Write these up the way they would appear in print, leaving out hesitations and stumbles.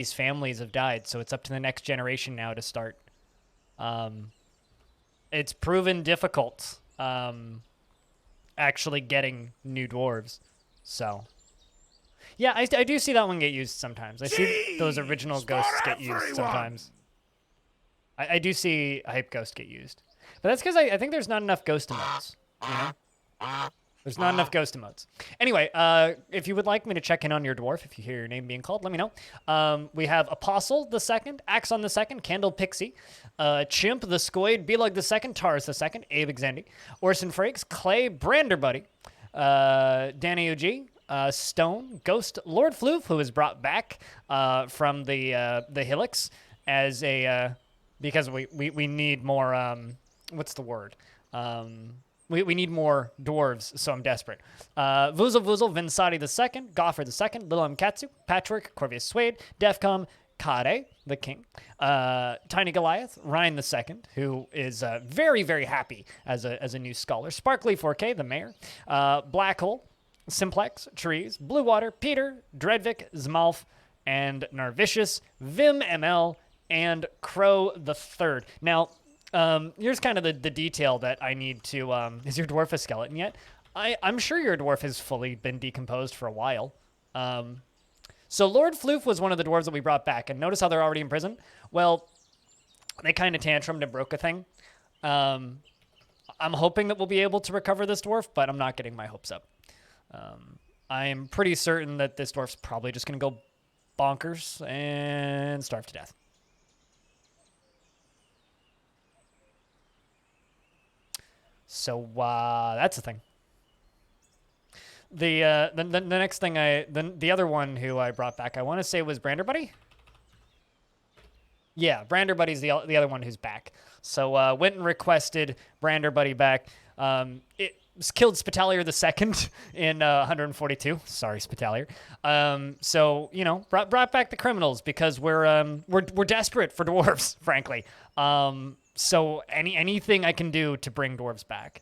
these families have died, so it's up to the next generation now to start. It's proven difficult actually getting new dwarves. So, yeah, I do see that one get used sometimes. I see those original ghosts get used sometimes. I do see Hype Ghost get used. But that's because I think there's not enough ghost emotes, you know? There's not enough ghost emotes. Anyway, if you would like me to check in on your dwarf, if you hear your name being called, let me know. We have Apostle the Second, Axon the Second, Candle Pixie, Chimp the Squid, Belug the Second, Taurus the Second, Abe Exendi, Orson Frakes, Clay, Brander Buddy, Danny OG, Stone, Ghost, Lord Floof, who was brought back from the Hillocks as a because we need more what's the word? We need more dwarves, so I'm desperate. Vuzel Vuzel, Vinsati the Second, Goffer the Second, Lil M Katsu, Patchwork, Corvius Suede, Defcom, Kade, the King, Tiny Goliath, Ryan the Second, who is very, very happy as a new scholar, Sparkly 4K, the Mayor, Black Hole, Simplex, Trees, Blue Water, Peter, Dreadvik, Zmalf, and Narvicious, Vim ML, and Crow the Third. Now, here's kind of the detail that I need to, is your dwarf a skeleton yet? I'm sure your dwarf has fully been decomposed for a while. So Lord Floof was one of the dwarves that we brought back, and notice how they're already in prison? Well, they kind of tantrumed and broke a thing. I'm hoping that we'll be able to recover this dwarf, but I'm not getting my hopes up. I'm pretty certain that this dwarf's probably just going to go bonkers and starve to death. So that's the thing. The next thing the other one who I brought back, I want to say was Brander Buddy. Yeah, Brander Buddy's the other one who's back. So went and requested Brander Buddy back. It killed Spitalier the Second in 142. Sorry, Spitalier. So you know, brought back the criminals because we're desperate for dwarves, frankly. So anything I can do to bring dwarves back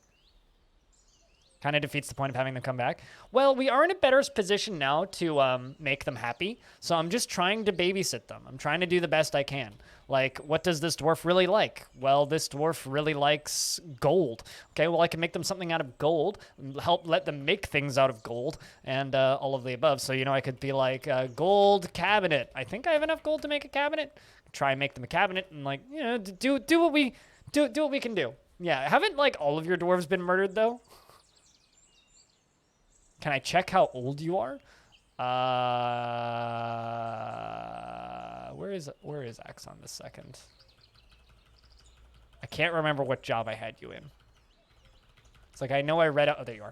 kind of defeats the point of having them come back. Well, we are in a better position now to make them happy. So I'm just trying to babysit them. I'm trying to do the best I can. Like, what does this dwarf really like? Well, this dwarf really likes gold. Okay, well, I can make them something out of gold, help let them make things out of gold, and all of the above. So, you know, I could be like, gold cabinet. I think I have enough gold to make a cabinet. Try and make them a cabinet and, like, you know, do what we can do. Yeah, haven't, like, all of your dwarves been murdered, though? Can I check how old you are? Where is Axon the Second? I can't remember what job I had you in. It's like I know I read out. Oh, there you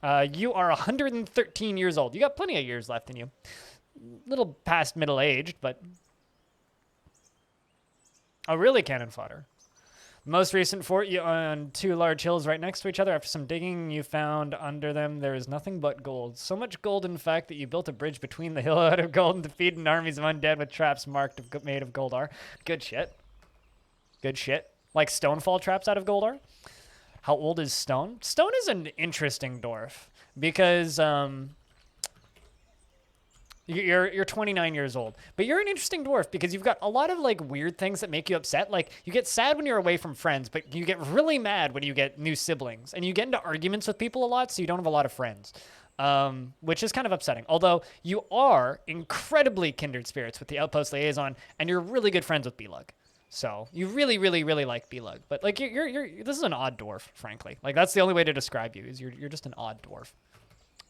are. You are 113 years old. You got plenty of years left in you. Little past middle aged, but really cannon fodder. Most recent fort you on two large hills right next to each other. After some digging, you found under them there is nothing but gold. So much gold, in fact, that you built a bridge between the hill out of gold and defeated armies of undead with traps made of gold are. Good shit. Good shit. Like stonefall traps out of gold are. How old is Stone? Stone is an interesting dwarf because you're 29 years old, but you're an interesting dwarf because you've got a lot of like weird things that make you upset. Like you get sad when you're away from friends, but you get really mad when you get new siblings, and you get into arguments with people a lot, so you don't have a lot of friends, which is kind of upsetting. Although you are incredibly kindred spirits with the Outpost Liaison, and you're really good friends with Belug. So you really, really, really like Belug. But like this is an odd dwarf, frankly. Like that's the only way to describe you is you're just an odd dwarf.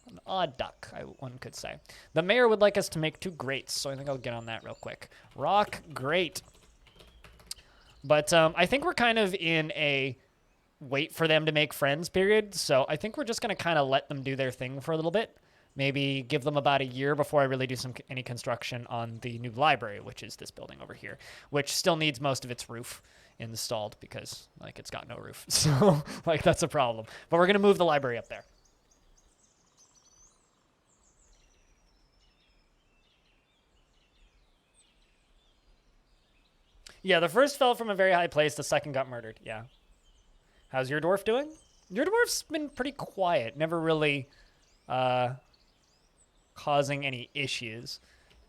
An odd duck, one could say. The mayor would like us to make 2 grates, so I think I'll get on that real quick. Rock grate. But I think we're kind of in a wait for them to make friends period, so I think we're just going to kind of let them do their thing for a little bit. Maybe give them about a year before I really do any construction on the new library, which is this building over here, which still needs most of its roof installed because, like, it's got no roof. So, like, that's a problem. But we're going to move the library up there. Yeah, the first fell from a very high place. The second got murdered. Yeah. How's your dwarf doing? Your dwarf's been pretty quiet. Never really causing any issues.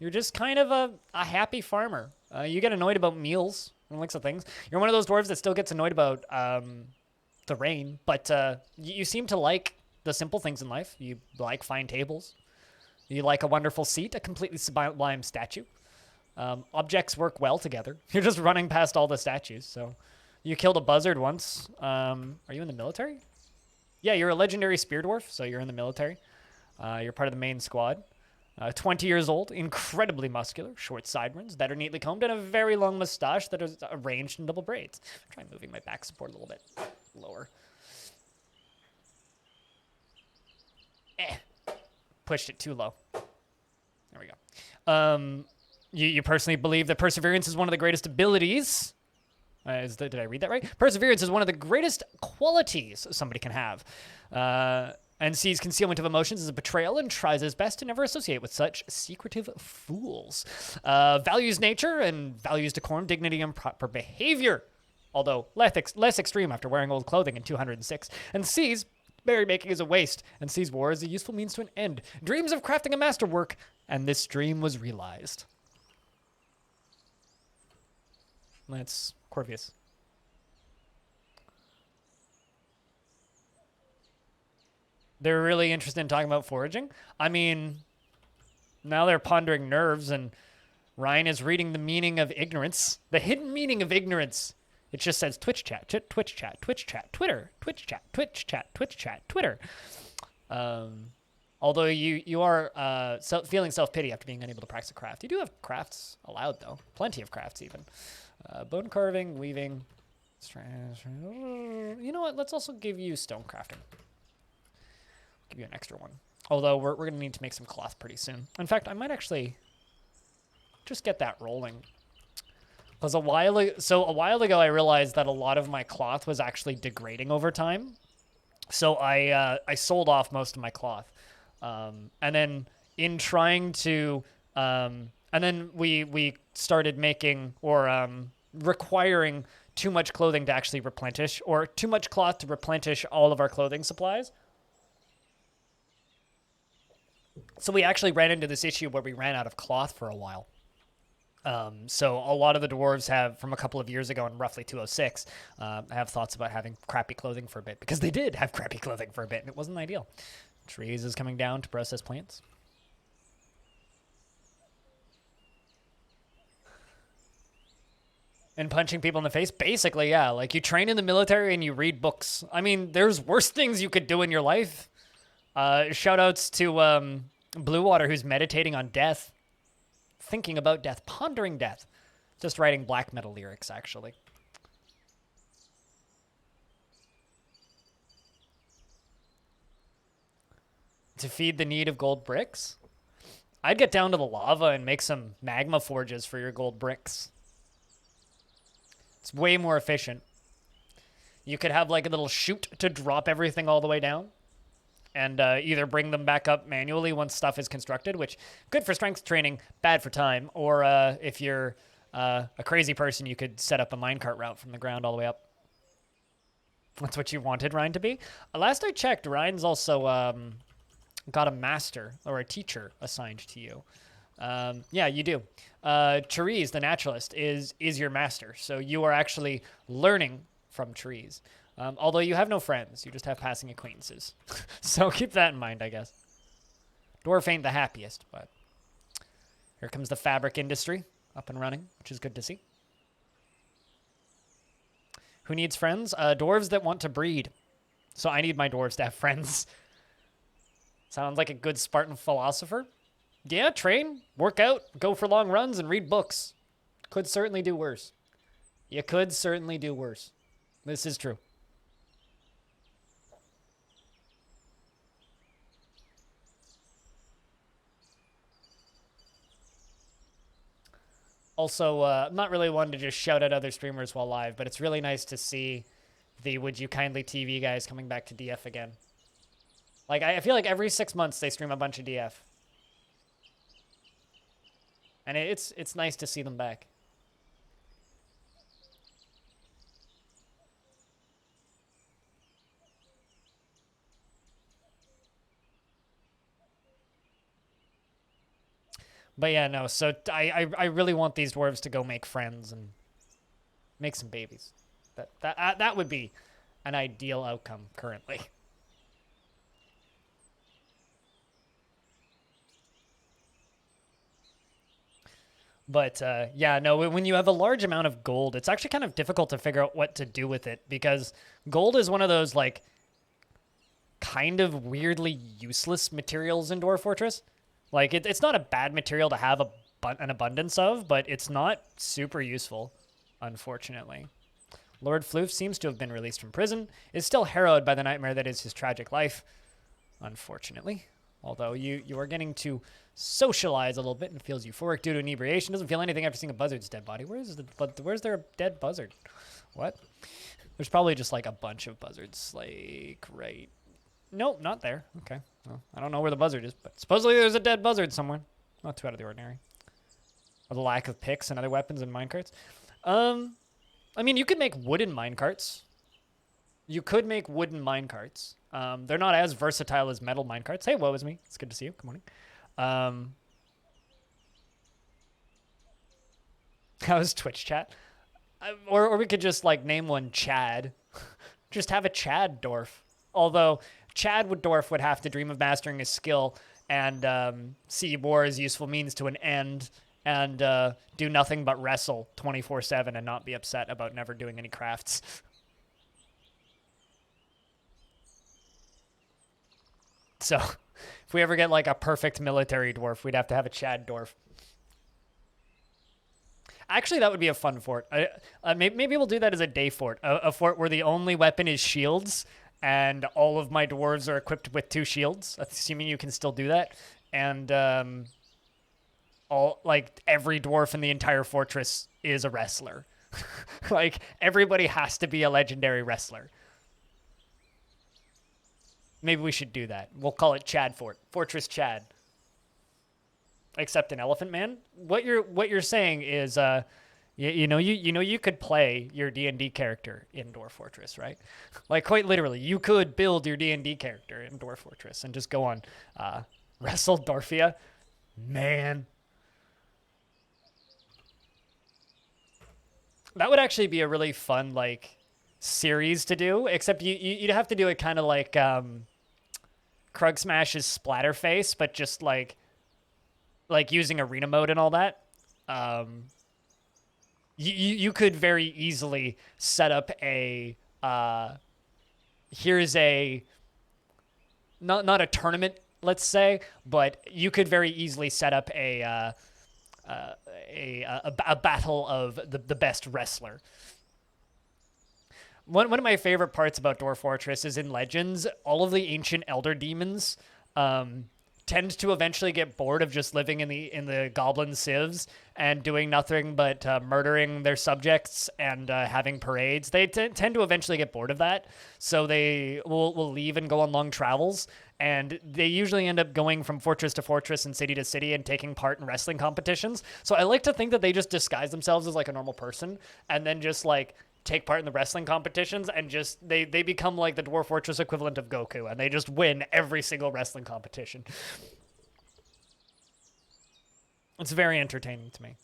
You're just kind of a happy farmer. You get annoyed about meals and looks of things. You're one of those dwarves that still gets annoyed about the rain, but you seem to like the simple things in life. You like fine tables. You like a wonderful seat, a completely sublime statue. Objects work well together. You're just running past all the statues. So you killed a buzzard once. Are you in the military? Yeah, you're a legendary spear dwarf, so you're in the military. You're part of the main squad. 20 years old, incredibly muscular, short sideburns that are neatly combed, and a very long mustache that is arranged in double braids. Try moving my back support a little bit lower. Pushed it too low. There we go. You personally believe that perseverance is one of the greatest abilities. Did I read that right? Perseverance is one of the greatest qualities somebody can have. And sees concealment of emotions as a betrayal and tries his best to never associate with such secretive fools. Values nature and values decorum, dignity, and proper behavior, although less extreme after wearing old clothing in 206, and sees merrymaking as a waste, and sees war as a useful means to an end. Dreams of crafting a masterwork, and this dream was realized. That's Corvius. They're really interested in talking about foraging. I mean, now they're pondering nerves, and Ryan is reading the meaning of ignorance, the hidden meaning of ignorance. It just says Twitch chat, Twitch chat, Twitch chat, Twitter, Twitch chat, Twitch chat, Twitch chat, Twitter. Although you are feeling self-pity after being unable to practice a craft. You do have crafts allowed, though. Plenty of crafts, even. Bone carving, weaving. You know what? Let's also give you stone crafting. Give you an extra one. Although we're going to need to make some cloth pretty soon. In fact, I might actually just get that rolling. Because a while ago, I realized that a lot of my cloth was actually degrading over time. So I sold off most of my cloth. And then in trying to... and then we started making or requiring too much clothing to actually replenish, or too much cloth to replenish all of our clothing supplies. So we actually ran into this issue where we ran out of cloth for a while. So a lot of the dwarves have, from a couple of years ago in roughly 206, have thoughts about having crappy clothing for a bit, because they did have crappy clothing for a bit, and it wasn't ideal. Trees is coming down to process plants. And punching people in the face? Basically, yeah. Like, you train in the military and you read books. I mean, there's worse things you could do in your life. Shout-outs to Blue Water, who's meditating on death. Thinking about death. Pondering death. Just writing black metal lyrics, actually. To feed the need of gold bricks? I'd get down to the lava and make some magma forges for your gold bricks. It's way more efficient. You could have like a little chute to drop everything all the way down. And either bring them back up manually once stuff is constructed, which good for strength training, bad for time. Or if you're a crazy person, you could set up a minecart route from the ground all the way up. That's what you wanted Ryan to be. Last I checked, Ryan's also got a master or a teacher assigned to you. Yeah, you do. Therese, the naturalist, is your master. So you are actually learning from Therese. Although you have no friends, you just have passing acquaintances. So keep that in mind, I guess. Dwarf ain't the happiest, but here comes the fabric industry up and running, which is good to see. Who needs friends? Dwarves that want to breed. So I need my dwarves to have friends. Sounds like a good Spartan philosopher. Yeah, train, work out, go for long runs, and read books. Could certainly do worse. You could certainly do worse. This is true. Also, I'm not really one to just shout at other streamers while live, but it's really nice to see the Would You Kindly TV guys coming back to DF again. Like, I feel like every 6 months they stream a bunch of DF. And it's nice to see them back. But yeah, no. So I really want these dwarves to go make friends and make some babies. That would be an ideal outcome currently. But yeah, no, when you have a large amount of gold, it's actually kind of difficult to figure out what to do with it because gold is one of those like kind of weirdly useless materials in Dwarf Fortress. Like it's not a bad material to have an abundance of, but it's not super useful, unfortunately. Lord Floof seems to have been released from prison, is still harrowed by the nightmare that is his tragic life, unfortunately. Although you are getting to socialize a little bit and feels euphoric due to inebriation. Doesn't feel anything after seeing a buzzard's dead body. Where's there a dead buzzard? What? There's probably just like a bunch of buzzards, like right. Nope, not there. Okay. Well, I don't know where the buzzard is, but supposedly there's a dead buzzard somewhere. Not too out of the ordinary. Or the lack of picks and other weapons in minecarts. I mean, you could make wooden minecarts. You could make wooden minecarts. They're not as versatile as metal minecarts. Hey, woe is me. It's good to see you. Good morning. How's Twitch chat? Or we could just like name one Chad. Just have a Chad dwarf. Although Chad dwarf would have to dream of mastering his skill and see war as useful means to an end and do nothing but wrestle 24/7 and not be upset about never doing any crafts. So if we ever get like a perfect military dwarf, we'd have to have a Chad dwarf. Actually, that would be a fun fort. Maybe we'll do that as a day fort. A fort where the only weapon is shields and all of my dwarves are equipped with 2 shields, assuming you can still do that. And every dwarf in the entire fortress is a wrestler. Like everybody has to be a legendary wrestler. Maybe we should do that. We'll call it Chad Fort. Fortress Chad. Except an elephant man. What you're saying is you could play your D&D character in Dwarf Fortress, right? Like quite literally, you could build your D&D character in Dwarf Fortress and just go on Wrestle Dwarfia. Man. That would actually be a really fun like series to do, except you'd have to do it kind of like Krug Smash's Splatterface, but just like using arena mode and all that. You could very easily set up a here's a not a tournament, let's say, but you could very easily set up a battle of the best wrestler. One of my favorite parts about Dwarf Fortress is in Legends, all of the ancient elder demons tend to eventually get bored of just living in the goblin civs and doing nothing but murdering their subjects and having parades. They tend to eventually get bored of that, so they will leave and go on long travels. And they usually end up going from fortress to fortress and city to city and taking part in wrestling competitions. So I like to think that they just disguise themselves as like a normal person and then just like take part in the wrestling competitions and just they become like the Dwarf Fortress equivalent of Goku and they just win every single wrestling competition. It's very entertaining to me.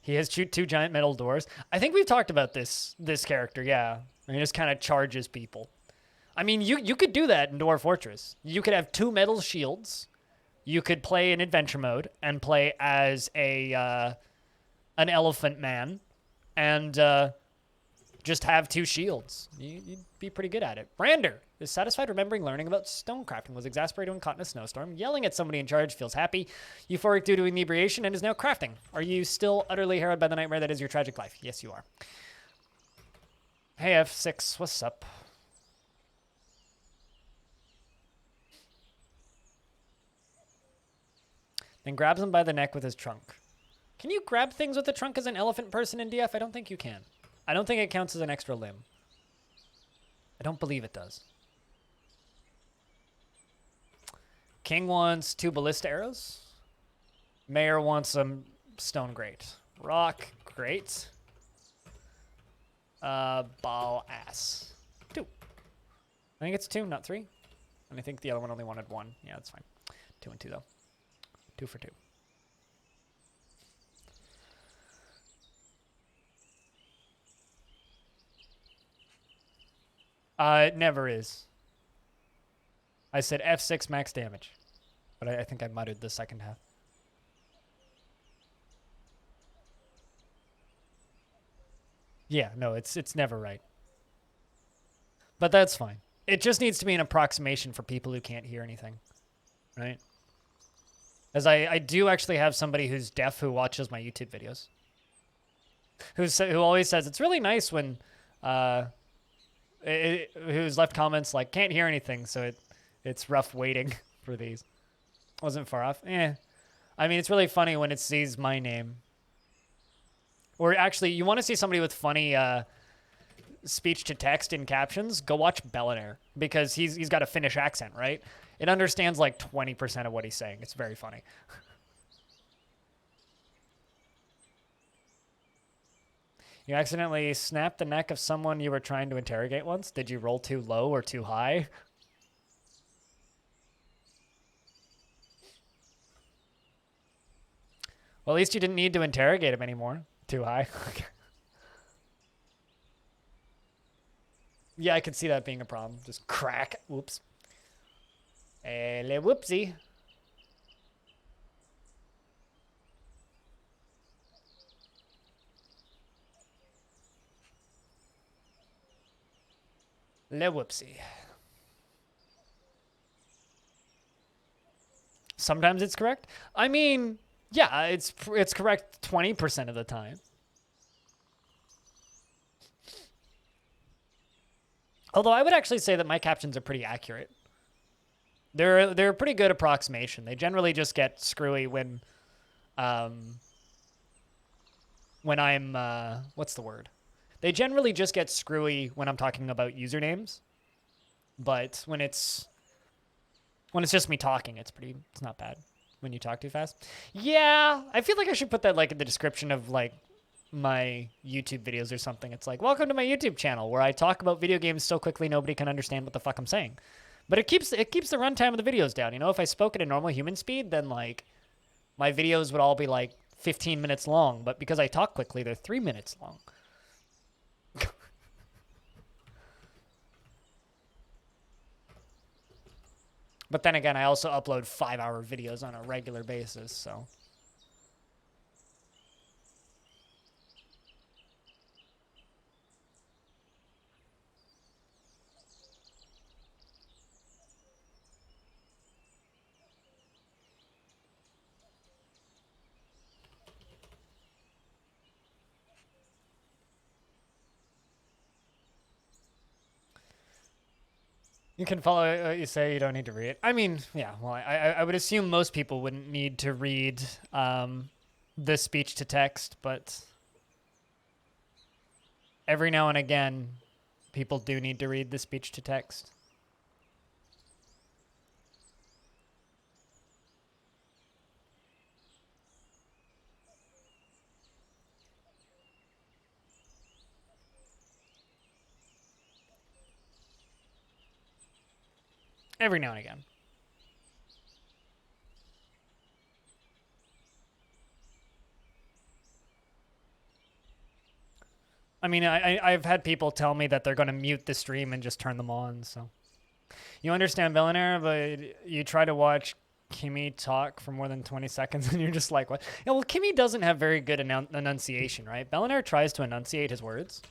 He has 2 giant metal doors. I think we've talked about this character, yeah. And he just kind of charges people. I mean, you could do that in Dwarf Fortress. You could have 2 metal shields. You could play in adventure mode and play as an elephant man and just have 2 shields. You'd be pretty good at it. Brander is satisfied remembering learning about stone crafting, was exasperated when caught in a snowstorm, yelling at somebody in charge, feels happy, euphoric due to inebriation, and is now crafting. Are you still utterly harrowed by the nightmare that is your tragic life? Yes, you are. Hey, F6, what's up? Then grabs him by the neck with his trunk. Can you grab things with the trunk as an elephant person in DF? I don't think you can. I don't think it counts as an extra limb. I don't believe it does. King wants 2 ballista arrows. Mayor wants some stone grate. Rock grate. Ball ass. 2. I think it's 2, not 3. And I think the other one only wanted 1. Yeah, that's fine. 2 and 2 though. 2 for 2. It never is. I said F6 max damage, but I think I muttered the second half. Yeah, no, it's never right. But that's fine. It just needs to be an approximation for people who can't hear anything, right? As I do actually have somebody who's deaf who watches my YouTube videos, who always says it's really nice when, who's left comments like can't hear anything, so it's rough waiting for these. Wasn't far off. I mean, it's really funny when it sees my name. Or actually, you want to see somebody with funny speech to text in captions? Go watch Bellinair, because he's got a Finnish accent, right? It understands like 20% of what he's saying. It's very funny. You accidentally snapped the neck of someone you were trying to interrogate once? Did you roll too low or too high? Well, at least you didn't need to interrogate him anymore. Too high. Yeah, I could see that being a problem. Just crack. Whoops. Whoopsie. Whoopsie. Sometimes it's correct. I mean, yeah, it's correct 20% of the time. Although I would actually say that my captions are pretty accurate. They're a pretty good approximation. They generally just get screwy when I'm what's the word? They generally just get screwy when I'm talking about usernames. But when it's just me talking, it's not bad. When you talk too fast. Yeah, I feel like I should put that like in the description of like my YouTube videos or something. It's like, welcome to my YouTube channel where I talk about video games so quickly nobody can understand what the fuck I'm saying. But it keeps the runtime of the videos down. You know, if I spoke at a normal human speed, then like my videos would all be like 15 minutes long. But because I talk quickly, they're 3 minutes long. But then again, I also upload 5-hour videos on a regular basis, so. You can follow what you say. You don't need to read it. I mean, yeah. Well, I would assume most people wouldn't need to read the speech to text, but every now and again, people do need to read the speech to text. Every now and again. I mean, I've had people tell me that they're going to mute the stream and just turn them on, so. You understand Bellinair, but you try to watch Kimmy talk for more than 20 seconds and you're just like, what? Yeah, well, Kimmy doesn't have very good enunciation, right? Bellinair tries to enunciate his words.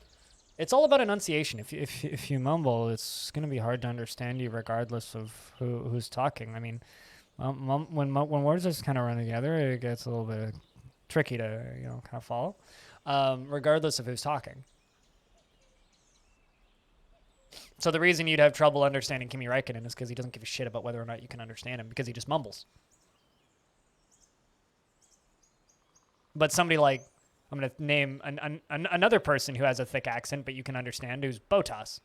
It's all about enunciation. If you mumble, it's going to be hard to understand you regardless of who's talking. I mean, when words just kind of run together, it gets a little bit tricky to, kind of follow, regardless of who's talking. So the reason you'd have trouble understanding Kimi Räikkönen is because he doesn't give a shit about whether or not you can understand him, because he just mumbles. But somebody like, I'm going to name another person who has a thick accent, but you can understand, who's Botas.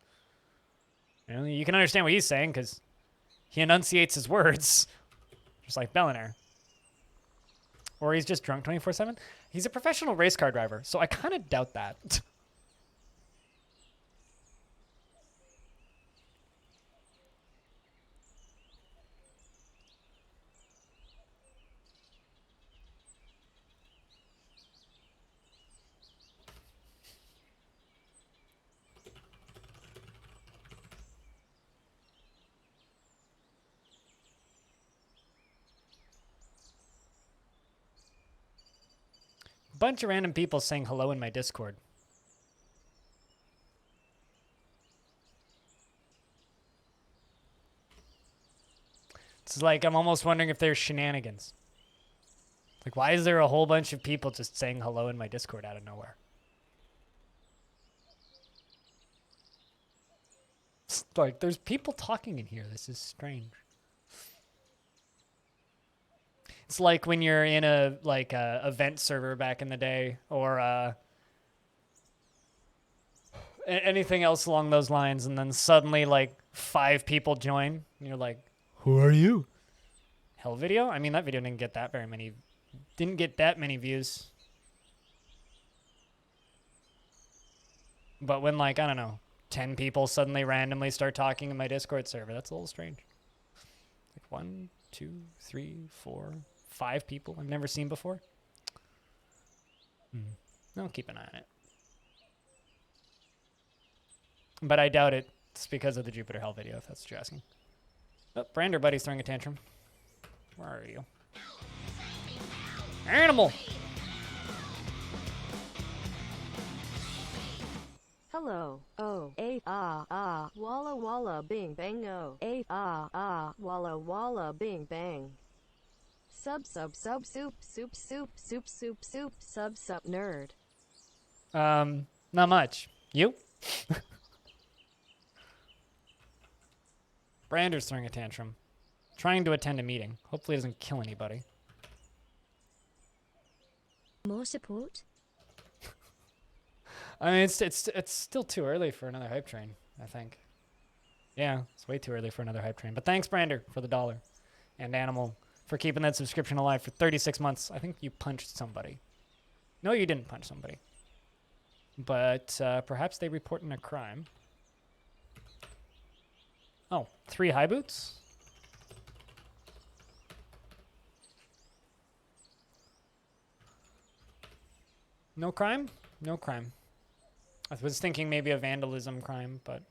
You can understand what he's saying because he enunciates his words, just like Bellinair. Or he's just drunk 24/7. He's a professional race car driver, so I kind of doubt that. Bunch of random people saying hello in my Discord. It's like I'm almost wondering if there's shenanigans. Like, why is there a whole bunch of people just saying hello in my Discord out of nowhere? It's like, there's people talking in here. This is strange. It's like when you're in a event server back in the day, or anything else along those lines, and then suddenly like 5 people join, and you're like, "Who are you?" Hell video? I mean, that video didn't get that many views. But when, like, I don't know, 10 people suddenly randomly start talking in my Discord server, that's a little strange. Like 1, 2, 3, 4, 5 people I've never seen before. I'll keep an eye on it. But I doubt it's because of the Jupiter Hell video, if that's what you're asking. Oh, Brander buddy's throwing a tantrum. Where are you? Animal! Hello. Oh. Walla walla bing bang oh. Walla walla bing bang. Sub soup nerd. Not much. You? Brander's throwing a tantrum. Trying to attend a meeting. Hopefully it doesn't kill anybody. More support? I mean, it's still too early for another hype train, I think. Yeah, it's way too early for another hype train. But thanks, Brander, for the $1. And Animal for keeping that subscription alive for 36 months. I think you punched somebody. No, you didn't punch somebody. But perhaps they report in a crime. Oh, 3 high boots? No crime? No crime. I was thinking maybe a vandalism crime, but...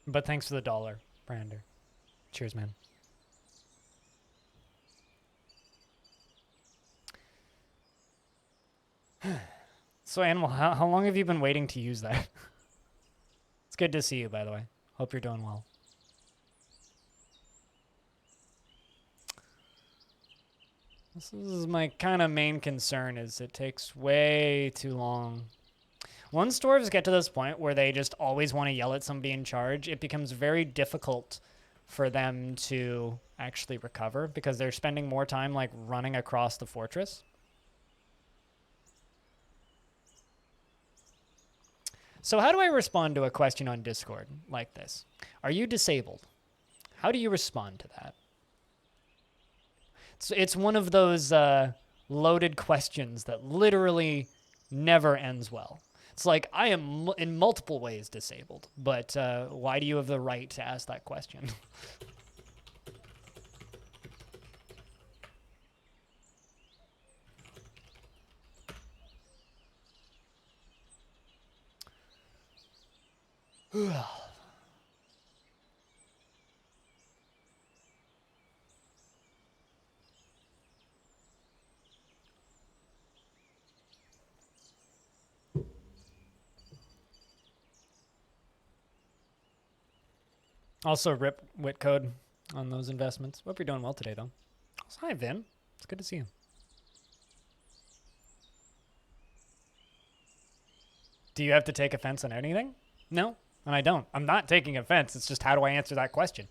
But thanks for the $1, Brander. Cheers, man. So, Animal, how long have you been waiting to use that? It's good to see you, by the way. Hope you're doing well. This is my kind of main concern, is it takes way too long. Once dwarves get to this point where they just always want to yell at somebody in charge, it becomes very difficult for them to actually recover because they're spending more time like running across the fortress. So how do I respond to a question on Discord like this? Are you disabled? How do you respond to that? It's one of those loaded questions that literally never ends well. It's like, I am in multiple ways disabled, but why do you have the right to ask that question? Also, rip wit code on those investments. Hope you're doing well today, though. Hi, Vin. It's good to see you. Do you have to take offense on anything? No, and I don't. I'm not taking offense. It's just, how do I answer that question?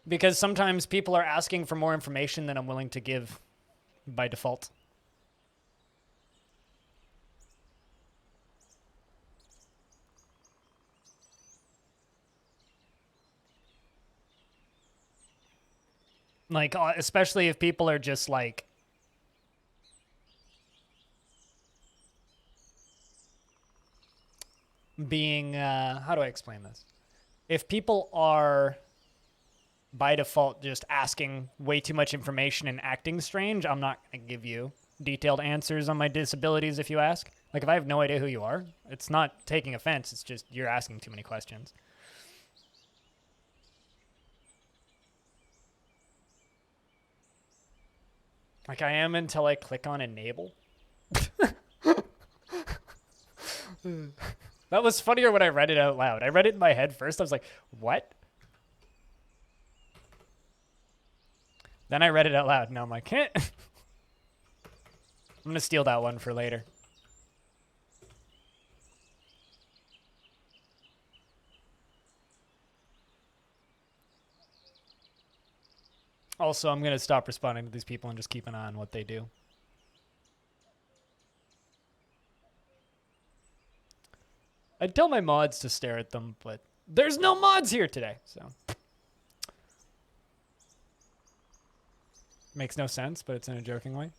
Because sometimes people are asking for more information than I'm willing to give by default. Like, especially if people are just like, being, how do I explain this? If people are by default just asking way too much information and acting strange, I'm not going to give you detailed answers on my disabilities if you ask. Like, if I have no idea who you are, it's not taking offense. It's just you're asking too many questions. Like I am until I click on enable. That was funnier when I read it out loud. I read it in my head first. I was like, what? Then I read it out loud. Now I'm like, eh. I'm going to steal that one for later. Also, I'm going to stop responding to these people and just keep an eye on what they do. I'd tell my mods to stare at them, but there's no mods here today, so. Makes no sense, but it's in a joking way.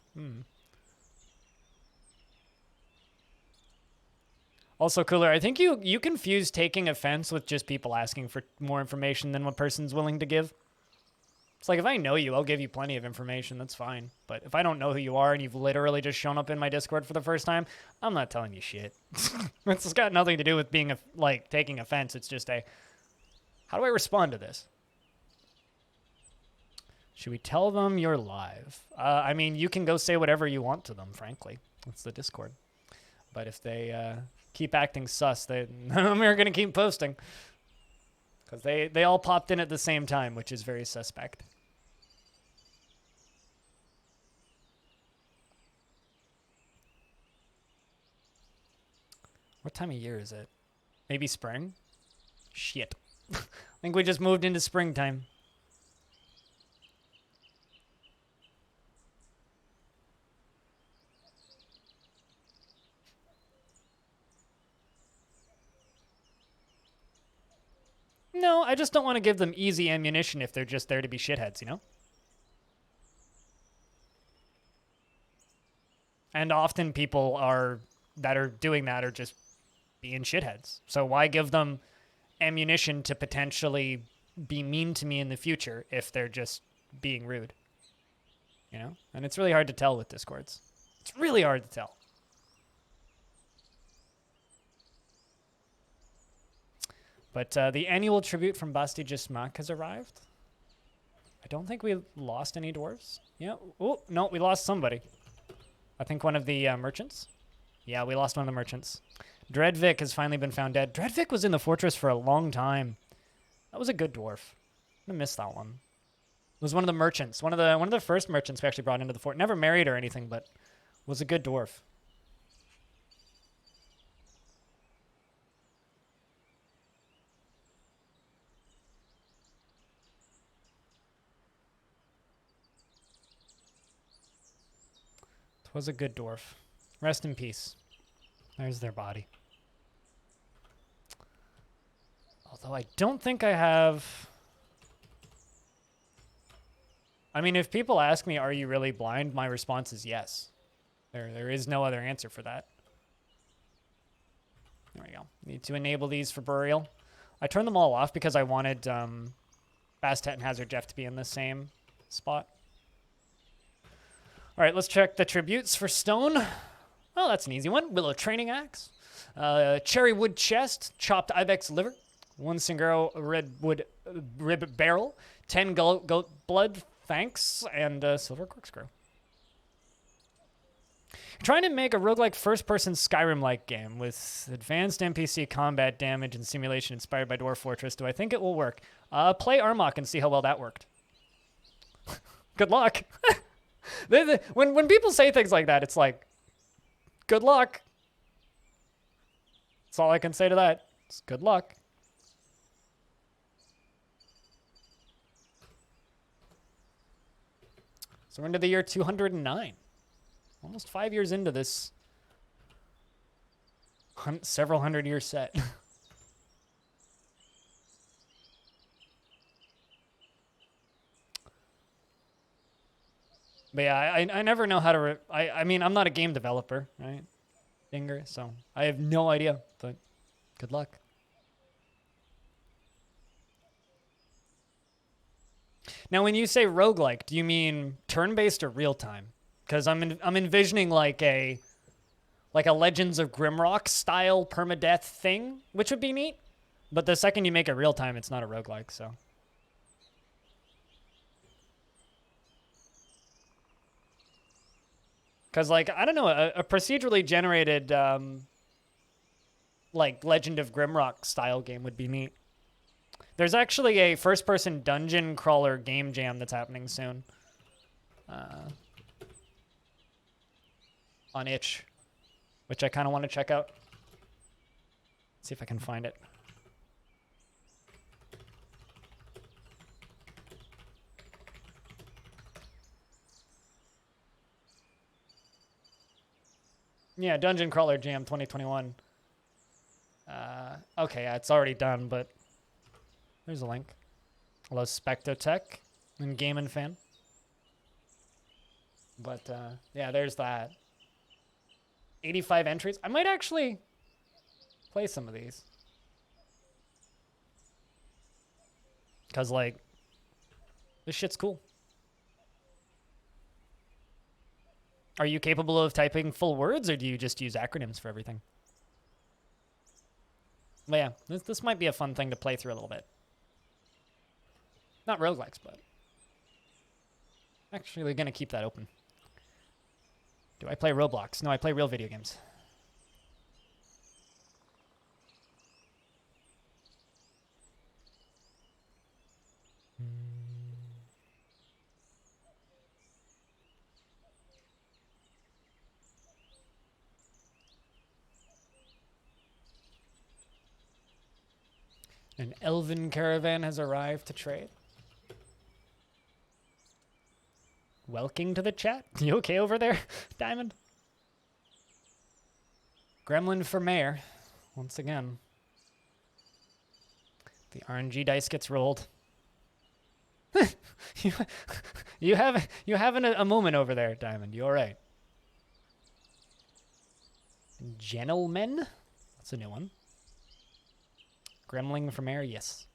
Also, Cooler, I think you confuse taking offense with just people asking for more information than what person's willing to give. It's like, if I know you, I'll give you plenty of information. That's fine. But if I don't know who you are and you've literally just shown up in my Discord for the first time, I'm not telling you shit. It's got nothing to do with being, like, taking offense. It's just a, how do I respond to this? Should we tell them you're live? I mean, you can go say whatever you want to them, frankly. It's the Discord. But if they keep acting sus, none of them are going to keep posting. Because they all popped in at the same time, which is very suspect. What time of year is it? Maybe spring? Shit. I think we just moved into springtime. No, I just don't want to give them easy ammunition if they're just there to be shitheads, you know? And often people that are doing that are just being shitheads. So why give them ammunition to potentially be mean to me in the future if they're just being rude? You know? And it's really hard to tell with Discords. It's really hard to tell. But the annual tribute from Basti Gismak has arrived. I don't think we lost any dwarves. Yeah. Oh, no, we lost somebody. I think one of the merchants. Yeah, we lost one of the merchants. Dreadvik has finally been found dead. Dreadvik was in the fortress for a long time. That was a good dwarf. I missed that one. It was one of the merchants. One of the first merchants we actually brought into the fort. Never married or anything, but was a good dwarf. Was a good dwarf. Rest in peace. There's their body. Although I don't think I have... I mean, if people ask me, are you really blind? My response is yes. There is no other answer for that. There we go. Need to enable these for burial. I turned them all off because I wanted Bastet and Hazard Jeff to be in the same spot. All right, let's check the tributes for stone. Oh, that's an easy one. Willow training axe, cherry wood chest, chopped ibex liver, 1 Singaro redwood rib barrel, 10 goat blood thanks, and silver corkscrew. Trying to make a roguelike first-person Skyrim-like game with advanced NPC combat damage and simulation inspired by Dwarf Fortress. Do I think it will work? Play Armok and see how well that worked. Good luck. When people say things like that, it's like, good luck. That's all I can say to that. It's good luck. So we're into the year 209. Almost 5 years into this several hundred-year set. But yeah, I never know how to... I mean, I'm not a game developer, right? Finger, so I have no idea, but good luck. Now, when you say roguelike, do you mean turn-based or real-time? Because I'm envisioning like a Legends of Grimrock style permadeath thing, which would be neat. But the second you make it real-time, it's not a roguelike, so. Because, like, I don't know, a procedurally generated, like, Legend of Grimrock style game would be neat. There's actually a first-person dungeon crawler game jam that's happening soon. On itch, which I kind of want to check out. See if I can find it. Yeah, Dungeon Crawler Jam 2021. Okay, yeah, it's already done, but there's a link. Hello, Spectotech and Game and Fan. But yeah, there's that. 85 entries. I might actually play some of these. Because, like, this shit's cool. Are you capable of typing full words, or do you just use acronyms for everything? But yeah, this might be a fun thing to play through a little bit. Not roguelikes, but actually going to keep that open. Do I play Roblox? No, I play real video games. An elven caravan has arrived to trade. Welcome to the chat. You okay over there, Diamond? Gremlin for mayor, once again. The RNG dice gets rolled. you having a moment over there, Diamond. You all right? Gentlemen, that's a new one. Gremlin for mayor, yes.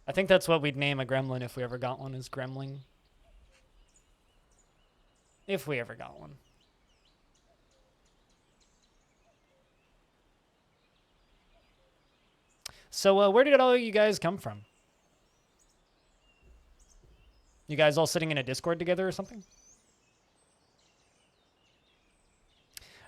I think that's what we'd name a gremlin if we ever got one, is Gremlin. If we ever got one. So where did all you guys come from? You guys all sitting in a Discord together or something?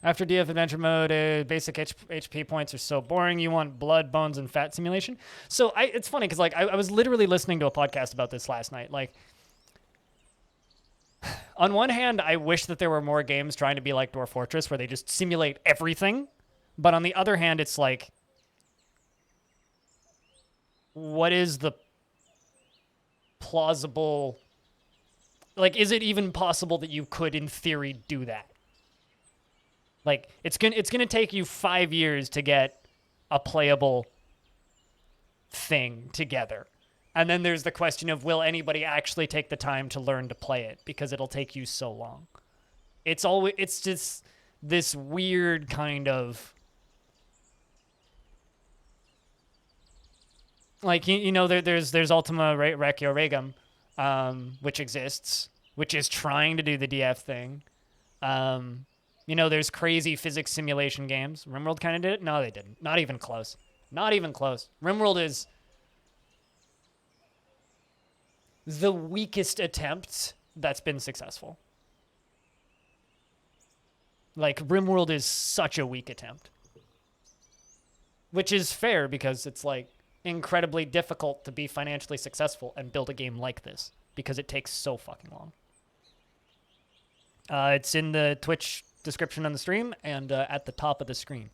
After DF Adventure Mode, basic HP points are so boring. You want blood, bones, and fat simulation. So it's funny because like I was literally listening to a podcast about this last night. Like, on one hand, I wish that there were more games trying to be like Dwarf Fortress where they just simulate everything. But on the other hand, it's like, what is the plausible... Like, is it even possible that you could, in theory, do that? Like, it's gonna take you 5 years to get a playable thing together. And then there's the question of, will anybody actually take the time to learn to play it? Because it'll take you so long. It's just this weird kind of... Like, you know, there's Ultima Recchio Regum, which exists, which is trying to do the DF thing. You know, there's crazy physics simulation games. RimWorld kind of did it. No, they didn't. Not even close. Not even close. RimWorld is the weakest attempt that's been successful. Like, RimWorld is such a weak attempt. Which is fair because it's, like, incredibly difficult to be financially successful and build a game like this because it takes so fucking long. It's in the Twitch description on the stream and at the top of the screen.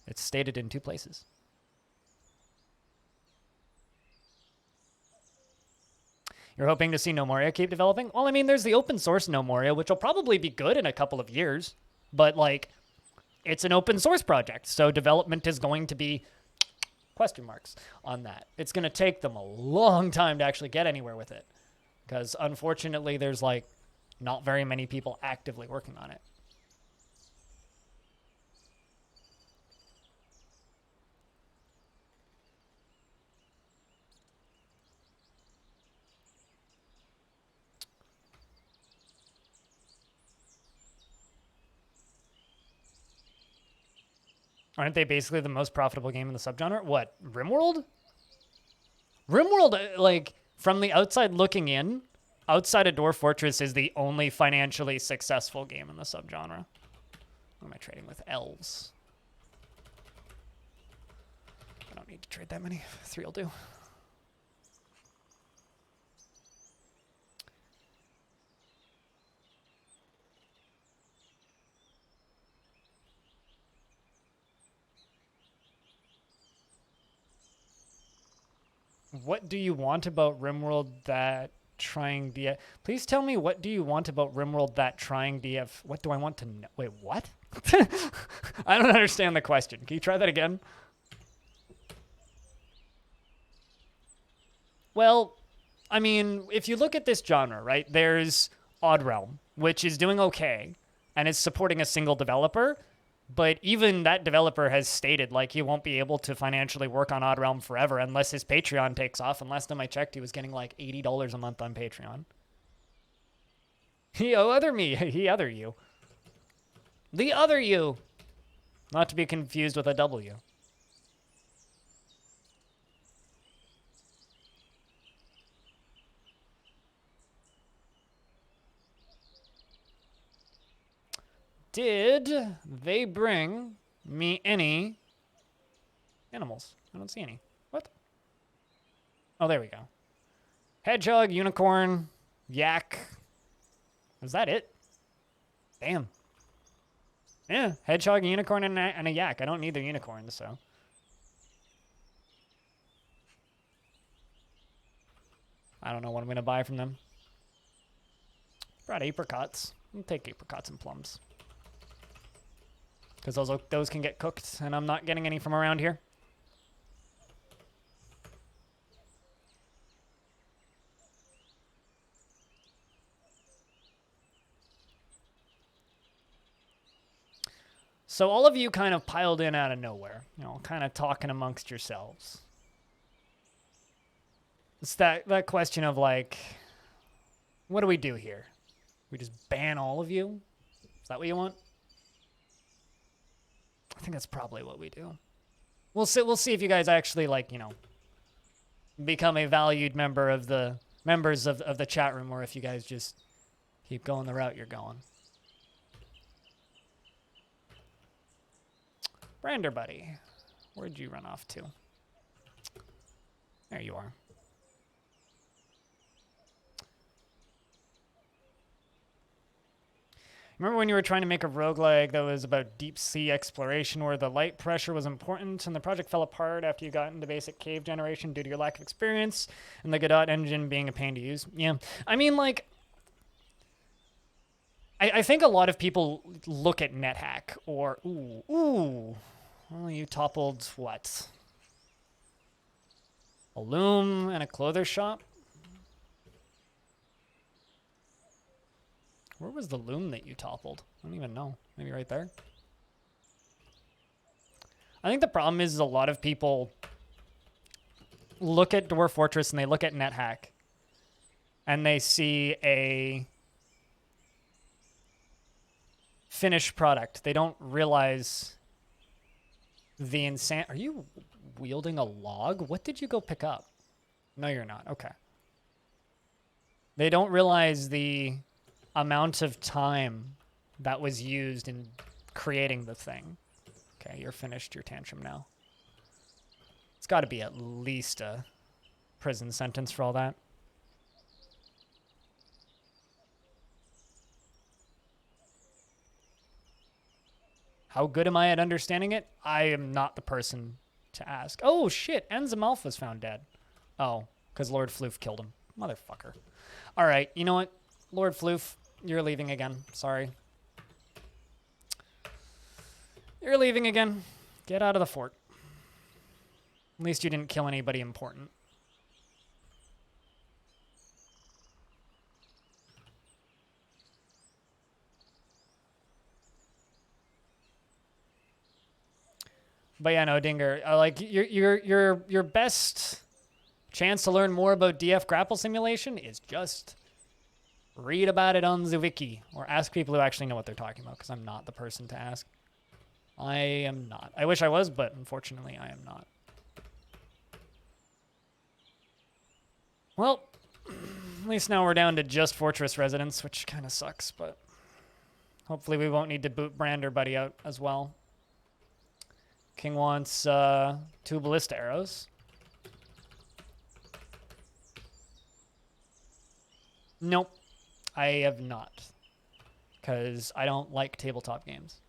It's stated in 2 places. You're hoping to see No Moria keep developing? Well, I mean, there's the open source No Moria, which will probably be good in a couple of years. But, like, it's an open source project, so development is going to be question marks on that. It's going to take them a long time to actually get anywhere with it. Because, unfortunately, there's, like, not very many people actively working on it. Aren't they basically the most profitable game in the subgenre? What, RimWorld? RimWorld, like, from the outside looking in, outside of Dwarf Fortress is the only financially successful game in the subgenre. What am I trading with? Elves. I don't need to trade that many. 3 will do. What do you want about RimWorld that trying DF? Please tell me, what do you want about RimWorld that trying DF? What do I want to know? Wait, what? I don't understand the question. Can you try that again? Well, I mean, if you look at this genre, right, there's Odd Realm, which is doing okay and is supporting a single developer. But even that developer has stated, like, he won't be able to financially work on Odd Realm forever unless his Patreon takes off. And last time I checked, he was getting like $80 a month on Patreon. He other me. He other you. The other you. Not to be confused with a W. Did they bring me any animals? I don't see any. What? Oh, there we go. Hedgehog, unicorn, yak. Was that it? Damn. Yeah, hedgehog, unicorn, and a yak. I don't need the unicorns, so. I don't know what I'm going to buy from them. Brought apricots. I'll take apricots and plums. Because those can get cooked, and I'm not getting any from around here. So all of you kind of piled in out of nowhere, you know, kind of talking amongst yourselves. It's that question of, like, what do we do here? We just ban all of you? Is that what you want? I think that's probably what we do. We'll see if you guys actually, like, you know, become a valued member of the members of the chat room, or if you guys just keep going the route you're going. Brander buddy, where'd you run off to? There you are. Remember when you were trying to make a roguelike that was about deep sea exploration where the light pressure was important and the project fell apart after you got into basic cave generation due to your lack of experience and the Godot engine being a pain to use? Yeah. I mean, like, I think a lot of people look at NetHack or, well, you toppled what? A loom and a clothes shop? Where was the loom that you toppled? I don't even know. Maybe right there? I think the problem is a lot of people look at Dwarf Fortress and they look at NetHack and they see a finished product. They don't realize the insane... Are you wielding a log? What did you go pick up? No, you're not. Okay. They don't realize the amount of time that was used in creating the thing. Okay, you're finished your tantrum now. It's got to be at least a prison sentence for all that. How good am I at understanding it? I am not the person to ask. Oh, shit, Enzamalf was found dead. Oh, because Lord Floof killed him. Motherfucker. All right, you know what? Lord Floof, you're leaving again. Sorry. You're leaving again. Get out of the fort. At least you didn't kill anybody important. But yeah, no, Dinger. Like your best chance to learn more about DF grapple simulation is just read about it on the wiki or ask people who actually know what they're talking about, because I'm not the person to ask. I am not. I wish I was, but unfortunately I am not. Well, at least now we're down to just Fortress residents, which kind of sucks, but hopefully we won't need to boot Brander Buddy out as well. King wants 2 ballista arrows. Nope, I have not, because I don't like tabletop games.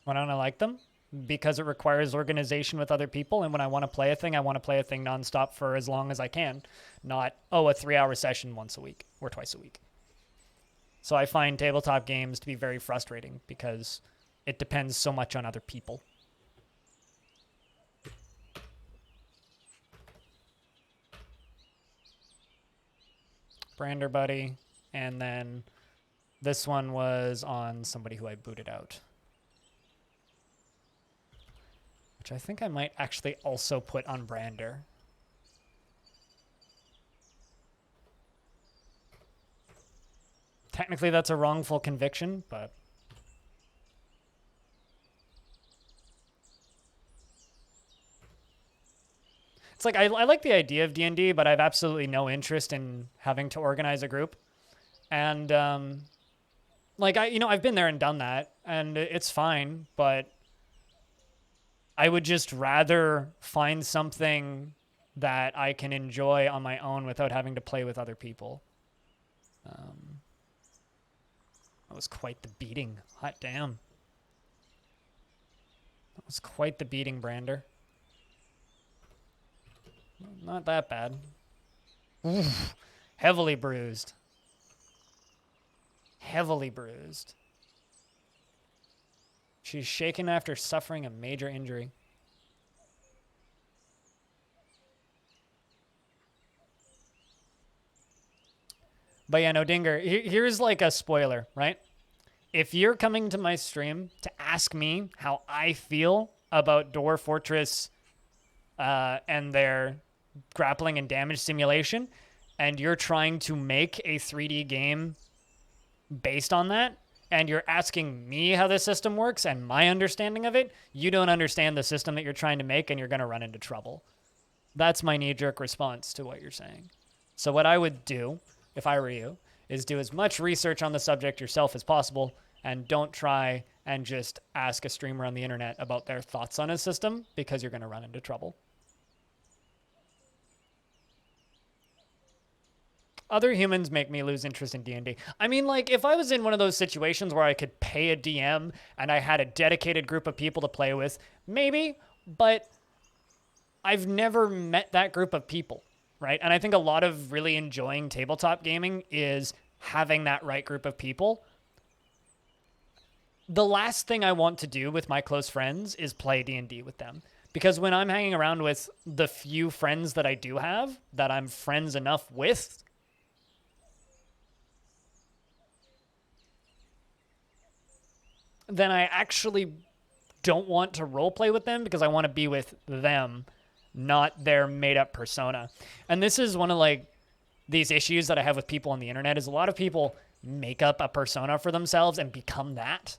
Why don't I like them? Because it requires organization with other people, and when I want to play a thing, I want to play a thing nonstop for as long as I can, not, oh, a 3-hour session once a week or twice a week. So I find tabletop games to be very frustrating because it depends so much on other people. Brander Buddy, and then this one was on somebody who I booted out. Which I think I might actually also put on Brander. Technically, that's a wrongful conviction, but... It's like, I like the idea of D&D, but I have absolutely no interest in having to organize a group. And, like, I've been there and done that, and it's fine, but... I would just rather find something that I can enjoy on my own without having to play with other people. That was quite the beating. Hot damn. That was quite the beating, Brander. Not that bad. Oof. Heavily bruised. Heavily bruised. She's shaken after suffering a major injury. But yeah, no, Dinger, here's like a spoiler, right? If you're coming to my stream to ask me how I feel about Dwarf Fortress and their grappling and damage simulation, and you're trying to make a 3D game based on that, and you're asking me how the system works and my understanding of it, you don't understand the system that you're trying to make, and you're going to run into trouble. That's my knee-jerk response to what you're saying. So what I would do, if I were you, is do as much research on the subject yourself as possible, and don't try and just ask a streamer on the internet about their thoughts on a system, because you're going to run into trouble. Other humans make me lose interest in D&D. I mean, like, if I was in one of those situations where I could pay a DM and I had a dedicated group of people to play with, maybe, but I've never met that group of people, right? And I think a lot of really enjoying tabletop gaming is having that right group of people. The last thing I want to do with my close friends is play D&D with them. Because when I'm hanging around with the few friends that I do have, that I'm friends enough with, then I actually don't want to roleplay with them because I want to be with them, not their made-up persona. And this is one of, like, these issues that I have with people on the internet, is a lot of people make up a persona for themselves and become that.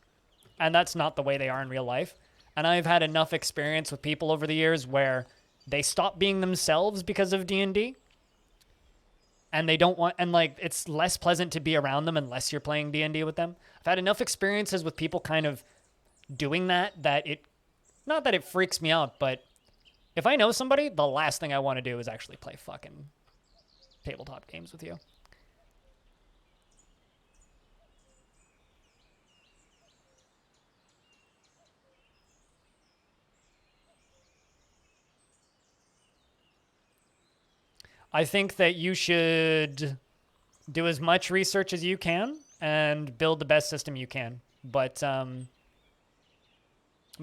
And that's not the way they are in real life. And I've had enough experience with people over the years where they stop being themselves because of D&D. And they don't want, and like, it's less pleasant to be around them unless you're playing D&D with them. I've had enough experiences with people kind of doing that it, not that it freaks me out, but if I know somebody, the last thing I want to do is actually play fucking tabletop games with you. I think that you should do as much research as you can and build the best system you can. But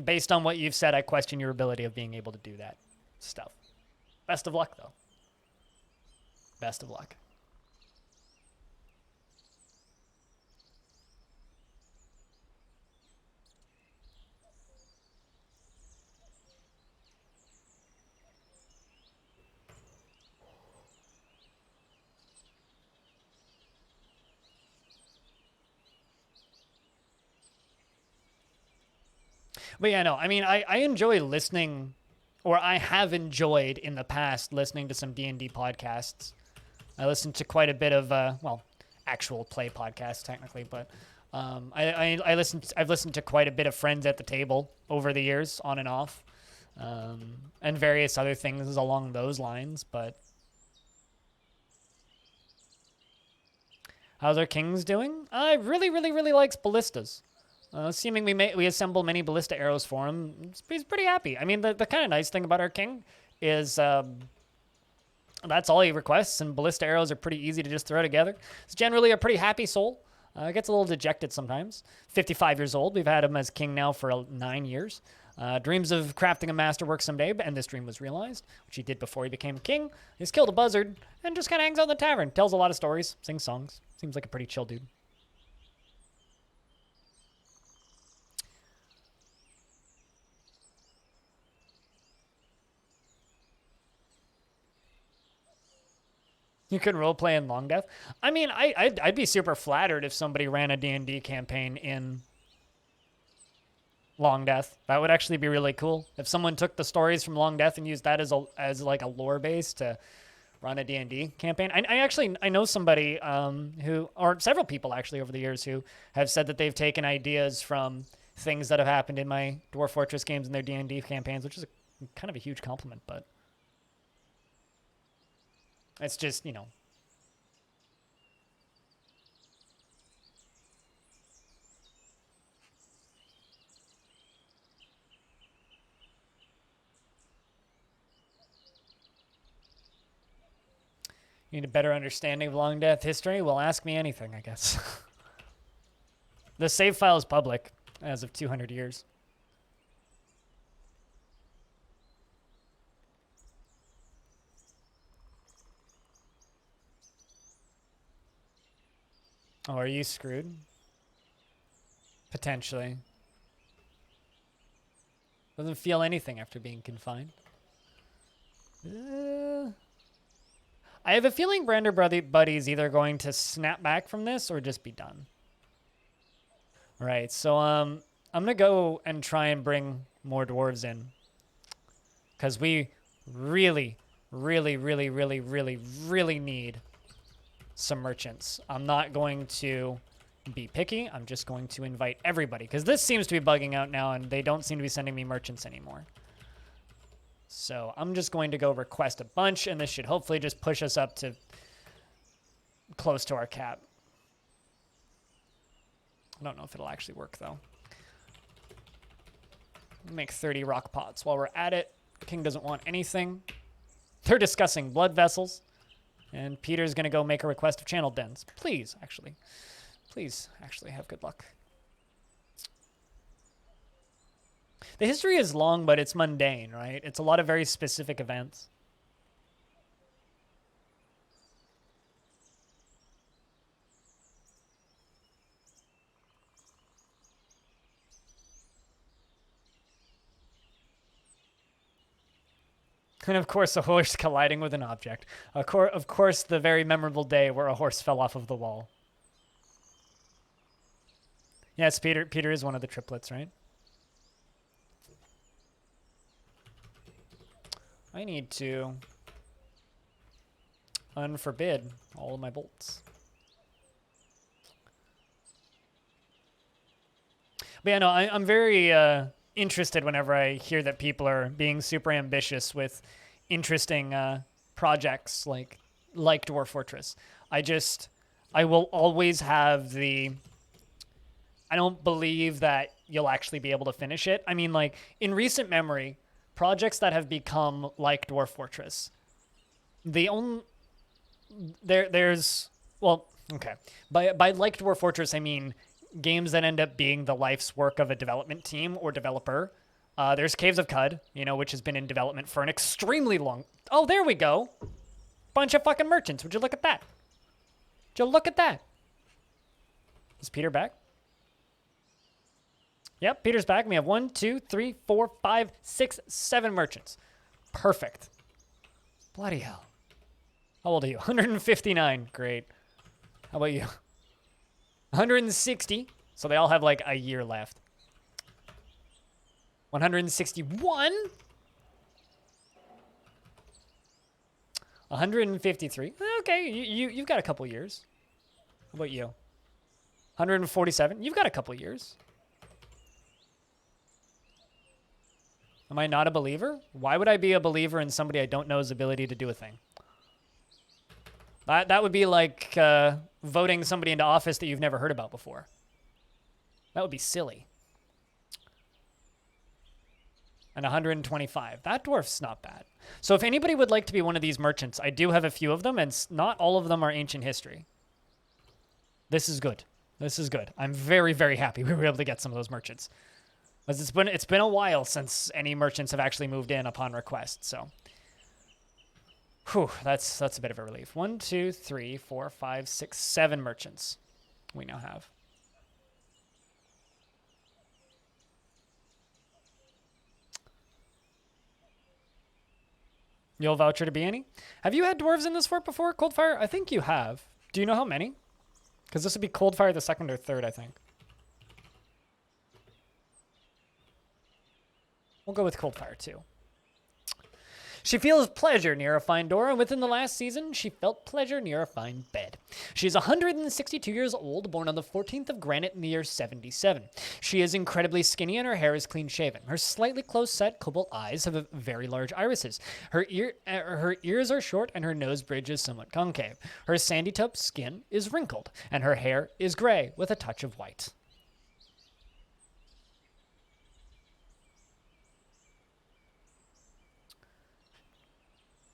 based on what you've said, I question your ability of being able to do that stuff. Best of luck, though. Best of luck. But yeah, no, I mean, I enjoy listening, or I have enjoyed in the past listening to some D&D podcasts. I listened to quite a bit of, well, actual play podcasts technically, but I've listened to quite a bit of Friends at the Table over the years, on and off, and various other things along those lines. But how's our Kings doing? I really likes ballistas. Assuming we assemble many ballista arrows for him, he's pretty happy. I mean, the kind of nice thing about our king is that's all he requests, and ballista arrows are pretty easy to just throw together. He's generally a pretty happy soul. Gets a little dejected sometimes. 55 years old. We've had him as king now for 9 years. Dreams of crafting a masterwork someday, and this dream was realized, which he did before he became king. He's killed a buzzard and just kind of hangs out in the tavern. Tells a lot of stories, sings songs. Seems like a pretty chill dude. You can roleplay in Longdeath. I mean, I'd be super flattered if somebody ran a D&D campaign in Longdeath. That would actually be really cool. If someone took the stories from Longdeath and used that as like a lore base to run a D&D campaign. I know somebody who, or several people actually over the years, who have said that they've taken ideas from things that have happened in my Dwarf Fortress games and their D&D campaigns, which is kind of a huge compliment, but it's just, you know. You need a better understanding of Longdeath history? Well, ask me anything, I guess. The save file is public as of 200 years. Oh, are you screwed? Potentially. Doesn't feel anything after being confined. I have a feeling Brander Buddy's either going to snap back from this or just be done. Right, so I'm going to go and try and bring more dwarves in. Because we really need some merchants. I'm not going to be picky. I'm just going to invite everybody, because this seems to be bugging out now and they don't seem to be sending me merchants anymore. So I'm just going to go request a bunch, and this should hopefully just push us up to close to our cap. I don't know if it'll actually work though. Make 30 rock pots while we're at it. The king doesn't want anything. They're discussing blood vessels. And Peter's going to go make a request of channel dens. Please, actually. Please, actually, have good luck. The history is long, but it's mundane, right? It's a lot of very specific events. And of course, a horse colliding with an object. Of course, the very memorable day where a horse fell off of the wall. Yes, Peter is one of the triplets, right? I need to unforbid all of my bolts. But yeah, no, I'm very interested whenever I hear that people are being super ambitious with interesting projects like Dwarf Fortress. I will always have the, I don't believe that you'll actually be able to finish it. I mean, like, in recent memory, projects that have become like Dwarf Fortress, there's, well, okay. By like Dwarf Fortress, I mean games that end up being the life's work of a development team or developer. There's Caves of Cud, which has been in development for an extremely long... Oh, there we go. Bunch of fucking merchants. Would you look at that? Would you look at that? Is Peter back? Yep, Peter's back. We have 1, 2, 3, 4, 5, 6, 7 merchants. Perfect. Bloody hell. How old are you? 159. Great. How about you? 160. So they all have like a year left. 161. 153. Okay, you've got a couple years. How about you? 147. You've got a couple years. Am I not a believer? Why would I be a believer in somebody I don't know's ability to do a thing? That would be like voting somebody into office that you've never heard about before. That would be silly. And 125. That dwarf's not bad. So if anybody would like to be one of these merchants, I do have a few of them, and not all of them are ancient history. This is good. This is good. I'm very, very happy we were able to get some of those merchants. Because it's been a while since any merchants have actually moved in upon request, so. Whew, that's a bit of a relief. 1, 2, 3, 4, 5, 6, 7 merchants we now have. You'll voucher to be any? Have you had dwarves in this fort before, Coldfire? I think you have. Do you know how many? Because this would be Coldfire the second or third, I think. We'll go with Coldfire 2. She feels pleasure near a fine door, and within the last season, she felt pleasure near a fine bed. She is 162 years old, born on the 14th of Granite in the year 77. She is incredibly skinny, and her hair is clean-shaven. Her slightly close-set cobalt eyes have very large irises. Her ears are short, and her nose bridge is somewhat concave. Her sandy-taupe skin is wrinkled, and her hair is gray with a touch of white.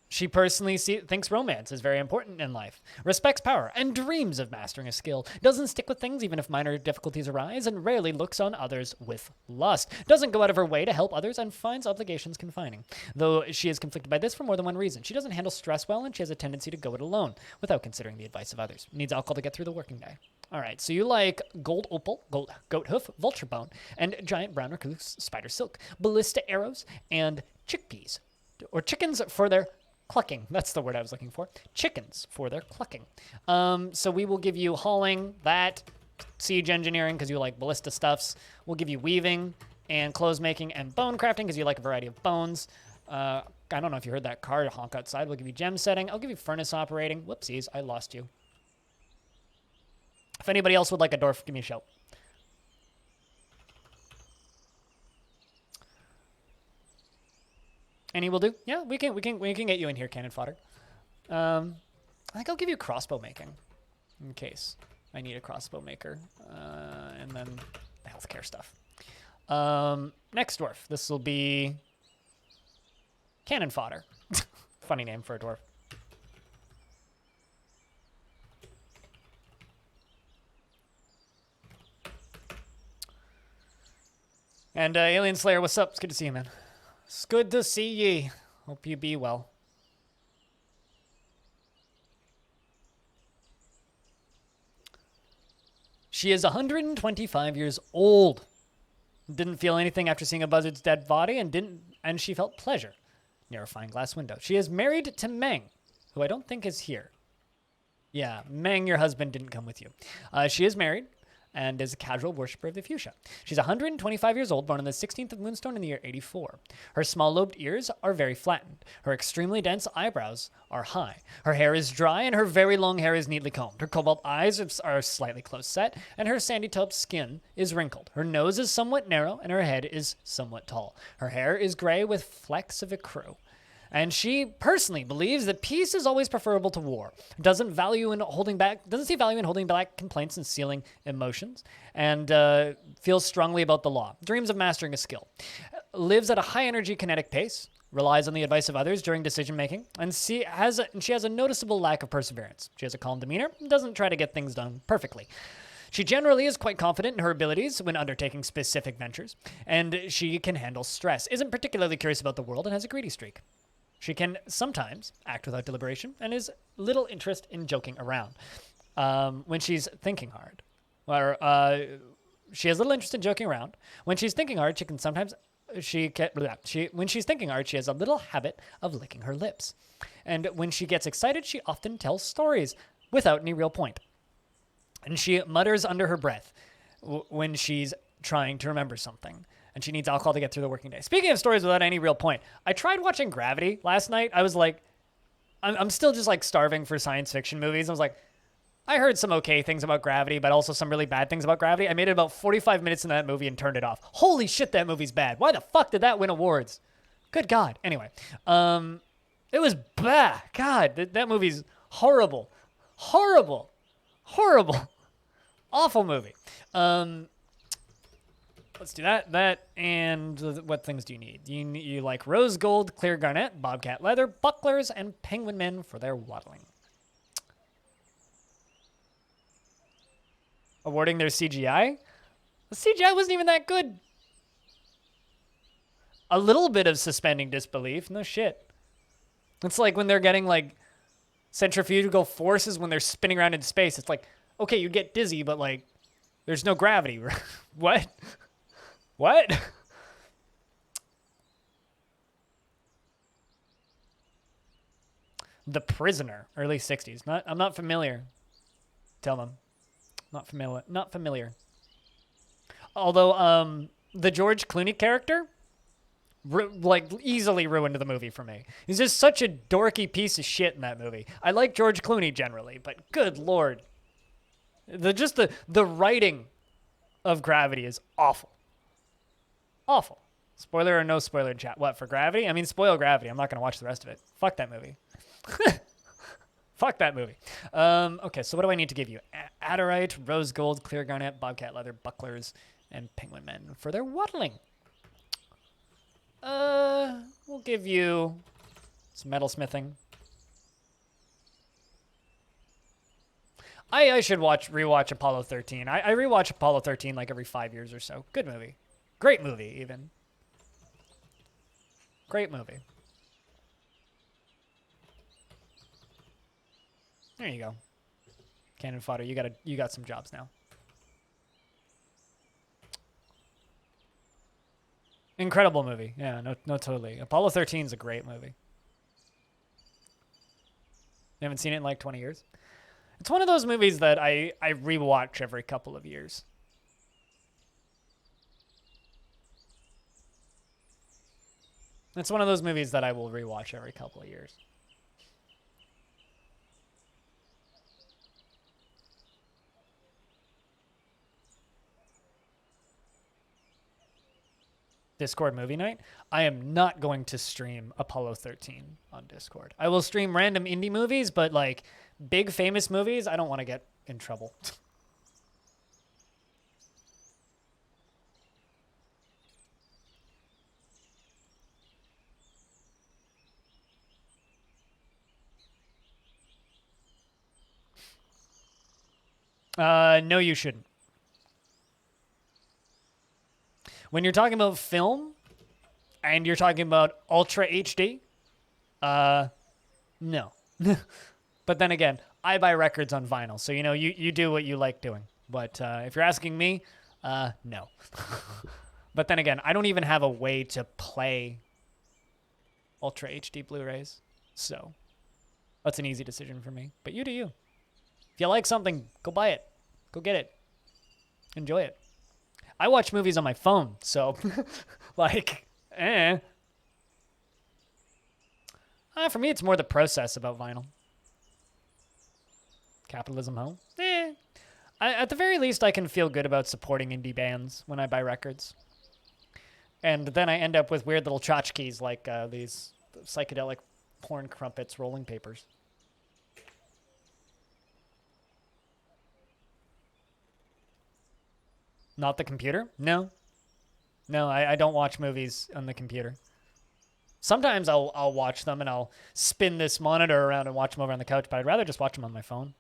She personally thinks romance is very important in life, respects power, and dreams of mastering a skill, doesn't stick with things even if minor difficulties arise, and rarely looks on others with lust, doesn't go out of her way to help others, and finds obligations confining. Though she is conflicted by this for more than one reason. She doesn't handle stress well, and she has a tendency to go it alone, without considering the advice of others. Needs alcohol to get through the working day. All right, so you like gold opal, goat hoof, vulture bone, and giant brown recluse spider silk, ballista arrows, and chickpeas, or chickens for their clucking. That's the word I was looking for. Chickens for their clucking. So we will give you hauling, that, siege engineering, because you like ballista stuffs. We'll give you weaving and clothes making and bone crafting, because you like a variety of bones. I don't know if you heard that car honk outside. We'll give you gem setting. I'll give you furnace operating. Whoopsies, I lost you. If anybody else would like a dwarf, give me a shout. Any will do. Yeah, we can get you in here, cannon fodder. I think I'll give you crossbow making, in case I need a crossbow maker, and then the healthcare stuff. Next dwarf. This will be cannon fodder. Funny name for a dwarf. And Alien Slayer, what's up? It's good to see you, man. It's good to see ye. Hope you be well. She is 125 years old. Didn't feel anything after seeing a buzzard's dead body, and she felt pleasure near a fine glass window. She is married to Meng, who I don't think is here. Yeah, Meng, your husband didn't come with you. She is married and is a casual worshiper of the fuchsia. She's 125 years old, born on the 16th of Moonstone in the year 84. Her small-lobed ears are very flattened. Her extremely dense eyebrows are high. Her hair is dry, and her very long hair is neatly combed. Her cobalt eyes are slightly close-set, and her sandy-taupe skin is wrinkled. Her nose is somewhat narrow, and her head is somewhat tall. Her hair is gray with flecks of ecru. And she personally believes that peace is always preferable to war. Doesn't see value in holding back complaints and sealing emotions, and feels strongly about the law. Dreams of mastering a skill. Lives at a high energy kinetic pace. Relies on the advice of others during decision making, and she has a noticeable lack of perseverance. She has a calm demeanor and doesn't try to get things done perfectly. She generally is quite confident in her abilities when undertaking specific ventures, and she can handle stress, isn't particularly curious about the world, and has a greedy streak. She can sometimes act without deliberation and is little interest in joking around when she's thinking hard. She has little interest in joking around. When she's thinking hard, she can sometimes when she's thinking hard, she has a little habit of licking her lips. And when she gets excited, she often tells stories without any real point. And she mutters under her breath when she's trying to remember something. And she needs alcohol to get through the working day. Speaking of stories without any real point, I tried watching Gravity last night. I was like, I'm still just like starving for science fiction movies. I was like, I heard some okay things about Gravity, but also some really bad things about Gravity. I made it about 45 minutes in that movie and turned it off. Holy shit, that movie's bad. Why the fuck did that win awards? Good God. Anyway, it was bad. God, that movie's horrible. Horrible. Horrible. Awful movie. Let's do that, and what things do you need? You like rose gold, clear garnet, bobcat leather, bucklers, and penguin men for their waddling. Awarding their CGI? The CGI wasn't even that good. A little bit of suspending disbelief. No shit. It's like when they're getting like centrifugal forces when they're spinning around in space. It's like, okay, you get dizzy, but like there's no gravity. What? What? The Prisoner, early 60s. I'm not familiar. Tell them. Not familiar. Although the George Clooney character like easily ruined the movie for me. He's just such a dorky piece of shit in that movie. I like George Clooney generally, but good lord. The writing of Gravity is awful. Awful. Spoiler or no spoiler in chat. What, for Gravity? I mean, spoil Gravity. I'm not going to watch the rest of it. Fuck that movie. Fuck that movie. Okay, so what do I need to give you? Adderite, rose gold, clear garnet, bobcat leather, bucklers, and penguin men for their waddling. We'll give you some metalsmithing. I should rewatch Apollo 13. I rewatch Apollo 13 like every 5 years or so. Good movie. Great movie, even. Great movie. There you go. Cannon fodder. You got some jobs now. Incredible movie. Yeah, no, totally. Apollo 13 is a great movie. You haven't seen it in like 20 years? It's one of those movies that I rewatch every couple of years. It's one of those movies that I will rewatch every couple of years. Discord movie night. I am not going to stream Apollo 13 on Discord. I will stream random indie movies, but like big famous movies, I don't want to get in trouble. No, you shouldn't. When you're talking about film and you're talking about Ultra HD, no. But then again, I buy records on vinyl, so you do what you like doing. But if you're asking me, no. But then again, I don't even have a way to play Ultra HD Blu-rays, so that's an easy decision for me. But you do you. If you like something, go buy it. Go get it. Enjoy it. I watch movies on my phone, so like, for me, it's more the process about vinyl. Capitalism home? At the very least, I can feel good about supporting indie bands when I buy records. And then I end up with weird little tchotchkes like these psychedelic porn crumpets rolling papers. Not the computer? No. No, I don't watch movies on the computer. Sometimes I'll watch them and I'll spin this monitor around and watch them over on the couch, but I'd rather just watch them on my phone.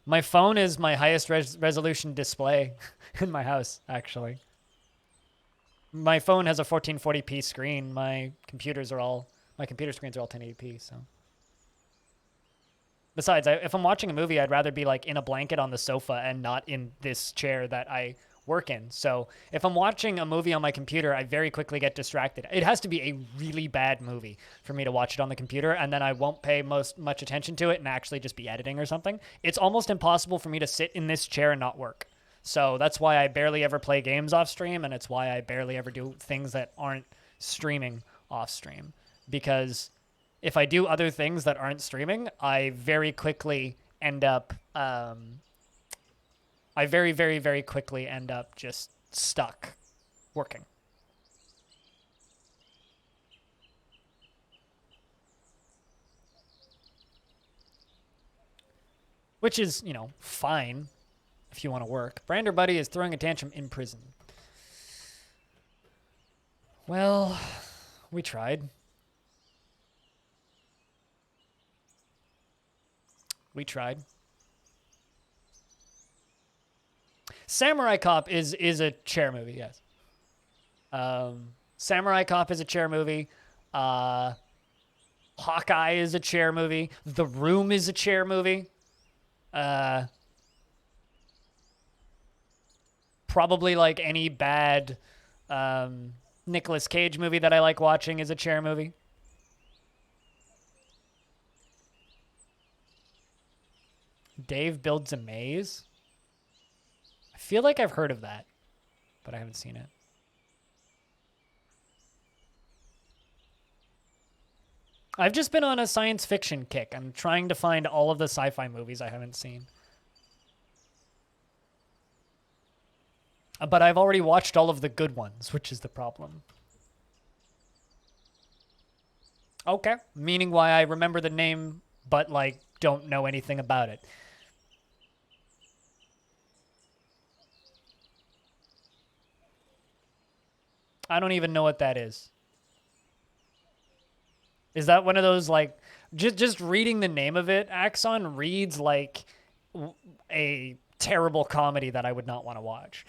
My phone is my highest resolution display in my house, actually. My phone has a 1440p screen. My computer screens are all 1080p, so. Besides, if I'm watching a movie, I'd rather be like in a blanket on the sofa and not in this chair that I work in. So if I'm watching a movie on my computer, I very quickly get distracted. It has to be a really bad movie for me to watch it on the computer, and then I won't pay much attention to it and actually just be editing or something. It's almost impossible for me to sit in this chair and not work. So that's why I barely ever play games off stream, and it's why I barely ever do things that aren't streaming off stream. Because if I do other things that aren't streaming, I very quickly end up very quickly end up just stuck working. Which is, you know, fine if you want to work. Brander Buddy is throwing a tantrum in prison. Well, we tried. We tried. Samurai Cop is a chair movie, yes. Samurai Cop is a chair movie. Hawkeye is a chair movie. The Room is a chair movie. Probably like any bad Nicolas Cage movie that I like watching is a chair movie. Dave Builds a Maze. I feel like I've heard of that, but I haven't seen it. I've just been on a science fiction kick. I'm trying to find all of the sci-fi movies I haven't seen. But I've already watched all of the good ones, which is the problem. Okay. Meaning why I remember the name, but, like, don't know anything about it. I don't even know what that is. Is that one of those, like, just reading the name of it, Axon reads like a terrible comedy that I would not want to watch.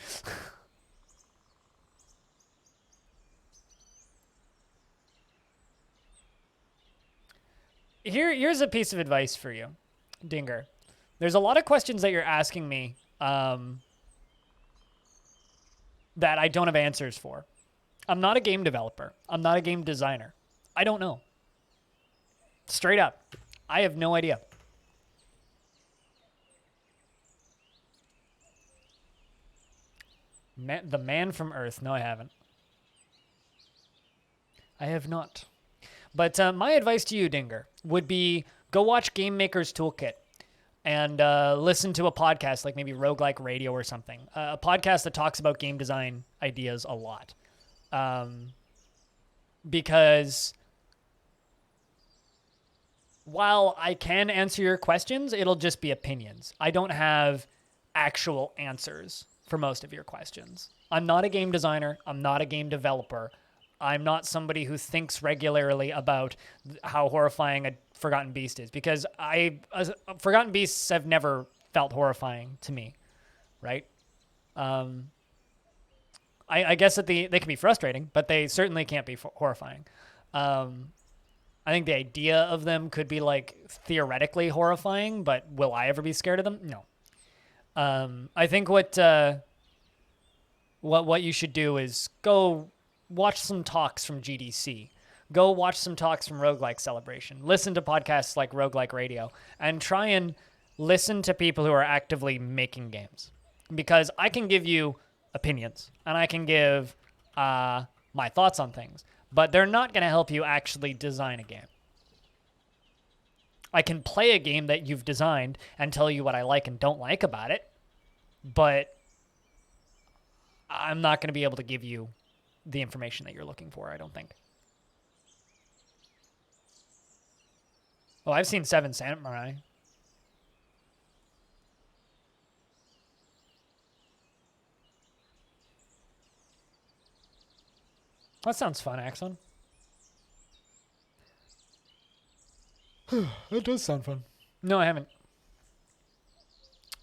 Here's a piece of advice for you, Dinger. There's a lot of questions that you're asking me that I don't have answers for. I'm not a game developer. I'm not a game designer. I don't know. Straight up. I have no idea. The Man from Earth. No, I haven't. I have not. But my advice to you, Dinger, would be go watch Game Maker's Toolkit and listen to a podcast like maybe Roguelike Radio or something. A podcast that talks about game design ideas a lot. Because while I can answer your questions, it'll just be opinions. I don't have actual answers for most of your questions. I'm not a game designer. I'm not a game developer. I'm not somebody who thinks regularly about how horrifying a Forgotten Beast is, because Forgotten Beasts have never felt horrifying to me, right? I guess that they can be frustrating, but they certainly can't be horrifying. I think the idea of them could be like theoretically horrifying, but will I ever be scared of them? No. I think what you should do is go watch some talks from GDC. Go watch some talks from Roguelike Celebration. Listen to podcasts like Roguelike Radio, and try and listen to people who are actively making games. Because I can give you opinions, and I can give my thoughts on things, but they're not going to help you actually design a game. I can play a game that you've designed and tell you what I like and don't like about it, but I'm not going to be able to give you the information that you're looking for, I don't think. Oh, I've seen Seven Samurai. That sounds fun, Axon. That does sound fun. No, I haven't.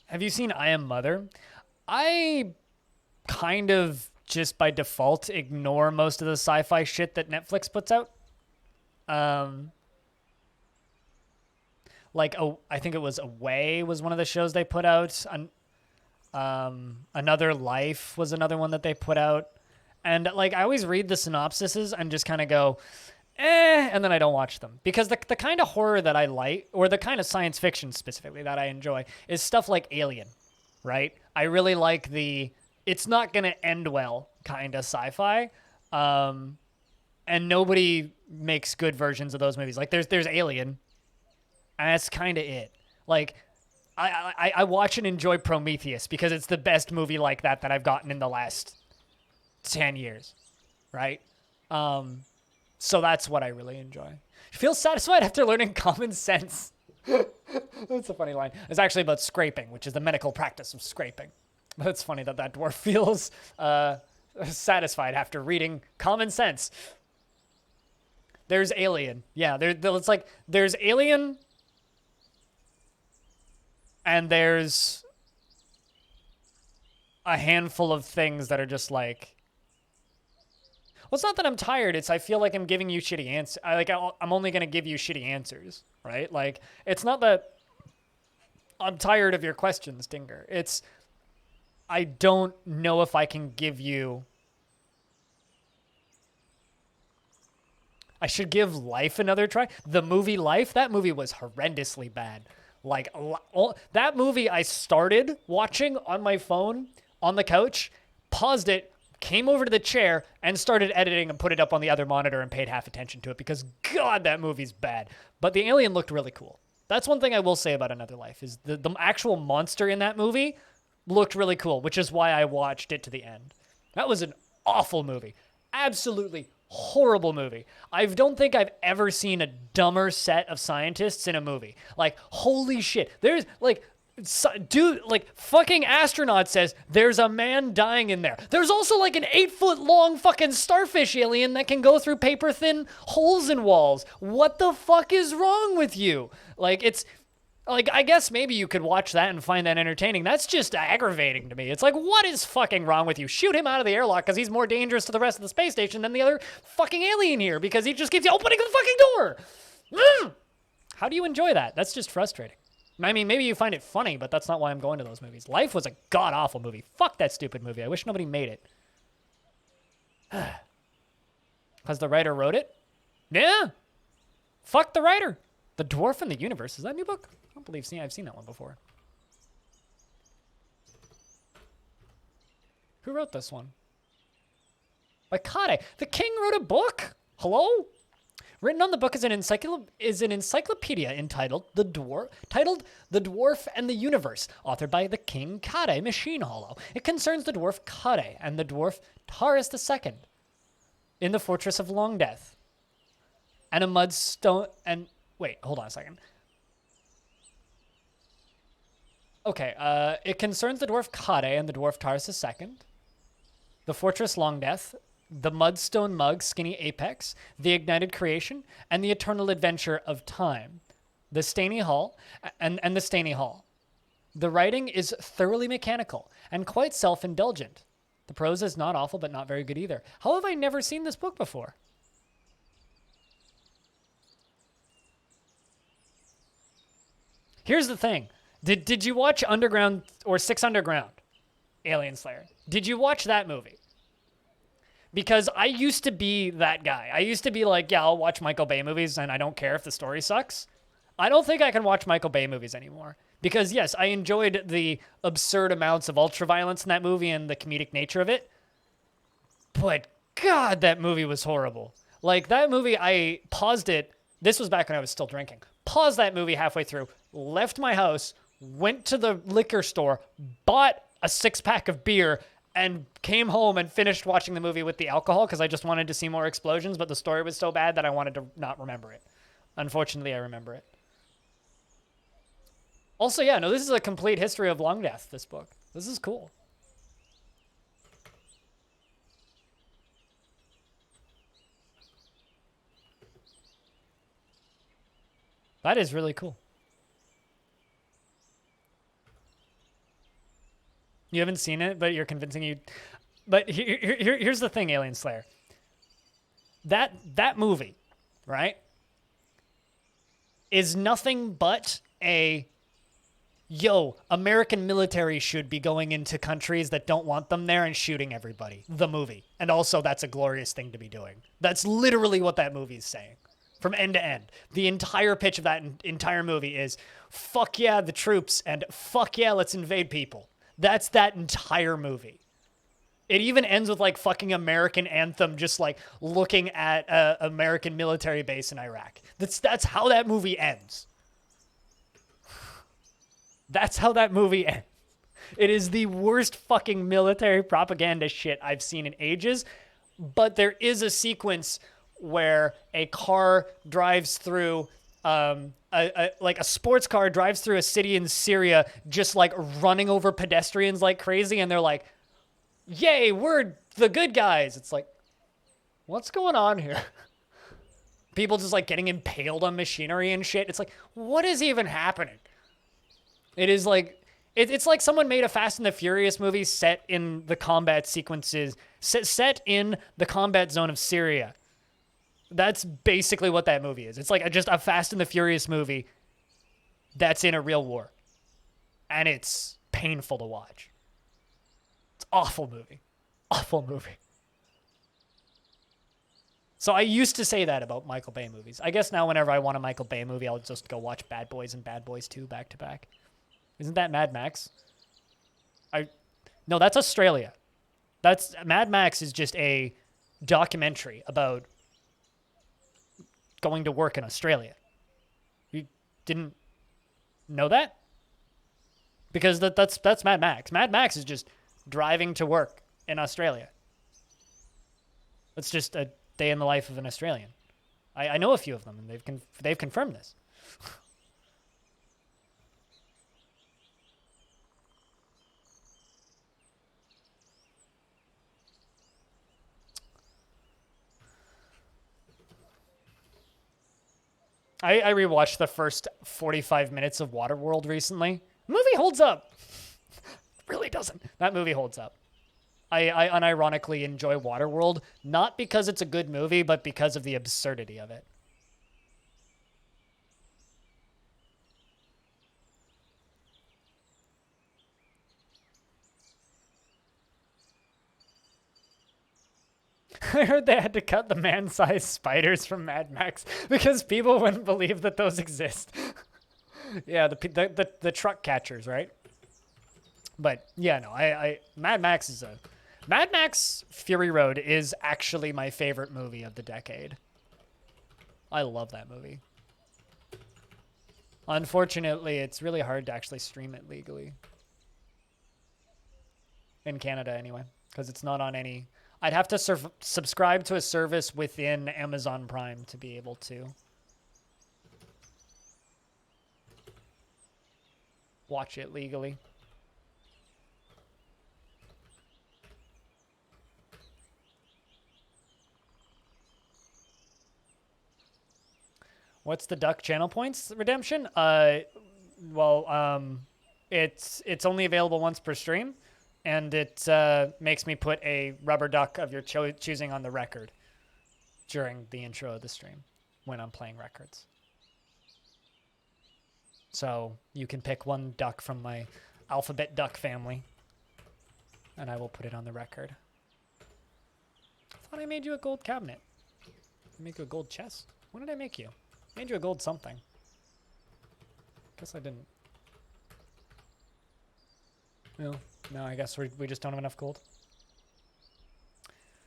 Have you seen I Am Mother? I kind of just by default ignore most of the sci-fi shit that Netflix puts out. Um, like I think it was Away was one of the shows they put out. Another Life was another one that they put out. And like I always read the synopsises and just kind of go, and then I don't watch them because the kind of horror that I like, or the kind of science fiction specifically that I enjoy, is stuff like Alien, right? I really like the it's not gonna end well kind of sci-fi, and nobody makes good versions of those movies. Like there's Alien, and that's kind of it. Like I watch and enjoy Prometheus because it's the best movie like that I've gotten in the last 10 years, right? So that's what I really enjoy. Feel satisfied after learning common sense. That's a funny line. It's actually about scraping, which is the medical practice of scraping. But it's funny that dwarf feels satisfied after reading common sense. There's Alien. Yeah, it's like there's Alien, and there's a handful of things that are just like, well, it's not that I'm tired. It's I feel like I'm giving you shitty answers. I'm only going to give you shitty answers, right? Like, it's not that I'm tired of your questions, Dinger. It's I don't know if I can give you... I should give Life another try. The movie Life, that movie was horrendously bad. Like, that movie I started watching on my phone on the couch, paused it, came over to the chair, and started editing and put it up on the other monitor and paid half attention to it because, God, that movie's bad. But the alien looked really cool. That's one thing I will say about Another Life, is the actual monster in that movie looked really cool, which is why I watched it to the end. That was an awful movie. Absolutely horrible movie. I don't think I've ever seen a dumber set of scientists in a movie. Like, holy shit. There's, like... dude, like, fucking astronaut says there's a man dying in there. There's also like an 8-foot long fucking starfish alien that can go through paper thin holes in walls. What the fuck is wrong with you? Like, it's like, I guess maybe you could watch that and find that entertaining. That's just aggravating to me. It's like, what is fucking wrong with you? Shoot him out of the airlock because he's more dangerous to the rest of the space station than the other fucking alien here because he just keeps opening the fucking door. How do you enjoy that? That's just frustrating. I mean, maybe you find it funny, but that's not why I'm going to those movies. Life was a god-awful movie. Fuck that stupid movie. I wish nobody made it. Because the writer wrote it? Yeah. Fuck the writer. The Dwarf and the Universe. Is that a new book? I don't believe I've seen that one before. Who wrote this one? By Kade. The King wrote a book? Hello? Written on the book is an encyclopedia entitled The Dwarf and the Universe, authored by the King Kade Machine Hollow. It concerns the dwarf Kade and the dwarf Taurus II in the fortress of Longdeath. And a mudstone and wait, hold on a second. Okay, it concerns the dwarf Kade and the dwarf Taurus II, the fortress Longdeath, the Mudstone Mug, Skinny Apex, the Ignited Creation, and the Eternal Adventure of Time, the Staney Hall, and the Staney Hall. The writing is thoroughly mechanical and quite self-indulgent. The prose is not awful, but not very good either. How have I never seen this book before? Here's the thing. Did you watch Underground or Six Underground? Alien Slayer. Did you watch that movie? Because I used to be that guy. I used to be like, yeah, I'll watch Michael Bay movies and I don't care if the story sucks. I don't think I can watch Michael Bay movies anymore. Because yes, I enjoyed the absurd amounts of ultraviolence in that movie and the comedic nature of it. But God, that movie was horrible. Like, that movie, I paused it. This was back when I was still drinking. Paused that movie halfway through, left my house, went to the liquor store, bought a 6-pack of beer, and came home and finished watching the movie with the alcohol because I just wanted to see more explosions, but the story was so bad that I wanted to not remember it. Unfortunately, I remember it. Also, yeah, no, this is a complete history of Longdeath, this book. This is cool. That is really cool. You haven't seen it, but you're convincing you. But here's the thing, Alien Slayer. That movie, right, is nothing but American military should be going into countries that don't want them there and shooting everybody. The movie. And also, that's a glorious thing to be doing. That's literally what that movie is saying. From end to end. The entire pitch of that entire movie is, fuck yeah, the troops, and fuck yeah, let's invade people. That's that entire movie. It even ends with like fucking American anthem, just like looking at a American military base in Iraq. That's how that movie ends. That's how that movie ends. It is the worst fucking military propaganda shit I've seen in ages. But there is a sequence where a car drives through, like a sports car drives through a city in Syria, just like running over pedestrians like crazy, and they're like, "Yay, we're the good guys." It's like, what's going on here? People just like getting impaled on machinery and shit. It's like, what is even happening? It is like, it's like someone made a Fast and the Furious movie set in the combat sequences, set in the combat zone of Syria. That's basically what that movie is. It's like just a Fast and the Furious movie that's in a real war. And it's painful to watch. It's an awful movie. Awful movie. So I used to say that about Michael Bay movies. I guess now whenever I want a Michael Bay movie, I'll just go watch Bad Boys and Bad Boys 2 back to back. Isn't that Mad Max? No, that's Australia. That's Mad Max is just a documentary about going to work in Australia. You didn't know that? Because that's Mad Max. Mad Max is just driving to work in Australia. It's just a day in the life of an Australian. I know a few of them, and they've confirmed this. I rewatched the first 45 minutes of Waterworld recently. The movie holds up. Really doesn't. That movie holds up. I unironically enjoy Waterworld, not because it's a good movie, but because of the absurdity of it. I heard they had to cut the man-sized spiders from Mad Max because people wouldn't believe that those exist. Yeah, the truck catchers, right? But yeah, no, Mad Max Fury Road is actually my favorite movie of the decade. I love that movie. Unfortunately, it's really hard to actually stream it legally. In Canada, anyway, because it's not on any... I'd have to subscribe to a service within Amazon Prime to be able to watch it legally. What's the duck channel points redemption? It's only available once per stream. And it makes me put a rubber duck of your choosing on the record during the intro of the stream when I'm playing records. So you can pick one duck from my alphabet duck family, and I will put it on the record. I thought I made you a gold cabinet. I make you a gold chest? When did I make you? I made you a gold something. Guess I didn't. Well, no, I guess we just don't have enough gold.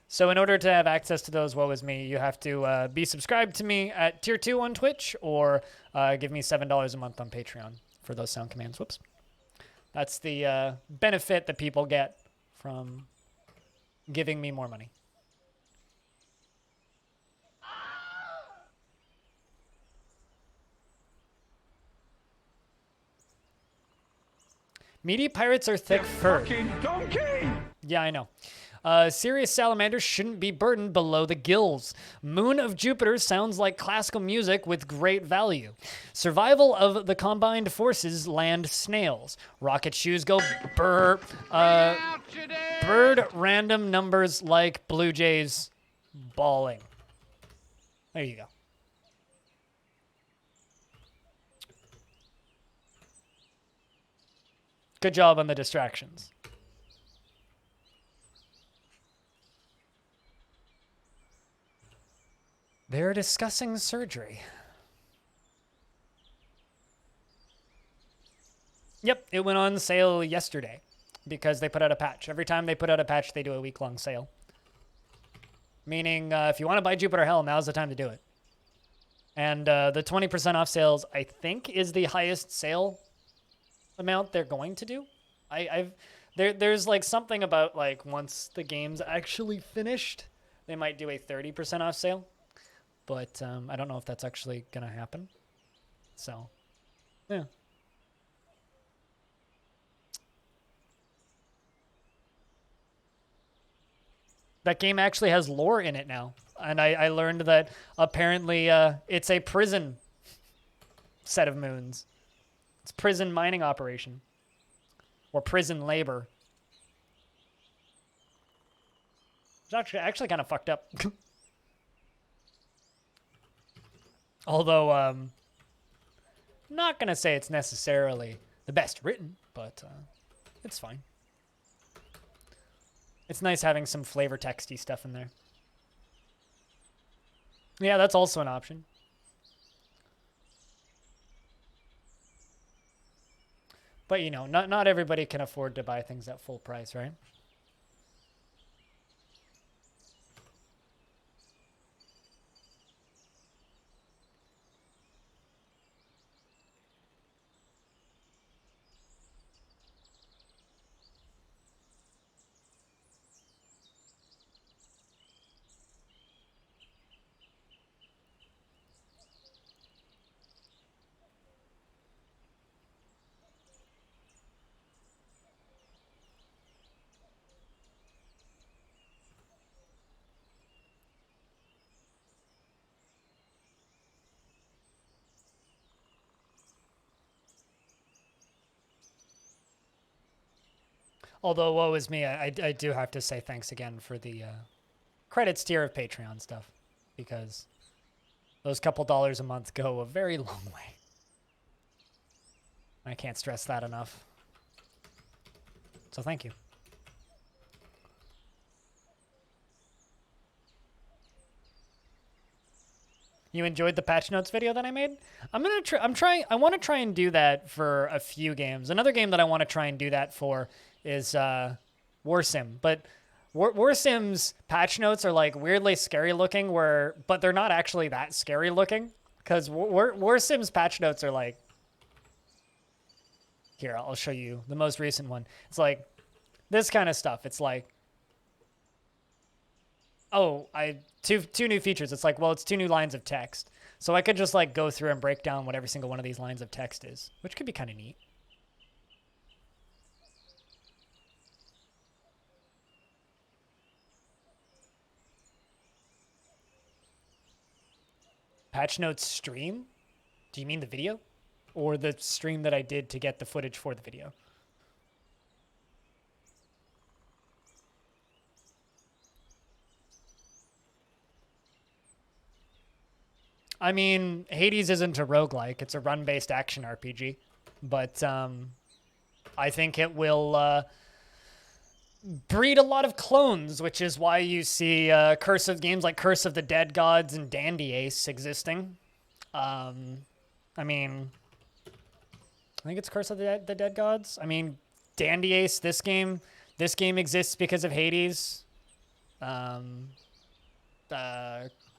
So in order to have access to those, woe is me, you have to be subscribed to me at tier 2 on Twitch or give me $7 a month on Patreon for those sound commands. Whoops. That's the benefit that people get from giving me more money. Meaty pirates are thick fur. Fucking donkey! Yeah, I know. Sirius salamanders shouldn't be burdened below the gills. Moon of Jupiter sounds like classical music with great value. Survival of the combined forces land snails. Rocket shoes go bird random numbers like blue jays bawling. There you go. Good job on the distractions. They're discussing surgery. Yep, it went on sale yesterday because they put out a patch. Every time they put out a patch, they do a week-long sale. Meaning, if you want to buy Jupiter Hell, now's the time to do it. And the 20% off sales, I think, is the highest sale amount they're going to do. There's like something about like once the game's actually finished, they might do a 30% off sale, but I don't know if that's actually gonna happen. So, yeah. That game actually has lore in it now, and I learned that apparently it's a prison set of moons. It's prison mining operation. Or prison labor. It's actually kind of fucked up. Although, not going to say it's necessarily the best written, but it's fine. It's nice having some flavor texty stuff in there. Yeah, that's also an option. But, you know, not everybody can afford to buy things at full price, right? Although, woe is me, I do have to say thanks again for the credits tier of Patreon stuff, because those couple dollars a month go a very long way. I can't stress that enough. So thank you. You enjoyed the patch notes video that I made? I want to try and do that for a few games. Another game that I want to try and do that for is Warsim, but Warsim's patch notes are like weirdly scary looking, but they're not actually that scary looking, because Warsim's patch notes are like, here, I'll show you the most recent one. It's like this kind of stuff. It's like, oh, two new features. It's like, well, it's 2 new lines of text, so I could just like go through and break down what every single one of these lines of text is, which could be kind of neat. Patch notes stream? Do you mean the video? Or the stream that I did to get the footage for the video? I mean, Hades isn't a roguelike. It's a run-based action RPG. But I think it will breed a lot of clones, which is why you see games like Curse of the Dead Gods and Dandy Ace existing. I mean, I think it's Curse of the Dead Gods. I mean, Dandy Ace, this game exists because of Hades.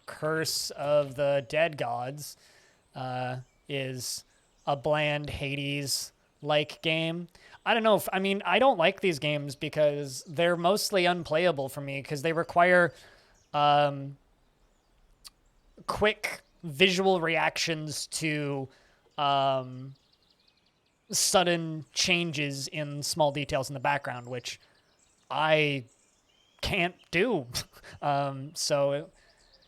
Curse of the Dead Gods is a bland Hades-like game. I don't know. I don't like these games because they're mostly unplayable for me because they require quick visual reactions to sudden changes in small details in the background, which I can't do. So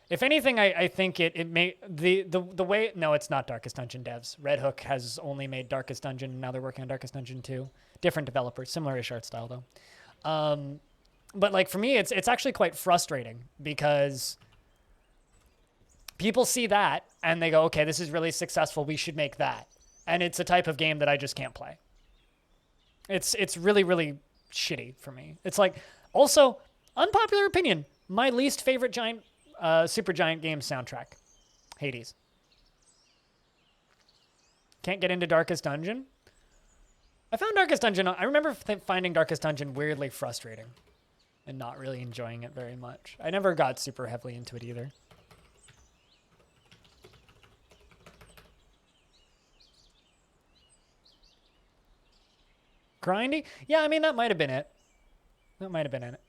if anything, I think it may the way, no, it's not Darkest Dungeon devs. Red Hook has only made Darkest Dungeon, and now they're working on Darkest Dungeon 2. Different developers, similar-ish art style though. But like for me, it's actually quite frustrating because people see that and they go, okay, this is really successful, we should make that. And it's a type of game that I just can't play. It's really, really shitty for me. It's like, also, unpopular opinion, my least favorite giant, super giant game soundtrack, Hades. Can't get into Darkest Dungeon. I found Darkest Dungeon, I remember finding Darkest Dungeon weirdly frustrating and not really enjoying it very much. I never got super heavily into it either. Grindy? Yeah, I mean, that might have been it. That might have been it.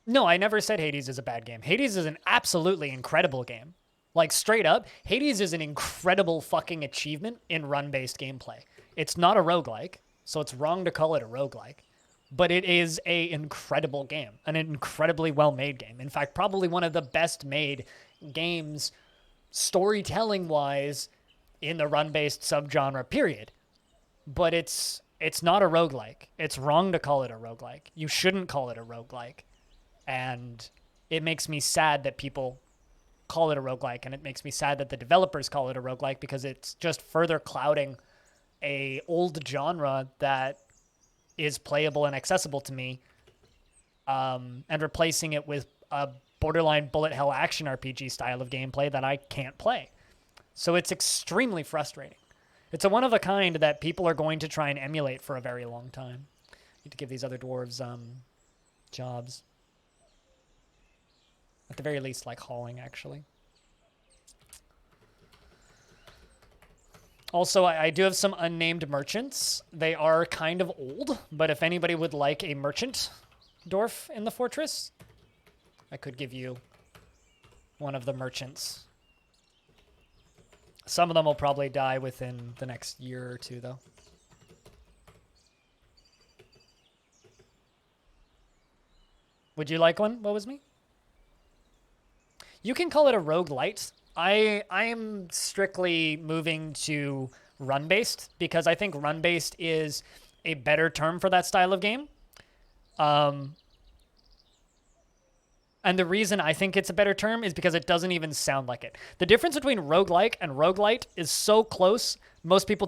No, I never said Hades is a bad game. Hades is an absolutely incredible game. Like, straight up, Hades is an incredible fucking achievement in run-based gameplay. It's not a roguelike, so it's wrong to call it a roguelike. But it is an incredible game, an incredibly well-made game. In fact, probably one of the best-made games, storytelling-wise, in the run-based subgenre, period. But it's not a roguelike. It's wrong to call it a roguelike. You shouldn't call it a roguelike. And it makes me sad that people call it a roguelike, and it makes me sad that the developers call it a roguelike, because it's just further clouding a old genre that is playable and accessible to me, and replacing it with a borderline bullet hell action RPG style of gameplay that I can't play. So it's extremely frustrating. It's a one of a kind that people are going to try and emulate for a very long time. Need to give these other dwarves jobs. At the very least, like hauling, actually. Also, I do have some unnamed merchants. They are kind of old, but if anybody would like a merchant dwarf in the fortress, I could give you one of the merchants. Some of them will probably die within the next year or two, though. Would you like one? What was me? You can call it a roguelite. I am strictly moving to run-based because I think run-based is a better term for that style of game. And the reason I think it's a better term is because it doesn't even sound like it. The difference between roguelike and roguelite is so close, most people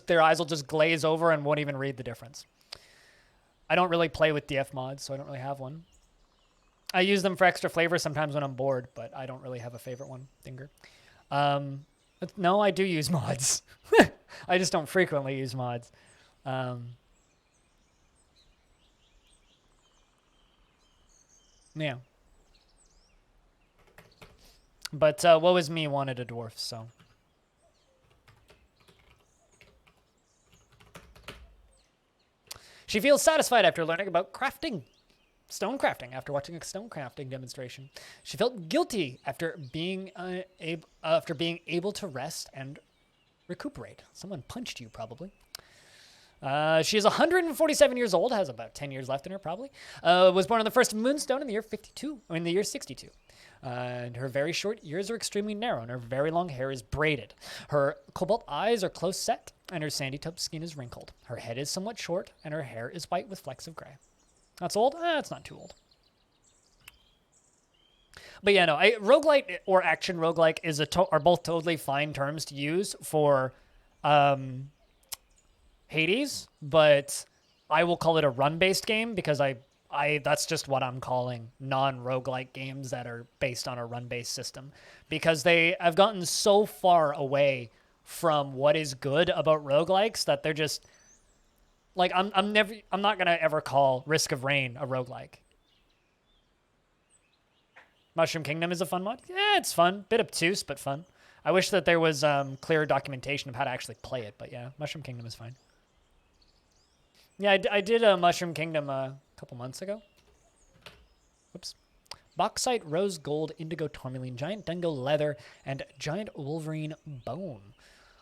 their eyes will just glaze over and won't even read the difference. I don't really play with DF mods, so I don't really have one. I use them for extra flavor sometimes when I'm bored, but I don't really have a favorite one, Dinger. No, I do use mods. I just don't frequently use mods. Yeah. But Woe Is Me wanted a dwarf, so. She feels satisfied after learning about crafting. Stone crafting after watching a stone crafting demonstration. She felt guilty after being able to rest and recuperate. Someone punched you, probably. She is 147 years old, has about 10 years left in her, probably. Was born on the 1st of Moonstone in the year 62. And her very short ears are extremely narrow, and her very long hair is braided. Her cobalt eyes are close set, and her sandy taupe skin is wrinkled. Her head is somewhat short, and her hair is white with flecks of gray. That's old? It's not too old. But yeah, no, roguelite or action roguelike are both totally fine terms to use for Hades, but I will call it a run-based game because that's just what I'm calling non-roguelike games that are based on a run-based system, because they have gotten so far away from what is good about roguelikes that they're just like, I'm not gonna ever call Risk of Rain a roguelike. Mushroom Kingdom is a fun mod. Yeah, it's fun. Bit obtuse, but fun. I wish that there was clearer documentation of how to actually play it, but yeah, Mushroom Kingdom is fine. Yeah, I did a Mushroom Kingdom a couple months ago. Whoops. Bauxite, rose gold, indigo tourmaline, giant dingo leather, and giant wolverine bone.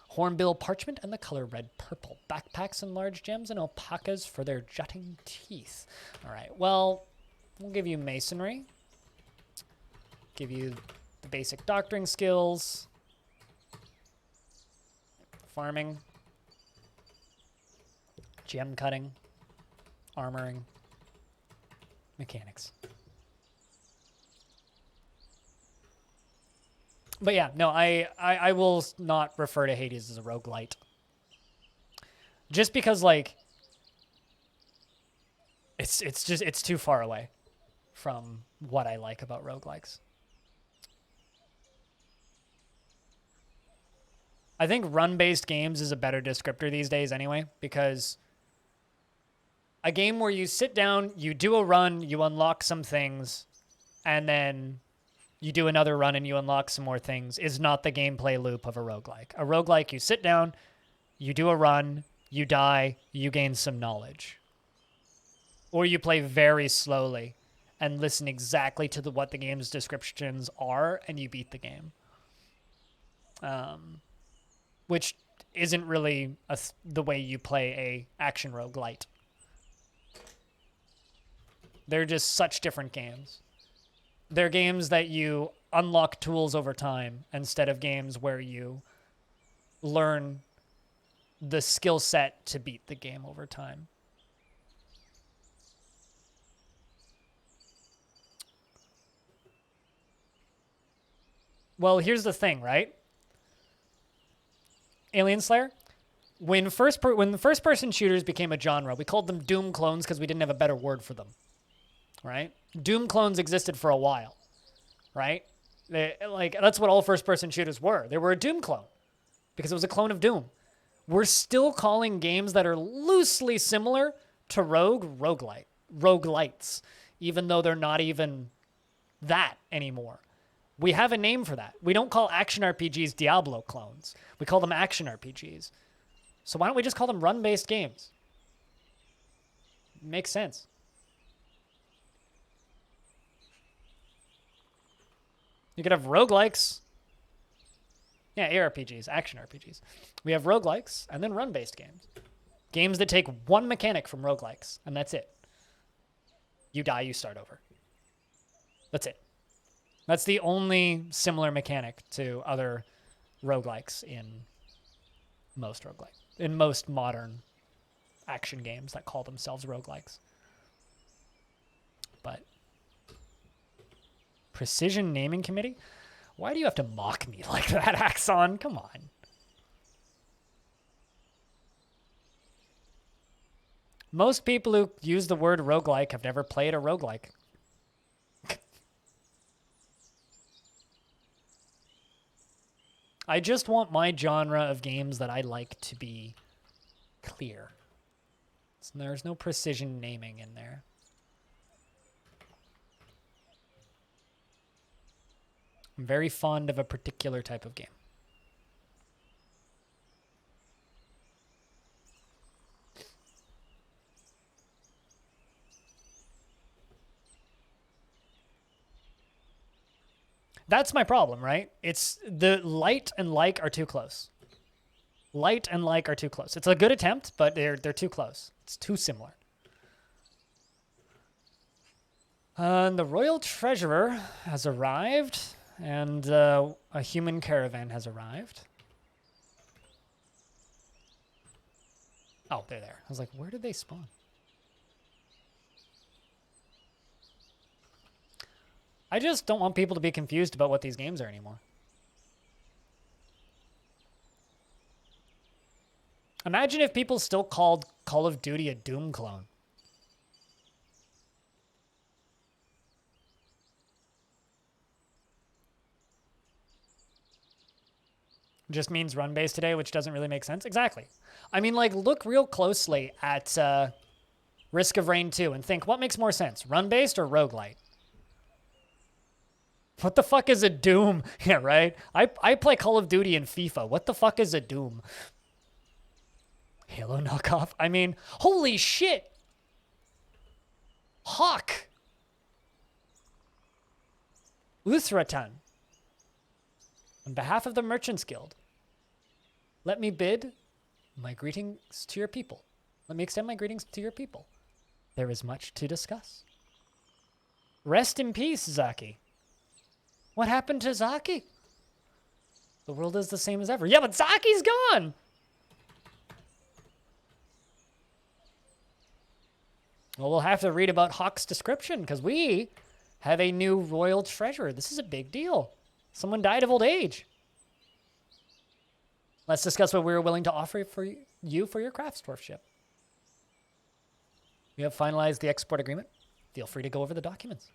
Hornbill parchment and the color red purple. Backpacks and large gems and alpacas for their jutting teeth. All right, well, we'll give you masonry. Give you the basic doctoring skills. Farming. Gem cutting. Armoring. Mechanics. But yeah, no, I will not refer to Hades as a roguelite. Just because, like, it's too far away from what I like about roguelikes. I think run-based games is a better descriptor these days anyway, because a game where you sit down, you do a run, you unlock some things, and then you do another run and you unlock some more things is not the gameplay loop of a roguelike. A roguelike, you sit down, you do a run, you die, you gain some knowledge. Or you play very slowly and listen exactly to what the game's descriptions are, and you beat the game. Which isn't really the way you play a action roguelite. They're just such different games. They're games that you unlock tools over time instead of games where you learn the skill set to beat the game over time. Well, here's the thing, right? Alien Slayer, when the first-person shooters became a genre, we called them Doom clones because we didn't have a better word for them, right? Doom clones existed for a while, right? That's what all first-person shooters were. They were a Doom clone because it was a clone of Doom. We're still calling games that are loosely similar to roguelites, even though they're not even that anymore. We have a name for that. We don't call action RPGs Diablo clones. We call them action RPGs. So why don't we just call them run-based games? Makes sense. You could have roguelikes. Yeah, ARPGs, action RPGs. We have roguelikes and then run-based games. Games that take one mechanic from roguelikes, and that's it. You die, you start over. That's it. That's the only similar mechanic to other roguelikes in most modern action games that call themselves roguelikes. But Precision Naming Committee? Why do you have to mock me like that, Axon? Come on. Most people who use the word roguelike have never played a roguelike. I just want my genre of games that I like to be clear. So there's no precision naming in there. I'm very fond of a particular type of game. That's my problem, right? It's the light and like are too close. Light and like are too close. It's a good attempt, but they're too close. It's too similar. The Royal Treasurer has arrived, and a human caravan has arrived. Oh, they're there. I was like, where did they spawn? I just don't want people to be confused about what these games are anymore. Imagine if people still called Call of Duty a Doom clone. Just means run-based today, which doesn't really make sense. Exactly. I mean, like, look real closely at Risk of Rain 2 and think, what makes more sense, run-based or roguelite? What the fuck is a Doom? Yeah, right? I play Call of Duty and FIFA. What the fuck is a Doom? Halo knockoff? I mean, holy shit! Hawk! Uthratan. On behalf of the Merchants Guild. Let me bid my greetings to your people. Let me extend my greetings to your people. There is much to discuss. Rest in peace, Zaki. What happened to Zaki? The world is the same as ever. Yeah, but Zaki's gone! Well, we'll have to read about Hawk's description, because we have a new royal treasure. This is a big deal. Someone died of old age. Let's discuss what we're willing to offer for you for your crafts dwarfship. We have finalized the export agreement. Feel free to go over the documents.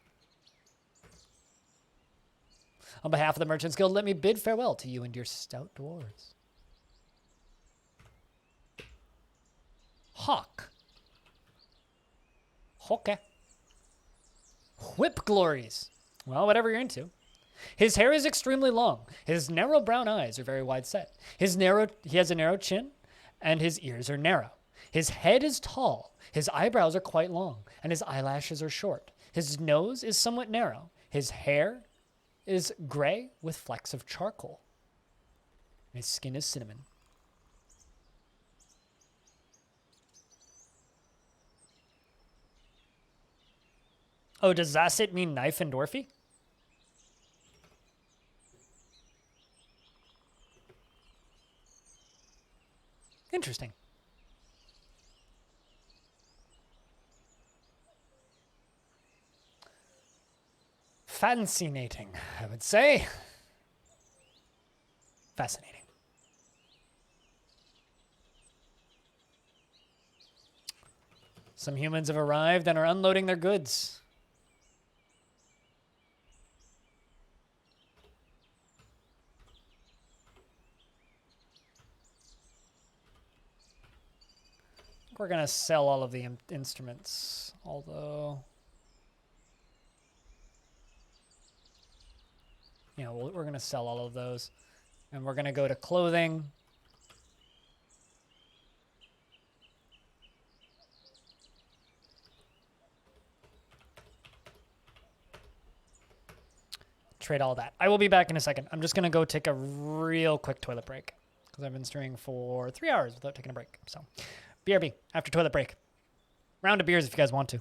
On behalf of the Merchants Guild, let me bid farewell to you and your stout dwarves. Hawk. Okay. Whip glories. Well, whatever you're into. His hair is extremely long. His narrow brown eyes are very wide set. He has a narrow chin, and his ears are narrow. His head is tall. His eyebrows are quite long, and his eyelashes are short. His nose is somewhat narrow. His hair is gray with flecks of charcoal. His skin is cinnamon. Oh, does Zassit mean knife in Dwarfy? Interesting. Fascinating, I would say. Fascinating. Some humans have arrived and are unloading their goods. We're going to sell all of the instruments, although, you know, we're going to sell all of those. And we're going to go to clothing. Trade all that. I will be back in a second. I'm just going to go take a real quick toilet break because I've been streaming for 3 hours without taking a break. So, BRB, after toilet break. Round of beers if you guys want to.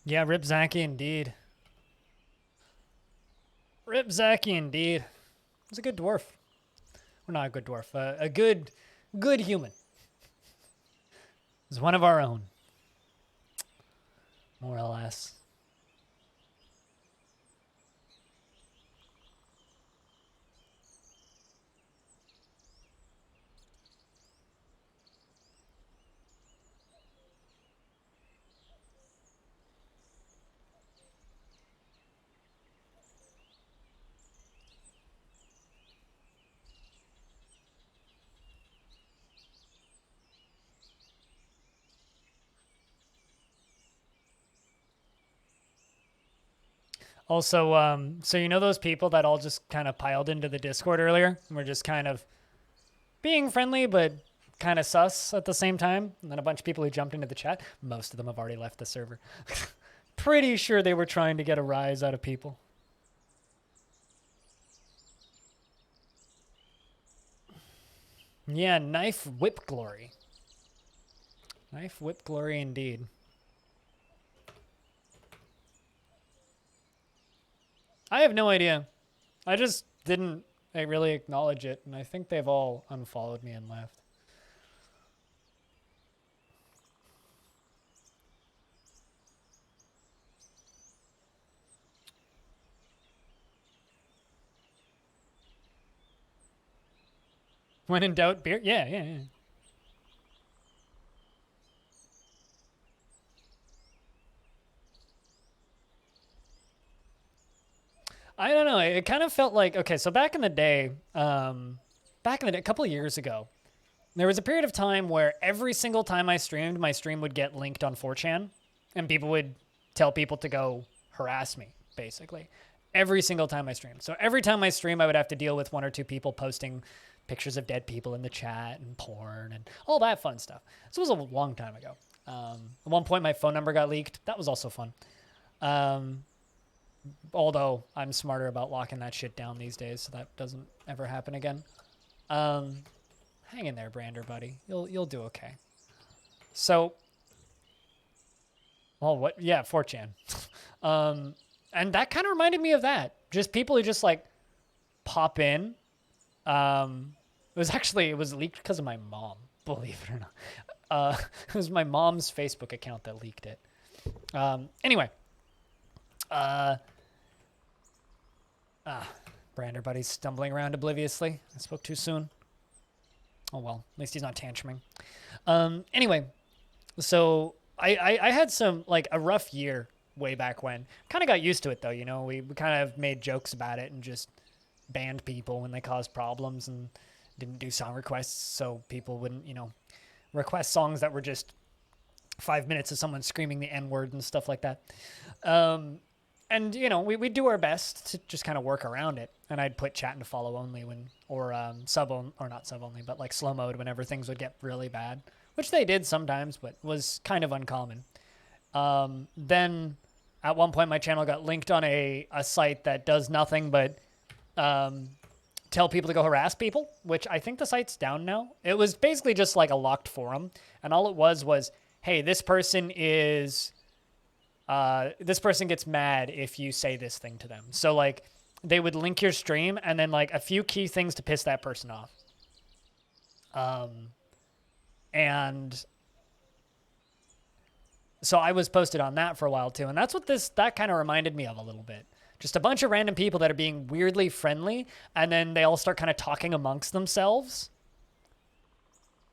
Yeah, Rip Zaki indeed. Rip Zaki indeed. He's a good dwarf. Well, not a good dwarf. A good human. He's one of our own. More or less. Also, so you know those people that all just kind of piled into the Discord earlier? And we're just kind of being friendly, but kind of sus at the same time. And then a bunch of people who jumped into the chat. Most of them have already left the server. Pretty sure they were trying to get a rise out of people. Yeah, knife whip glory. Knife whip glory indeed. I have no idea. I just didn't really acknowledge it, and I think they've all unfollowed me and left. When in doubt, beer. Yeah, yeah, yeah. I don't know. It kind of felt like, okay, so back in the day, a couple of years ago, there was a period of time where every single time I streamed, my stream would get linked on 4chan, and people would tell people to go harass me, basically. Every single time I streamed. So every time I stream, I would have to deal with one or two people posting pictures of dead people in the chat and porn and all that fun stuff. This was a long time ago. At one point, my phone number got leaked. That was also fun. Although I'm smarter about locking that shit down these days, so that doesn't ever happen again. Hang in there, Brander, buddy. You'll do okay. So, well, what? Yeah, 4chan. And that kind of reminded me of that. Just people who just like pop in. It was leaked because of my mom, believe it or not. It was my mom's Facebook account that leaked it. Anyway. Brander buddy's stumbling around obliviously. I spoke too soon. Oh well, at least he's not tantruming. Anyway, so I had some, like, a rough year way back when. Kind of got used to it though, you know. We kind of made jokes about it and just banned people when they caused problems and didn't do song requests so people wouldn't, you know, request songs that were just 5 minutes of someone screaming the N-word and stuff like that. And, you know, we'd do our best to just kind of work around it. And I'd put chat into follow only or not sub only, but like slow mode whenever things would get really bad, which they did sometimes, but was kind of uncommon. Then at one point my channel got linked on a site that does nothing but tell people to go harass people, which I think the site's down now. It was basically just like a locked forum. And all it was, hey, this person gets mad if you say this thing to them. So like they would link your stream and then like a few key things to piss that person off. And so I was posted on that for a while too. And that's what that kind of reminded me of a little bit. Just a bunch of random people that are being weirdly friendly and then they all start kind of talking amongst themselves.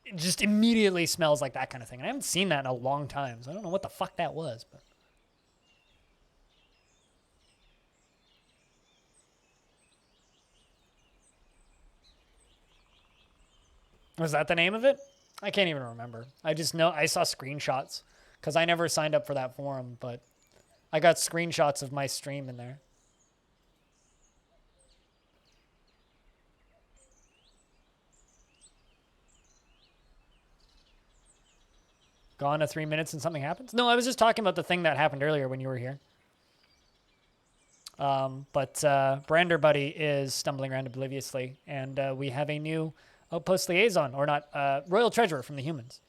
It just immediately smells like that kind of thing. And I haven't seen that in a long time. So I don't know what the fuck that was, but. Was that the name of it? I can't even remember. I just know I saw screenshots because I never signed up for that forum, but I got screenshots of my stream in there. Gone to 3 minutes and something happens? No, I was just talking about the thing that happened earlier when you were here. But Brander Buddy is stumbling around obliviously, and we have a new Outpost Liaison, or not, Royal Treasurer from the humans.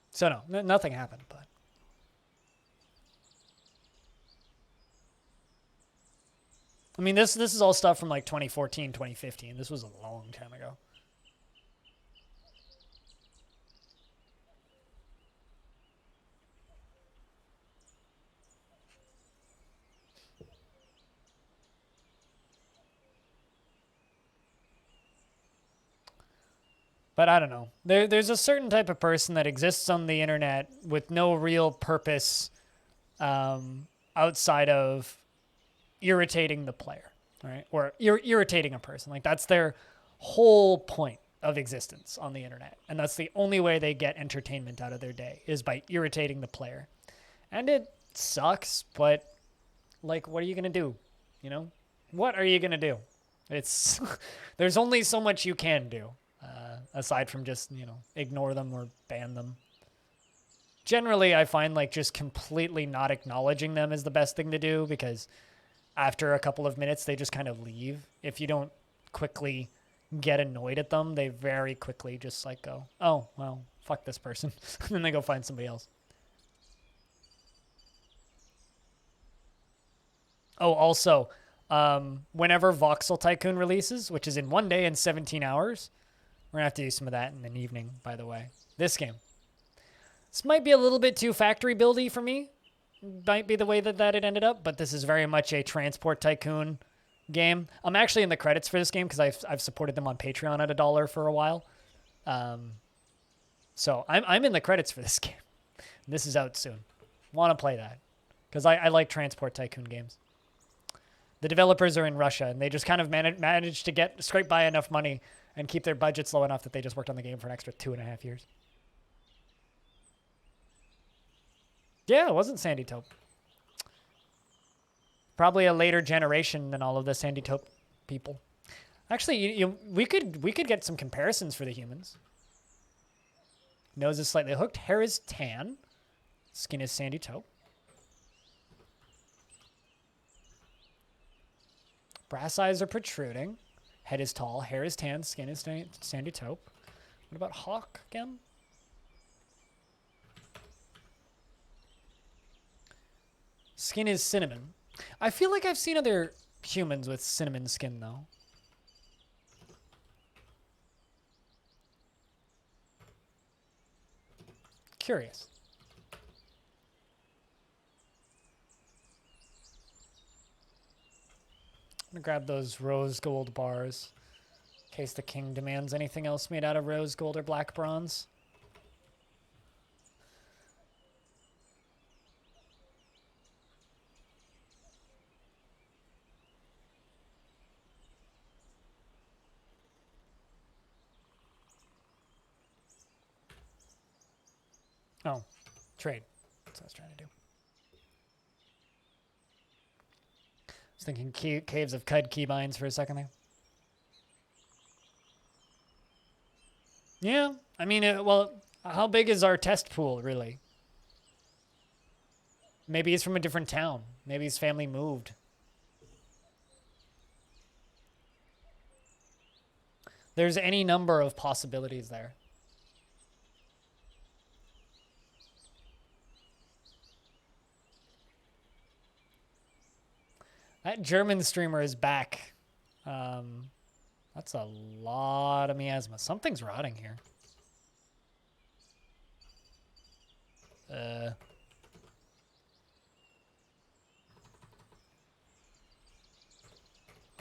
So no, nothing happened, but. I mean, this is all stuff from like 2014, 2015. This was a long time ago. But I don't know. There's a certain type of person that exists on the internet with no real purpose outside of irritating the player, right? Or irritating a person. Like that's their whole point of existence on the internet. And that's the only way they get entertainment out of their day is by irritating the player. And it sucks, but like, what are you going to do? You know? What are you going to do? It's there's only so much you can do. Aside from just, you know, ignore them or ban them. Generally, I find like just completely not acknowledging them is the best thing to do because after a couple of minutes, they just kind of leave. If you don't quickly get annoyed at them, they very quickly just like go, oh, well, fuck this person. And then they go find somebody else. Oh, also, whenever Voxel Tycoon releases, which is in 1 day and 17 hours, we're going to have to do some of that in an evening, by the way. This game. This might be a little bit too factory buildy for me. Might be the way that it ended up, but this is very much a Transport Tycoon game. I'm actually in the credits for this game because I've supported them on Patreon at $1 for a while. So I'm in the credits for this game. This is out soon. Want to play that because I like Transport Tycoon games. The developers are in Russia, and they just kind of managed to scrape by enough money and keep their budgets low enough that they just worked on the game for an extra 2.5 years. Yeah, it wasn't Sandy Taupe. Probably a later generation than all of the Sandy Taupe people. Actually, we could get some comparisons for the humans. Nose is slightly hooked. Hair is tan. Skin is Sandy Taupe. Brass eyes are protruding. Head is tall. Hair is tan. Skin is Sandy Taupe. What about Hawk again? Skin is cinnamon. I feel like I've seen other humans with cinnamon skin, though. Curious. I'm gonna grab those rose gold bars in case the king demands anything else made out of rose gold or black bronze. Oh, trade. That's what I was trying to do. I was thinking caves of Cud keybinds for a second there. Yeah, I mean, well, how big is our test pool, really? Maybe he's from a different town. Maybe his family moved. There's any number of possibilities there. That German streamer is back. That's a lot of miasma. Something's rotting here. I'm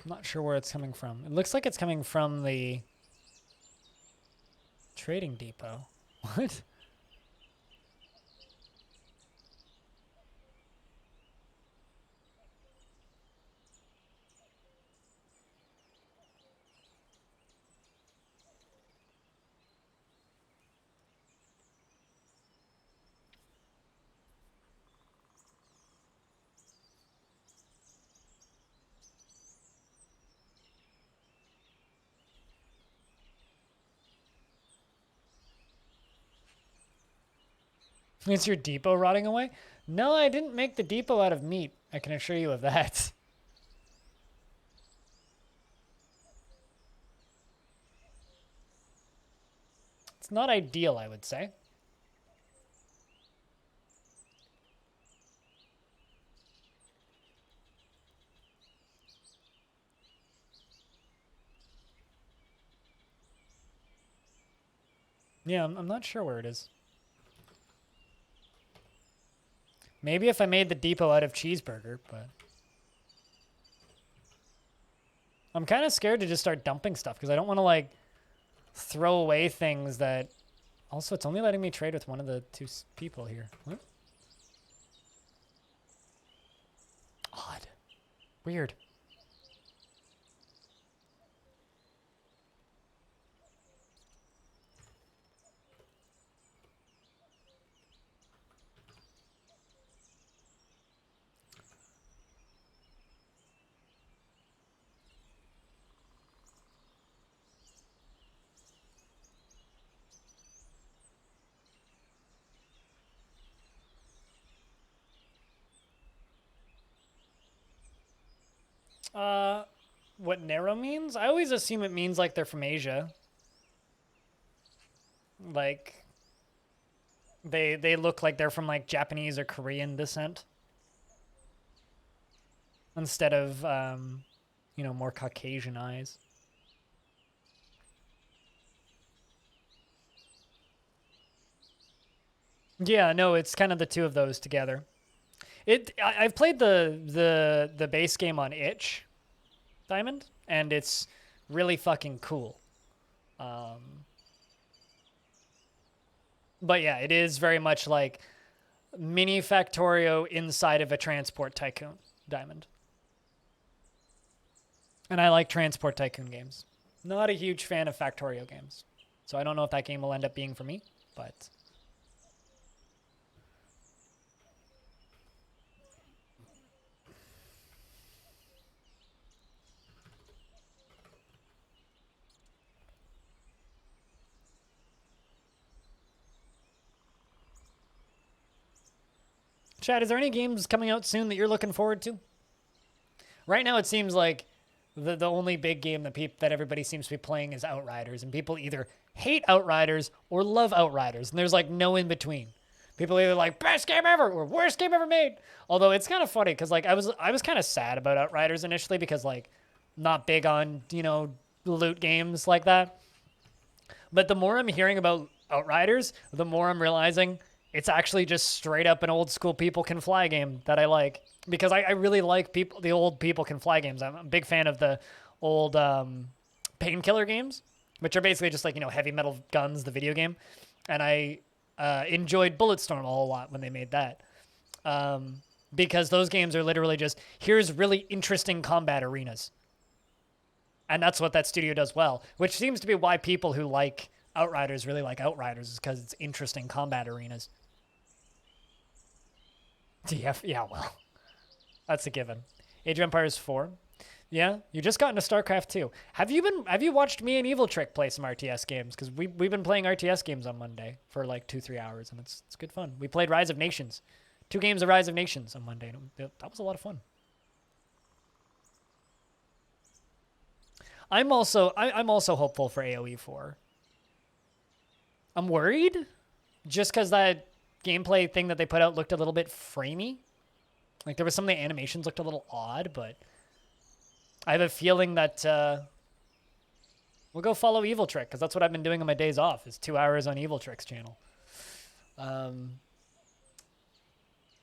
not sure where it's coming from. It looks like it's coming from the trading depot. What? Is your depot rotting away? No, I didn't make the depot out of meat. I can assure you of that. It's not ideal, I would say. Yeah, I'm not sure where it is. Maybe if I made the depot out of cheeseburger, but... I'm kind of scared to just start dumping stuff because I don't want to, like, throw away things that... Also, it's only letting me trade with one of the two people here. What? Odd. Weird. What narrow means? I always assume it means like they're from Asia. Like they look like they're from like Japanese or Korean descent instead of you know, more Caucasian eyes. Yeah, no, it's kind of the two of those together. I've played the base game on itch, Diamond, and it's really fucking cool. But yeah, it is very much like mini Factorio inside of a Transport Tycoon, Diamond. And I like Transport Tycoon games. Not a huge fan of Factorio games. So I don't know if that game will end up being for me, but... Chad, is there any games coming out soon that you're looking forward to? Right now, it seems like the only big game that everybody seems to be playing is Outriders, and people either hate Outriders or love Outriders, and there's like no in between. People either like best game ever or worst game ever made. Although it's kind of funny because like I was kind of sad about Outriders initially because like not big on, you know, loot games like that. But the more I'm hearing about Outriders, the more I'm realizing it's actually just straight up an old school people can fly game that I like. Because I really like the old people can fly games. I'm a big fan of the old Painkiller games, which are basically just like, you know, Heavy Metal Guns, the video game. And I enjoyed Bulletstorm a whole lot when they made that. Because those games are literally just, here's really interesting combat arenas. And that's what that studio does well, which seems to be why people who like Outriders really like Outriders, is because it's interesting combat arenas. Yeah, well, that's a given. Age of Empires 4. Yeah, you just got into StarCraft 2. Have you watched me and Evil Trick play some RTS games? Because we've been playing RTS games on Monday for like 2-3 hours, and it's good fun. We played Rise of Nations. 2 games of Rise of Nations on Monday. That was a lot of fun. I'm also hopeful for AoE 4. I'm worried just because that gameplay thing that they put out looked a little bit framey. Like there was some of the animations looked a little odd, but I have a feeling that we'll go follow Evil Trick because that's what I've been doing on my days off is 2 hours on Evil Trick's channel.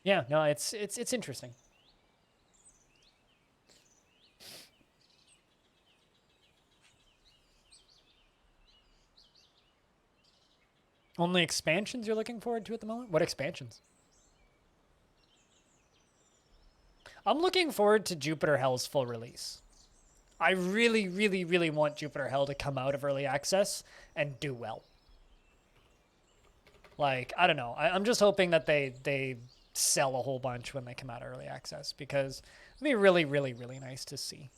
Yeah, no, it's interesting. Only expansions you're looking forward to at the moment? What expansions? I'm looking forward to Jupiter Hell's full release. I really, really, really want Jupiter Hell to come out of early access and do well. Like, I don't know. I'm just hoping that they sell a whole bunch when they come out of early access because it'd be really, really, really nice to see.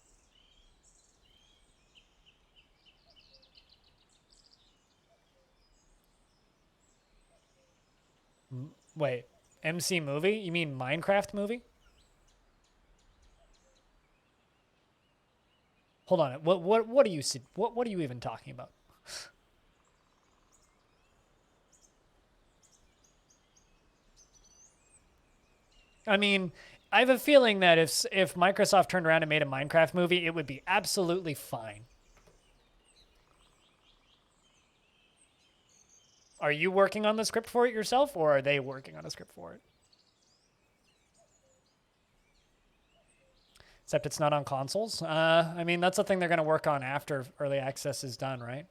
Wait, MC movie? You mean Minecraft movie? Hold on. What are you even talking about? I mean, I have a feeling that if Microsoft turned around and made a Minecraft movie, it would be absolutely fine. Are you working on the script for it yourself, or are they working on a script for it? Except it's not on consoles. I mean, that's the thing they're going to work on after early access is done, right?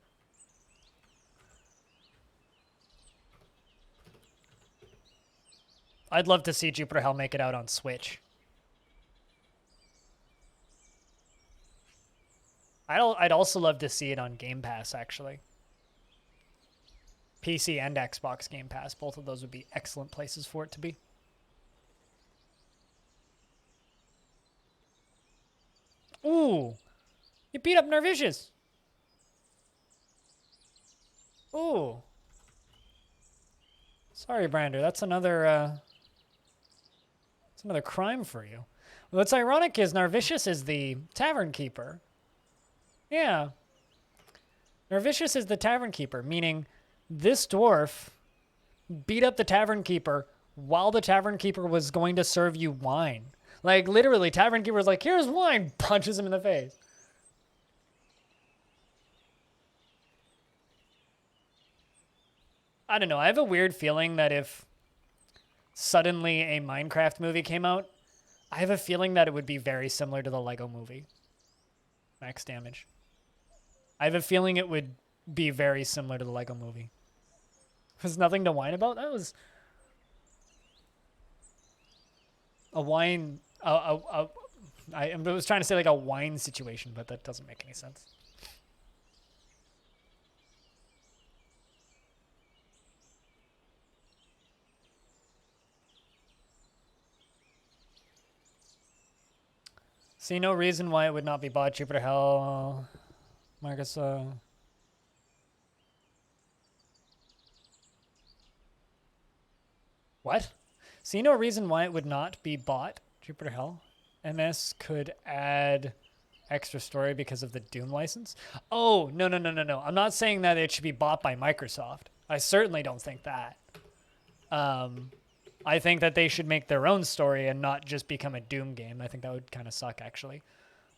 I'd love to see Jupiter Hell make it out on Switch. I'd also love to see it on Game Pass, actually. PC and Xbox Game Pass. Both of those would be excellent places for it to be. Ooh. You beat up Nervicious. Ooh. Sorry, Brander. That's another crime for you. What's ironic is Narvicius is the tavern keeper. Yeah. Narvicius is the tavern keeper, meaning this dwarf beat up the tavern keeper while the tavern keeper was going to serve you wine. Like, literally, tavern keeper was like, here's wine, punches him in the face. I don't know. I have a weird feeling that if suddenly a Minecraft movie came out, I have a feeling that it would be very similar to the Lego movie. Max damage. I have a feeling it would be very similar to the Lego movie. There's nothing to whine about. That was a wine. I was trying to say like a wine situation, but that doesn't make any sense. See no reason why it would not be bought. Jupiter Hell, Marcus. What? See no reason why it would not be bought. Jupiter Hell. MS could add extra story because of the Doom license. Oh, no. I'm not saying that it should be bought by Microsoft. I certainly don't think that. I think that they should make their own story and not just become a Doom game. I think that would kind of suck, actually.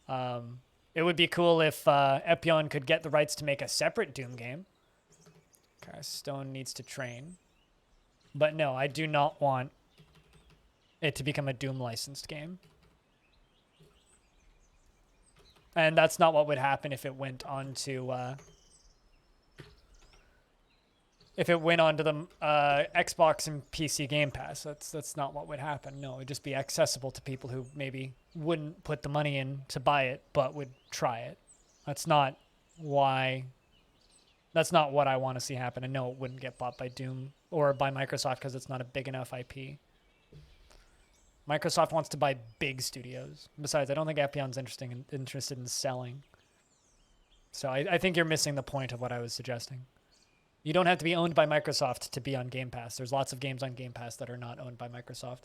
It would be cool if Epion could get the rights to make a separate Doom game. Okay, Stone needs to train. But no, I do not want it to become a Doom licensed game. And that's not what would happen if it went on to the Xbox and PC Game Pass. That's not what would happen. No, it would just be accessible to people who maybe wouldn't put the money in to buy it, but would try it. That's not what I want to see happen. And no, it wouldn't get bought by Doom or by Microsoft because it's not a big enough IP. Microsoft wants to buy big studios. Besides, I don't think Epion's interested in selling. So I think you're missing the point of what I was suggesting. You don't have to be owned by Microsoft to be on Game Pass. There's lots of games on Game Pass that are not owned by Microsoft.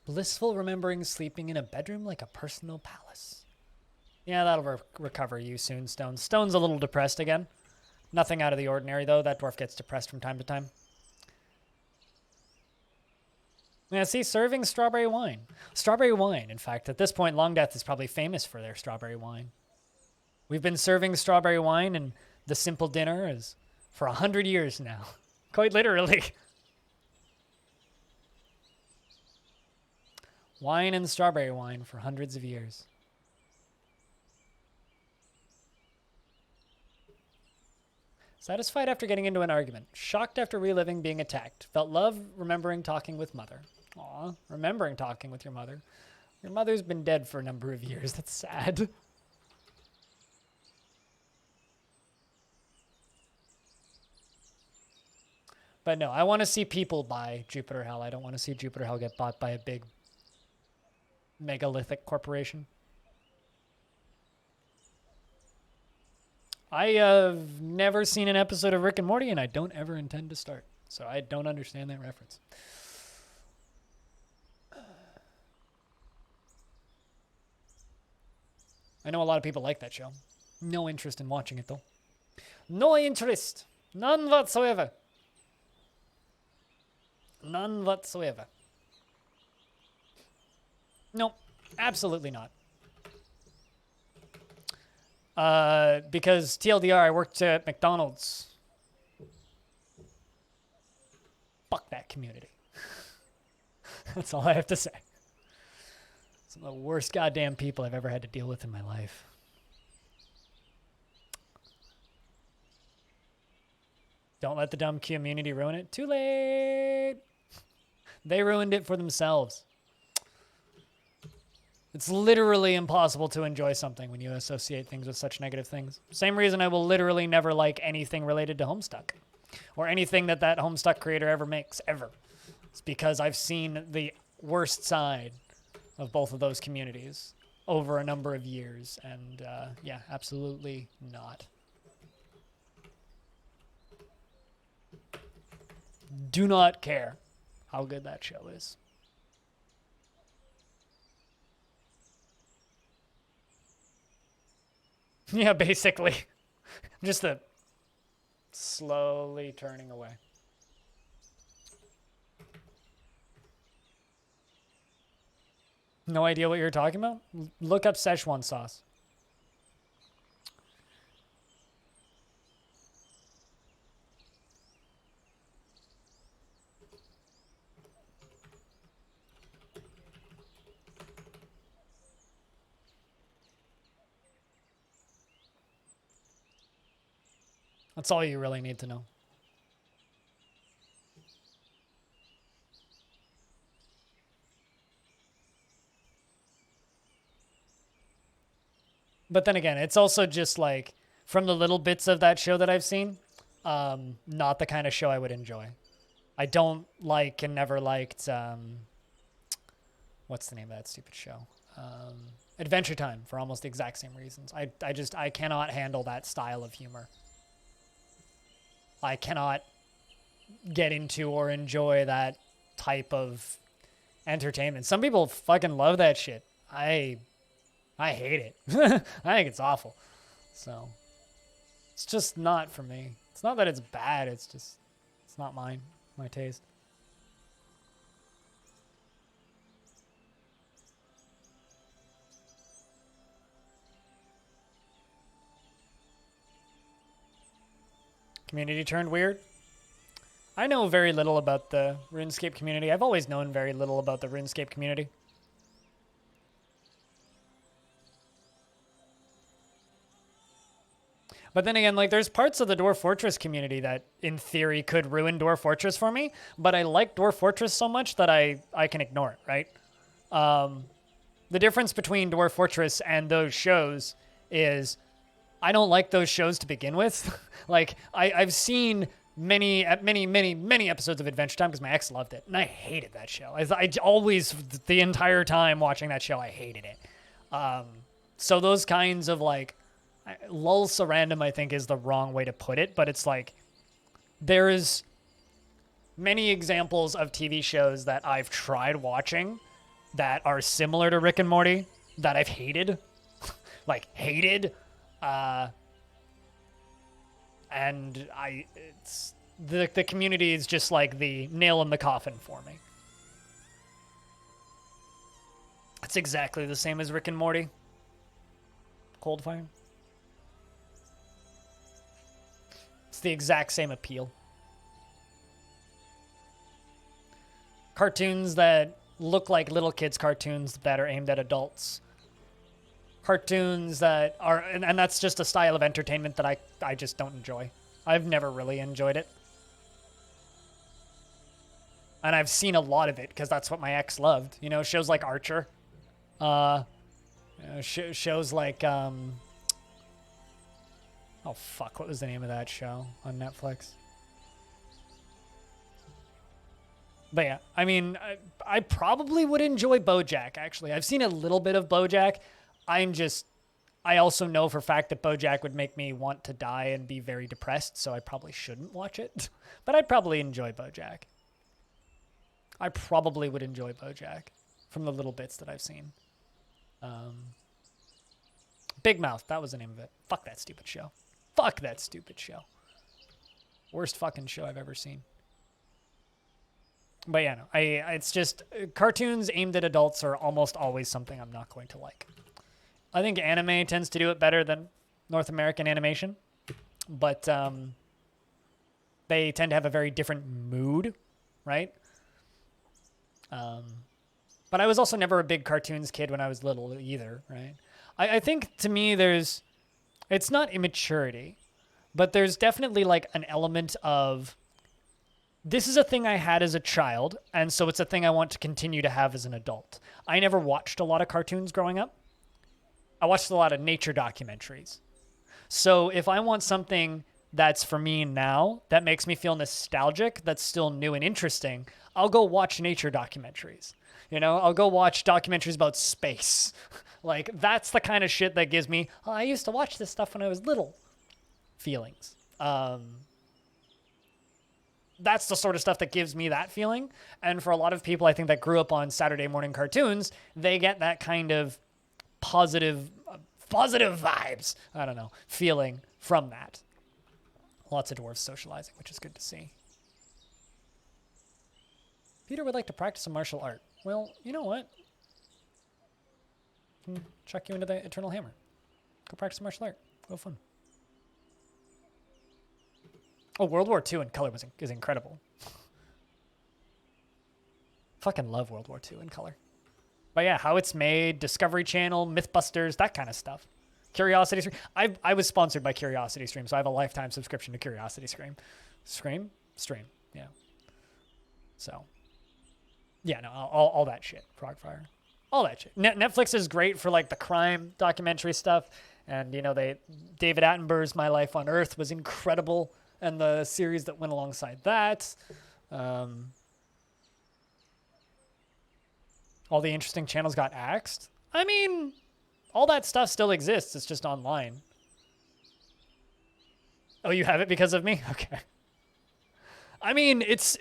Blissful remembering sleeping in a bedroom like a personal palace. Yeah, that'll recover you soon, Stone. Stone's a little depressed again. Nothing out of the ordinary, though. That dwarf gets depressed from time to time. Yeah, see, serving strawberry wine. Strawberry wine, in fact. At this point, Longdeath is probably famous for their strawberry wine. We've been serving strawberry wine and the simple dinner is for 100 years now. Quite literally. Wine and strawberry wine for hundreds of years. Satisfied after getting into an argument. Shocked after reliving being attacked. Felt love remembering talking with mother. Aw, remembering talking with your mother. Your mother's been dead for a number of years. That's sad. But no, I want to see people buy Jupiter Hell. I don't want to see Jupiter Hell get bought by a big megalithic corporation. I have never seen an episode of Rick and Morty, and I don't ever intend to start. So I don't understand that reference. I know a lot of people like that show. No interest in watching it, though. No interest. None whatsoever. None whatsoever. No, absolutely not. Because TLDR, I worked at McDonald's. Fuck that community. That's all I have to say. Some of the worst goddamn people I've ever had to deal with in my life. Don't let the dumb community ruin it. Too late. They ruined it for themselves. It's literally impossible to enjoy something when you associate things with such negative things. Same reason I will literally never like anything related to Homestuck or anything that Homestuck creator ever makes, ever. It's because I've seen the worst side of both of those communities over a number of years. And yeah, absolutely not. Do not care how good that show is. Yeah, basically. Just slowly turning away. No idea what you're talking about? Look up Szechuan sauce. That's all you really need to know. But then again, it's also just like, from the little bits of that show that I've seen, not the kind of show I would enjoy. I don't like and never liked, what's the name of that stupid show? Adventure Time, for almost the exact same reasons. I cannot handle that style of humor. I cannot get into or enjoy that type of entertainment. Some people fucking love that shit. I hate it. I think it's awful. So it's just not for me. It's not that it's bad. It's just, it's not my taste. Community turned weird. I know very little about the RuneScape community. I've always known very little about the RuneScape community. But then again, like, there's parts of the Dwarf Fortress community that, in theory, could ruin Dwarf Fortress for me. But I like Dwarf Fortress so much that I can ignore it, right? The difference between Dwarf Fortress and those shows is I don't like those shows to begin with. Like, I've seen many episodes of Adventure Time because my ex loved it, and I hated that show. I always, the entire time watching that show, I hated it. So those kinds of, like, lull surrandom, I think, is the wrong way to put it, but it's like, there's many examples of TV shows that I've tried watching that are similar to Rick and Morty that I've hated. Like, hated. And it's the community is just like the nail in the coffin for me. It's exactly the same as Rick and Morty. Coldfire. It's the exact same appeal. Cartoons that look like little kids' cartoons that are aimed at adults. Cartoons that are, and that's just a style of entertainment that I just don't enjoy. I've never really enjoyed it. And I've seen a lot of it because that's what my ex loved. You know, shows like Archer. Shows like, oh fuck, what was the name of that show on Netflix? But yeah, I mean, I probably would enjoy BoJack, actually. I've seen a little bit of BoJack. I also know for a fact that BoJack would make me want to die and be very depressed, so I probably shouldn't watch it. But I'd probably enjoy BoJack. I probably would enjoy BoJack from the little bits that I've seen. Big Mouth, that was the name of it. Fuck that stupid show. Fuck that stupid show. Worst fucking show I've ever seen. But yeah, no, it's just, cartoons aimed at adults are almost always something I'm not going to like. I think anime tends to do it better than North American animation, but they tend to have a very different mood, right? But I was also never a big cartoons kid when I was little either, right? I think to me it's not immaturity, but there's definitely like an element of this is a thing I had as a child, and so it's a thing I want to continue to have as an adult. I never watched a lot of cartoons growing up. I watched a lot of nature documentaries. So if I want something that's for me now, that makes me feel nostalgic, that's still new and interesting, I'll go watch nature documentaries. You know, I'll go watch documentaries about space. Like, that's the kind of shit that gives me, oh, I used to watch this stuff when I was little feelings. That's the sort of stuff that gives me that feeling. And for a lot of people, I think that grew up on Saturday morning cartoons, they get that kind of positive vibes, I don't know, feeling from that. Lots of dwarves socializing, which is good to see. Peter would like to practice a martial art. Well, you know what? I can chuck you into the Eternal Hammer. Go practice martial art. Go fun. Oh, World War II in color is incredible. Fucking love World War II in color. But yeah, how it's made, Discovery Channel, Mythbusters, that kind of stuff. Curiosity Stream. I was sponsored by Curiosity Stream, so I have a lifetime subscription to Curiosity Stream. Stream? Yeah. So, yeah, no, all that shit. Frogfire. All that shit. Netflix is great for like the crime documentary stuff. And, you know, David Attenborough's My Life on Earth was incredible. And the series that went alongside that. All the interesting channels got axed. I mean, all that stuff still exists. It's just online. Oh, you have it because of me? Okay. I mean, it's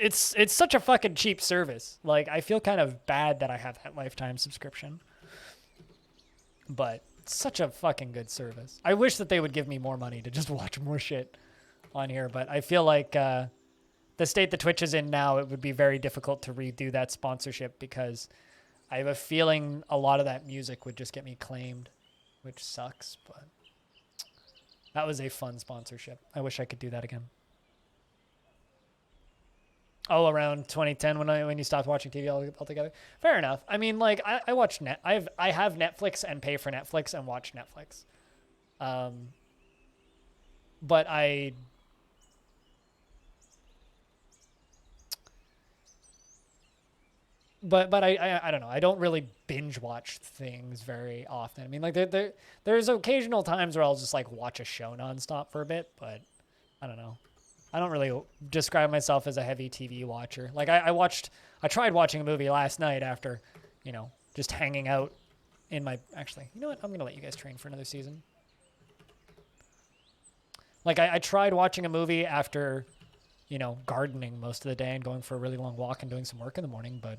such a fucking cheap service. Like, I feel kind of bad that I have that lifetime subscription. But it's such a fucking good service. I wish that they would give me more money to just watch more shit on here, but I feel like the state that Twitch is in now, it would be very difficult to redo that sponsorship because I have a feeling a lot of that music would just get me claimed, which sucks, but that was a fun sponsorship. I wish I could do that again. Oh, around 2010 when you stopped watching TV altogether. Fair enough. I mean, like I watch I have Netflix and pay for Netflix and watch Netflix. But I don't know. I don't really binge watch things very often. I mean, like there's occasional times where I'll just like watch a show nonstop for a bit, but I don't know. I don't really describe myself as a heavy TV watcher. Like I tried watching a movie last night after, you know, just hanging out in my, actually, you know what? I'm going to let you guys train for another season. Like I tried watching a movie after, you know, gardening most of the day and going for a really long walk and doing some work in the morning, but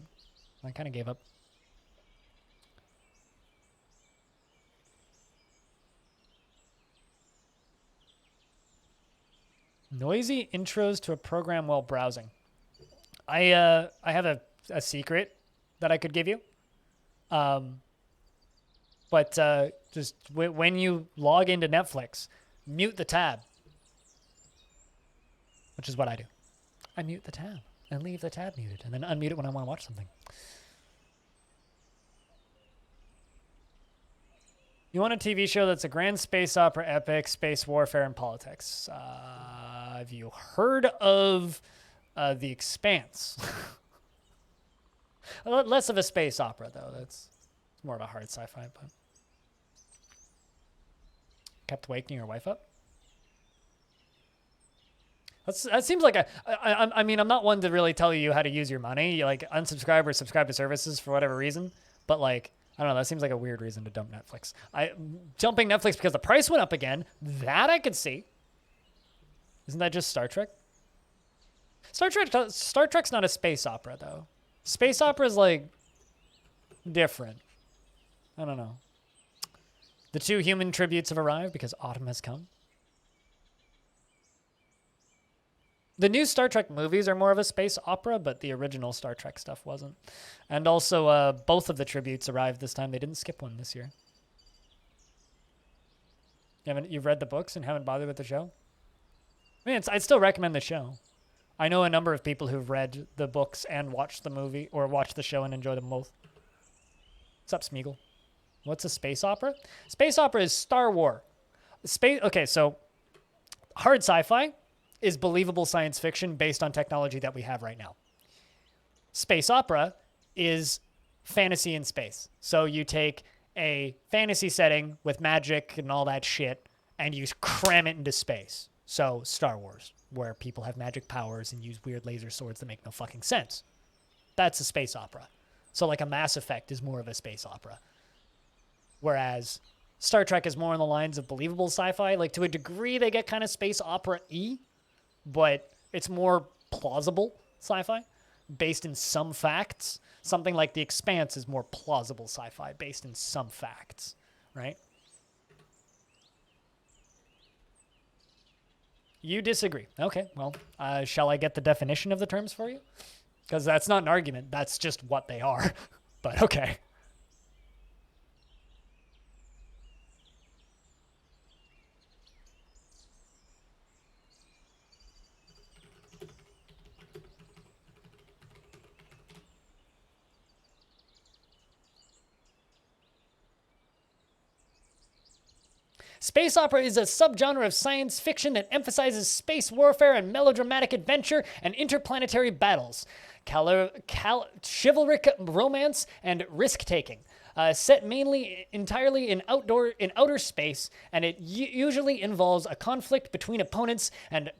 I kind of gave up. Noisy intros to a program while browsing. I have a secret that I could give you. But just when you log into Netflix, mute the tab. Which is what I do. I mute the tab and leave the tab muted and then unmute it when I want to watch something. You want a TV show that's a grand space opera epic, space warfare, and politics. Have you heard of The Expanse? Less of a space opera, though. It's more of a hard sci-fi. But kept waking your wife up? That seems like I mean, I'm not one to really tell you how to use your money. You like unsubscribe or subscribe to services for whatever reason. But like, I don't know. That seems like a weird reason to dump Netflix. Dumping Netflix because the price went up again. That I could see. Isn't that just Star Trek? Star Trek's not a space opera though. Space opera is like different. I don't know. The 2 human tributes have arrived because autumn has come. The new Star Trek movies are more of a space opera, but the original Star Trek stuff wasn't. And also, both of the tributes arrived this time. They didn't skip one this year. You've read the books and haven't bothered with the show? I mean, I'd still recommend the show. I know a number of people who've read the books and watched the movie, or watched the show and enjoy them both. What's up, Smeagol? What's a space opera? Space opera is Star Wars. Okay, so hard sci-fi. is believable science fiction based on technology that we have right now. Space opera is fantasy in space. So you take a fantasy setting with magic and all that shit and you cram it into space. So Star Wars, where people have magic powers and use weird laser swords that make no fucking sense. That's a space opera. So like a Mass Effect is more of a space opera. Whereas Star Trek is more on the lines of believable sci-fi. Like to a degree they get kind of space opera-y, but it's more plausible sci-fi based in some facts. Something like The Expanse is more plausible sci-fi based in some facts, right? You disagree. Okay, well, shall I get the definition of the terms for you? Because that's not an argument. That's just what they are. But okay. Space opera is a subgenre of science fiction that emphasizes space warfare and melodramatic adventure and interplanetary battles, chivalric romance, and risk-taking. Set mainly entirely in outer space, and it usually involves a conflict between opponents and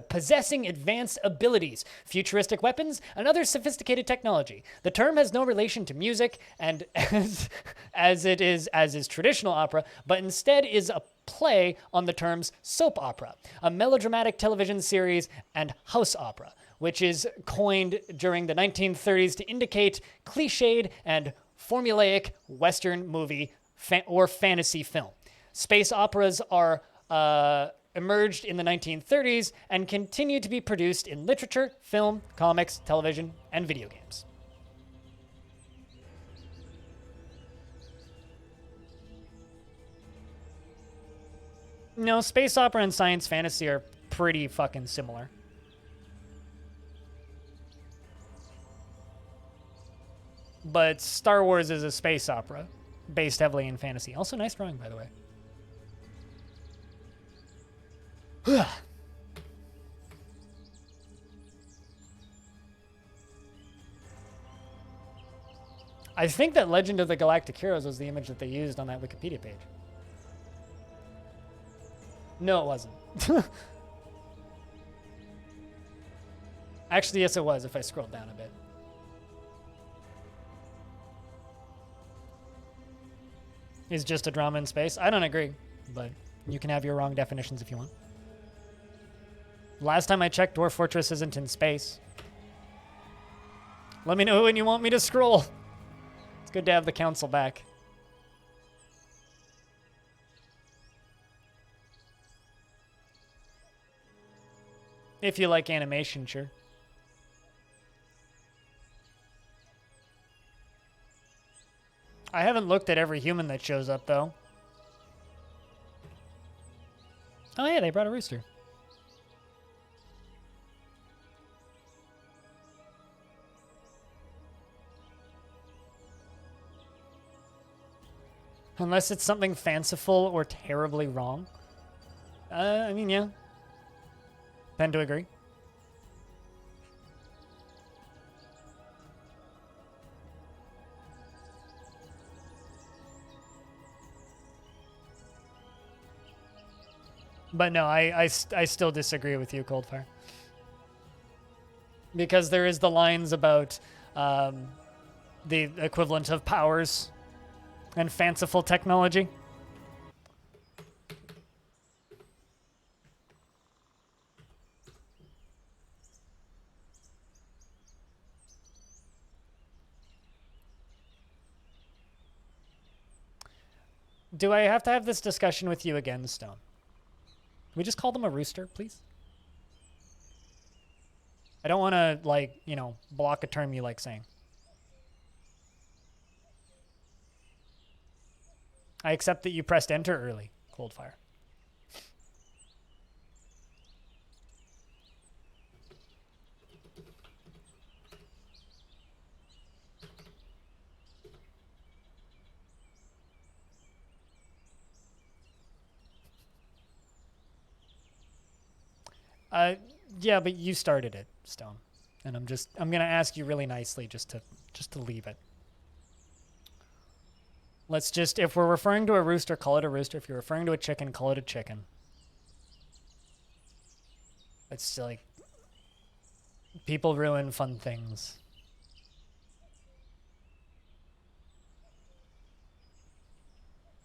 possessing advanced abilities, futuristic weapons, and other sophisticated technology. The term has no relation to music, and as is traditional opera, but instead is a play on the terms soap opera, a melodramatic television series, and house opera, which is coined during the 1930s to indicate cliched and formulaic Western movie or fantasy film. Space operas are emerged in the 1930s and continue to be produced in literature, film, comics, television, and video games. No, space opera and science fantasy are pretty fucking similar. But Star Wars is a space opera based heavily in fantasy. Also, nice drawing, by the way. I think that Legend of the Galactic Heroes was the image that they used on that Wikipedia page. No, it wasn't. Actually, yes, it was if I scrolled down a bit. Is just a drama in space? I don't agree, but you can have your wrong definitions if you want. Last time I checked, Dwarf Fortress isn't in space. Let me know when you want me to scroll. It's good to have the council back. If you like animation, sure. I haven't looked at every human that shows up, though. Oh, yeah, they brought a rooster. Unless it's something fanciful or terribly wrong. I mean, yeah. Tend to agree. But no, I still disagree with you, Coldfire. Because there is the lines about the equivalent of powers and fanciful technology. Do I have to have this discussion with you again, Stone? Can we just call them a rooster, please? I don't want to, like, you know, block a term you like saying. I accept that you pressed enter early, Coldfire. Yeah, but you started it, Stone. And I'm gonna ask you really nicely just to leave it. Let's just, if we're referring to a rooster, call it a rooster. If you're referring to a chicken, call it a chicken. It's silly. People ruin fun things.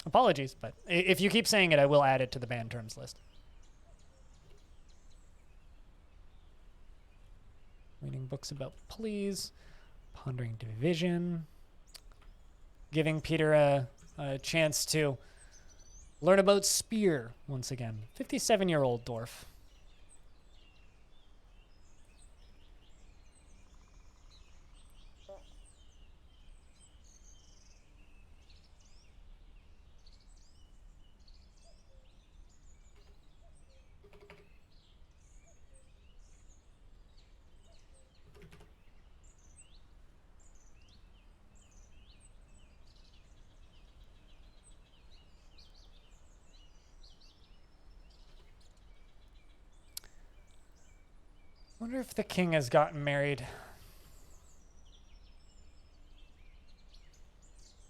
Apologies, but if you keep saying it, I will add it to the banned terms list. Reading books about please. Pondering division. Giving Peter a chance to learn about spear once again. 57-year-old dwarf. Wonder if the king has gotten married.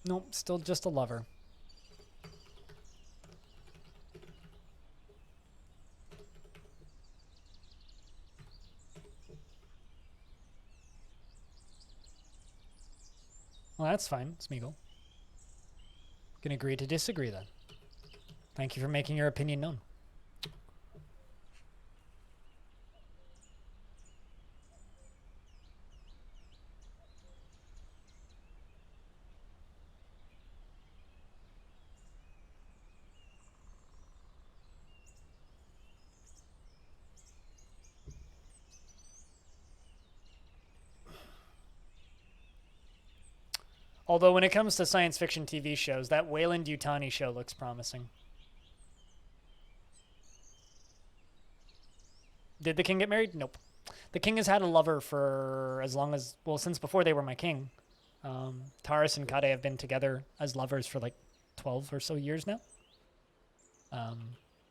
Nope, still just a lover. Well, that's fine, Smeagol. Can agree to disagree then. Thank you for making your opinion known. Although when it comes to science fiction TV shows, that Wayland-Yutani show looks promising. Did the king get married? Nope. The king has had a lover for as long as, well, since before they were my king. Taurus and Kade have been together as lovers for like 12 or so years now.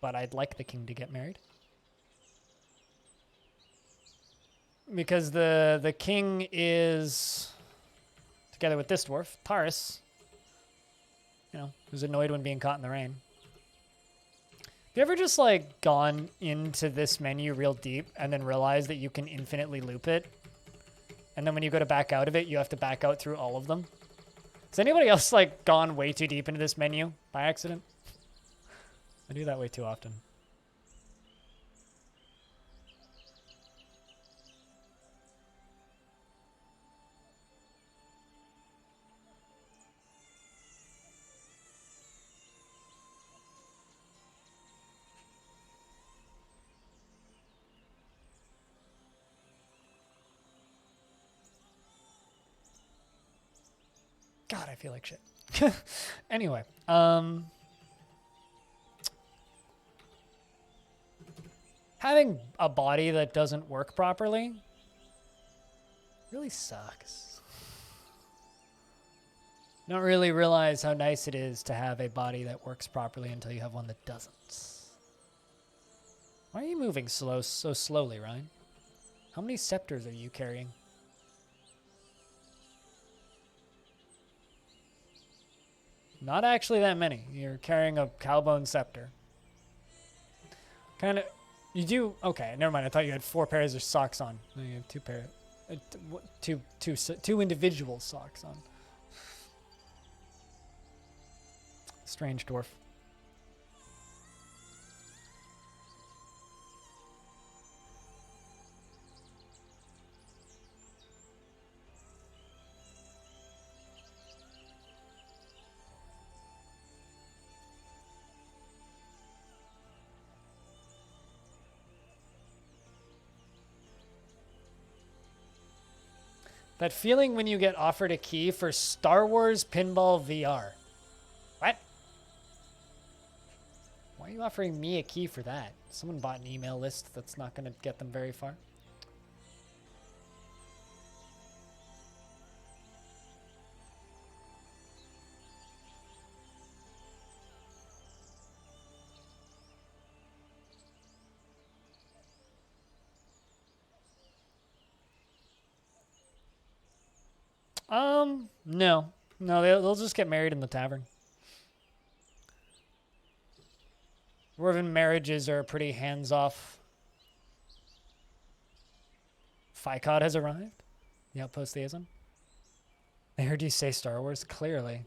But I'd like the king to get married. Because the king is together with this dwarf, Taurus, you know, who's annoyed when being caught in the rain. Have you ever just like gone into this menu real deep and then realized that you can infinitely loop it? And then when you go to back out of it, you have to back out through all of them? Has anybody else like gone way too deep into this menu by accident? I do that way too often. God, I feel like shit. Anyway, having a body that doesn't work properly really sucks. You don't really realize how nice it is to have a body that works properly until you have one that doesn't. Why are you moving so slowly, Ryan? How many scepters are you carrying? Not actually that many. You're carrying a cowbone scepter. Kind of. You do. Okay, never mind. I thought you had 4 pairs of socks on. No, you have 2 pairs. Two individual socks on. Strange dwarf. That feeling when you get offered a key for Star Wars Pinball VR. What? Why are you offering me a key for that? Someone bought an email list that's not going to get them very far. No. No, they'll just get married in the tavern. Dwarven marriages are pretty hands-off. Ficod has arrived. The outpost liaison. I heard you say Star Wars, clearly.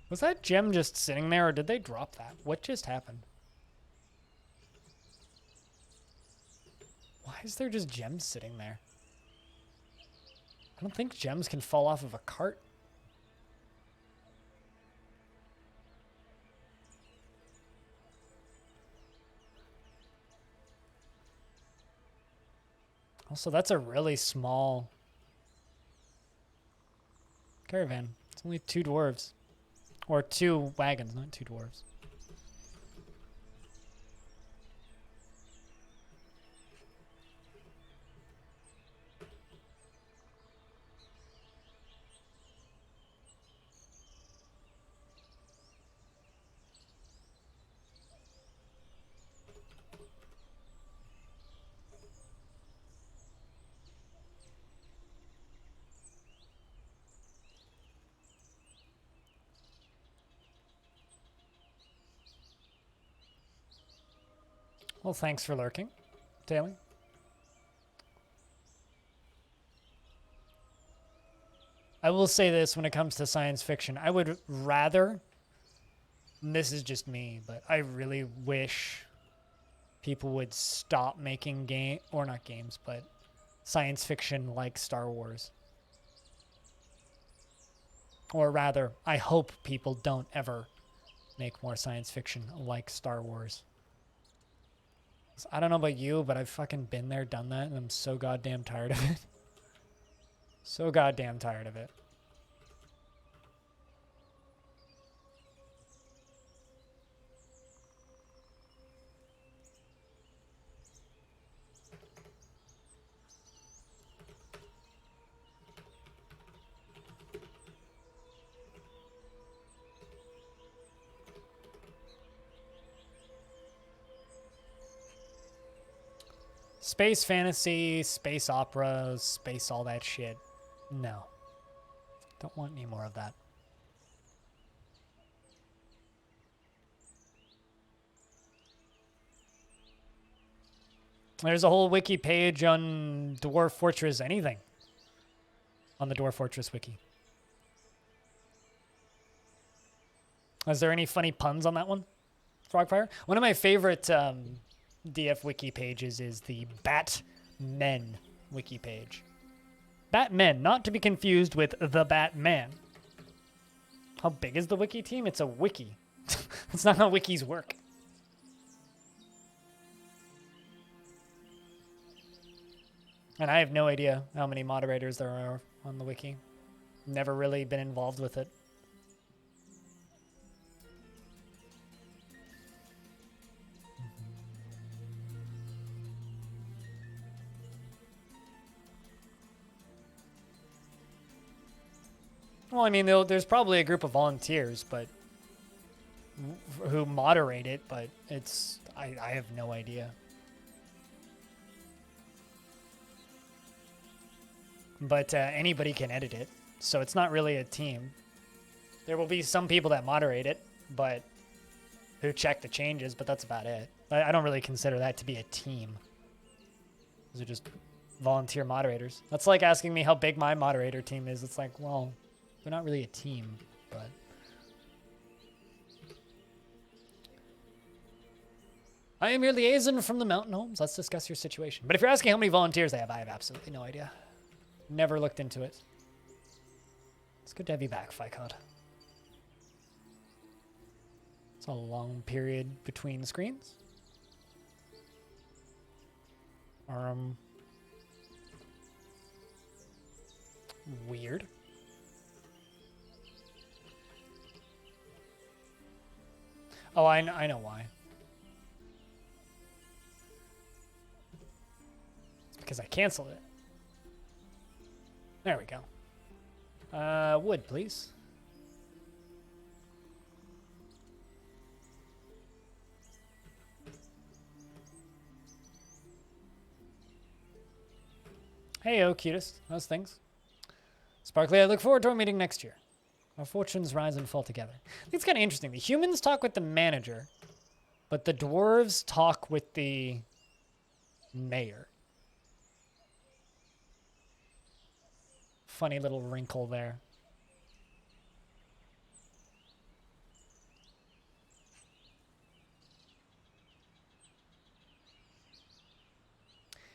Was that gem just sitting there, or did they drop that? What just happened? Why is there just gems sitting there? I don't think gems can fall off of a cart. Also, that's a really small caravan. It's only 2 dwarves. Or 2 wagons, not 2 dwarves. Well, thanks for lurking, Daly. I will say this when it comes to science fiction. I would rather, and this is just me, but I really wish people would stop making not games, but science fiction like Star Wars. Or rather, I hope people don't ever make more science fiction like Star Wars. I don't know about you, but I've fucking been there, done that, and I'm so goddamn tired of it. So goddamn tired of it. Space fantasy, space operas, space all that shit. No. Don't want any more of that. There's a whole wiki page on Dwarf Fortress anything. On the Dwarf Fortress wiki. Is there any funny puns on that one? Frogfire? One of my favorite DF wiki pages is the Batmen wiki page. Batmen, not to be confused with the Batman. How big is the wiki team? It's a wiki. That's not how wikis work. And I have no idea how many moderators there are on the wiki. Never really been involved with it. Well, I mean, there's probably a group of volunteers, but who moderate it, but it's I have no idea. But anybody can edit it, so it's not really a team. There will be some people that moderate it, but who check the changes, but that's about it. I don't really consider that to be a team. Those are just volunteer moderators. That's like asking me how big my moderator team is. It's like, well, they're not really a team, but... I am your liaison from the mountain homes. Let's discuss your situation. But if you're asking how many volunteers they have, I have absolutely no idea. Never looked into it. It's good to have you back, Ficod. It's a long period between screens. Weird. Oh, I know why. It's because I canceled it. There we go. Wood, please. Hey, oh, cutest. How's things? Sparkly, I look forward to our meeting next year. Our fortunes rise and fall together. I think it's kind of interesting. The humans talk with the manager, but the dwarves talk with the mayor. Funny little wrinkle there.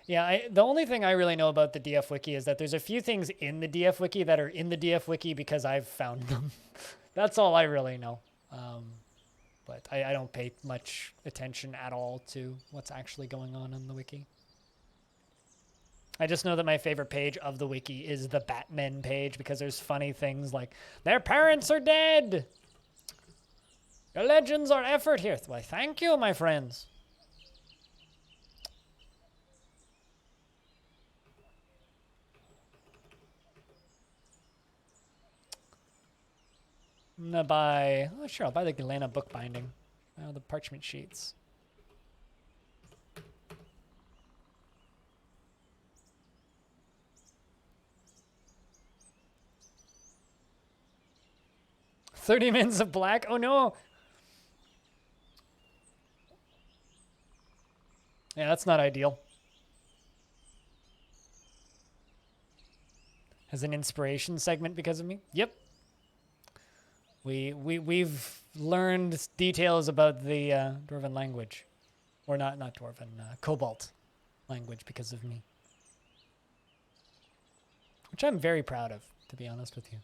Yeah, the only thing I really know about the DF Wiki is that there's a few things in the DF Wiki that are in the DF Wiki because I've found them. That's all I really know. But I don't pay much attention at all to what's actually going on in the wiki. I just know that my favorite page of the wiki is the Batman page because there's funny things like, their parents are dead! Your legends are effort here. Why, thank you, my friends. I'm gonna buy, oh sure, I'll buy the Galena book binding. The parchment sheets. "30 minutes of black? Oh no! Yeah, that's not ideal. Has an inspiration segment because of me? Yep. We've learned details about the Dwarven language. Or not Dwarven, Cobalt language because of me. Which I'm very proud of, to be honest with you.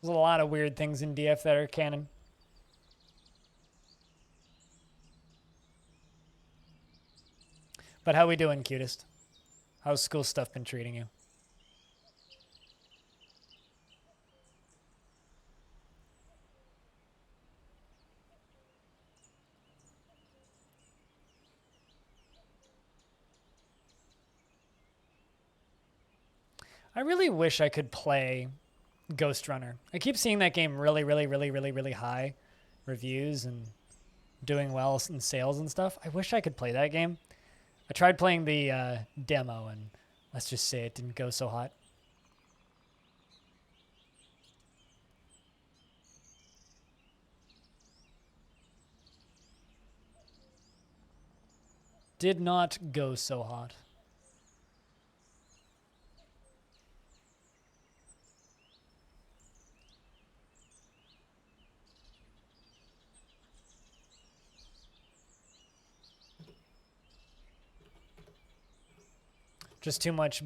There's a lot of weird things in DF that are canon. But how we doing, cutest? How's school stuff been treating you? I really wish I could play Ghost Runner. I keep seeing that game really high reviews and doing well in sales and stuff. I wish I could play that game. I tried playing the demo and let's just say it didn't go so hot. Did not go so hot. Just too much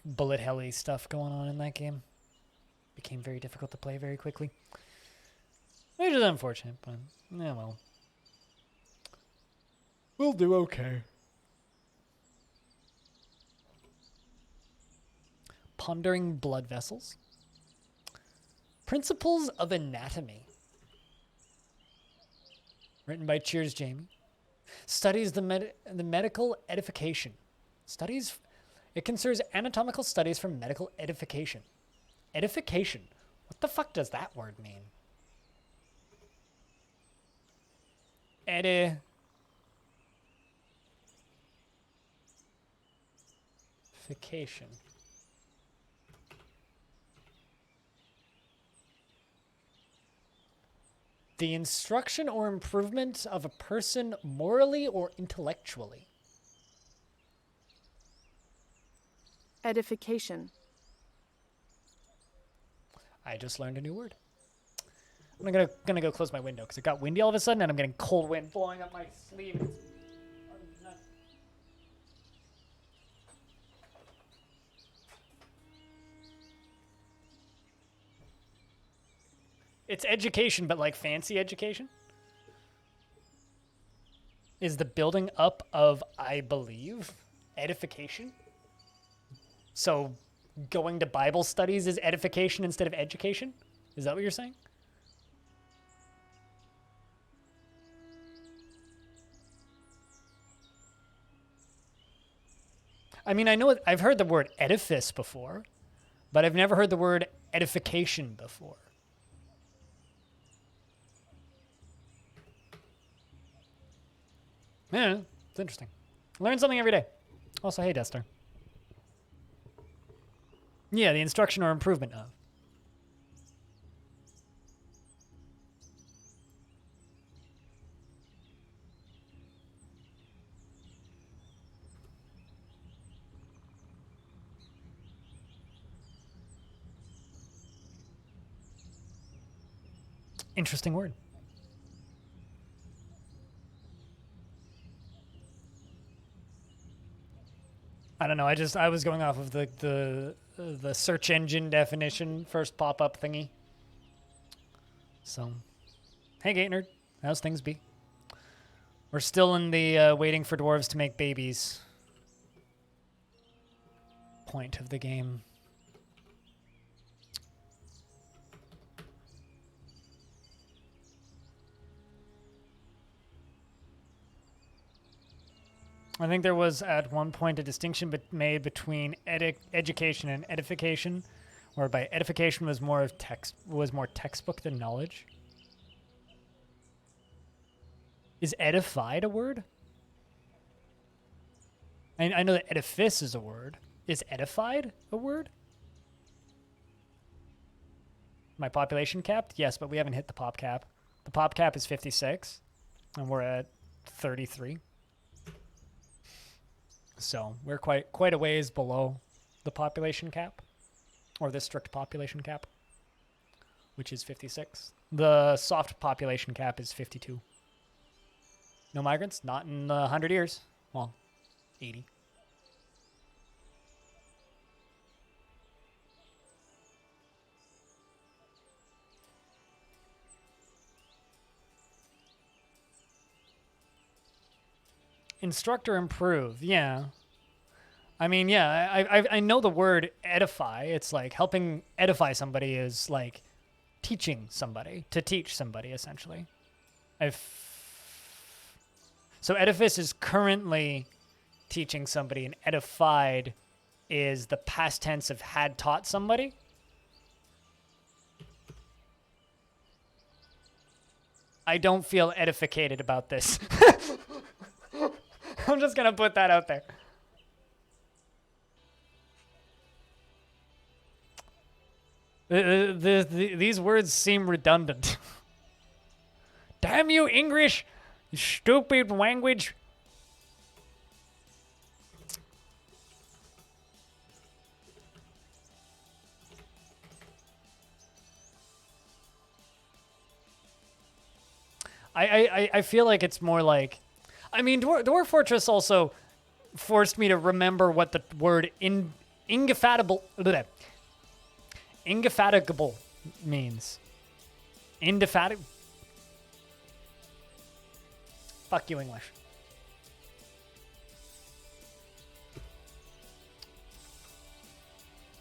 bullet helly stuff going on in that game. Became very difficult to play very quickly. Which is unfortunate, but yeah, well. We'll do okay. Pondering blood vessels. Principles of Anatomy. Written by Cheers Jamie. Studies the medical edification. It considers anatomical studies for medical edification. Edification. What the fuck does that word mean? Edification. The instruction or improvement of a person morally or intellectually. Edification. I just learned a new word. I'm gonna go close my window because it got windy all of a sudden and I'm getting cold wind blowing up my sleeve. It's education, but like fancy education. Is the building up of, I believe, edification? So going to Bible studies is edification instead of education? Is that what you're saying? I mean, I know I've heard the word edifice before, but I've never heard the word edification before. Yeah, it's interesting. Learn something every day. Also, hey, Dester. Yeah, the instruction or improvement of. Interesting word. I don't know. I was going off of the search engine definition first pop up thingy. So, hey, Gate Nerd, how's things be? We're still in the waiting for dwarves to make babies point of the game. I think there was at one point a distinction made between education and edification, whereby edification was more textbook than knowledge. Is edified a word? I know that edifice is a word. Is edified a word? My population capped? Yes, but we haven't hit the pop cap. The pop cap is 56, and we're at 33. So we're quite a ways below the population cap, or the strict population cap, which is 56. The soft population cap is 52. No migrants? Not in 100 years. Well, 80. Instructor improve, yeah. I mean, yeah, I know the word edify. It's like helping edify somebody is like teaching somebody, to teach somebody, essentially. So edifice is currently teaching somebody, and edified is the past tense of had taught somebody. I don't feel edificated about this. I'm just going to put that out there. These words seem redundant. Damn you, English! You stupid language! I feel like it's more like... I mean, Dwarf Fortress also forced me to remember what the word indefatigable means. Indefatigable. Fuck you, English.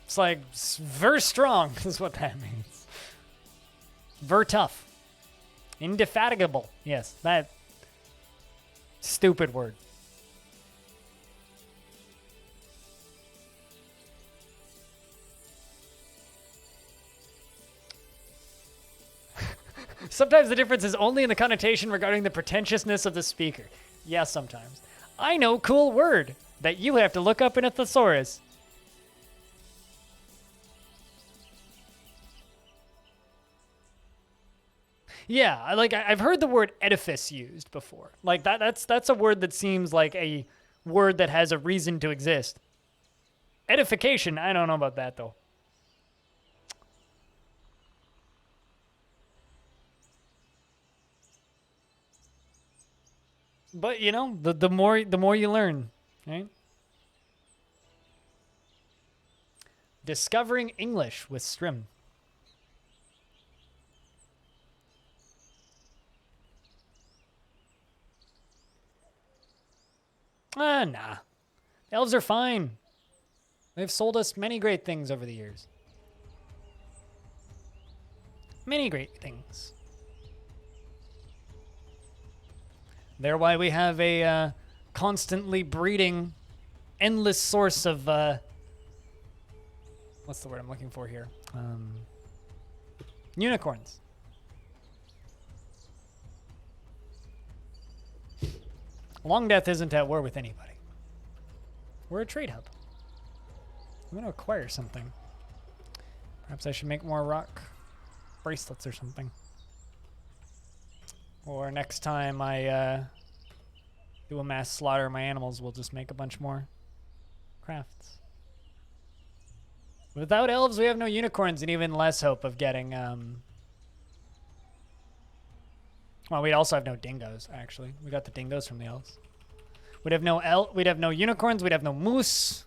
It's like ver strong is what that means. Ver tough. Indefatigable. Yes, that stupid word. Sometimes the difference is only in the connotation regarding the pretentiousness of the speaker. Yes, sometimes. I know cool word that you have to look up in a thesaurus. Yeah, I've heard the word edifice used before. Like that's a word that seems like a word that has a reason to exist. Edification, I don't know about that though. But you know, the more you learn, right? Discovering English with Strim. Nah. Elves are fine. They've sold us many great things over the years. Many great things. They're why we have a constantly breeding endless source of what's the word I'm looking for here? Unicorns. Longdeath isn't at war with anybody. We're a trade hub. I'm going to acquire something. Perhaps I should make more rock bracelets or something. Or next time I do a mass slaughter of my animals, we'll just make a bunch more crafts. Without elves, we have no unicorns and even less hope of getting... Well, we also have no dingoes, actually. We got the dingoes from the elves. We'd have no unicorns, we'd have no moose.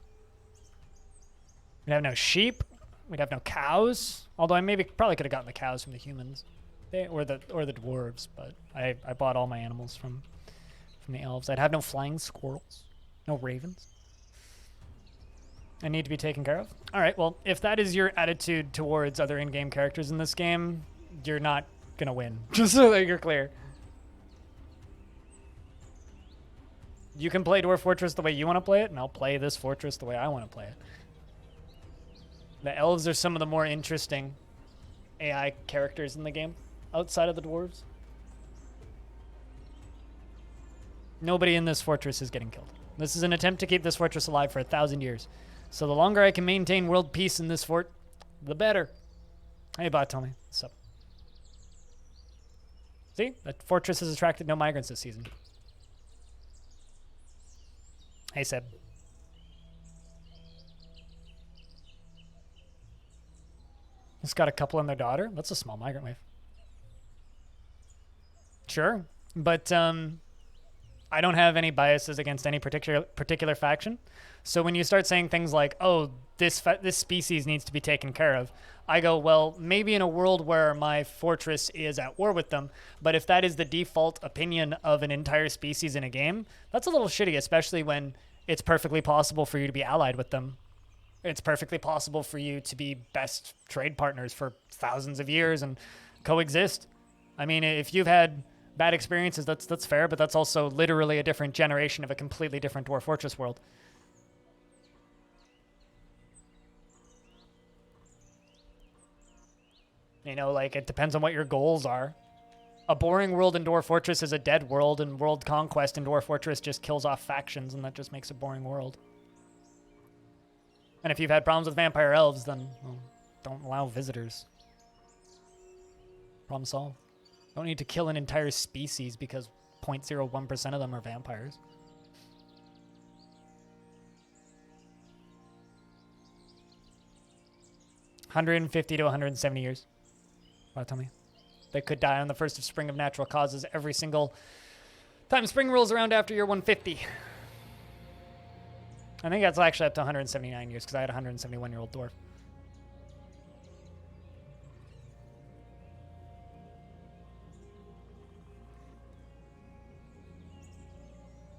We'd have no sheep. We'd have no cows. Although I probably could have gotten the cows from the humans. Or the dwarves, but I bought all my animals from the elves. I'd have no flying squirrels. No ravens. I need to be taken care of. Alright, well, if that is your attitude towards other in-game characters in this game, you're not gonna win. Just so that you're clear. You can play Dwarf Fortress the way you want to play it, and I'll play this fortress the way I want to play it. The elves are some of the more interesting AI characters in the game, outside of the dwarves. Nobody in this fortress is getting killed. This is an attempt to keep this fortress alive for 1,000 years. So the longer I can maintain world peace in this fort, the better. Hey, bot, tell me. What's up? See? That fortress has attracted no migrants this season. Hey, Seb. It's got a couple and their daughter. That's a small migrant wave. Sure, but I don't have any biases against any particular faction. So when you start saying things like, "Oh, this species needs to be taken care of," I go, "Well, maybe in a world where my fortress is at war with them, but if that is the default opinion of an entire species in a game, that's a little shitty, especially when it's perfectly possible for you to be allied with them. It's perfectly possible for you to be best trade partners for thousands of years and coexist. I mean, if you've had bad experiences, that's fair, but that's also literally a different generation of a completely different Dwarf Fortress world. You know, like, it depends on what your goals are. A boring world in Dwarf Fortress is a dead world, and world conquest in Dwarf Fortress just kills off factions, and that just makes a boring world. And if you've had problems with vampire elves, then, well, don't allow visitors. Problem solved. Don't need to kill an entire species because 0.01% of them are vampires. $150 to 170 years. Wow, tell me. They could die on the 1st of spring of natural causes every single time spring rolls around after year 150. I think that's actually up to 179 years because I had a 171-year-old dwarf.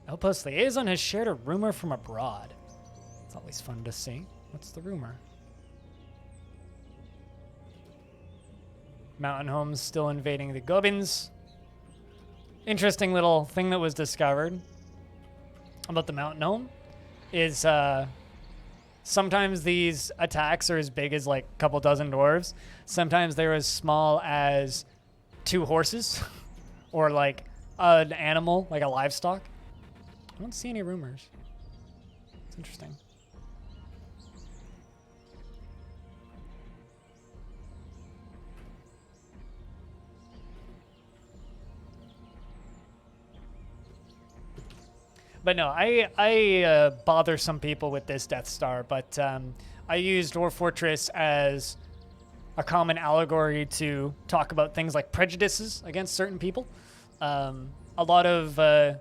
Outpost Liaison has shared a rumor from abroad. It's always fun to see. What's the rumor? Mountain Homes still invading the Goblins. Interesting little thing that was discovered about the Mountain Home is sometimes these attacks are as big as like a couple dozen dwarves. Sometimes they're as small as 2 horses or like an animal, like a livestock. I don't see any rumors. It's interesting. But no, I bother some people with this Death Star, but I use Dwarf Fortress as a common allegory to talk about things like prejudices against certain people. A lot of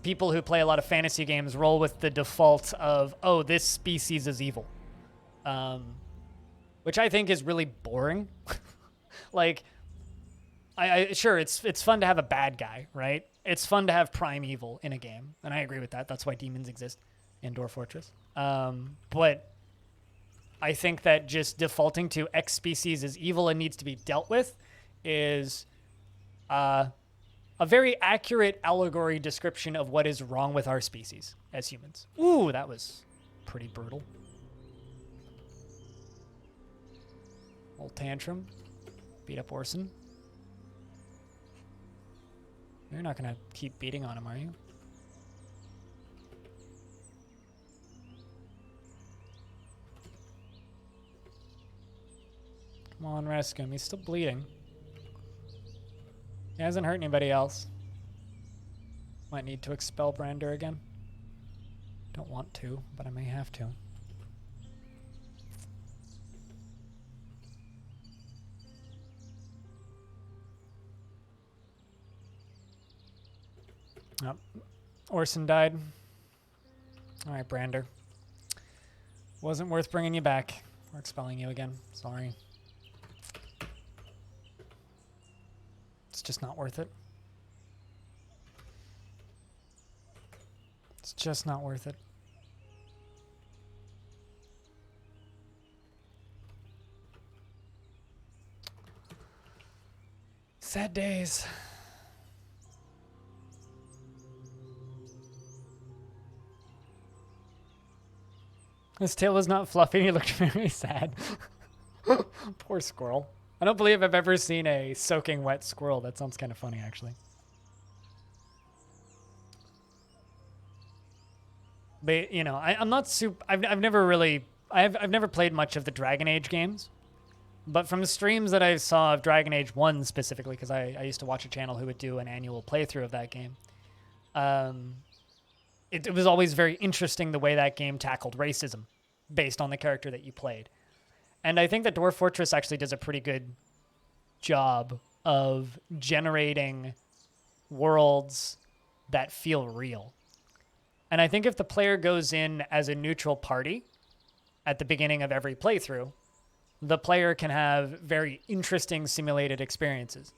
people who play a lot of fantasy games roll with the default of, oh, this species is evil. Which I think is really boring. Like, sure, it's fun to have a bad guy, right? It's fun to have prime evil in a game, and I agree with that. That's why demons exist in Dwarf Fortress. But I think that just defaulting to X species is evil and needs to be dealt with is a very accurate allegory description of what is wrong with our species as humans. Ooh, that was pretty brutal. Old tantrum. Beat up Orson. You're not going to keep beating on him, are you? Come on, rescue him. He's still bleeding. He hasn't hurt anybody else. Might need to expel Brander again. Don't want to, but I may have to. Oh, Orson died. All right, Brander. Wasn't worth bringing you back. We're expelling you again. Sorry. It's just not worth it. It's just not worth it. Sad days. His tail was not fluffy. He looked very sad. Poor squirrel. I don't believe I've ever seen a soaking wet squirrel. That sounds kind of funny, actually. But you know, I'm not super. I've never really. I've never played much of the Dragon Age games, but from the streams that I saw of Dragon Age 1 specifically, because I used to watch a channel who would do an annual playthrough of that game. It was always very interesting the way that game tackled racism based on the character that you played. And I think that Dwarf Fortress actually does a pretty good job of generating worlds that feel real. And I think if the player goes in as a neutral party at the beginning of every playthrough, the player can have very interesting simulated experiences.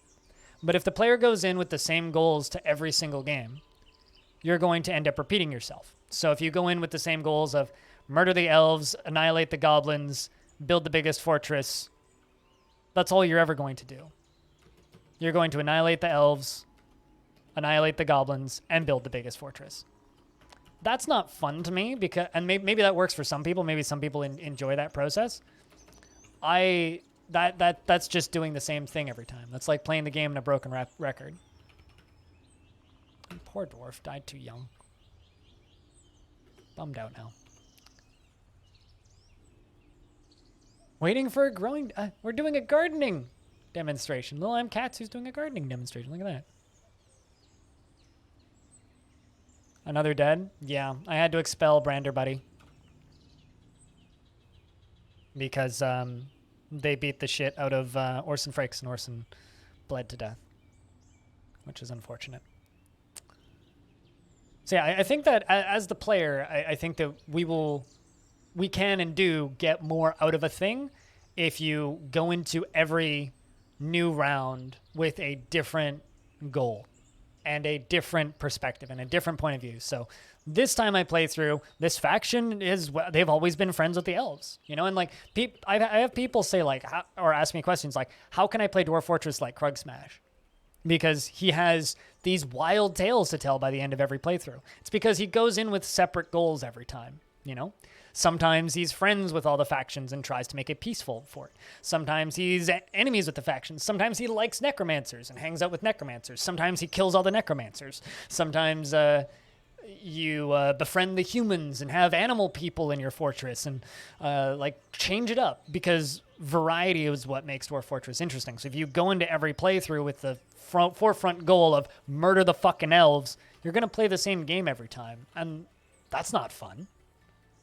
But if the player goes in with the same goals to every single game, you're going to end up repeating yourself. So if you go in with the same goals of murder the elves, annihilate the goblins, build the biggest fortress, that's all you're ever going to do. You're going to annihilate the elves, annihilate the goblins, and build the biggest fortress. That's not fun to me, because, and maybe that works for some people. Maybe some people enjoy that process. That's just doing the same thing every time. That's like playing the game in a broken record. Poor dwarf died too young. Bummed out now. Waiting for a growing... we're doing a gardening demonstration. Little M. Katsu's doing a gardening demonstration. Look at that. Another dead? Yeah, I had to expel Brander, buddy. Because they beat the shit out of Orson Frakes, and Orson bled to death. Which is unfortunate. So yeah, I think that as the player, I think that we can and do get more out of a thing if you go into every new round with a different goal and a different perspective and a different point of view. So this time I play through, this faction they've always been friends with the elves, you know, and like I have people say like, or ask me questions like, how can I play Dwarf Fortress like Krug Smash? Because he has these wild tales to tell by the end of every playthrough. It's because he goes in with separate goals every time, you know? Sometimes he's friends with all the factions and tries to make it peaceful for it. Sometimes he's enemies with the factions. Sometimes he likes necromancers and hangs out with necromancers. Sometimes he kills all the necromancers. Sometimes you befriend the humans and have animal people in your fortress and like change it up, because variety is what makes Dwarf Fortress interesting. So if you go into every playthrough with the forefront goal of murder the fucking elves, you're going to play the same game every time. And that's not fun,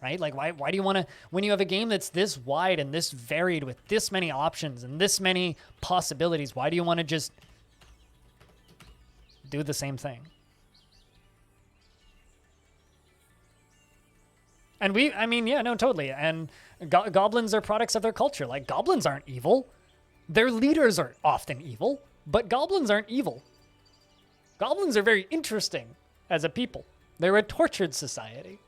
right? Like, why do you want to, when you have a game that's this wide and this varied with this many options and this many possibilities, why do you want to just do the same thing? And I mean, yeah, no, totally. And goblins are products of their culture. Like, goblins aren't evil. Their leaders are often evil, but goblins aren't evil. Goblins are very interesting as a people. They're a tortured society.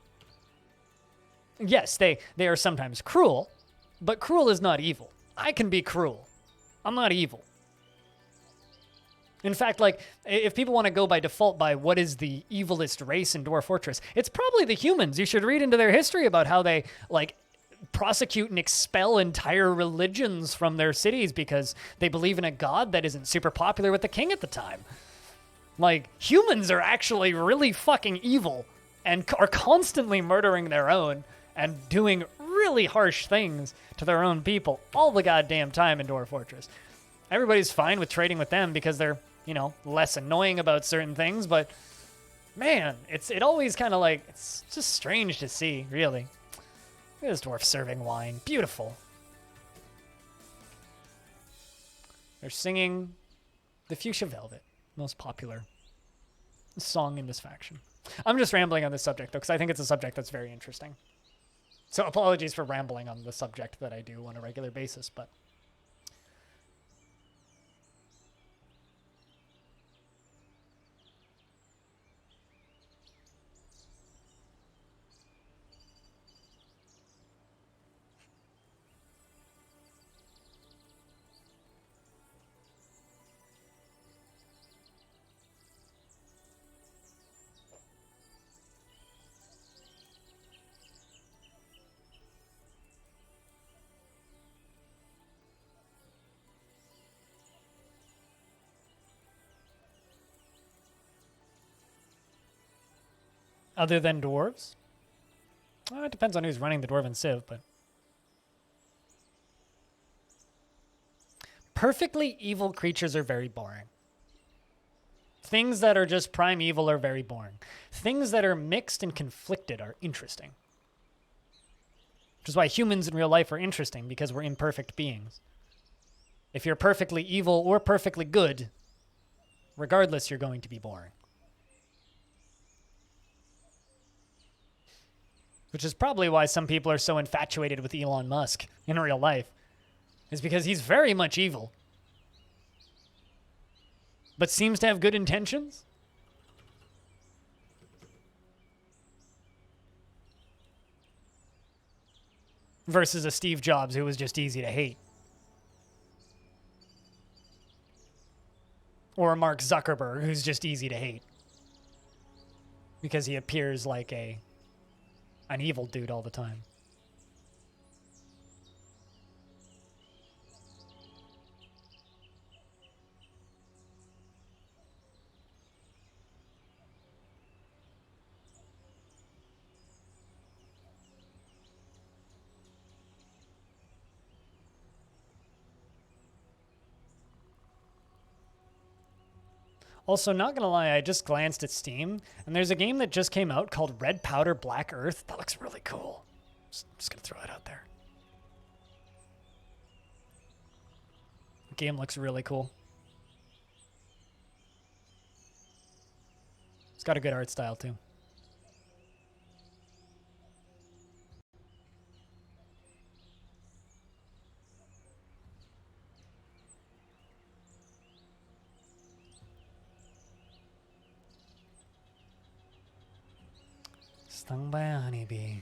Yes, they are sometimes cruel, but cruel is not evil. I can be cruel. I'm not evil. In fact, like, if people want to go by default by what is the evilest race in Dwarf Fortress, it's probably the humans. You should read into their history about how they, like, prosecute and expel entire religions from their cities because they believe in a god that isn't super popular with the king at the time. Like, humans are actually really fucking evil and are constantly murdering their own and doing really harsh things to their own people all the goddamn time in Dwarf Fortress. Everybody's fine with trading with them because they're, you know, less annoying about certain things, but man, it always kind of like, it's just strange to see, really. Look at this dwarf serving wine. Beautiful. They're singing the Fuchsia Velvet, most popular song in this faction. I'm just rambling on this subject, though, because I think it's a subject that's very interesting. So apologies for rambling on the subject that I do on a regular basis, but... Other than dwarves? It depends on who's running the Dwarven Civ, but... Perfectly evil creatures are very boring. Things that are just prime evil are very boring. Things that are mixed and conflicted are interesting. Which is why humans in real life are interesting, because we're imperfect beings. If you're perfectly evil or perfectly good, regardless, you're going to be boring. Which is probably why some people are so infatuated with Elon Musk in real life. Is because he's very much evil. But seems to have good intentions. Versus a Steve Jobs who was just easy to hate. Or a Mark Zuckerberg who's just easy to hate. Because he appears like an evil dude all the time. Also, not gonna lie, I just glanced at Steam, and there's a game that just came out called Red Powder Black Earth. That looks really cool. Just gonna throw it out there. The game looks really cool. It's got a good art style, too. Stung by a honeybee.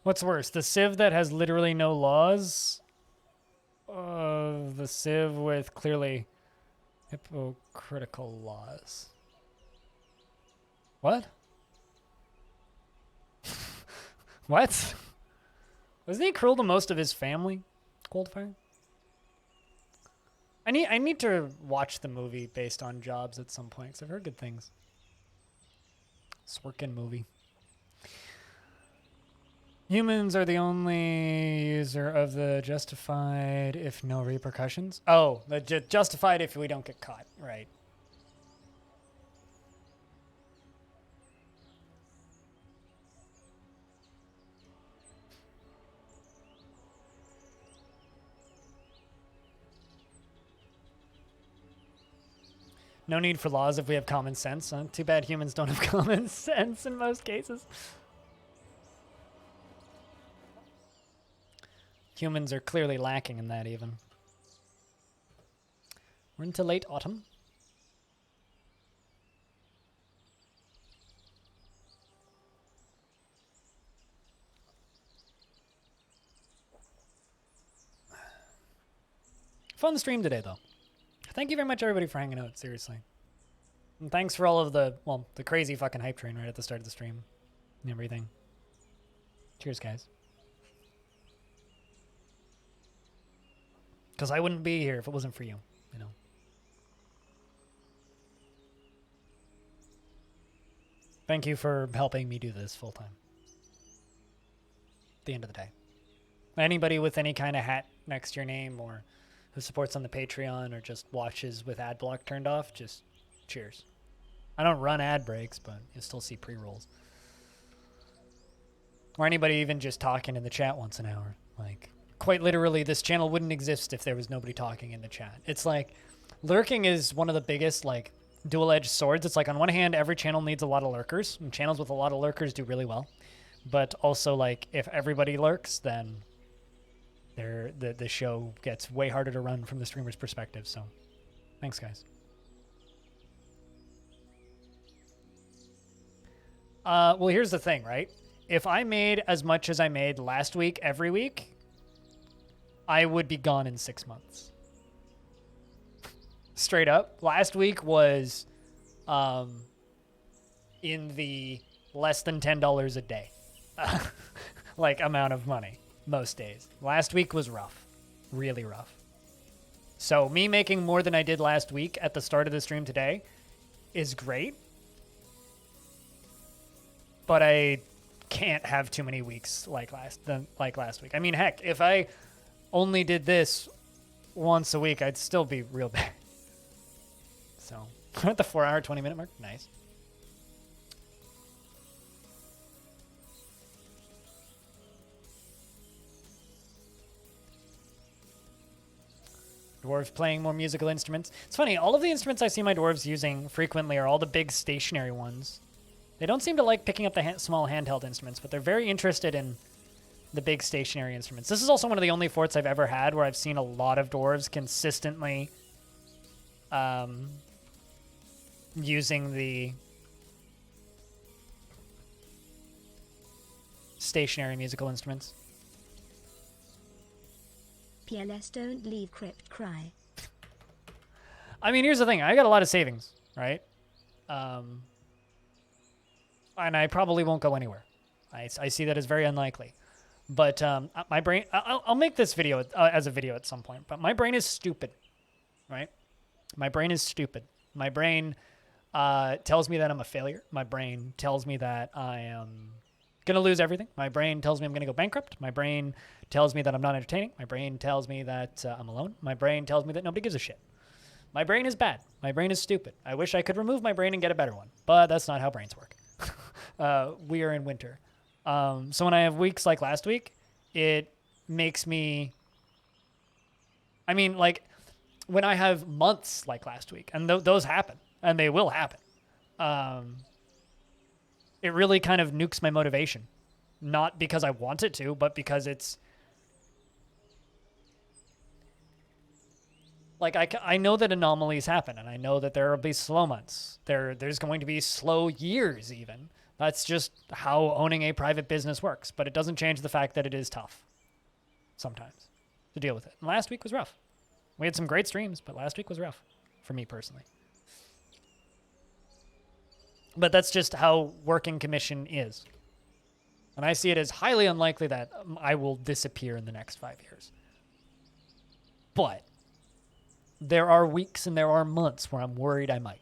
What's worse, the Civ that has literally no laws? The Civ with clearly hypocritical laws. What? What? Wasn't he cruel to most of his family, Coldfire? I need to watch the movie based on Jobs at some point, because I've heard good things. Sorkin movie. Humans are the only user of the justified if no repercussions. Oh, the justified if we don't get caught, right. No need for laws if we have common sense. Huh? Too bad humans don't have common sense in most cases. Humans are clearly lacking in that even. We're into late autumn. Fun stream today, though. Thank you very much, everybody, for hanging out, seriously. And thanks for all of the crazy fucking hype train right at the start of the stream and everything. Cheers, guys. Because I wouldn't be here if it wasn't for you, you know. Thank you for helping me do this full time. At the end of the day. Anybody with any kind of hat next to your name or who supports on the Patreon or just watches with ad block turned off, just cheers. I don't run ad breaks, but you'll still see pre-rolls. Or anybody even just talking in the chat once an hour. Like, quite literally, this channel wouldn't exist if there was nobody talking in the chat. It's like, lurking is one of the biggest, like, dual-edged swords. It's like, on one hand, every channel needs a lot of lurkers, and channels with a lot of lurkers do really well. But also, like, if everybody lurks, then the show gets way harder to run from the streamer's perspective. So, thanks, guys. Well, here's the thing, right? If I made as much as I made last week every week, I would be gone in 6 months. Straight up. Last week was in the less than $10 a day like amount of money most days. Last week was rough. Really rough. So me making more than I did last week at the start of the stream today is great. But I can't have too many weeks like last week. I mean, heck, if I only did this once a week, I'd still be real bad. So, we're at the 4-hour, 20-minute mark. Nice. Dwarves playing more musical instruments. It's funny, all of the instruments I see my dwarves using frequently are all the big stationary ones. They don't seem to like picking up the small handheld instruments, but they're very interested in the big stationary instruments. This is also one of the only forts I've ever had where I've seen a lot of dwarves consistently using the stationary musical instruments. PLS don't leave crypt cry. I mean, here's the thing. I got a lot of savings, right? And I probably won't go anywhere. I see that as very unlikely. But my brain... I'll make this video as a video at some point. But my brain is stupid, right? My brain is stupid. My brain tells me that I'm a failure. My brain tells me that I am going to lose everything. My brain tells me I'm going to go bankrupt. My brain tells me that I'm not entertaining. My brain tells me that I'm alone. My brain tells me that nobody gives a shit. My brain is bad. My brain is stupid. I wish I could remove my brain and get a better one. But that's not how brains work. We are in winter. So when I have weeks like last week, it makes me... I mean, like, when I have months like last week, and those happen, and they will happen, it really kind of nukes my motivation. Not because I want it to, but because it's... Like, I know that anomalies happen, and I know that there will be slow months. There's going to be slow years, even. That's just how owning a private business works. But it doesn't change the fact that it is tough sometimes to deal with it. And last week was rough. We had some great streams, but last week was rough for me personally. But that's just how working commission is. And I see it as highly unlikely that I will disappear in the next 5 years. But there are weeks and there are months where I'm worried I might.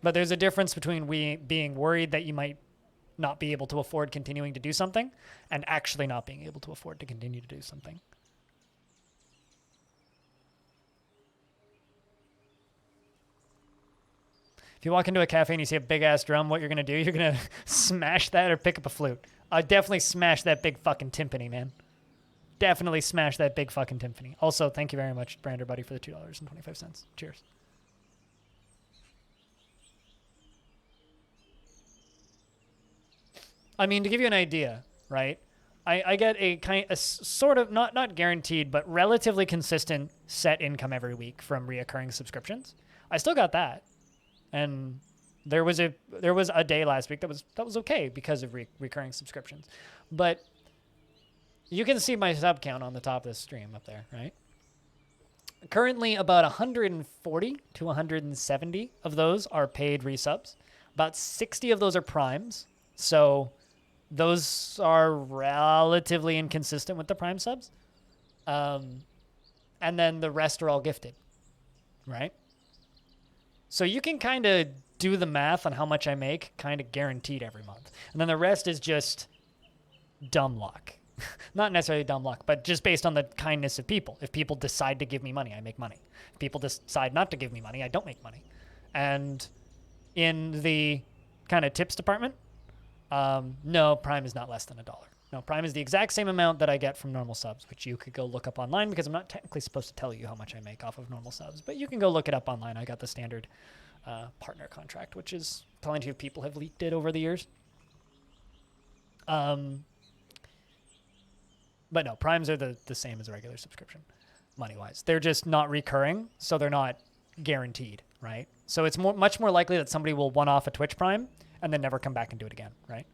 But there's a difference between being worried that you might not be able to afford continuing to do something and actually not being able to afford to continue to do something. If you walk into a cafe and you see a big-ass drum, what you're going to do, you're going to smash that or pick up a flute. I'd definitely smash that big fucking timpani, man. definitely smash that big fucking Timpani. Also, thank you very much, Brander Buddy, for the $2.25. Cheers. I mean, to give you an idea, right? I get a sort of not guaranteed, but relatively consistent set income every week from reoccurring subscriptions. I still got that, and there was a day last week that was okay because of recurring subscriptions, but you can see my sub count on the top of this stream up there, right? Currently, about 140 to 170 of those are paid resubs. About 60 of those are primes, so those are relatively inconsistent with the prime subs. And then the rest are all gifted, right? So you can kind of do the math on how much I make kind of guaranteed every month. And then the rest is just dumb luck. Not necessarily dumb luck, but just based on the kindness of people. If people decide to give me money, I make money. If people decide not to give me money, I don't make money. And in the kind of tips department, no, Prime is not less than $1. No, Prime is the exact same amount that I get from normal subs, which you could go look up online because I'm not technically supposed to tell you how much I make off of normal subs, but you can go look it up online. I got the standard partner contract, which is plenty of people have leaked it over the years. But no, Primes are the same as a regular subscription, money-wise. They're just not recurring, so they're not guaranteed, right? So it's much more likely that somebody will one-off a Twitch Prime and then never come back and do it again, right?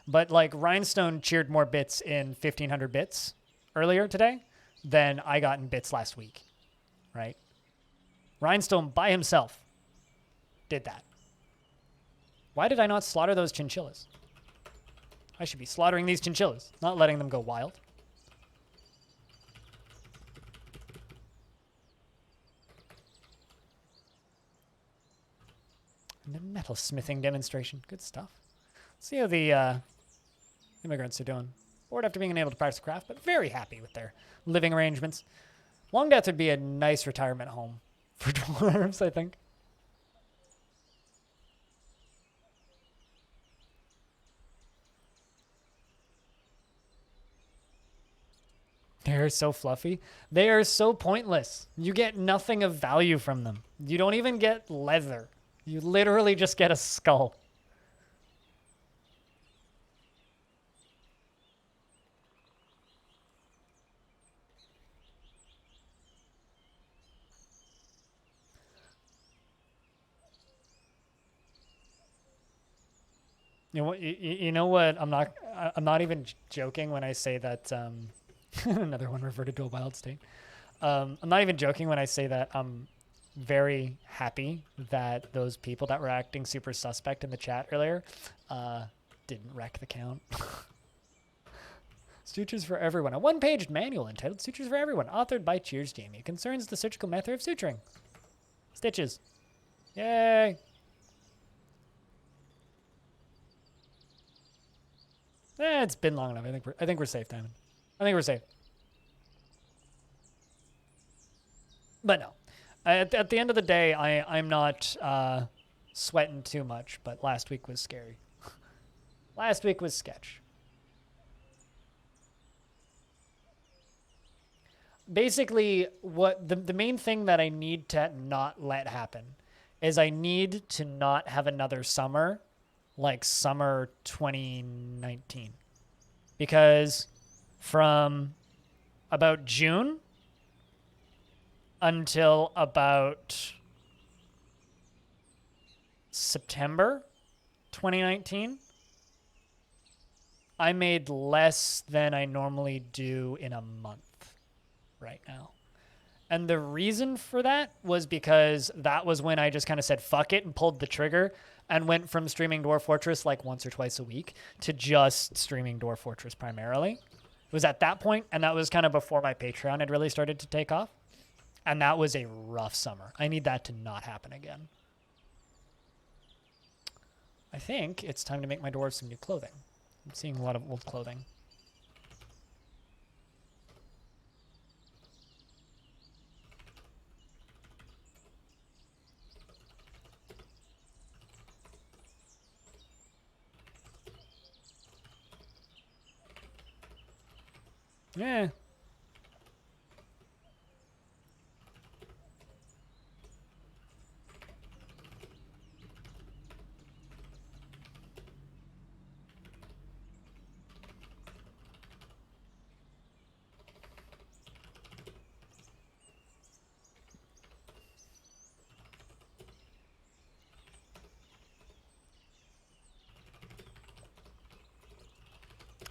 But like Rhinestone cheered more bits in 1500 bits earlier today than I got in bits last week, right? Rhinestone by himself did that. Why did I not slaughter those chinchillas? I should be slaughtering these chinchillas, not letting them go wild. And the metal smithing demonstration. Good stuff. Let's see how the immigrants are doing. Bored after being unable to practice craft, but very happy with their living arrangements. Longdeath would be a nice retirement home for dwarves, I think. They're so fluffy. They are so pointless. You get nothing of value from them. You don't even get leather. You literally just get a skull. You know what? I'm not even joking when I say that. Another one reverted to a wild state. I'm not even joking when I say that I'm very happy that those people that were acting super suspect in the chat earlier didn't wreck the count. Sutures for Everyone. A one-page manual entitled Sutures for Everyone, authored by Cheers Jamie. It concerns the surgical method of suturing. Stitches. Yay! It's been long enough. I think we're safe, Diamond. I think we're safe. But no. At the end of the day, I'm not sweating too much, but last week was scary. Last week was sketch. Basically, what the main thing that I need to not let happen is I need to not have another summer like summer 2019. Because from about June until about September 2019, I made less than I normally do in a month right now. And the reason for that was because that was when I just kind of said fuck it and pulled the trigger and went from streaming Dwarf Fortress like once or twice a week to just streaming Dwarf Fortress primarily. It was at that point, and that was kind of before my Patreon had really started to take off. And that was a rough summer. I need that to not happen again. I think it's time to make my dwarves some new clothing. I'm seeing a lot of old clothing. Yeah.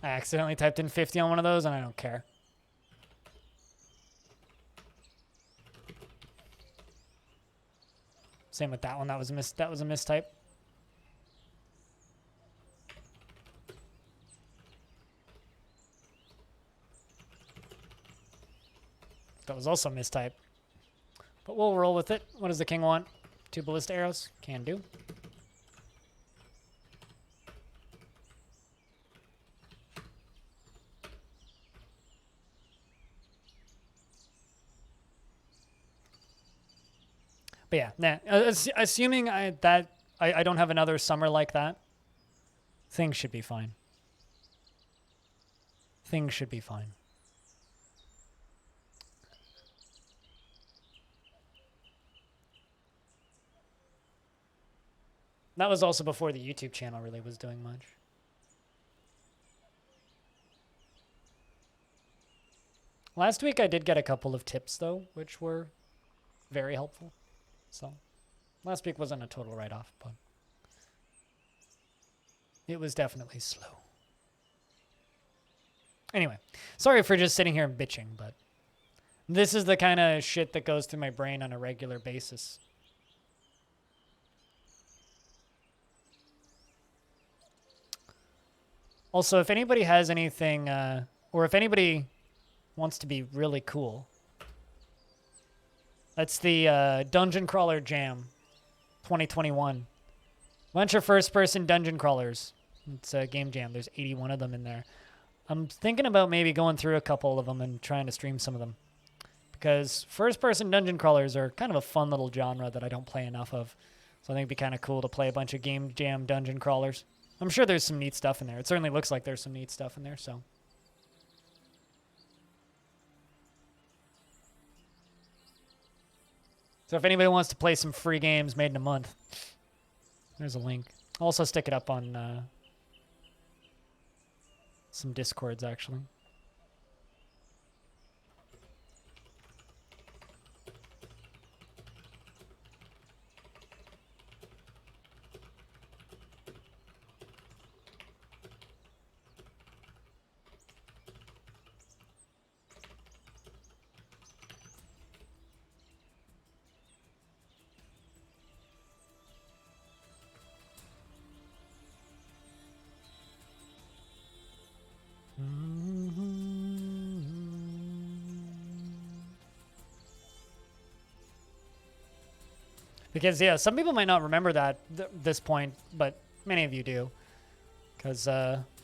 I accidentally typed in 50 on one of those, and I don't care. Same with that one. That was a mistype. That was also a mistype. But we'll roll with it. What does the king want? 2 ballista arrows? Can do. But yeah, nah. Assuming I don't have another summer like that, things should be fine. Things should be fine. That was also before the YouTube channel really was doing much. Last week I did get a couple of tips though, which were very helpful. So last week wasn't a total write-off, but it was definitely slow. Anyway, sorry for just sitting here and bitching, but this is the kind of shit that goes through my brain on a regular basis. Also, if anybody has anything, or if anybody wants to be really cool, that's the Dungeon Crawler Jam 2021. Bunch of first-person dungeon crawlers. It's a game jam. There's 81 of them in there. I'm thinking about maybe going through a couple of them and trying to stream some of them. Because first-person dungeon crawlers are kind of a fun little genre that I don't play enough of. So I think it'd be kind of cool to play a bunch of game jam dungeon crawlers. I'm sure there's some neat stuff in there. It certainly looks like there's some neat stuff in there, so. So if anybody wants to play some free games made in a month, there's a link. I'll also stick it up on some Discords, actually. Because, yeah, some people might not remember that this point, but many of you do. Because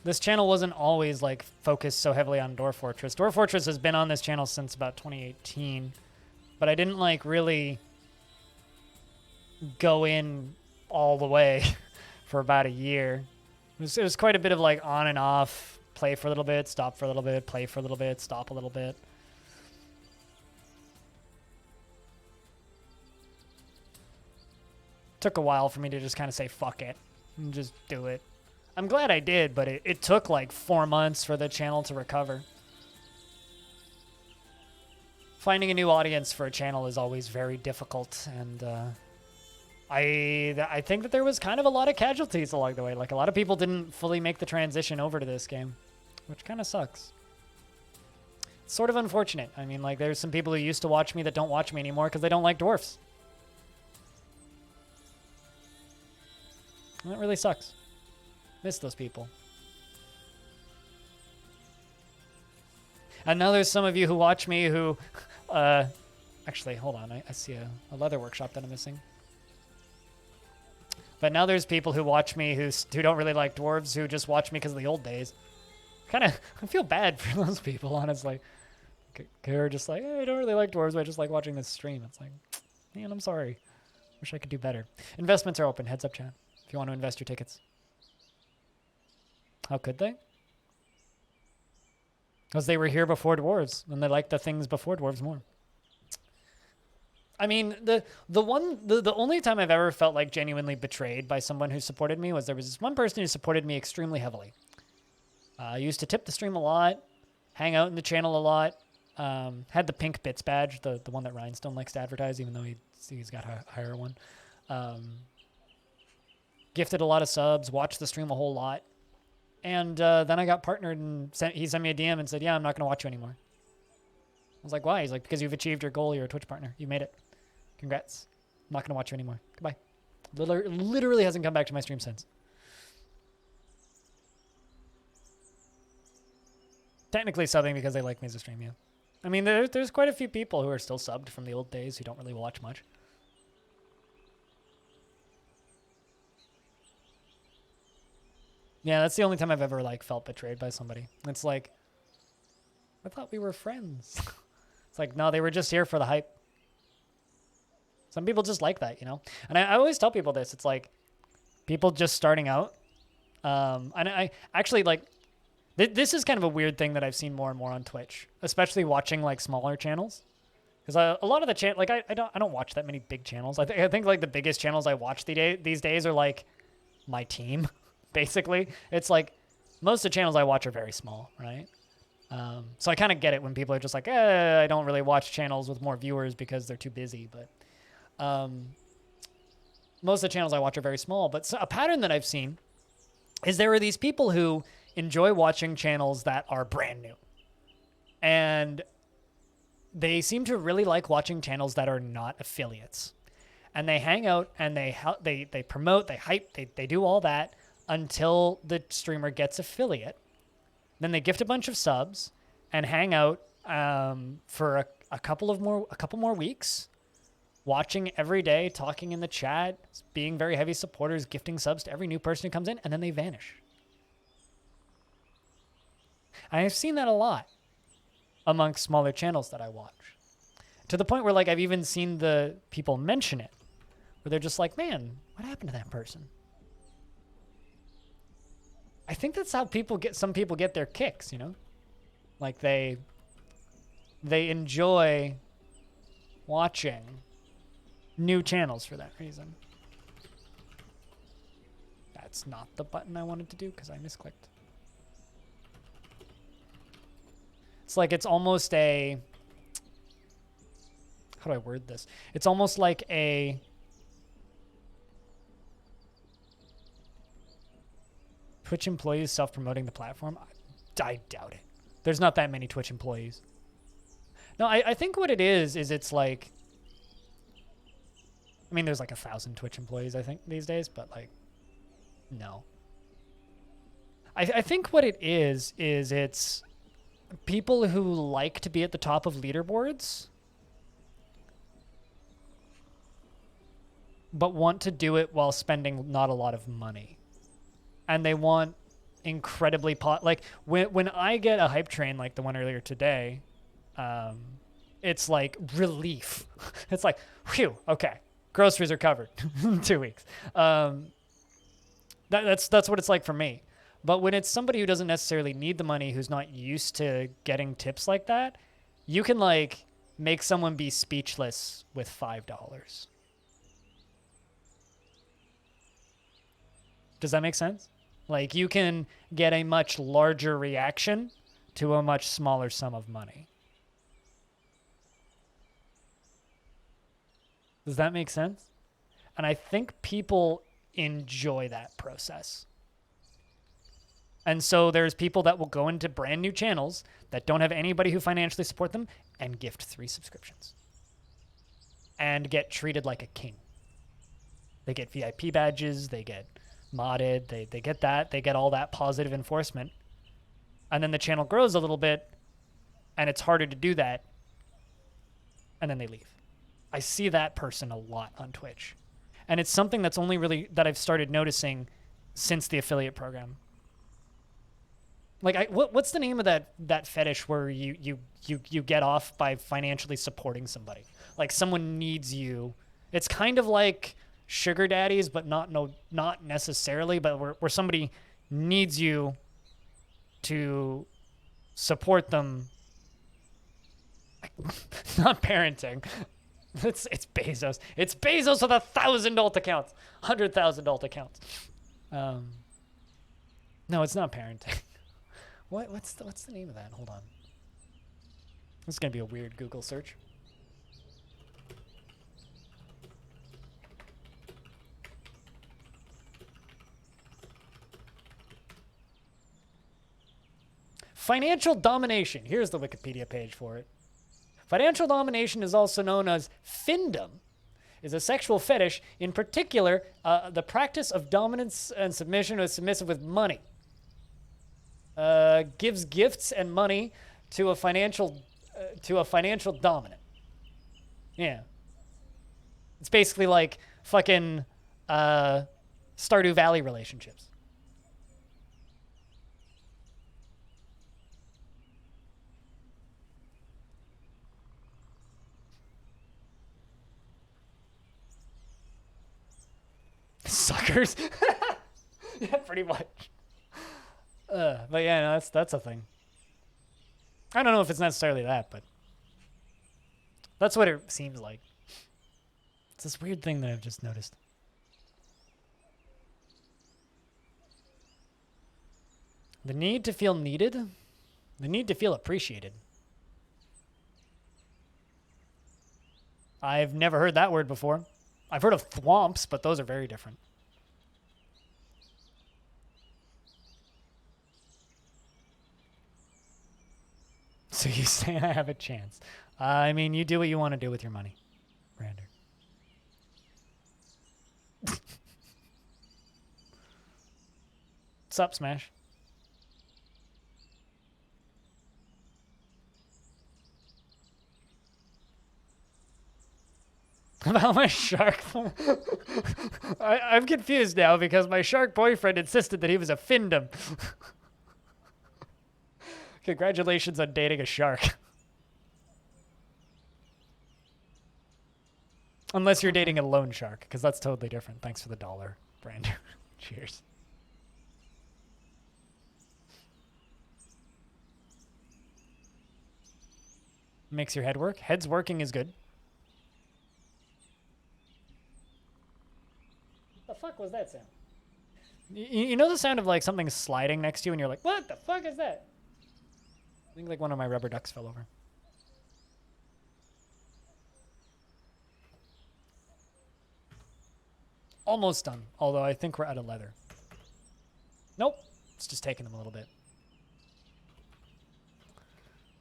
this channel wasn't always, like, focused so heavily on Dwarf Fortress. Dwarf Fortress has been on this channel since about 2018. But I didn't, like, really go in all the way for about a year. It was quite a bit of, like, on and off. Play for a little bit, stop for a little bit, play for a little bit, stop a little bit. Took a while for me to just kind of say fuck it and just do it. I'm glad I did, but it took like 4 months for the channel to recover. Finding a new audience for a channel is always very difficult, and I think that there was kind of a lot of casualties along the way. Like, a lot of people didn't fully make the transition over to this game, which kind of sucks. It's sort of unfortunate. I mean, like, there's some people who used to watch me that don't watch me anymore because they don't like dwarfs. That really sucks. Miss those people. And now there's some of you who watch me who... actually, hold on. I see a leather workshop that I'm missing. But now there's people who watch me who don't really like dwarves, who just watch me because of the old days. I feel bad for those people, honestly. They're just like, hey, I don't really like dwarves, but I just like watching this stream. It's like, man, I'm sorry. Wish I could do better. Investments are open. Heads up, chat. If you want to invest your tickets. How could they? Because they were here before dwarves, and they liked the things before dwarves more. I mean, the only time I've ever felt like genuinely betrayed by someone who supported me was there was this one person who supported me extremely heavily. I used to tip the stream a lot, hang out in the channel a lot, had the pink bits badge, the one that Rhinestone likes to advertise, even though he's got a higher one. Gifted a lot of subs, watched the stream a whole lot. And then I got partnered, and he sent me a DM and said, yeah, I'm not going to watch you anymore. I was like, why? He's like, because you've achieved your goal. You're a Twitch partner. You made it. Congrats. I'm not going to watch you anymore. Goodbye. Literally hasn't come back to my stream since. Technically subbing because they like me as a stream, yeah. I mean, there's quite a few people who are still subbed from the old days who don't really watch much. Yeah, that's the only time I've ever like felt betrayed by somebody. It's like, I thought we were friends. It's like, no, they were just here for the hype. Some people just like that, you know? And I always tell people this. It's like people just starting out. And I actually like, this is kind of a weird thing that I've seen more and more on Twitch, especially watching like smaller channels. Because a lot of the like I don't watch that many big channels. I think like the biggest channels I watch these days are like my team, basically. It's like most of the channels I watch are very small, right? So I kind of get it when people are just like, I don't really watch channels with more viewers because they're too busy. But most of the channels I watch are very small. But a pattern that I've seen is there are these people who enjoy watching channels that are brand new. And they seem to really like watching channels that are not affiliates. And they hang out and they promote, they hype, they do all that until the streamer gets affiliate. Then they gift a bunch of subs and hang out for a couple more weeks, watching every day, talking in the chat, being very heavy supporters, gifting subs to every new person who comes in, and then they vanish. I've seen that a lot amongst smaller channels that I watch. To the point where like I've even seen the people mention it, where they're just like, man, what happened to that person? I think that's how some people get their kicks, you know? Like they enjoy watching new channels for that reason. That's not the button I wanted to do because I misclicked. It's like it's almost a, how do I word this? It's almost like a Twitch employees self-promoting the platform. I doubt it. There's not that many Twitch employees. No, I think what it is it's like, I mean, there's like 1,000 Twitch employees, I think, these days, but like, no. I think what it is it's people who like to be at the top of leaderboards, but want to do it while spending not a lot of money. And they want incredibly like when I get a hype train like the one earlier today, it's like relief. It's like, whew, okay, groceries are covered in 2 weeks. That's what it's like for me. But when it's somebody who doesn't necessarily need the money, who's not used to getting tips like that, you can like make someone be speechless with $5. Does that make sense? Like you can get a much larger reaction to a much smaller sum of money. Does that make sense? And I think people enjoy that process. And so there's people that will go into brand new channels that don't have anybody who financially support them and gift 3 subscriptions. And get treated like a king. They get VIP badges, they get modded, they get that, they get all that positive enforcement. And then the channel grows a little bit and it's harder to do that. And then they leave. I see that person a lot on Twitch. And it's something that's only really that I've started noticing since the affiliate program. Like what's the name of that fetish where you get off by financially supporting somebody? Like someone needs you. It's kind of like sugar daddies, but not necessarily, but where somebody needs you to support them. Not parenting. It's Bezos. It's Bezos with 1,000 alt accounts, 100,000 alt accounts. No, it's not parenting. What's the name of that? Hold on. This is gonna be a weird Google search. Financial domination. Here's the Wikipedia page for it. Financial domination is also known as findom, is a sexual fetish, in particular, the practice of dominance and submission or submissive with money. Gives gifts and money to a financial dominant. Yeah. It's basically like fucking Stardew Valley relationships. Suckers. Yeah, pretty much. But yeah, no, that's a thing. I don't know if it's necessarily that, but that's what it seems like. It's this weird thing that I've just noticed. The need to feel needed, the need to feel appreciated. I've never heard that word before. I've heard of thwomps, but those are very different. So you say I have a chance. I mean, you do what you want to do with your money, Brander. What's up, Smash? About my shark. I'm confused now because my shark boyfriend insisted that he was a findom. Congratulations on dating a shark. Unless you're dating a loan shark, because that's totally different. Thanks for the $1, Brandon. Cheers. Makes your head work. Head's working is good. What the fuck was that sound? You know the sound of like something sliding next to you and you're like, what the fuck is that? I think like one of my rubber ducks fell over. Almost done, although I think we're out of leather. Nope, it's just taking them a little bit.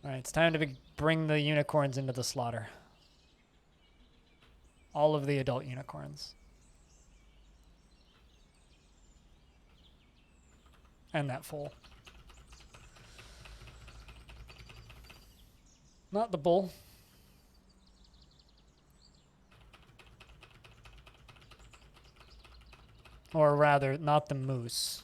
All right, it's time to bring the unicorns into the slaughter. All of the adult unicorns. And that foal. Not the bull. Or rather, not the moose.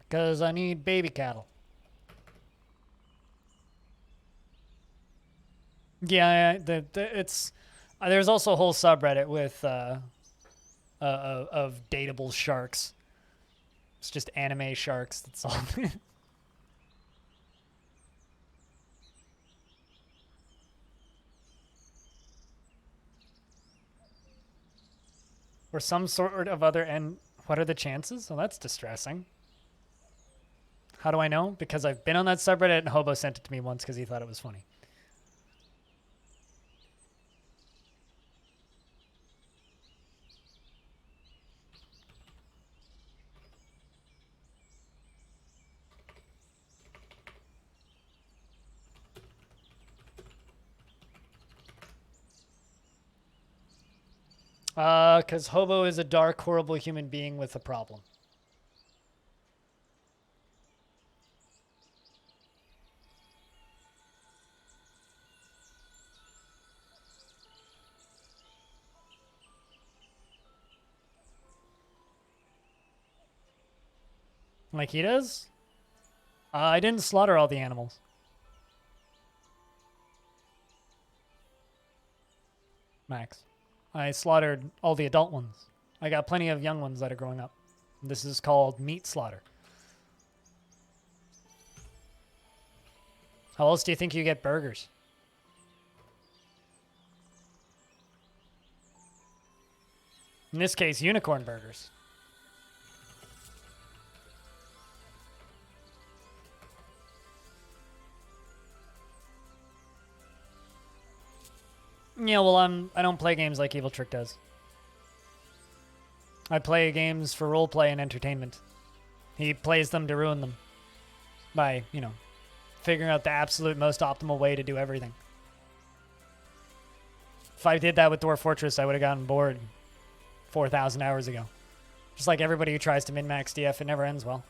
Because I need baby cattle. Yeah, it's there's also a whole subreddit with of dateable sharks. It's just anime sharks. That's all. Or some sort of other end. What are the chances? Oh, that's distressing. How do I know? Because I've been on that subreddit and Hobo sent it to me once because he thought it was funny. Because Hobo is a dark, horrible human being with a problem. Like he does? I didn't slaughter all the animals. Max. I slaughtered all the adult ones. I got plenty of young ones that are growing up. This is called meat slaughter. How else do you think you get burgers? In this case, unicorn burgers. Yeah, well, I don't play games like Evil Trick does. I play games for roleplay and entertainment. He plays them to ruin them by, you know, figuring out the absolute most optimal way to do everything. If I did that with Dwarf Fortress, I would have gotten bored 4,000 hours ago. Just like everybody who tries to min-max DF, it never ends well.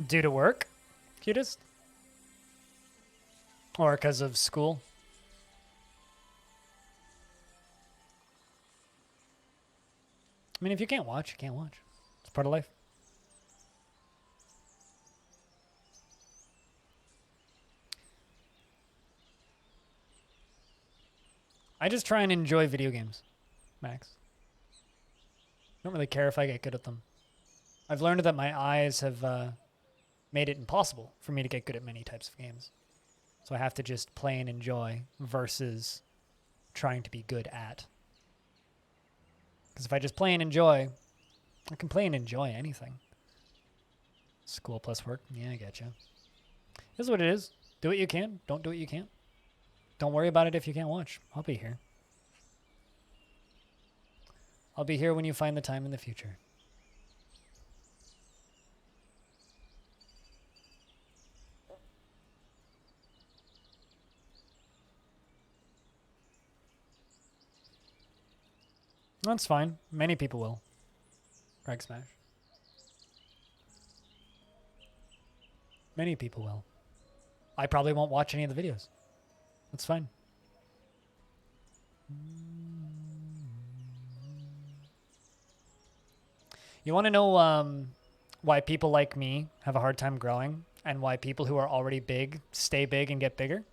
Due to work, cutest? Or because of school? I mean, if you can't watch, you can't watch. It's part of life. I just try and enjoy video games, Max. I don't really care if I get good at them. I've learned that my eyes have made it impossible for me to get good at many types of games. So I have to just play and enjoy versus trying to be good at. Because if I just play and enjoy, I can play and enjoy anything. School plus work. Yeah, I get you. This is what it is. Do what you can. Don't do what you can't. Don't worry about it if you can't watch. I'll be here. I'll be here when you find the time in the future. That's fine. Many people will. Frag smash. Many people will. I probably won't watch any of the videos. That's fine. You want to know why people like me have a hard time growing and why people who are already big stay big and get bigger?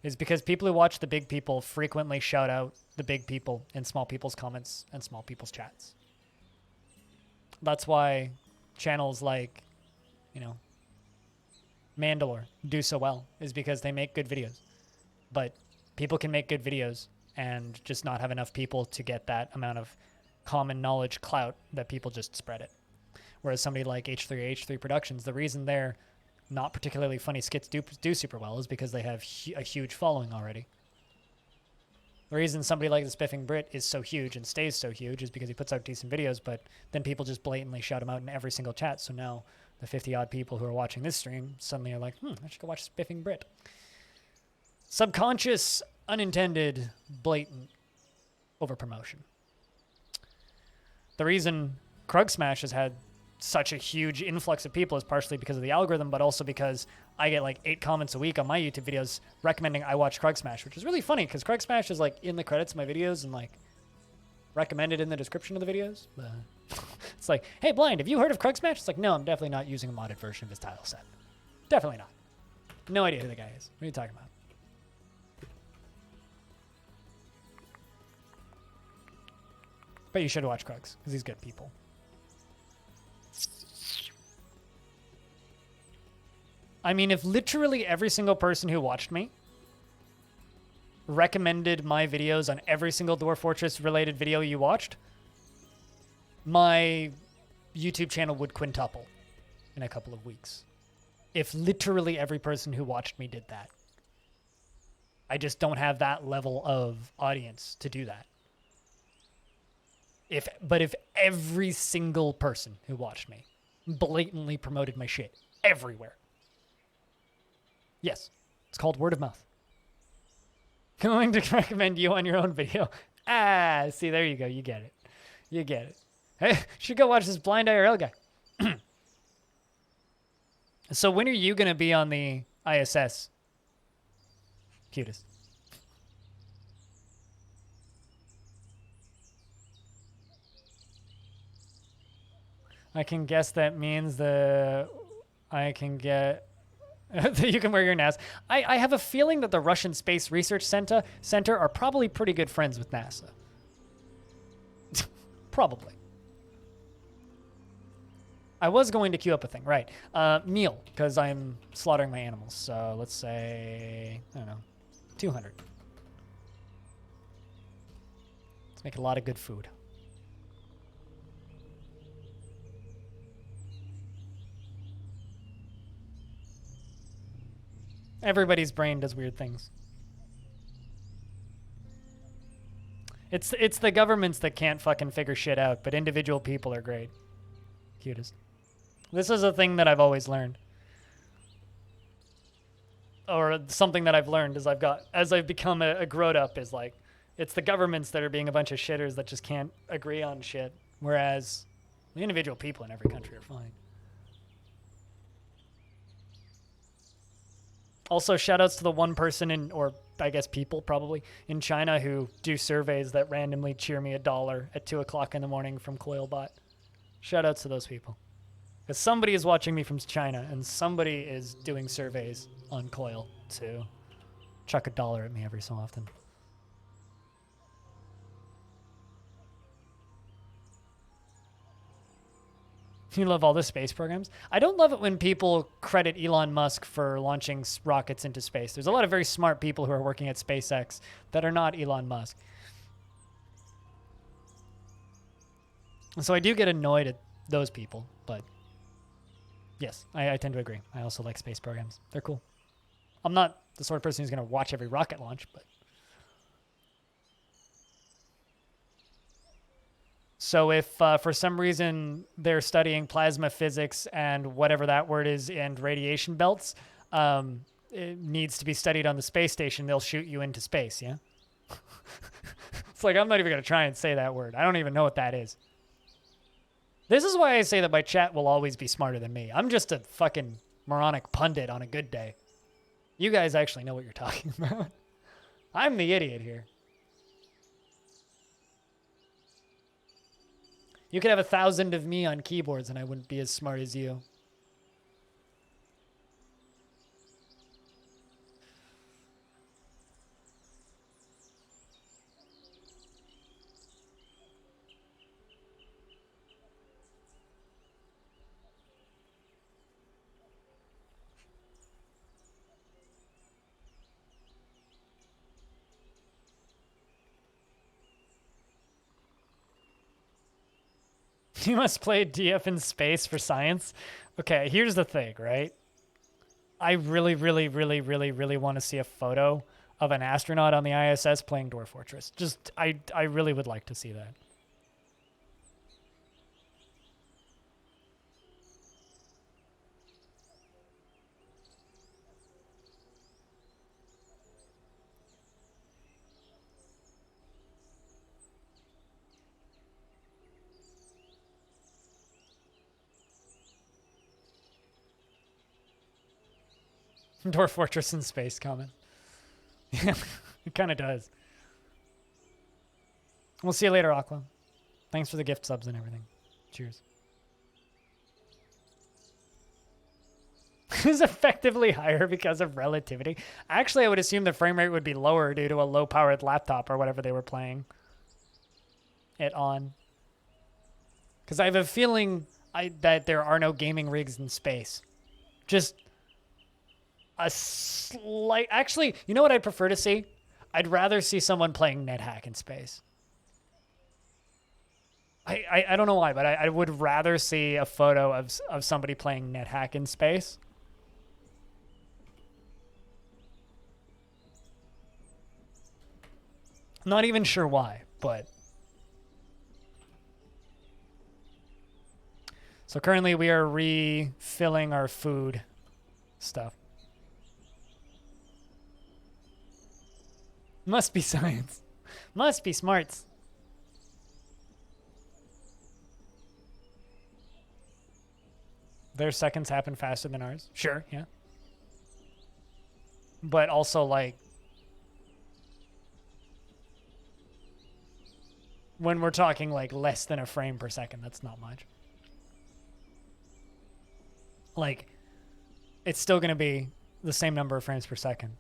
Is because people who watch the big people frequently shout out the big people in small people's comments and small people's chats. That's why channels like, you know, Mandalore do so well, is because they make good videos. But people can make good videos and just not have enough people to get that amount of common knowledge clout that people just spread it. Whereas somebody like H3 Productions, the reason they're not particularly funny skits do super well is because they have a huge following already. The reason somebody like the Spiffing Brit is so huge and stays so huge is because he puts out decent videos, but then people just blatantly shout him out in every single chat. So now the 50-odd people who are watching this stream suddenly are like, I should go watch Spiffing Brit. Subconscious, unintended, blatant overpromotion. The reason Krug Smash has had such a huge influx of people is partially because of the algorithm, but also because I get like 8 comments a week on my YouTube videos recommending I watch Krug Smash, which is really funny because Krug Smash is like in the credits of my videos and like recommended in the description of the videos. It's like, hey, Blind, have you heard of Krug Smash? It's like, no, I'm definitely not using a modded version of his title set. Definitely not. No idea who the guy is. What are you talking about? But you should watch Krugs because he's good people. I mean, if literally every single person who watched me recommended my videos on every single Dwarf Fortress related video you watched, my YouTube channel would quintuple in a couple of weeks. If literally every person who watched me did that. I just don't have that level of audience to do that. But if every single person who watched me blatantly promoted my shit everywhere. Yes, it's called word of mouth. Going to recommend you on your own video. See, there you go. You get it. You get it. Hey, should go watch this blind IRL guy. So when are you going to be on the ISS? Cutest. I can guess that means I can get that you can wear your NAS. I have a feeling that the Russian Space Research Center are probably pretty good friends with NASA. Probably. I was going to queue up a thing, right? Meal, because I'm slaughtering my animals. So let's say, I don't know, 200. Let's make a lot of good food. Everybody's brain does weird things. It's the governments that can't fucking figure shit out, but individual people are great. Cutest. This is a thing that I've always learned. Or something that I've learned as I've become a grown up is like, it's the governments that are being a bunch of shitters that just can't agree on shit. Whereas the individual people in every country are fine. Also, shout outs to the one person or I guess people probably, in China who do surveys that randomly cheer me $1 at 2 o'clock in the morning from Coilbot. Shout outs to those people. Because somebody is watching me from China and somebody is doing surveys on Coil to chuck $1 at me every so often. You love all the space programs? I don't love it when people credit Elon Musk for launching rockets into space. There's a lot of very smart people who are working at SpaceX that are not Elon Musk. So I do get annoyed at those people, but yes, I tend to agree. I also like space programs. They're cool. I'm not the sort of person who's going to watch every rocket launch, but... So if for some reason they're studying plasma physics and whatever that word is and radiation belts, it needs to be studied on the space station, they'll shoot you into space, yeah? It's like, I'm not even going to try and say that word. I don't even know what that is. This is why I say that my chat will always be smarter than me. I'm just a fucking moronic pundit on a good day. You guys actually know what you're talking about. I'm the idiot here. You could have 1,000 of me on keyboards and I wouldn't be as smart as you. You must play DF in space for science. Okay, here's the thing, right? I really, really, really, really, really want to see a photo of an astronaut on the ISS playing Dwarf Fortress. Just, I really would like to see that. Dwarf Fortress in space comment. Yeah, it kind of does. We'll see you later, Aqua. Thanks for the gift subs and everything. Cheers. Is effectively higher because of relativity. Actually, I would assume the frame rate would be lower due to a low-powered laptop or whatever they were playing it on. Because I have a feeling that there are no gaming rigs in space. Just a slight... Actually, you know what I'd prefer to see? I'd rather see someone playing NetHack in space. I don't know why, but I would rather see a photo of somebody playing NetHack in space. Not even sure why, but... So currently we are refilling our food stuff. Must be science. Must be smarts. Their seconds happen faster than ours. Sure, yeah. But also, like, when we're talking, like, less than a frame per second, that's not much. Like, it's still going to be the same number of frames per second.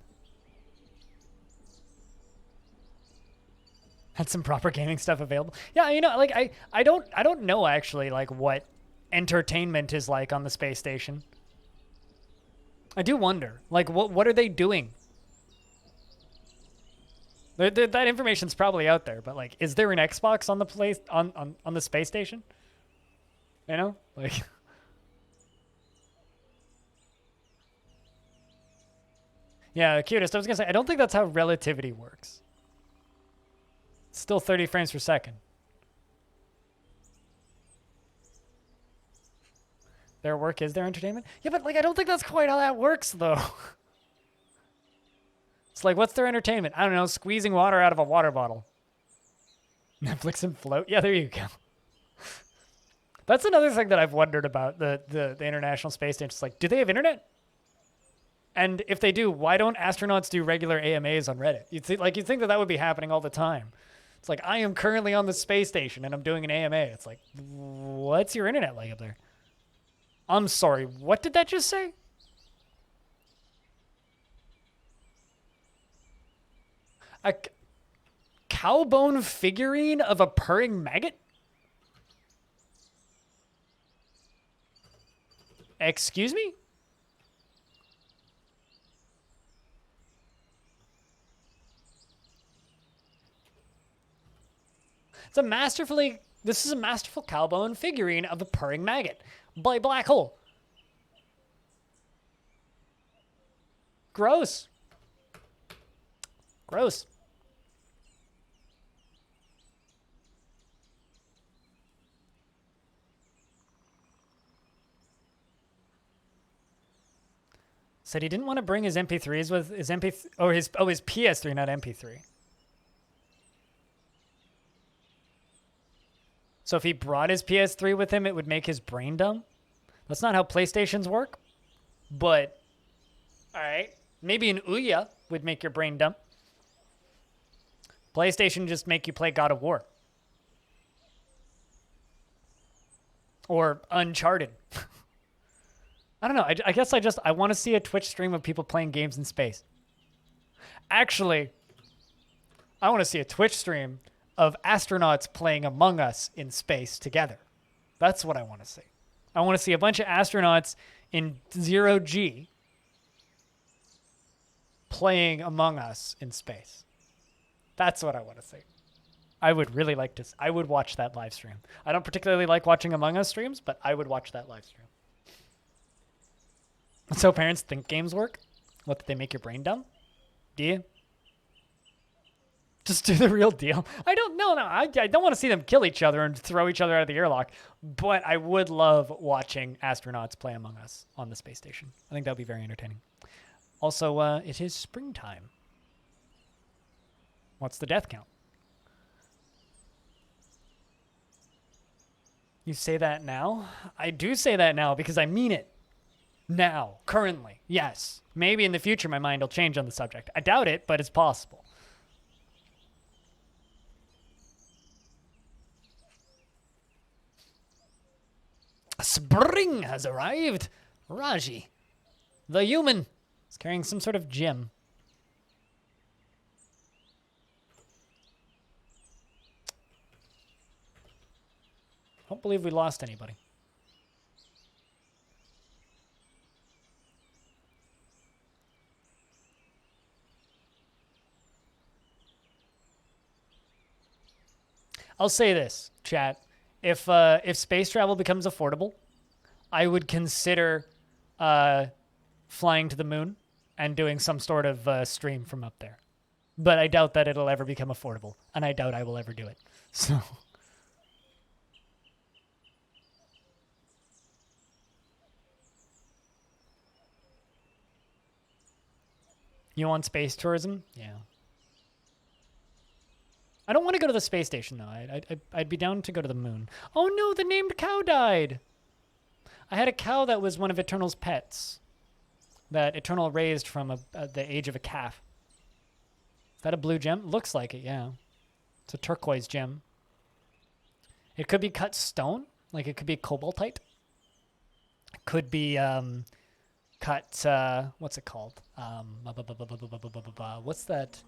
Had some proper gaming stuff available. Yeah, you know, like, I don't know, actually, like, what entertainment is like on the space station. I do wonder, like, what are they doing? That information's probably out there, but, like, is there an Xbox on the place on the space station? You know, like. Yeah, cutest. I was gonna say I don't think that's how relativity works. It's still 30 frames per second. Their work is their entertainment? Yeah, but, like, I don't think that's quite how that works, though. It's like, what's their entertainment? I don't know, squeezing water out of a water bottle. Netflix and float? Yeah, there you go. That's another thing that I've wondered about the International Space Station. It's like, do they have internet? And if they do, why don't astronauts do regular AMAs on Reddit? You'd think that would be happening all the time. It's like, I am currently on the space station and I'm doing an AMA. It's like, what's your internet like up there? I'm sorry, what did that just say? A cowbone figurine of a purring maggot? Excuse me? This is a masterful cowbone figurine of a purring maggot by Black Hole. Gross. Gross. Said he didn't want to bring his MP3s with his his PS3, not MP3. So if he brought his PS3 with him, it would make his brain dumb? That's not how PlayStations work. But, all right, maybe an Ouya would make your brain dumb. PlayStation just make you play God of War. Or Uncharted. I don't know. I guess I want to see a Twitch stream of people playing games in space. Actually, I want to see a Twitch stream of astronauts playing Among Us in space together. That's what I want to see. I want to see a bunch of astronauts in 0G playing Among Us in space. That's what I want to see. I would really like to. I would watch that live stream. I don't particularly like watching Among Us streams, but I would watch that live stream. So parents think games work? What, did they make your brain dumb? Do you? Just do the real deal. I don't know. No, I don't want to see them kill each other and throw each other out of the airlock. But I would love watching astronauts play Among Us on the space station. I think that would be very entertaining. Also, it is springtime. What's the death count? You say that now? I do say that now because I mean it. Now, currently, yes. Maybe in the future my mind will change on the subject. I doubt it, but it's possible. Spring has arrived. Raji, the human, is carrying some sort of gem. Don't believe we lost anybody. I'll say this, chat. If space travel becomes affordable, I would consider flying to the moon and doing some sort of stream from up there. But I doubt that it'll ever become affordable, and I doubt I will ever do it. So, you want space tourism? Yeah. I don't want to go to the space station, though. I'd be down to go to the moon. Oh, no, the named cow died. I had a cow that was one of Eternal's pets. That Eternal raised from the age of a calf. Is that a blue gem? Looks like it, yeah. It's a turquoise gem. It could be cut stone. Like it could be cobaltite. It could be cut, what's it called? What's that?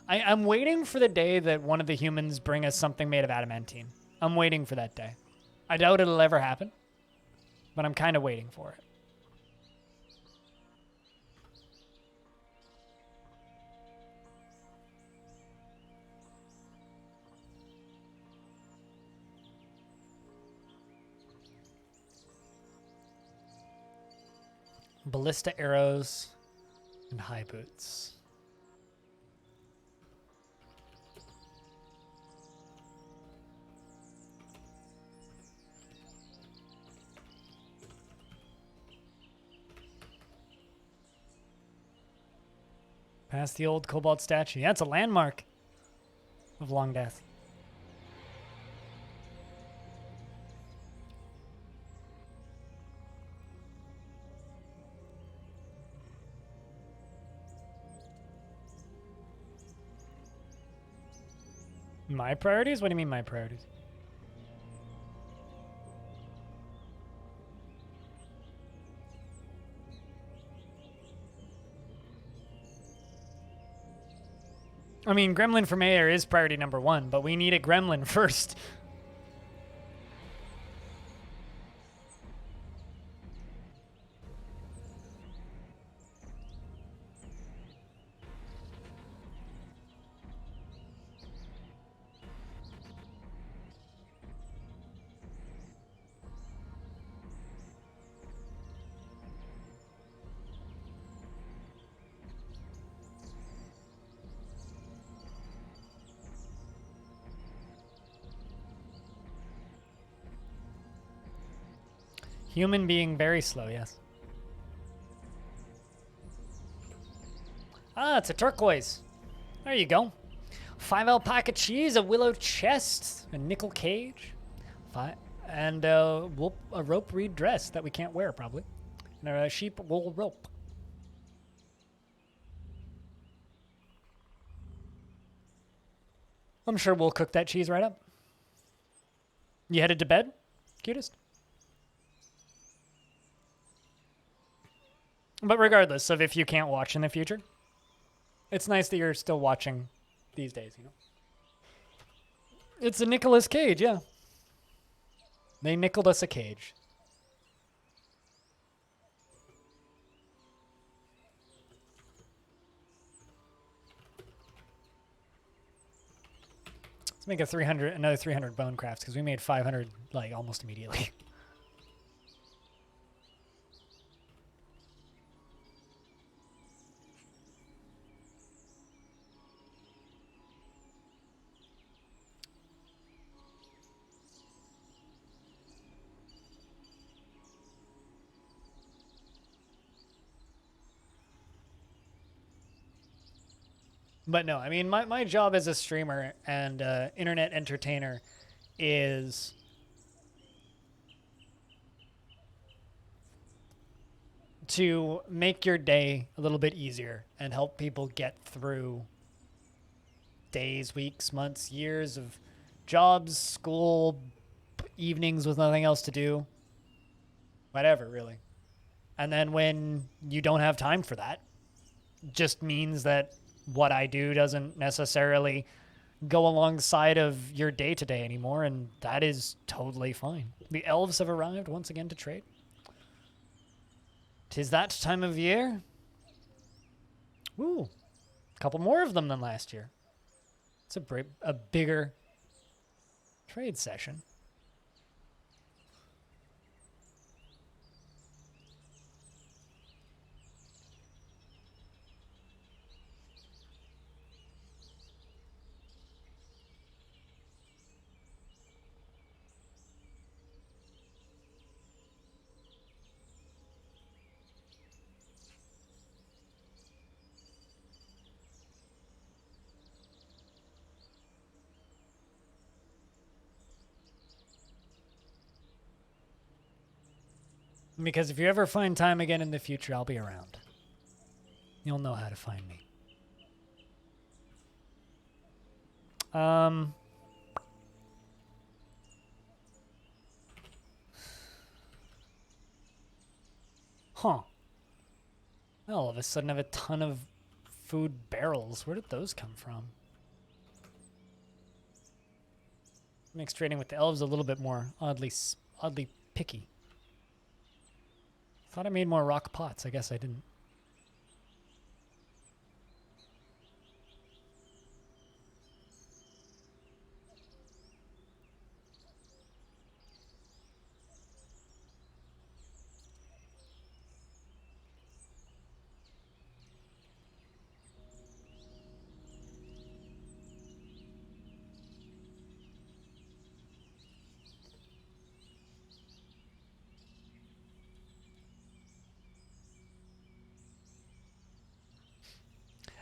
I'm waiting for the day that one of the humans bring us something made of adamantine. I'm waiting for that day. I doubt it'll ever happen, but I'm kind of waiting for it. Ballista arrows and high boots. Past the old cobalt statue. Yeah, it's a landmark of Longdeath. My priorities? What do you mean my priorities? I mean, Gremlin for Mayor is priority number 1, but we need a Gremlin first. Human being very slow, yes. Ah, it's a turquoise. There you go. 5 alpaca cheese, a willow chest, a nickel cage, and a rope reed dress that we can't wear probably, and a sheep wool rope. I'm sure we'll cook that cheese right up. You headed to bed, cutest? But regardless of if you can't watch in the future, it's nice that you're still watching these days, you know? It's a Nicolas Cage, yeah. They nickeled us a cage. Let's make another 300 bone crafts because we made 500 like almost immediately. But no, I mean, my job as a streamer and internet entertainer is to make your day a little bit easier and help people get through days, weeks, months, years of jobs, school, evenings with nothing else to do, whatever, really. And then when you don't have time for that, just means that what I do doesn't necessarily go alongside of your day-to-day anymore, and that is totally fine. The elves have arrived once again to trade. 'Tis that time of year. Ooh, a couple more of them than last year. It's a bigger trade session. Because if you ever find time again in the future, I'll be around. You'll know how to find me. Huh. All of a sudden I have a ton of food barrels. Where did those come from? Makes trading with the elves a little bit more oddly picky. Thought I made more rock pots. I guess I didn't.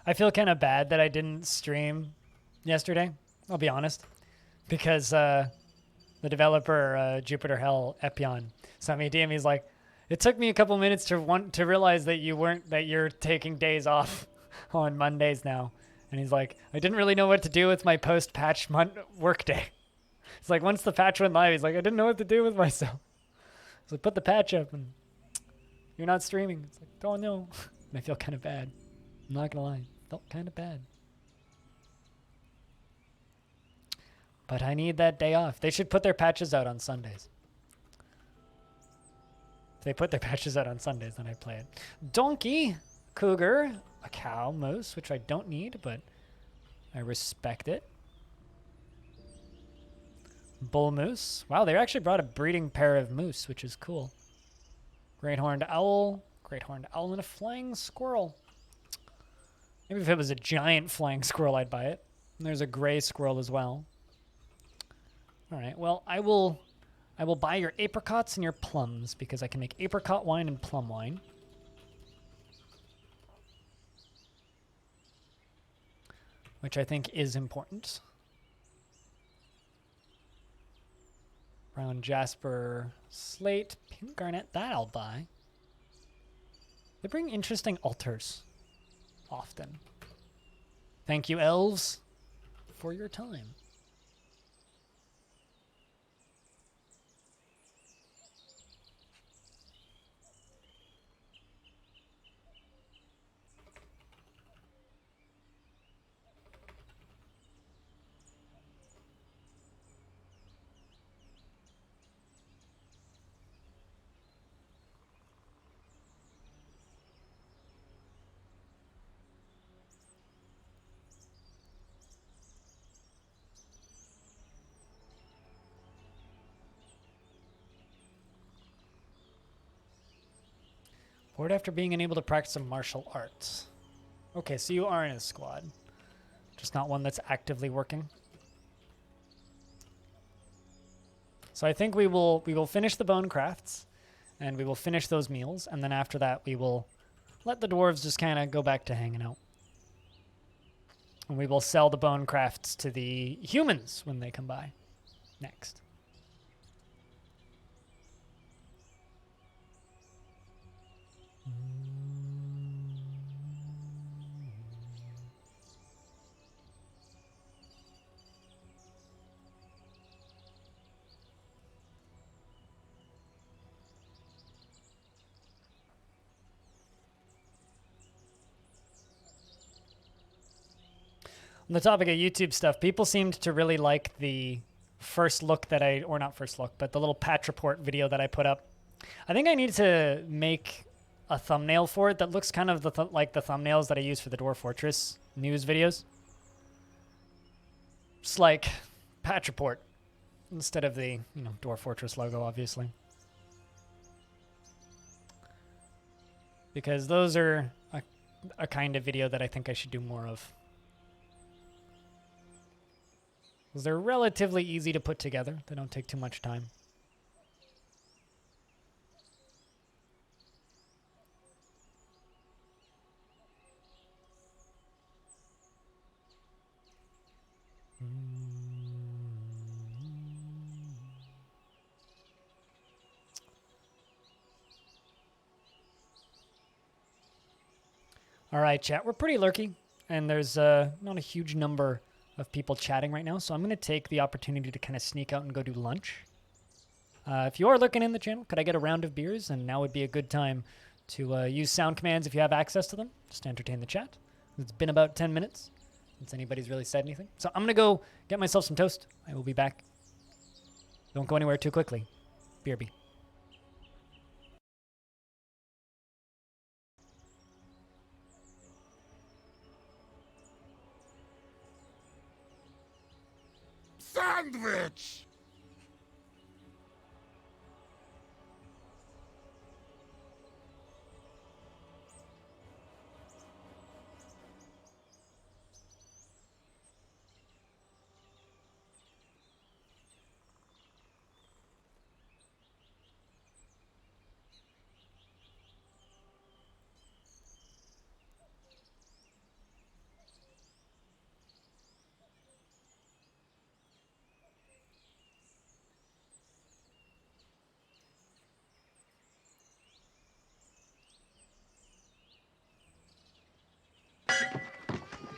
I feel kind of bad that I didn't stream yesterday, I'll be honest, because the developer, Jupiter Hell Epion, sent me a DM. He's like, it took me a couple minutes to realize that you're taking days off on Mondays now. And he's like, I didn't really know what to do with my post-patch workday. It's like, once the patch went live, he's like, I didn't know what to do with myself. So put the patch up and you're not streaming. It's like, oh no. And I feel kind of bad. I'm not gonna lie, felt kind of bad. But I need that day off. They should put their patches out on Sundays. If they put their patches out on Sundays, then I play it. Donkey, cougar, a cow, moose, which I don't need, but I respect it. Bull moose. Wow, they actually brought a breeding pair of moose, which is cool. Great horned owl, and a flying squirrel. Maybe if it was a giant flying squirrel, I'd buy it. And there's a gray squirrel as well. All right, well, I will buy your apricots and your plums because I can make apricot wine and plum wine. Which I think is important. Brown jasper, slate, pink garnet, that I'll buy. They bring interesting altars often. Thank you, elves, for your time. Bored after being unable to practice some martial arts. Okay, so you are in a squad. Just not one that's actively working. So I think we will finish the bone crafts, and we will finish those meals, and then after that we will let the dwarves just kind of go back to hanging out. And we will sell the bone crafts to the humans when they come by next. On the topic of YouTube stuff, people seemed to really like the first look that or not first look, but the little patch report video that I put up. I think I need to make a thumbnail for it that looks kind of like the thumbnails that I use for the Dwarf Fortress news videos. Just like patch report instead of the, Dwarf Fortress logo, obviously. Because those are a kind of video that I think I should do more of. Because they're relatively easy to put together. They don't take too much time. All right, chat. We're pretty lurky, and there's not a huge number of people chatting right now, so I'm going to take the opportunity to kind of sneak out and go do lunch. If you are looking in the channel, could I get a round of beers? And now would be a good time to use sound commands if you have access to them, just to entertain the chat. It's been about 10 minutes since anybody's really said anything. So I'm going to go get myself some toast. I will be back. Don't go anywhere too quickly. BRB. Sandwich!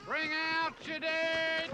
Bring out your dead!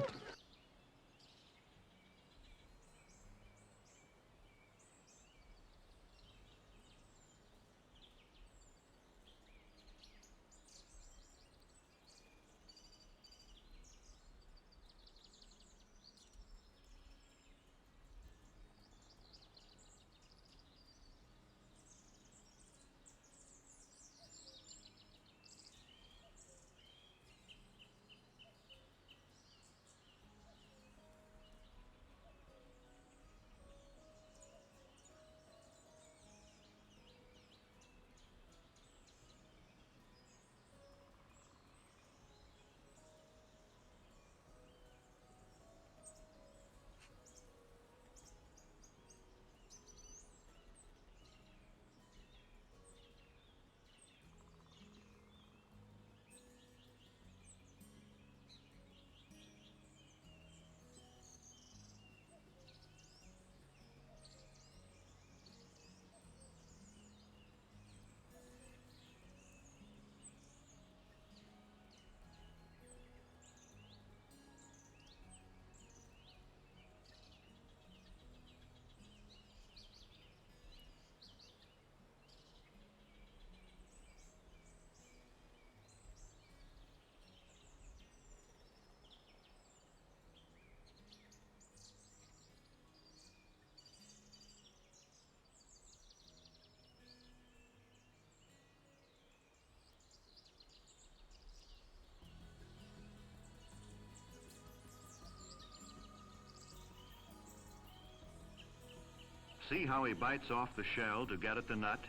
See how he bites off the shell to get at the nut?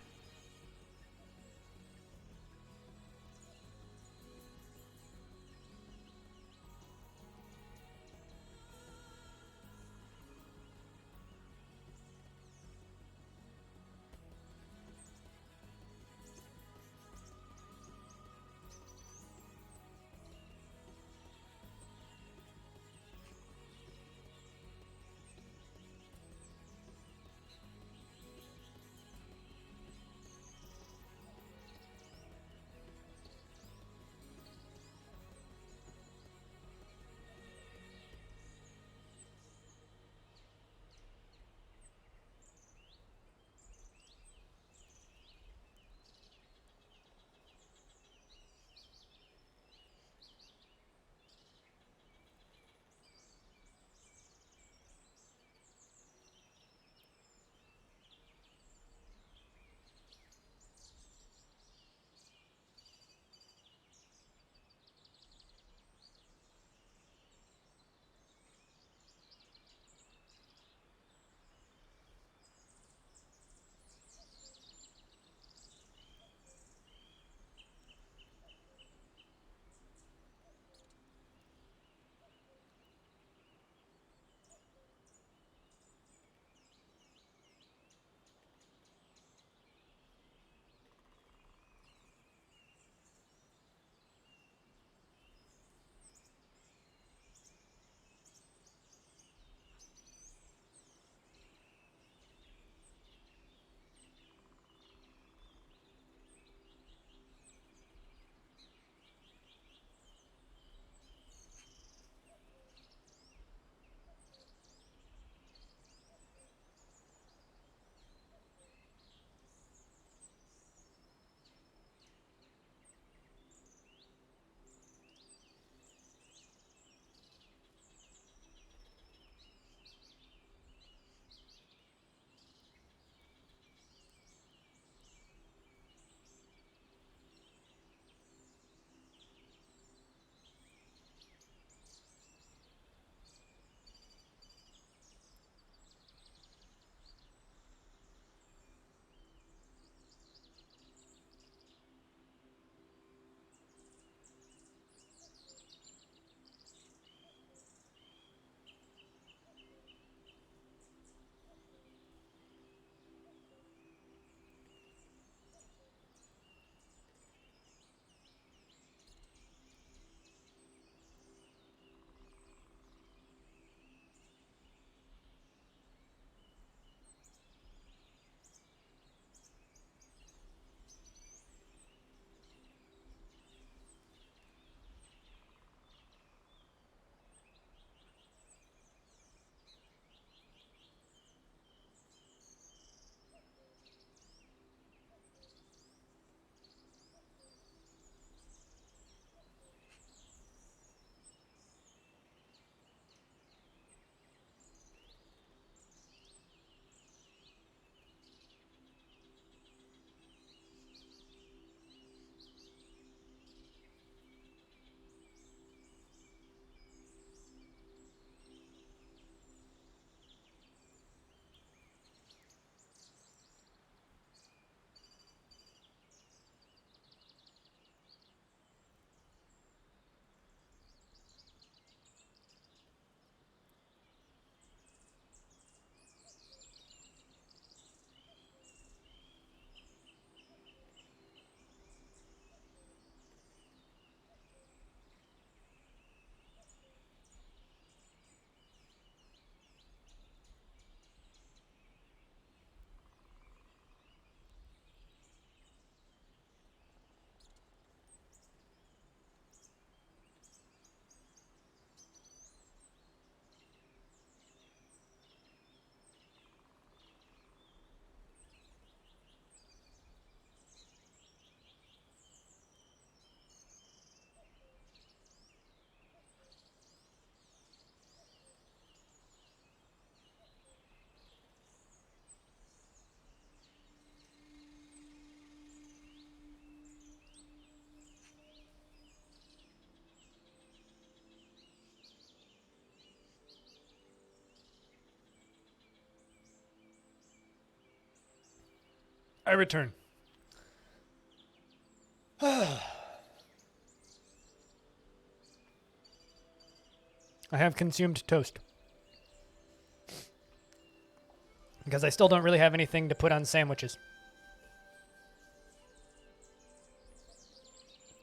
I return. I have consumed toast. Because I still don't really have anything to put on sandwiches.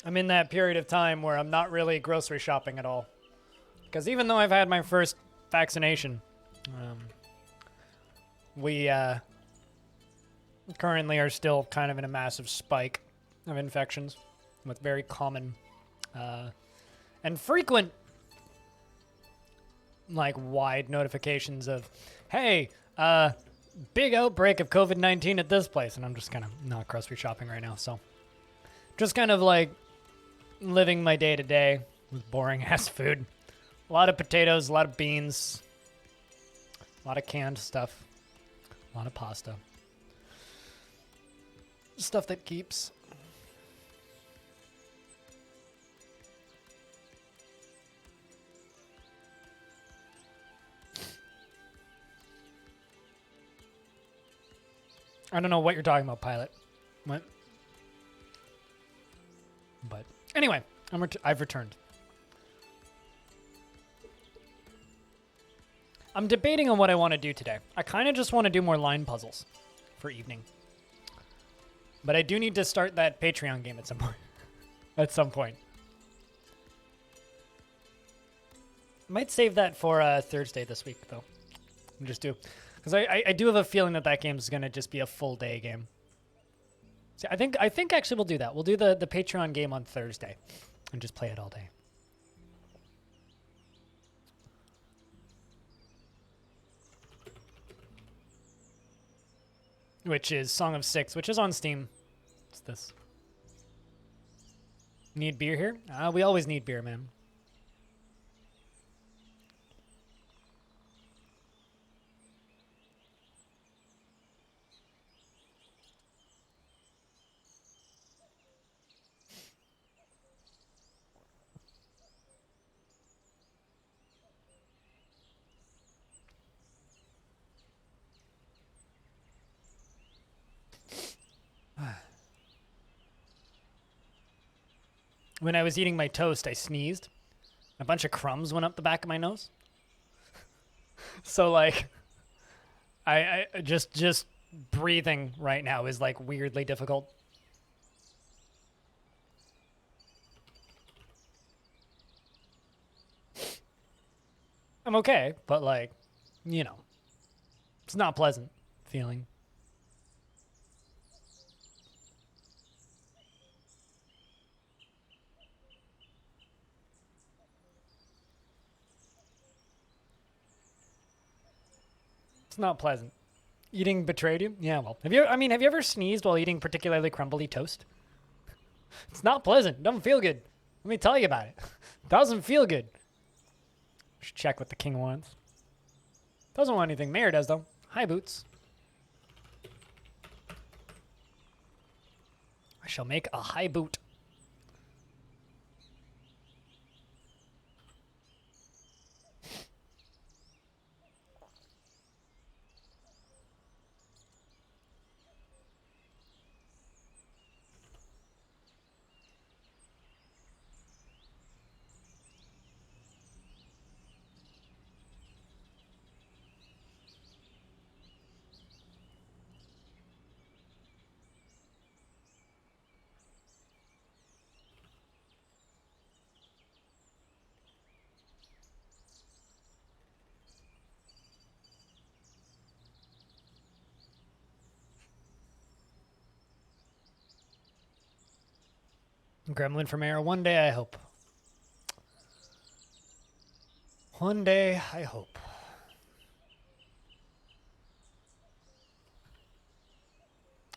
I'm in that period of time where I'm not really grocery shopping at all. Because even though I've had my first vaccination, we currently are still kind of in a massive spike of infections with very common and frequent, like, wide notifications of, hey, big outbreak of COVID-19 at this place. And I'm just kind of not grocery shopping right now, so just kind of like living my day to day with boring ass food. A lot of potatoes, a lot of beans, a lot of canned stuff, a lot of pasta. Stuff that keeps. I don't know what you're talking about, Pilot. What? But anyway, I've returned. I'm debating on what I want to do today. I kind of just want to do more line puzzles for evening. But I do need to start that Patreon game at some point. At some point. Might save that for Thursday this week, though. Just do. Because I do have a feeling that that game is going to just be a full day game. So I think actually we'll do that. We'll do the Patreon game on Thursday and just play it all day. Which is Song of Six, which is on Steam. What's this? Need beer here? We always need beer, man. When I was eating my toast, I sneezed. A bunch of crumbs went up the back of my nose. So like, I just breathing right now is like weirdly difficult. I'm okay, but like, you know, it's not pleasant feeling. Not pleasant. Eating betrayed you? Yeah, well. Have you ever sneezed while eating particularly crumbly toast? It's not pleasant. It doesn't feel good. Let me tell you about it. It doesn't feel good. Should check what the king wants. Doesn't want anything. Mayor does, though. Hi, Boots. I shall make a high boot. Gremlin for mayor. One day, I hope. One day, I hope.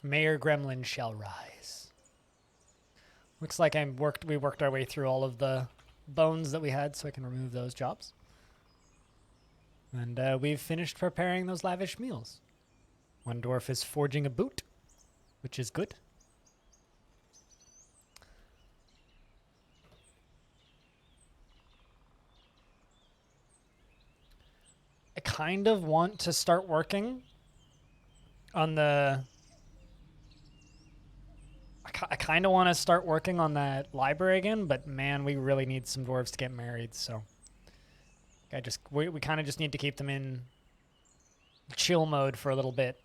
Mayor Gremlin shall rise. Looks like we worked our way through all of the bones that we had, so I can remove those jobs. And we've finished preparing those lavish meals. One dwarf is forging a boot, which is good. I kind of want to start working on the I kind of want to start working on that library again, but man, we really need some dwarves to get married, so we kind of just need to keep them in chill mode for a little bit.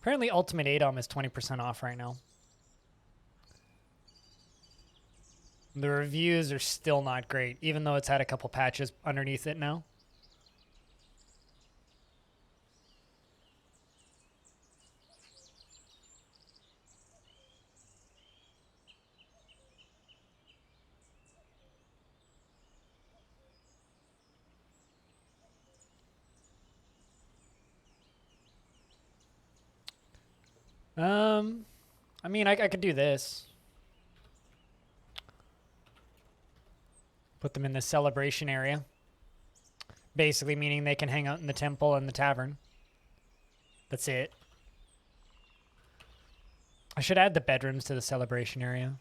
Apparently Ultimate ADOM is 20% off right now. The reviews are still not great, even though it's had a couple patches underneath it now. I mean, I could do this. Put them in the celebration area. Basically meaning they can hang out in the temple and the tavern. That's it. I should add the bedrooms to the celebration area.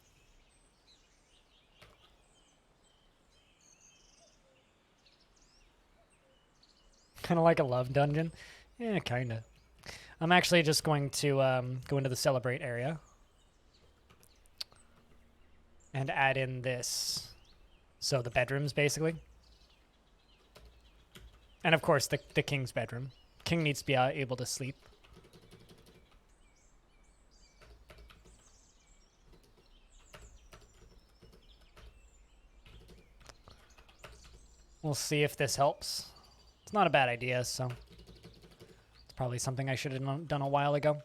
Kind of like a love dungeon. Yeah, kind of. I'm actually just going to go into the celebrate area and add in this. So the bedrooms, basically. And of course, the king's bedroom. King needs to be able to sleep. We'll see if this helps. It's not a bad idea, so it's probably something I should have done a while ago.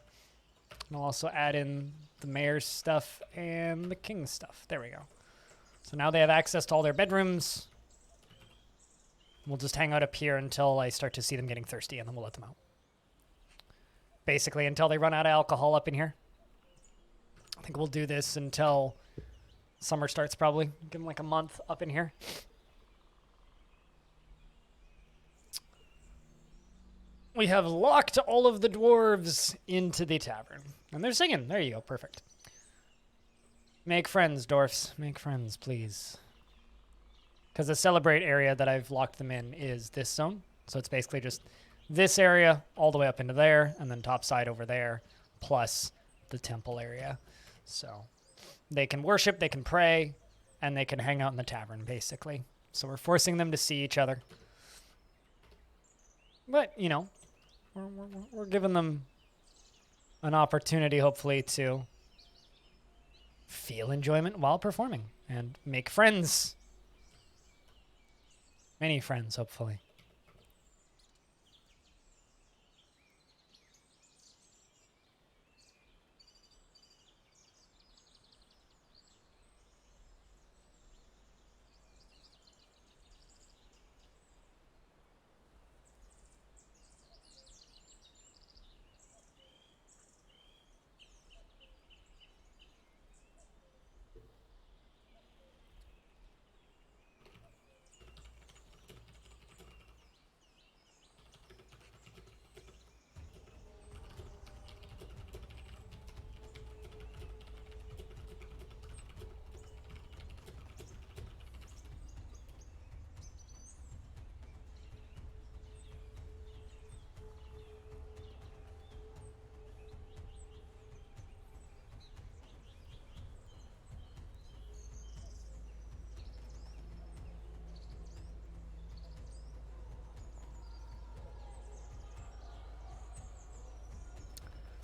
And I'll also add in the mayor's stuff and the king's stuff. There we go. So now they have access to all their bedrooms. We'll just hang out up here until I start to see them getting thirsty, and then we'll let them out. Basically, until they run out of alcohol up in here. I think we'll do this until summer starts, probably. Give them like a month up in here. We have locked all of the dwarves into the tavern. And they're singing. There you go. Perfect. Make friends, dwarfs. Make friends, please. Because the celebrate area that I've locked them in is this zone. So it's basically just this area all the way up into there, and then top side over there, plus the temple area. So they can worship, they can pray, and they can hang out in the tavern, basically. So we're forcing them to see each other. But, you know, we're giving them an opportunity, hopefully, to feel enjoyment while performing and make friends. Many friends, hopefully.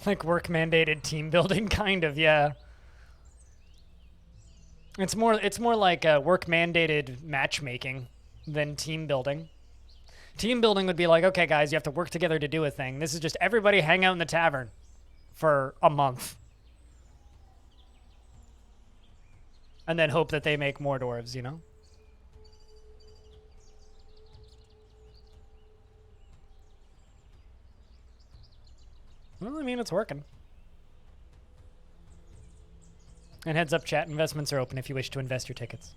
Like work-mandated team building, kind of, yeah. It's more like work-mandated matchmaking than team building. Team building would be like, okay, guys, you have to work together to do a thing. This is just everybody hang out in the tavern for a month. And then hope that they make more dwarves, you know? Well, I mean, it's working. And heads up, chat, investments are open if you wish to invest your tickets.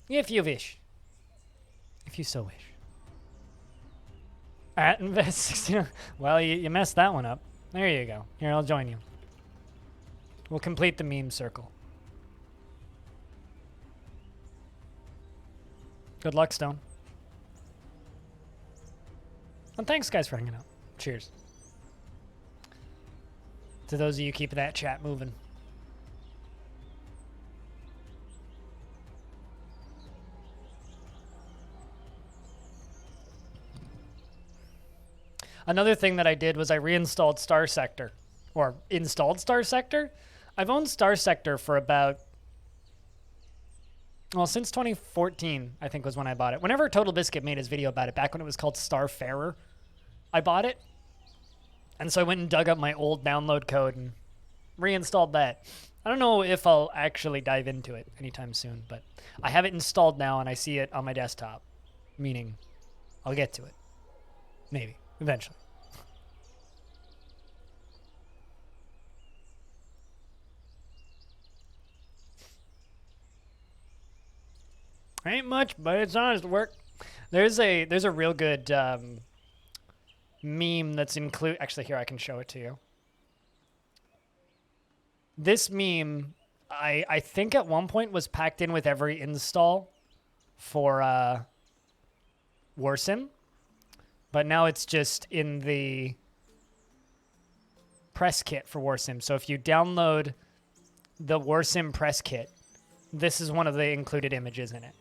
If you wish. If you so wish. At invest 60. Well, you messed that one up. There you go. Here, I'll join you. We'll complete the meme circle. Good luck, Stone. And thanks, guys, for hanging out. Cheers. To those of you keeping that chat moving. Another thing that I did was I reinstalled Star Sector. Or installed Star Sector? I've owned Star Sector for about... Well, since 2014, I think was when I bought it. Whenever Total Biscuit made his video about it, back when it was called Starfarer, I bought it. And so I went and dug up my old download code and reinstalled that. I don't know if I'll actually dive into it anytime soon, but I have it installed now and I see it on my desktop. Meaning, I'll get to it. Maybe. Eventually. Ain't much, but it's honest work. There's a real good meme that's actually here I can show it to you. This meme I think at one point was packed in with every install for Warsim, but now it's just in the press kit for Warsim. So if you download the Warsim press kit, this is one of the included images in it.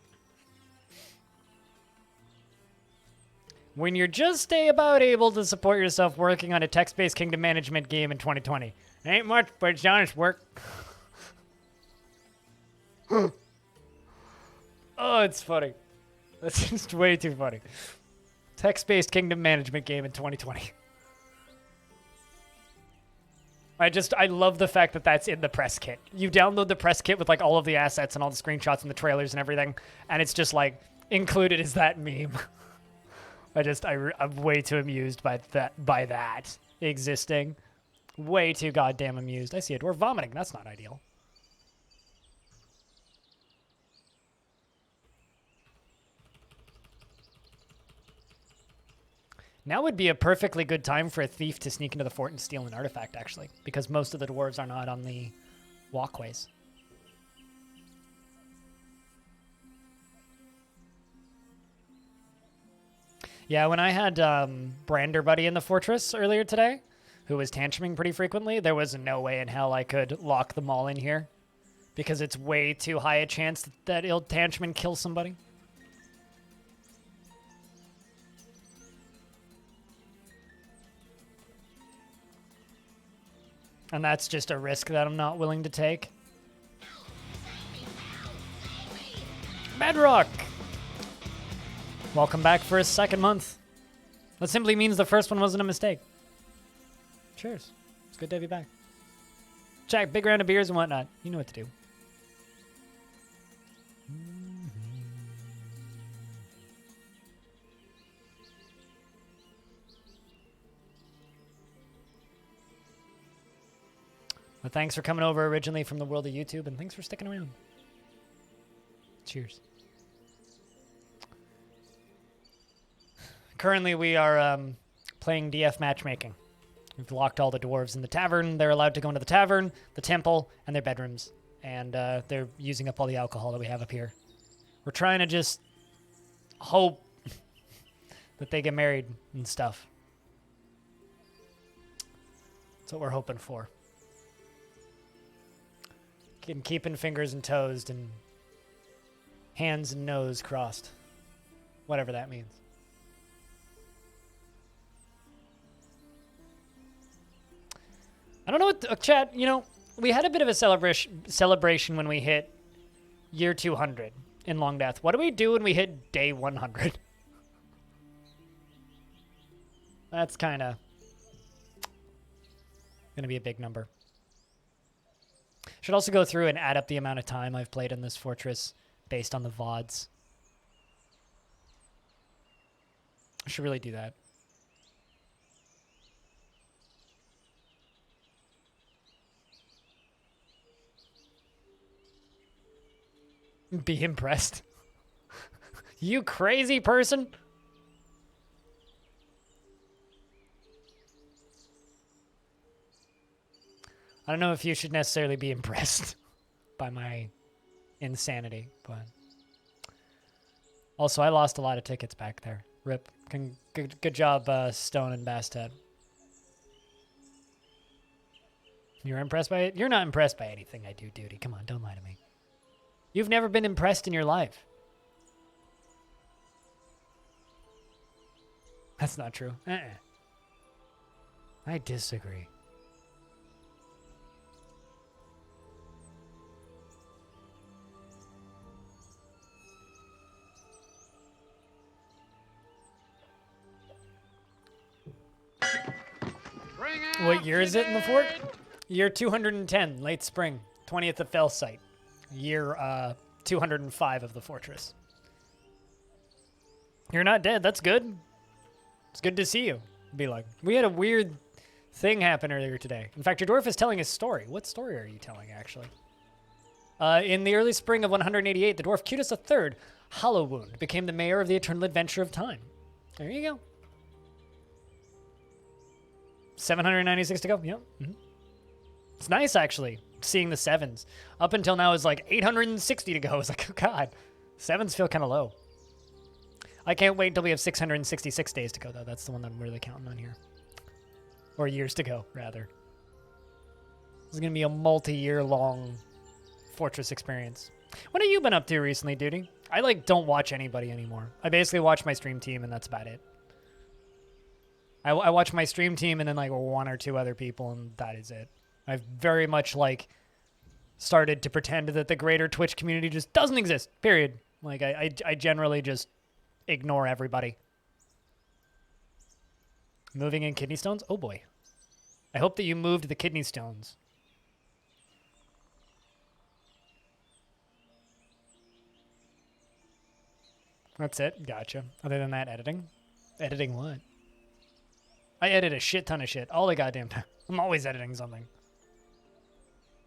When you're just about able to support yourself working on a text-based kingdom management game in 2020. Ain't much, but it's honest work. Oh, it's funny. That's just way too funny. Text-based kingdom management game in 2020. I love the fact that that's in the press kit. You download the press kit with like all of the assets and all the screenshots and the trailers and everything, and it's just like included is that meme. I'm way too amused by that existing. Way too goddamn amused. I see a dwarf vomiting. That's not ideal. Now would be a perfectly good time for a thief to sneak into the fort and steal an artifact, actually, because most of the dwarves are not on the walkways. Yeah, when I had Brander Buddy in the fortress earlier today, who was tantruming pretty frequently, there was no way in hell I could lock them all in here, because it's way too high a chance that he'll tantrum and kill somebody. And that's just a risk that I'm not willing to take. Bedrock! Welcome back for a second month. That simply means the first one wasn't a mistake. Cheers. It's good to have you back. Check, big round of beers and whatnot. You know what to do. Well, thanks for coming over originally from the world of YouTube, and thanks for sticking around. Cheers. Currently, we are playing DF matchmaking. We've locked all the dwarves in the tavern. They're allowed to go into the tavern, the temple, and their bedrooms. And they're using up all the alcohol that we have up here. We're trying to just hope that they get married and stuff. That's what we're hoping for. Keeping fingers and toes and hands and nose crossed. Whatever that means. I don't know what, chat, you know, we had a bit of a celebration when we hit year 200 in Longdeath. What do we do when we hit day 100? That's kind of going to be a big number. Should also go through and add up the amount of time I've played in this fortress based on the VODs. I should really do that. Be impressed. You crazy person. I don't know if you should necessarily be impressed by my insanity, but also I lost a lot of tickets back there. Rip. Good job, Stone and Bastet. You're impressed by it? You're not impressed by anything I do, Duty. Come on, don't lie to me. You've never been impressed in your life. That's not true. I disagree. Bring What out year is it in the your fort? dead. Year 210, late spring. 20th of Fell Site. Year 205 of the fortress. You're not dead. That's good. It's good to see you. Be like, we had a weird thing happen earlier today. In fact, your dwarf is telling a story. What story are you telling, actually? In the early spring of 188, the dwarf Cutis III, Hollow Wound, became the mayor of the Eternal Adventure of Time. There you go. 796 to go. Yep. It's nice, actually, seeing the sevens. Up until now, it's like 860 to go. It's like, oh, God. Sevens feel kind of low. I can't wait until we have 666 days to go, though. That's the one that I'm really counting on here. Or years to go, rather. This is going to be a multi-year long Fortress experience. What have you been up to recently, Duty? I, don't watch anybody anymore. I basically watch my stream team, and that's about it. I watch my stream team and then, one or two other people, and that is it. I've very much, started to pretend that the greater Twitch community just doesn't exist, period. I generally just ignore everybody. Moving in kidney stones? Oh, boy. I hope that you moved the kidney stones. That's it. Gotcha. Other than that, editing? Editing what? I edit a shit ton of shit all the goddamn time. I'm always editing something.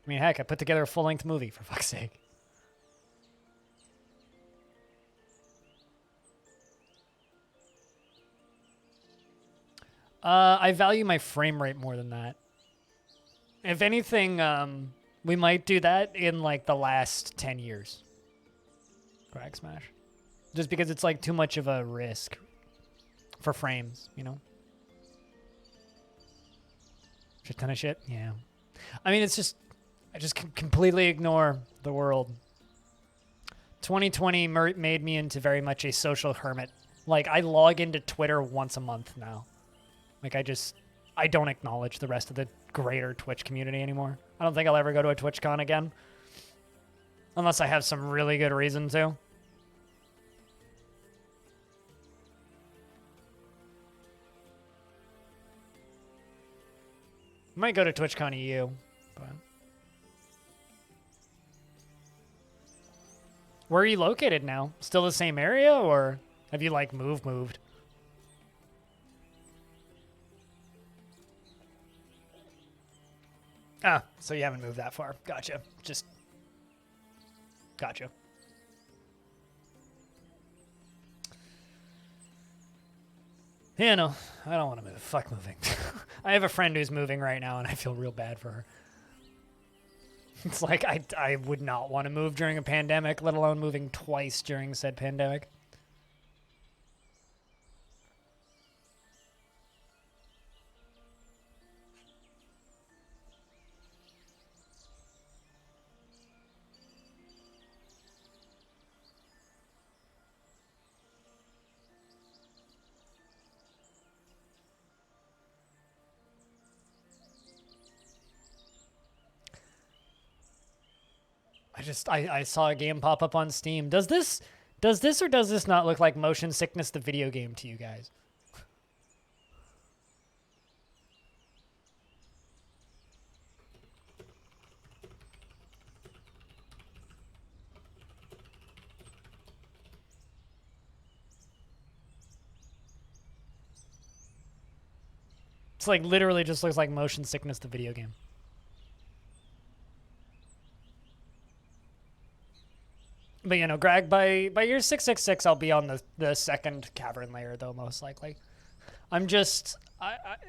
I mean, heck, I put together a full-length movie, for fuck's sake. I value my frame rate more than that. If anything, we might do that in, the last 10 years. Crag Smash. Just because it's, too much of a risk for frames, you know? Shit ton of shit? Yeah. I mean, it's just... I just completely ignore the world. 2020 made me into very much a social hermit. I log into Twitter once a month now. I don't acknowledge the rest of the greater Twitch community anymore. I don't think I'll ever go to a TwitchCon again. Unless I have some really good reason to. Might go to TwitchCon EU, but... Where are you located now? Still the same area, or have you, moved? Ah, so you haven't moved that far. Gotcha. Gotcha. Yeah, no, I don't want to move. Fuck moving. I have a friend who's moving right now, and I feel real bad for her. It's I would not want to move during a pandemic, let alone moving twice during said pandemic. I saw a game pop up on Steam. Does this or does this not look like Motion Sickness the video game to you guys? It's literally just looks like Motion Sickness the video game. But, Greg, by year 666, I'll be on the second cavern layer, though, most likely. I'm just...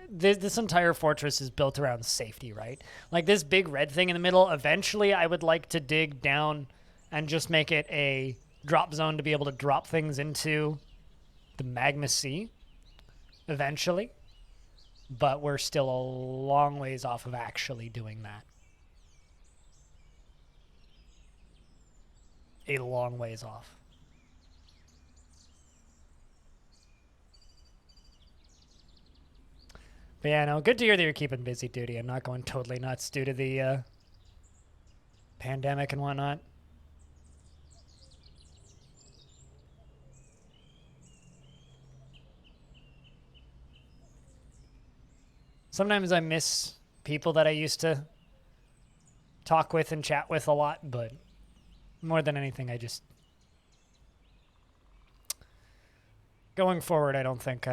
this entire fortress is built around safety, right? Like this big red thing in the middle, eventually I would like to dig down and just make it a drop zone to be able to drop things into the magma sea eventually. But we're still a long ways off of actually doing that. A long ways off. But yeah, no, good to hear that you're keeping busy, Duty. I'm not going totally nuts due to the pandemic and whatnot. Sometimes I miss people that I used to talk with and chat with a lot, but more than anything, I just... Going forward, I don't think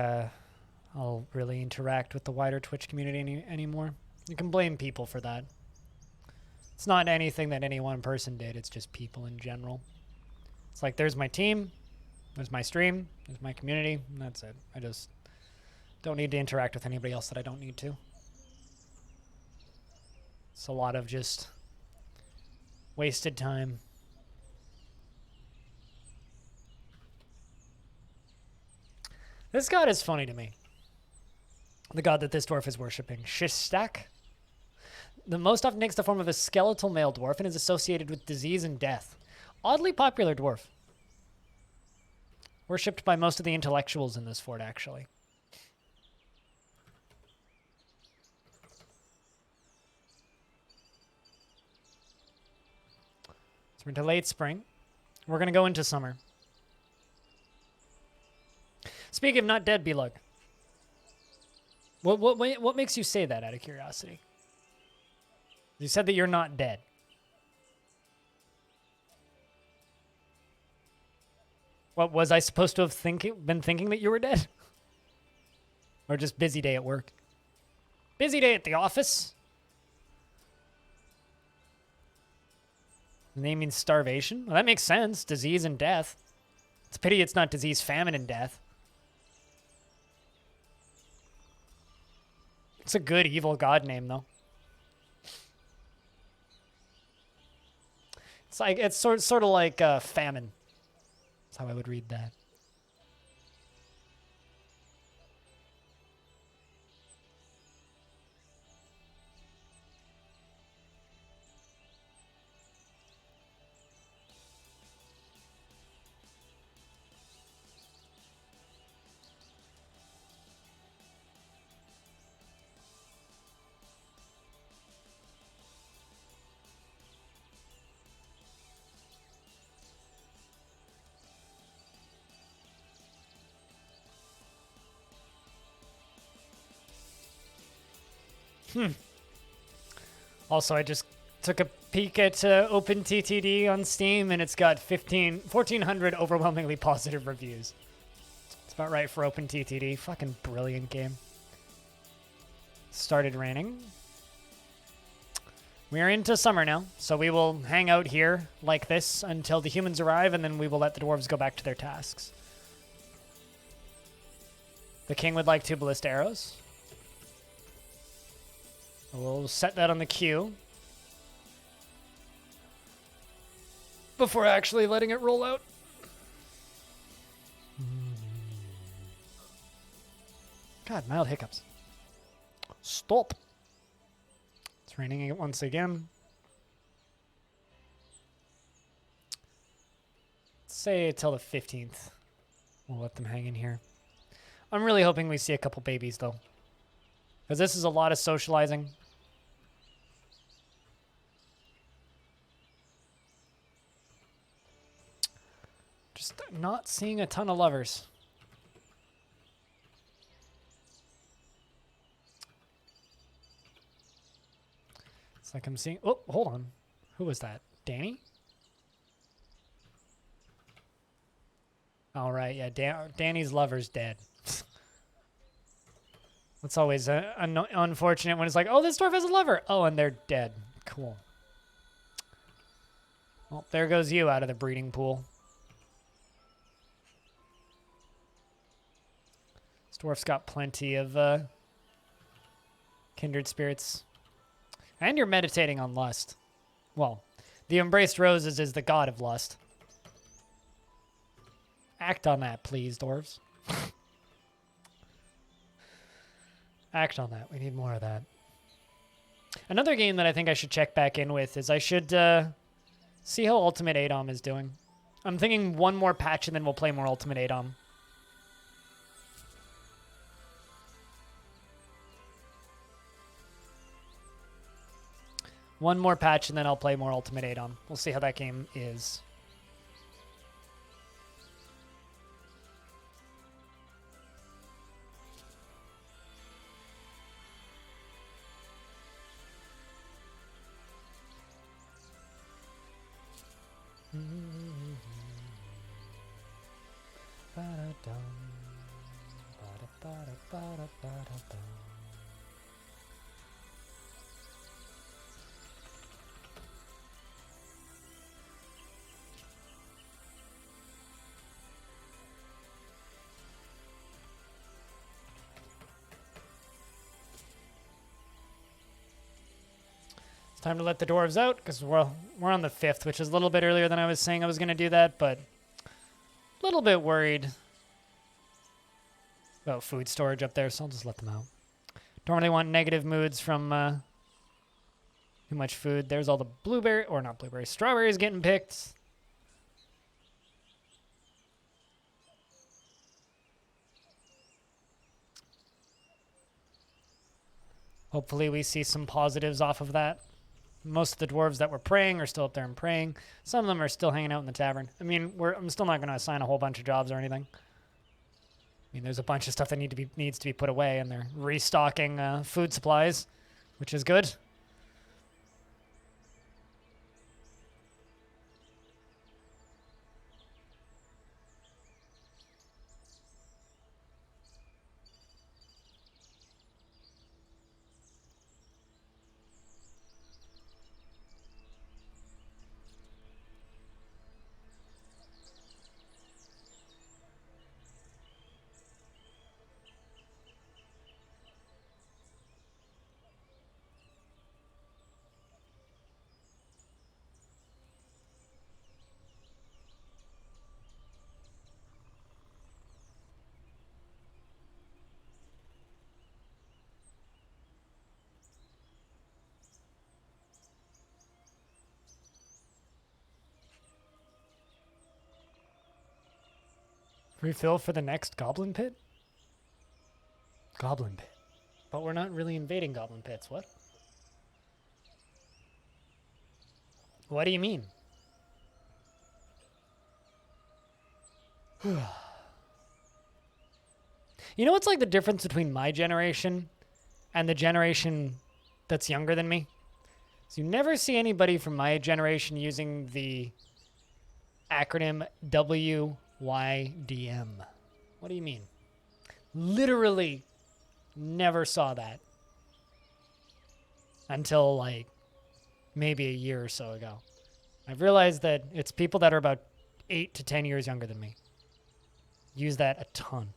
I'll really interact with the wider Twitch community anymore. You can blame people for that. It's not anything that any one person did, it's just people in general. It's like, there's my team, there's my stream, there's my community, and that's it. I just don't need to interact with anybody else that I don't need to. It's a lot of just wasted time. This god is funny to me. The god that this dwarf is worshipping. Shistak. The most often takes the form of a skeletal male dwarf and is associated with disease and death. Oddly popular dwarf. Worshipped by most of the intellectuals in this fort, actually. So we're into late spring. We're going to go into summer. Speaking of not dead, Belug. What makes you say that out of curiosity? You said that you're not dead. What, was I supposed to have been thinking that you were dead? Or just busy day at work? Busy day at the office? The name means starvation? Well, that makes sense. Disease and death. It's a pity it's not disease, famine, and death. It's a good evil god name, though. It's like it's sort of like famine. That's how I would read that. Also, I just took a peek at OpenTTD on Steam, and it's got 1,400 overwhelmingly positive reviews. It's about right for OpenTTD. Fucking brilliant game. Started raining. We are into summer now, so we will hang out here like this until the humans arrive, and then we will let the dwarves go back to their tasks. The king would like 2 ballista arrows. We'll set that on the queue before actually letting it roll out. God, mild hiccups. Stop. It's raining once again. Let's say till the 15th. We'll let them hang in here. I'm really hoping we see a couple babies, though. Because this is a lot of socializing. Just not seeing a ton of lovers. It's like I'm seeing... Oh, hold on. Who was that? Danny? All right, yeah. Danny's lover's dead. That's always unfortunate when it's like, oh, this dwarf has a lover. Oh, and they're dead. Cool. Well, there goes you out of the breeding pool. This Dwarf's got plenty of kindred spirits. And you're meditating on lust. Well, the embraced roses is the god of lust. Act on that, please, dwarves. Act on that. We need more of that. Another game that I think I should check back in with is I should see how Ultimate ADOM is doing. I'm thinking one more patch and then we'll play more Ultimate ADOM. One more patch and then I'll play more Ultimate ADOM. We'll see how that game is. It's time to let the dwarves out because we're on the 5th, which is a little bit earlier than I was saying I was going to do that, but a little bit worried about food storage up there, so I'll just let them out. Don't really want negative moods from too much food. There's all the blueberry, or not blueberries, strawberries getting picked. Hopefully we see some positives off of that. Most of the dwarves that were praying are still up there and praying. Some of them are still hanging out in the tavern. I mean, I'm still not going to assign a whole bunch of jobs or anything. I mean, there's a bunch of stuff that needs to be put away, and they're restocking food supplies, which is good. Refill for the next goblin pit? Goblin pit. But we're not really invading goblin pits, what? What do you mean? You know what's like the difference between my generation and the generation that's younger than me? So you never see anybody from my generation using the acronym WYDM. What do you mean? Literally never saw that until like maybe a year or so ago. I've realized that it's people that are about 8 to 10 years younger than me use that a ton.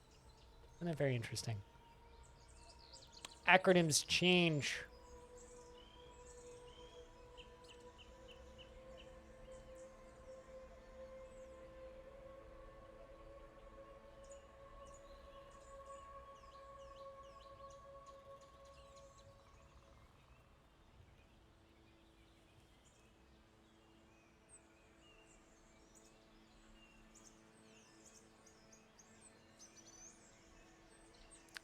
Isn't that very interesting? Acronyms change.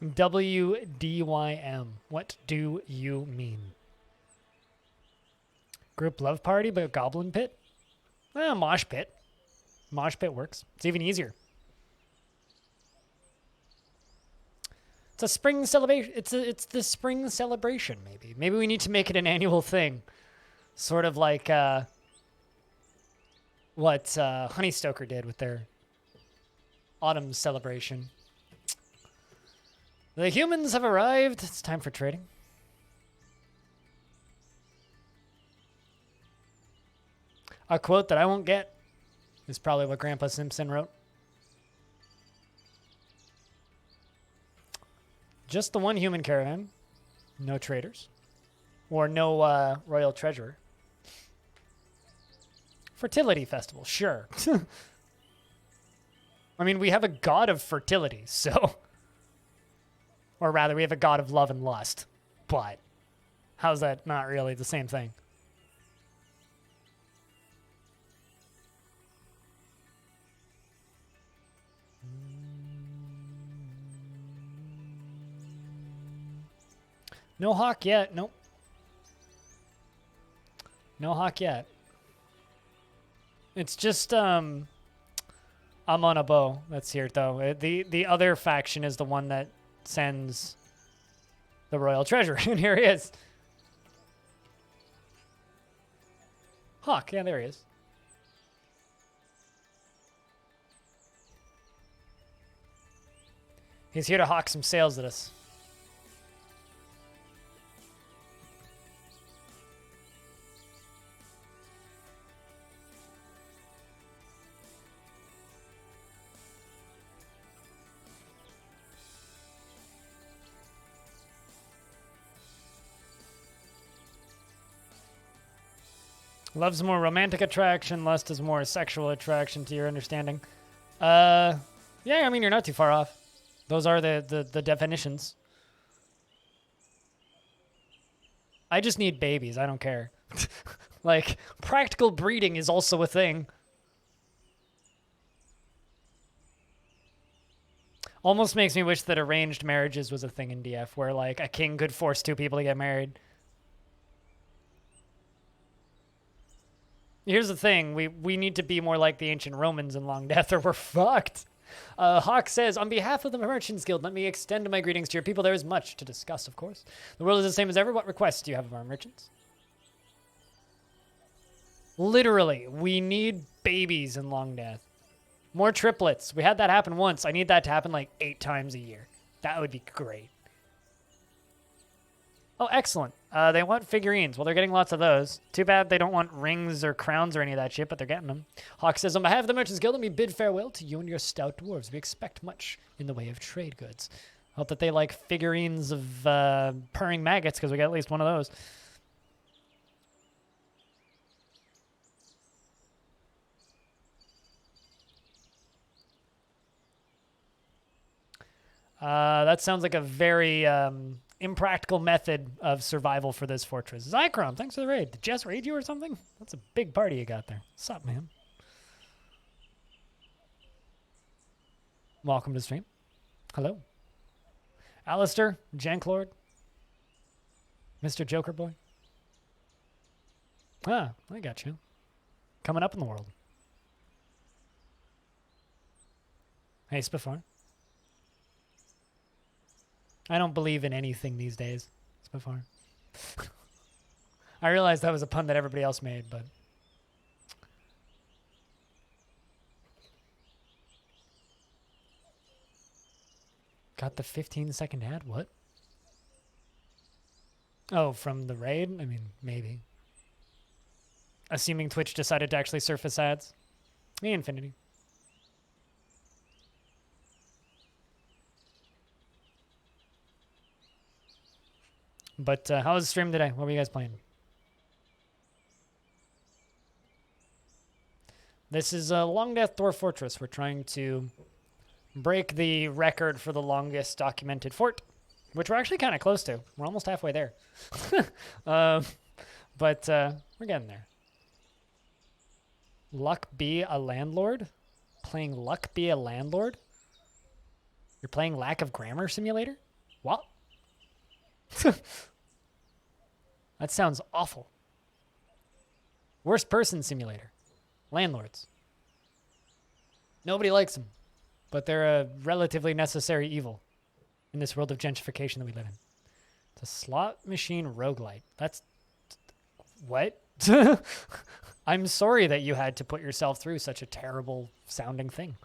WDYM. What do you mean? Group love party, but goblin pit? Mosh pit. Mosh pit works. It's even easier. It's a spring celebration. It's the spring celebration. Maybe we need to make it an annual thing, sort of like what Honeystoker did with their autumn celebration. The humans have arrived. It's time for trading. A quote that I won't get is probably what Grandpa Simpson wrote. Just the one human caravan. No traders. Or no royal treasurer. Fertility festival, sure. I mean, we have a god of fertility, so... Or rather, we have a god of love and lust. But how's that not really the same thing? No hawk yet. Nope. No hawk yet. It's just I'm on a bow that's here though. The other faction is the one that sends the royal treasure, and here he is. Hawk, yeah, there he is. He's here to hawk some sails at us. Love's more romantic attraction, lust is more sexual attraction to your understanding. Yeah, I mean, you're not too far off. Those are the definitions. I just need babies, I don't care. Like, practical breeding is also a thing. Almost makes me wish that arranged marriages was a thing in DF, where, like, a king could force two people to get married. Here's the thing, we need to be more like the ancient Romans in Longdeath or we're fucked. Hawk says, on behalf of the Merchants Guild, let me extend my greetings to your people. There is much to discuss, of course. The world is the same as ever. What requests do you have of our merchants? Literally, we need babies in Longdeath. More triplets. We had that happen once. I need that to happen like 8 times a year. That would be great. Oh, excellent. They want figurines. Well, they're getting lots of those. Too bad they don't want rings or crowns or any of that shit, but they're getting them. Hawk says, on behalf of the Merchants Guild, let me bid farewell to you and your stout dwarves. We expect much in the way of trade goods. Hope that they like figurines of purring maggots, because we got at least one of those. That sounds like a very... impractical method of survival for this fortress. Zycrom, thanks for the raid. Did Jess raid you or something? That's a big party you got there. What's up, man? Welcome to the stream. Hello. Alistair, Janklord, Mr. Joker Boy. Ah, I got you. Coming up in the world. Hey, Spifar. I don't believe in anything these days, Spifar. I realized that was a pun that everybody else made, but... Got the 15-second ad? What? Oh, from the raid? I mean, maybe. Assuming Twitch decided to actually surface ads. Me, Infinity. But how was the stream today? What were you guys playing? This is Longdeath Dwarf Fortress. We're trying to break the record for the longest documented fort, which we're actually kind of close to. We're almost halfway there. But we're getting there. Luck be a landlord? Playing Luck be a landlord? You're playing Lack of Grammar Simulator? What? That sounds awful. Worst person simulator. Landlords. Nobody likes them, but they're a relatively necessary evil in this world of gentrification that we live in. It's a slot machine roguelite. That's... What? I'm sorry that you had to put yourself through such a terrible sounding thing.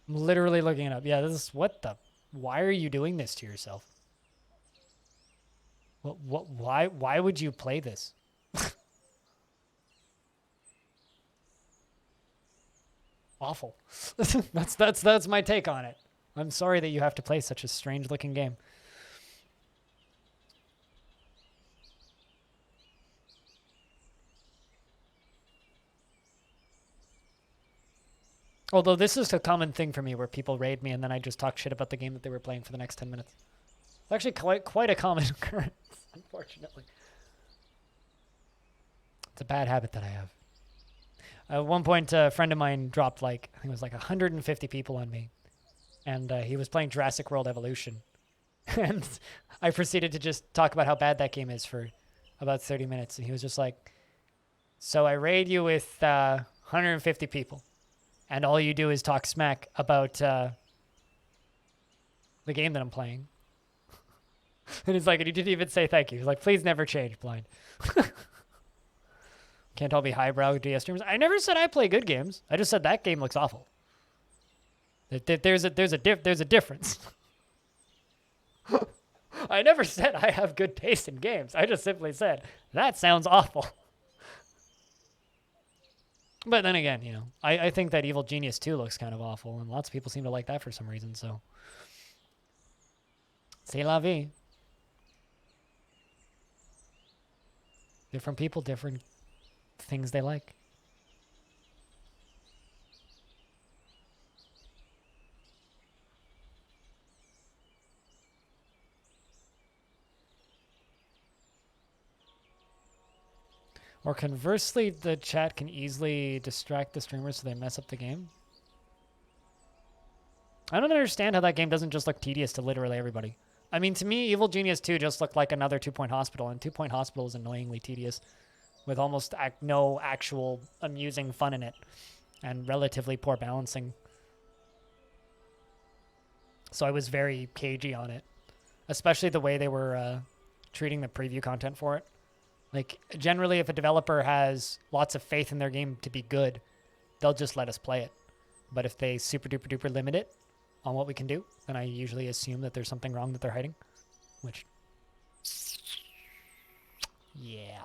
I'm literally looking it up. Yeah, this is... What the... Why are you doing this to yourself? Why would you play this? Awful. That's my take on it. I'm sorry that you have to play such a strange looking game. Although this is a common thing for me where people raid me and then I just talk shit about the game that they were playing for the next 10 minutes. It's actually quite a common occurrence, unfortunately. It's a bad habit that I have. At one point, a friend of mine dropped I think it was 150 people on me. And he was playing Jurassic World Evolution. And I proceeded to just talk about how bad that game is for about 30 minutes. And he was just like, so I raid you with 150 people. And all you do is talk smack about the game that I'm playing. And he's like, and you didn't even say thank you. He's like, please never change, Blind. Can't all be highbrow DS streamers. I never said I play good games. I just said that game looks awful. There's a difference. I never said I have good taste in games. I just simply said that sounds awful. But then again, you know, I think that Evil Genius 2 looks kind of awful, and lots of people seem to like that for some reason, so. C'est la vie. Different people, different things they like. Or conversely, the chat can easily distract the streamers so they mess up the game. I don't understand how that game doesn't just look tedious to literally everybody. I mean, to me, Evil Genius 2 just looked like another 2 Point Hospital, and 2 Point Hospital is annoyingly tedious, with almost no actual amusing fun in it, and relatively poor balancing. So I was very cagey on it, especially the way they were treating the preview content for it. Like, generally, if a developer has lots of faith in their game to be good, they'll just let us play it. But if they super duper duper limit it on what we can do, then I usually assume that there's something wrong that they're hiding. Which, yeah.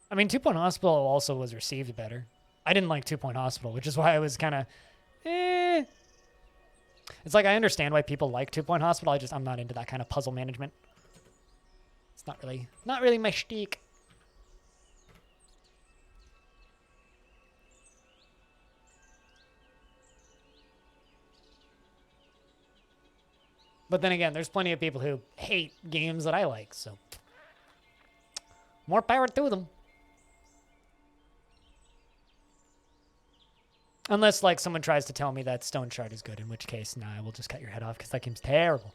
I mean, 2 Point Hospital also was received better. I didn't like 2 Point Hospital, which is why I was kind of, eh. It's like, I understand why people like 2 Point Hospital. I'm not into that kind of puzzle management. It's not really my shtick. But then again, there's plenty of people who hate games that I like, so more power to them. Unless, like, someone tries to tell me that Stone Shard is good, in which case, nah, I will just cut your head off because that game's terrible.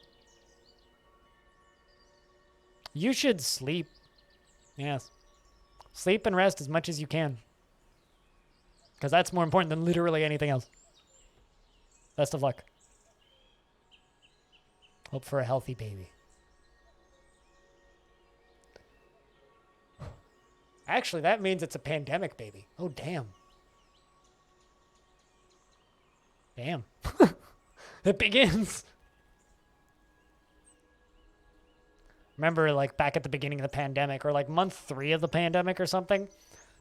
You should sleep. Yes. Sleep and rest as much as you can. Because that's more important than literally anything else. Best of luck. Hope for a healthy baby. Actually, that means it's a pandemic baby. Oh, damn. Damn. It begins. Remember, like, back at the beginning of the pandemic, or like month 3 of the pandemic or something,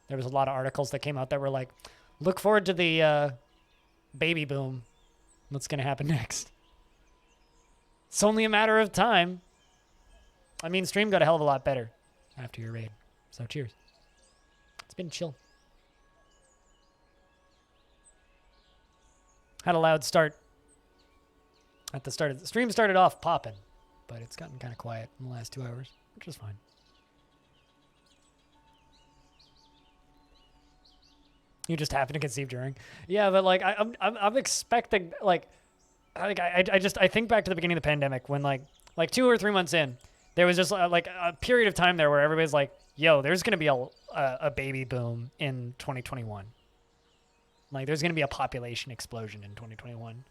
there was a lot of articles that came out that were like, look forward to the baby boom. What's going to happen next? It's only a matter of time. I mean, stream got a hell of a lot better after your raid. So cheers. It's been chill. Had a loud start at the start of the stream. Started off popping, but it's gotten kind of quiet in the last 2 hours, which is fine. You just happen to conceive during. Yeah, but like I'm expecting like I think back to the beginning of the pandemic when like 2 or 3 months in, there was just like a period of time there where everybody's like, yo, there's gonna be a baby boom in 2021. Like there's gonna be a population explosion in 2021.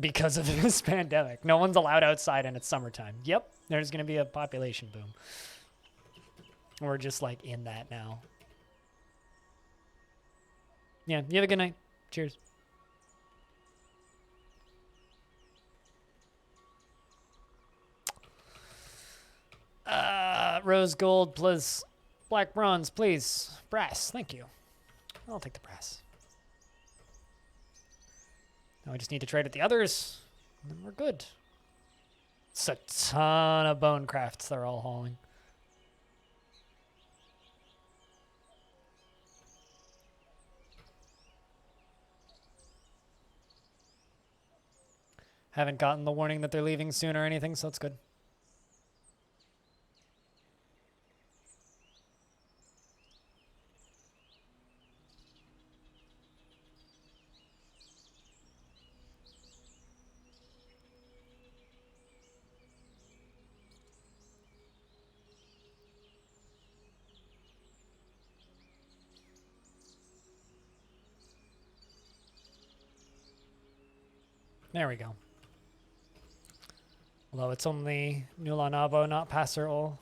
Because of this pandemic. No one's allowed outside and it's summertime. Yep, there's going to be a population boom. We're just like in that now. Yeah, you have a good night. Cheers. Rose gold plus black bronze, please. Brass, thank you. I'll take the brass. Now we just need to trade at the others, and then we're good. It's a ton of bone crafts they're all hauling. Haven't gotten the warning that they're leaving soon or anything, so it's good. There we go. Although it's only Nulanabo, not Passerol.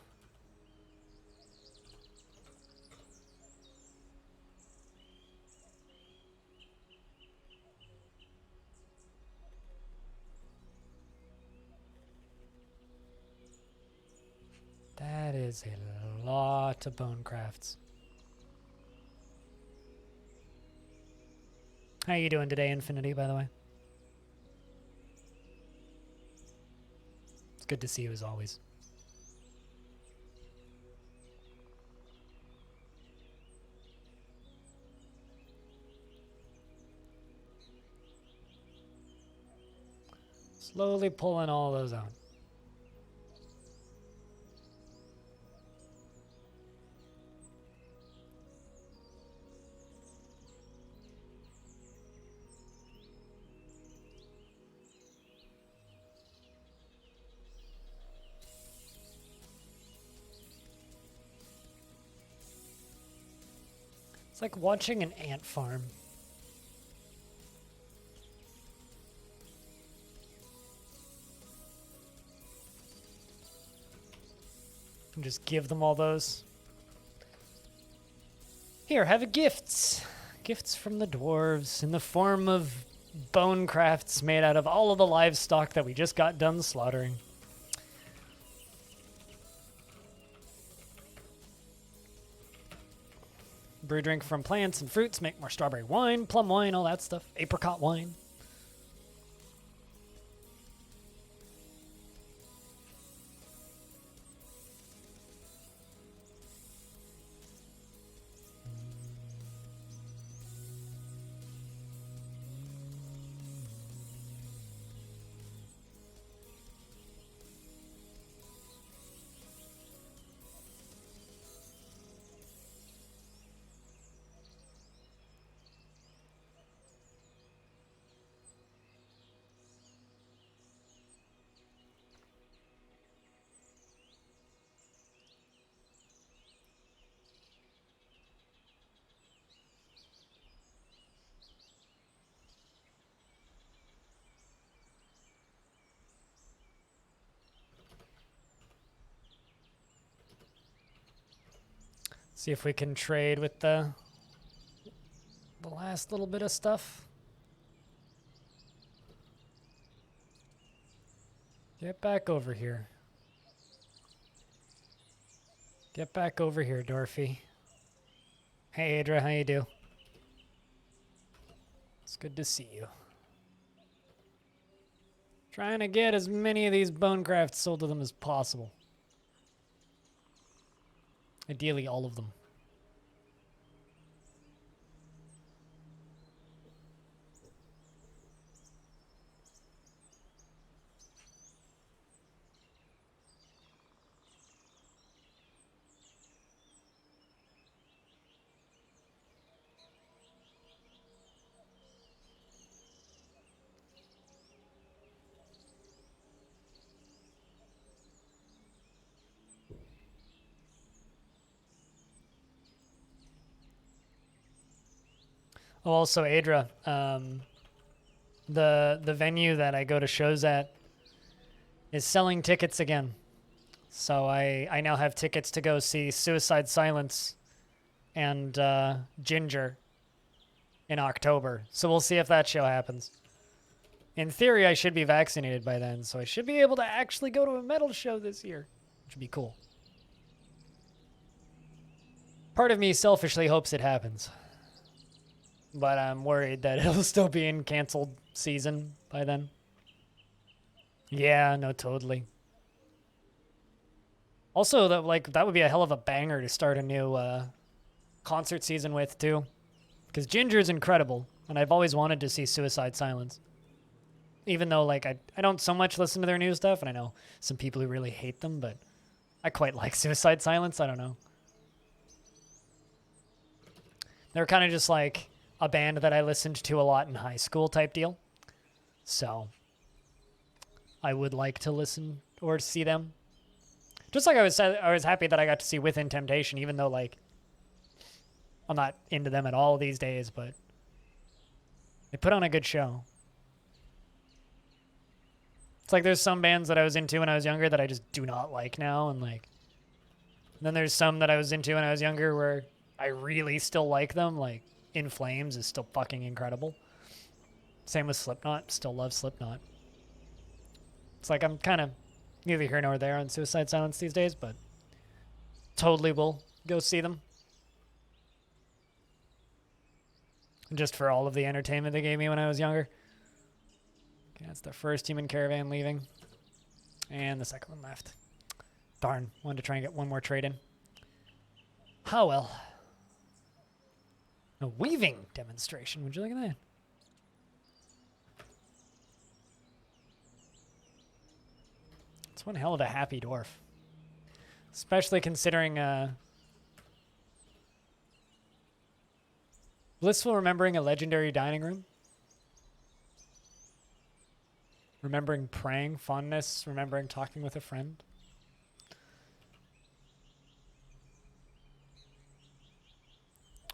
That is a lot of bone crafts. How you doing today, Infinity, by the way? It's good to see you as always. Slowly pulling all those out. It's like watching an ant farm. And just give them all those. Here, have a gifts. Gifts from the dwarves in the form of bone crafts made out of all of the livestock that we just got done slaughtering. Brew drink from plants and fruits, make more strawberry wine, plum wine, all that stuff. Apricot wine. See if we can trade with the last little bit of stuff. Get back over here. Get back over here, Dwarfy. Hey, Adra, how you do? It's good to see you. Trying to get as many of these bone crafts sold to them as possible. Ideally, all of them. Oh, also, Adra, the venue that I go to shows at is selling tickets again. So I now have tickets to go see Suicide Silence and Ginger in October. So we'll see if that show happens. In theory, I should be vaccinated by then, so I should be able to actually go to a metal show this year, which would be cool. Part of me selfishly hopes it happens. but I'm worried that it'll still be in canceled season by then. Yeah, no, totally. Also, that would be a hell of a banger to start a new concert season with too, because Ginger's incredible, and I've always wanted to see Suicide Silence. Even though like I don't so much listen to their new stuff, and I know some people who really hate them, but I quite like Suicide Silence. I don't know. They're kind of just like a band that I listened to a lot in high school type deal. So I would like to listen or see them. Just like I was happy that I got to see Within Temptation, even though like I'm not into them at all these days, but they put on a good show. It's like there's some bands that I was into when I was younger that I just do not like now, and like then there's some that I was into when I was younger where I really still like them. Like In Flames is still fucking incredible. Same with Slipknot. Still love Slipknot. It's like I'm kind of neither here nor there on Suicide Silence these days, but totally will go see them. Just for all of the entertainment they gave me when I was younger. Okay, that's the first human caravan leaving. And the second one left. Darn, wanted to try and get one more trade in. Oh well. A weaving demonstration. Would you look at that? It's one hell of a happy dwarf. Especially considering blissful remembering a legendary dining room. Remembering praying, fondness, remembering talking with a friend.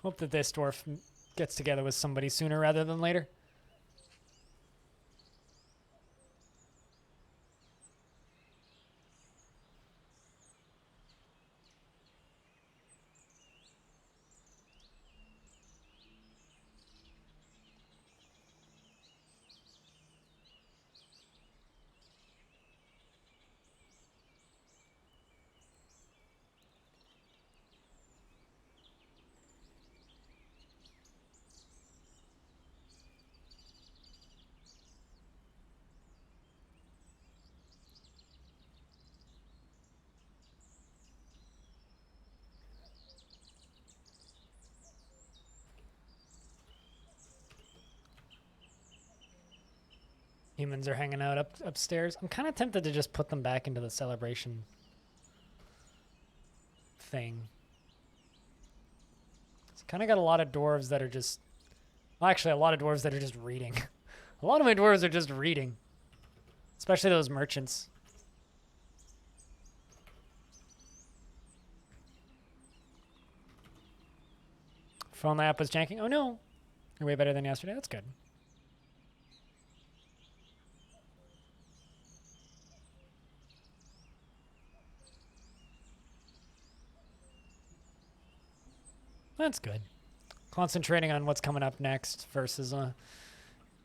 Hope that this dwarf gets together with somebody sooner rather than later. Humans are hanging out upstairs. I'm kind of tempted to just put them back into the celebration thing. It's kind of got a lot of dwarves that are just... Well, actually, a lot of dwarves that are just reading. A lot of my dwarves are just reading. Especially those merchants. Phone app was janking. Oh no! You're way better than yesterday. That's good. That's good. Concentrating on what's coming up next versus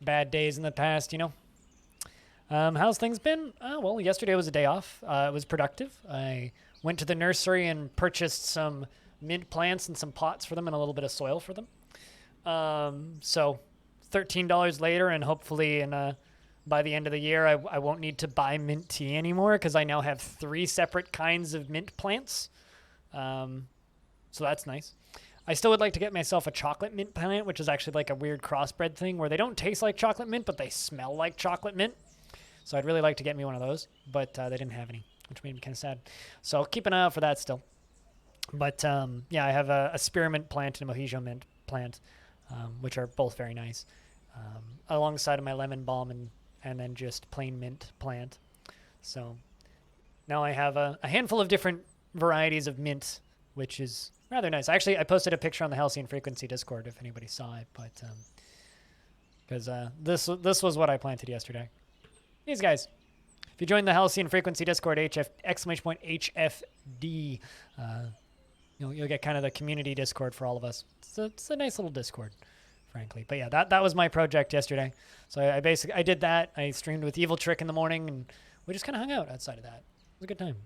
bad days in the past, you know. How's things been? Well, yesterday was a day off. It was productive. I went to the nursery and purchased some mint plants and some pots for them and a little bit of soil for them. So $13 later, and hopefully by the end of the year, I won't need to buy mint tea anymore because I now have 3 separate kinds of mint plants. So that's nice. I still would like to get myself a chocolate mint plant, which is actually like a weird crossbred thing where they don't taste like chocolate mint, but they smell like chocolate mint. So I'd really like to get me one of those, but they didn't have any, which made me kind of sad. So keep an eye out for that still. But yeah, I have a spearmint plant and a mojijo mint plant, which are both very nice, alongside of my lemon balm and then just plain mint plant. So now I have a handful of different varieties of mint, which is rather nice. Actually, I posted a picture on the Halcyon Frequency Discord if anybody saw it, but because this was what I planted yesterday. These guys. If you join the Halcyon Frequency Discord, HFD, you'll get kind of the community Discord for all of us. It's a nice little Discord, frankly. But yeah, that was my project yesterday. So I did that. I streamed with Evil Trick in the morning, and we just kind of hung out outside of that. It was a good time.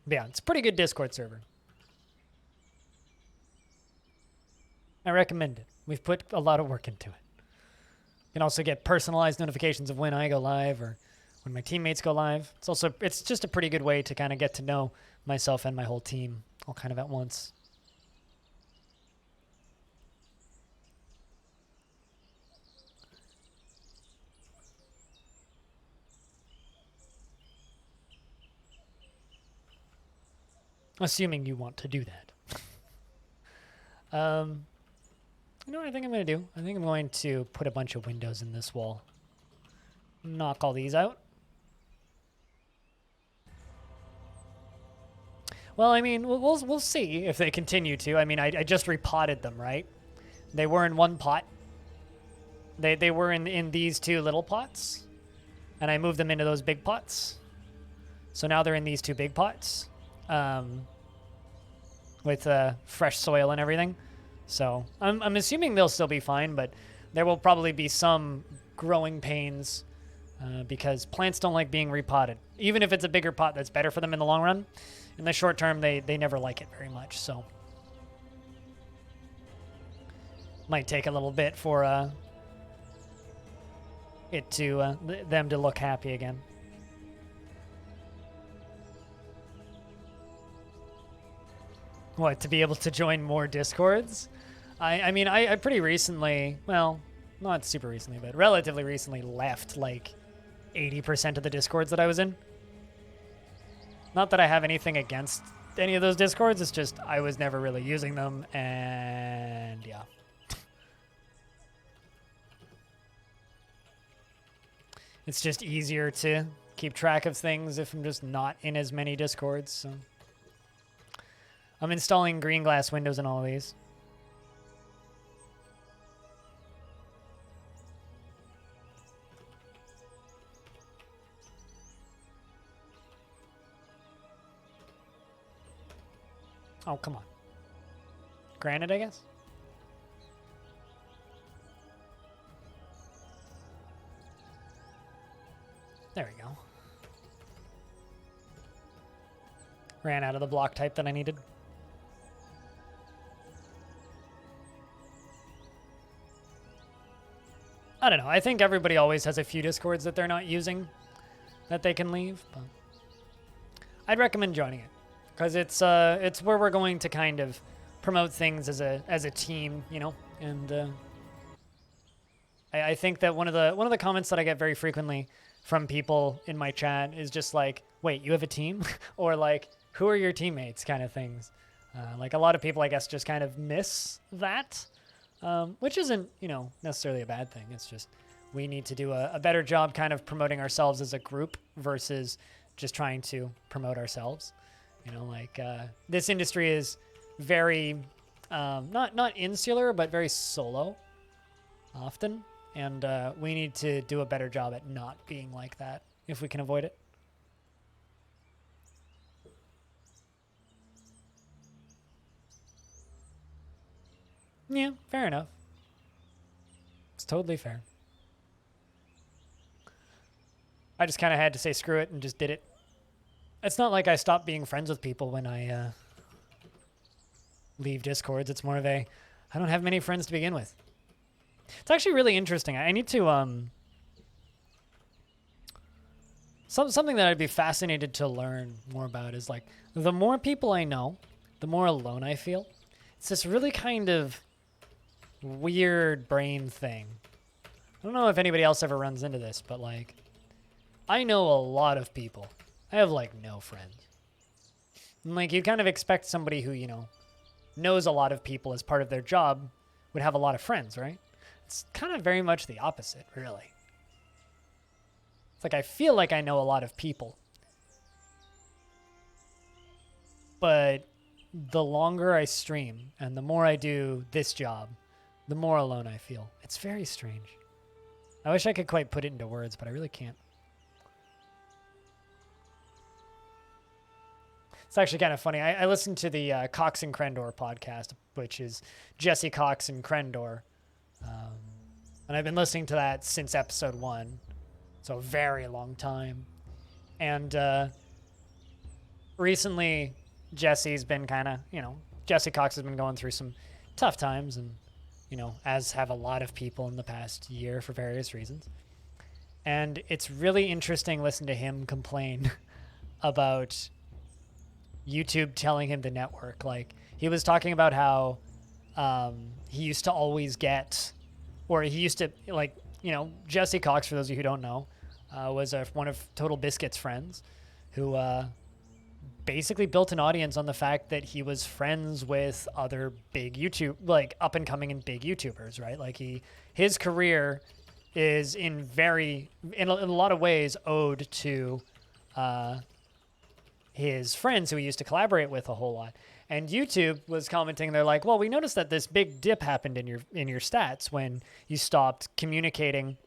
But yeah, it's a pretty good Discord server. I recommend it. We've put a lot of work into it. You can also get personalized notifications of when I go live or when my teammates go live. It's just a pretty good way to kind of get to know myself and my whole team all kind of at once. Assuming you want to do that. You know what I think I'm going to do? I think I'm going to put a bunch of windows in this wall. Knock all these out. Well, I mean, we'll see if they continue to. I mean, I just repotted them, right? They were in one pot. They were in these two little pots. And I moved them into those big pots. So now they're in these two big pots. With fresh soil and everything. So I'm assuming they'll still be fine, but there will probably be some growing pains because plants don't like being repotted. Even if it's a bigger pot that's better for them in the long run, in the short term, they never like it very much. So might take a little bit for them to look happy again. What, to be able to join more Discords? I mean, I pretty recently, well, not super recently, but relatively recently left like 80% of the Discords that I was in. Not that I have anything against any of those Discords, it's just I was never really using them, and yeah. It's just easier to keep track of things if I'm just not in as many Discords, so. I'm installing green glass windows in all of these. Oh, come on. Granite, I guess? There we go. Ran out of the block type that I needed. I don't know. I think everybody always has a few Discords that they're not using that they can leave. But I'd recommend joining it because it's where we're going to kind of promote things as a team, you know. And I think that one of the comments that I get very frequently from people in my chat is just like, "Wait, you have a team?" or like, "Who are your teammates?" kind of things. Like a lot of people, I guess, just kind of miss that. Which isn't, you know, necessarily a bad thing. It's just we need to do a better job kind of promoting ourselves as a group versus just trying to promote ourselves. You know, like this industry is very, not insular, but very solo often. And we need to do a better job at not being like that if we can avoid it. Yeah, fair enough. It's totally fair. I just kind of had to say screw it and just did it. It's not like I stopped being friends with people when I leave Discords. It's more of a, I don't have many friends to begin with. It's actually really interesting. I need to, something that I'd be fascinated to learn more about is like, the more people I know, the more alone I feel. It's this really kind of weird brain thing. I don't know if anybody else ever runs into this, but like, I know a lot of people. I have like no friends. And like, you kind of expect somebody who, you know, knows a lot of people as part of their job would have a lot of friends, right? It's kind of very much the opposite, really. It's like, I feel like I know a lot of people. But the longer I stream and the more I do this job, the more alone I feel. It's very strange. I wish I could quite put it into words, but I really can't. It's actually kind of funny. I listened to the Cox and Crendor podcast, which is Jesse Cox and Crendor. And I've been listening to that since episode 1. So a very long time. And recently Jesse's been kind of, Jesse Cox has been going through some tough times, and, as have a lot of people in the past year for various reasons. And it's really interesting listening to him complain about YouTube telling him to network. Like, he was talking about how he used to always get, or he used to, like, Jesse Cox, for those of you who don't know, was one of Total Biscuit's friends who basically built an audience on the fact that he was friends with other big YouTube, like up and coming and big YouTubers, right? Like his career is in a lot of ways owed to his friends who he used to collaborate with a whole lot. And YouTube was commenting, they're like, well, we noticed that this big dip happened in your stats when you stopped communicating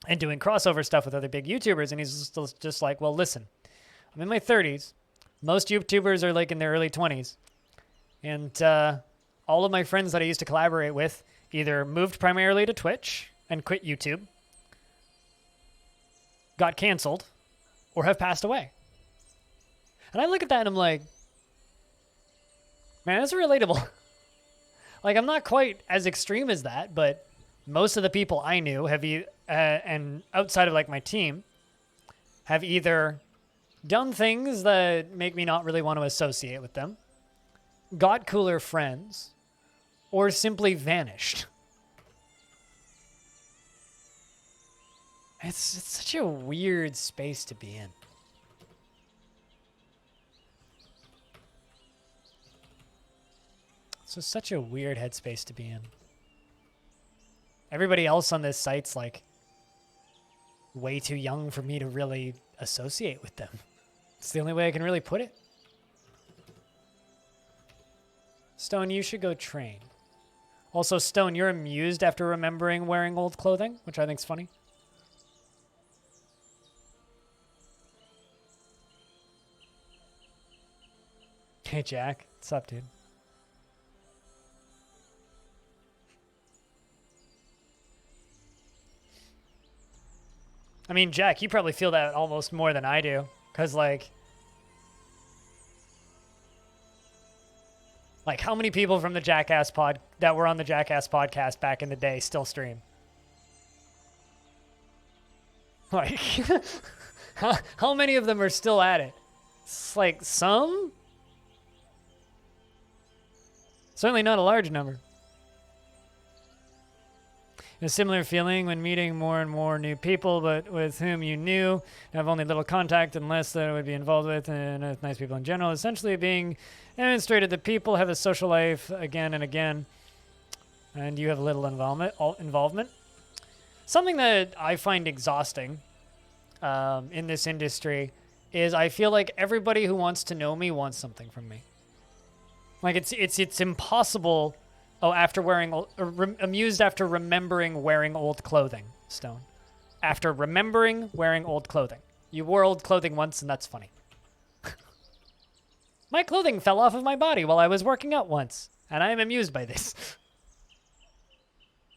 and doing crossover stuff with other big YouTubers. And he's just like, well, listen, I'm in my 30s. Most YouTubers are like in their early 20s. And all of my friends that I used to collaborate with either moved primarily to Twitch and quit YouTube, got canceled, or have passed away. And I look at that and I'm like, man, that's relatable. Like, I'm not quite as extreme as that, but most of the people I knew have, and outside of like my team, have either done things that make me not really want to associate with them, got cooler friends, or simply vanished. It's such a weird space to be in. It's just such a weird headspace to be in. Everybody else on this site's like way too young for me to really associate with them. It's the only way I can really put it. Stone, you should go train. Also, Stone, you're amused after remembering wearing old clothing, which I think's funny. Hey, Jack. What's up, dude? I mean, Jack, you probably feel that almost more than I do. Because, like, how many people from the Jackass that were on the Jackass podcast back in the day still stream? Like, how many of them are still at it? It's like some? Certainly not a large number. A similar feeling when meeting more and more new people, but with whom you knew, have only little contact and less that would be involved with, and with nice people in general. Essentially being demonstrated that people have a social life again and again, and you have little involvement. Something that I find exhausting in this industry is I feel like everybody who wants to know me wants something from me. Like it's impossible. Oh, after wearing amused after remembering wearing old clothing, Stone. After remembering wearing old clothing. You wore old clothing once, and that's funny. My clothing fell off of my body while I was working out once, and I am amused by this.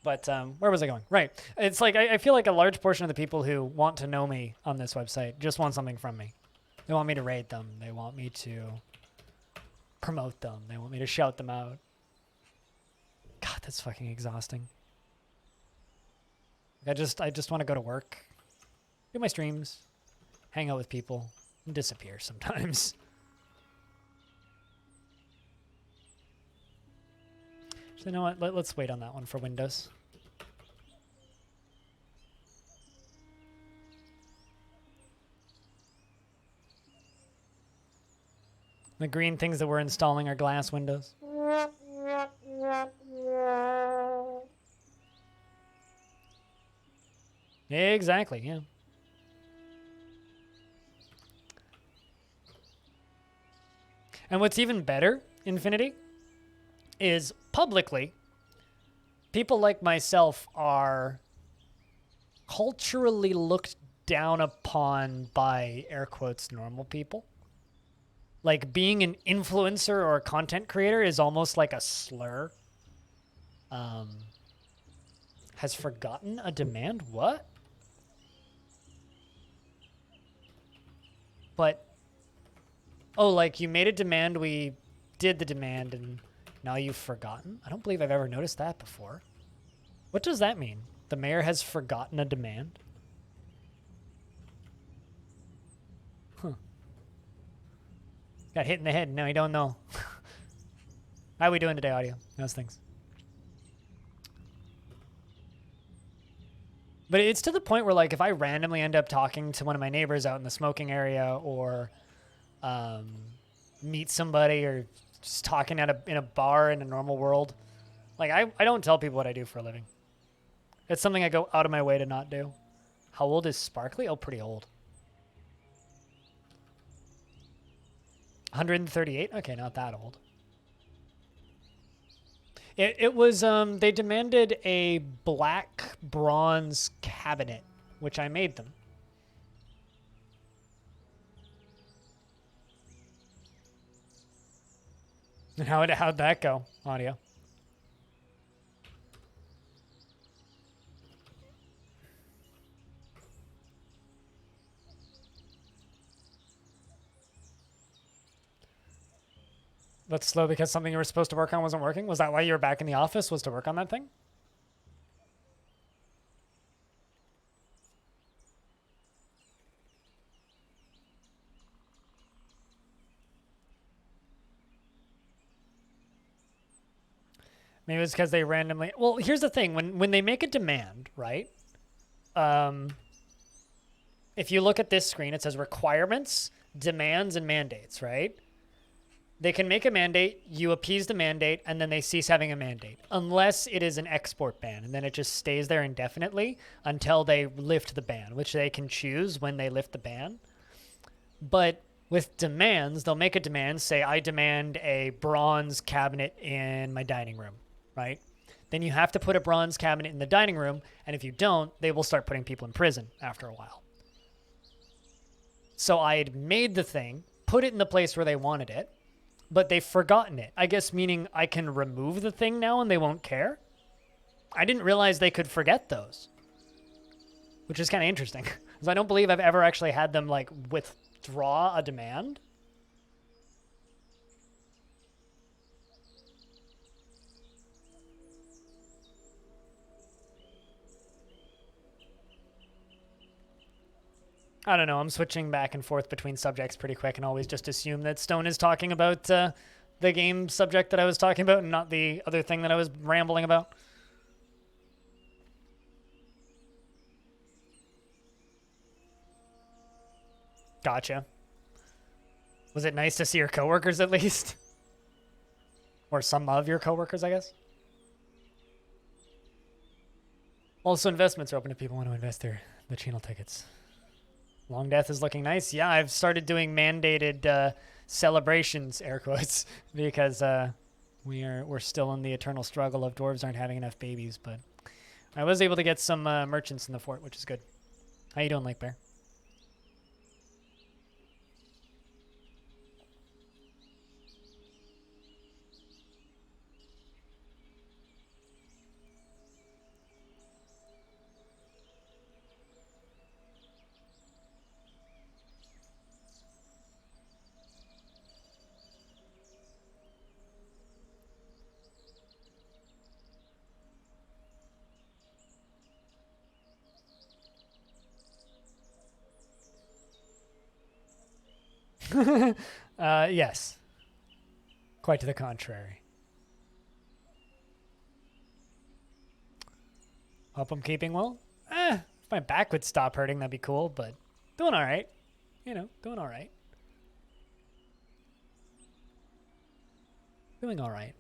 But where was I going? Right. It's like I feel like a large portion of the people who want to know me on this website just want something from me. They want me to raid them. They want me to promote them. They want me to shout them out. God, that's fucking exhausting. I just want to go to work, do my streams, hang out with people, and disappear sometimes. So you know what? Let's wait on that one for Windows. The green things that we're installing are glass windows. Exactly, yeah. And what's even better, Infinity, is publicly, people like myself are culturally looked down upon by, air quotes, normal people. Like, being an influencer or a content creator is almost like a slur. Has forgotten a demand? What? But Oh, like you made a demand, we did the demand, and now you've forgotten? I don't believe I've ever noticed that before. What does that mean? The mayor has forgotten a demand? Huh. Got hit in the head. Now I don't know. How are we doing today, audio? How's things? But it's to the point where, like, if I randomly end up talking to one of my neighbors out in the smoking area, or meet somebody, or just talking in a bar in a normal world, like, I don't tell people what I do for a living. It's something I go out of my way to not do. How old is Sparkly? Oh, pretty old. 138? Okay, not that old. It was, they demanded a black bronze cabinet, which I made them. And how'd that go, audio? That's slow because something you were supposed to work on wasn't working? Was that why you were back in the office, was to work on that thing? Maybe it's because they randomly... Well, here's the thing. When they make a demand, right? If you look at this screen, it says requirements, demands, and mandates, right? They can make a mandate, you appease the mandate, and then they cease having a mandate. Unless it is an export ban, and then it just stays there indefinitely until they lift the ban, which they can choose when they lift the ban. But with demands, they'll make a demand, say, I demand a bronze cabinet in my dining room, right? Then you have to put a bronze cabinet in the dining room, and if you don't, they will start putting people in prison after a while. So I had made the thing, put it in the place where they wanted it, but they've forgotten it. I guess meaning I can remove the thing now and they won't care? I didn't realize they could forget those. Which is kind of interesting. Because I don't believe I've ever actually had them, like, withdraw a demand. I don't know. I'm switching back and forth between subjects pretty quick and always just assume that Stone is talking about the game subject that I was talking about and not the other thing that I was rambling about. Gotcha. Was it nice to see your coworkers at least? Or some of your coworkers, I guess? Also, investments are open if people want to invest the channel tickets. Longdeath is looking nice. Yeah, I've started doing mandated celebrations, air quotes, because we're still in the eternal struggle of dwarves aren't having enough babies. But I was able to get some merchants in the fort, which is good. How you doing, Lake Bear? Yes. Quite to the contrary. Hope I'm keeping well. If my back would stop hurting, that'd be cool, but doing all right. You know, doing all right. Doing all right.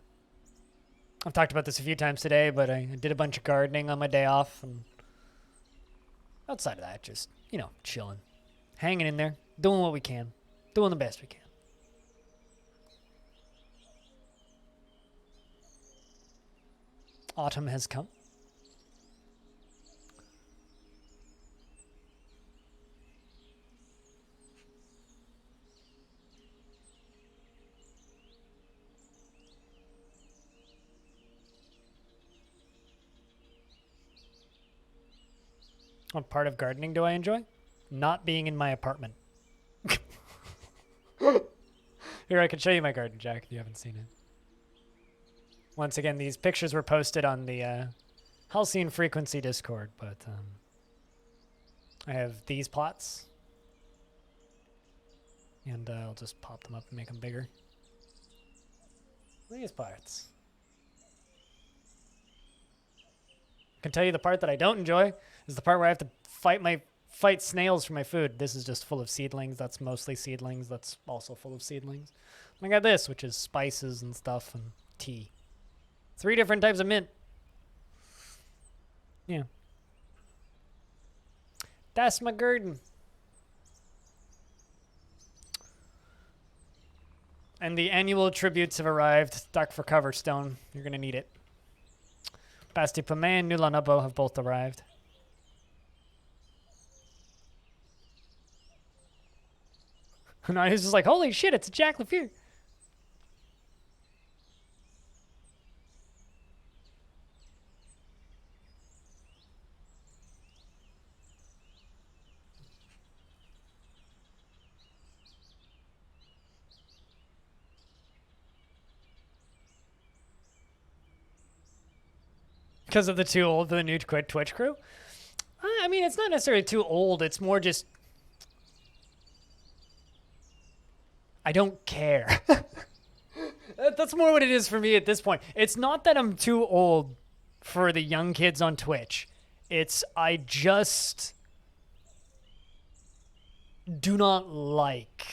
I've talked about this a few times today, but I did a bunch of gardening on my day off, and outside of that, just, you know, chilling. Hanging in there, doing what we can. Doing the best we can. Autumn has come. What part of gardening do I enjoy? Not being in my apartment. Here, I can show you my garden, Jack, if you haven't seen it. Once again, these pictures were posted on the Halcyon Frequency Discord, but I have these pots. And I'll just pop them up and make them bigger. These parts. I can tell you the part that I don't enjoy is the part where I have to fight snails for my food. This is just full of seedlings. That's mostly seedlings. That's also full of seedlings. And I got this, which is spices and stuff and tea. 3 different types of mint. Yeah. That's my garden. And the annual tributes have arrived. Duck for Coverstone. You're going to need it. Basti Pame and Nulanabo have both arrived. And I was just like, holy shit, it's a Jack Lafear. Because of the too old for the new Twitch crew? I mean, it's not necessarily too old. It's more just... I don't care. That's more what it is for me at this point. It's not that I'm too old for the young kids on Twitch. It's I just do not like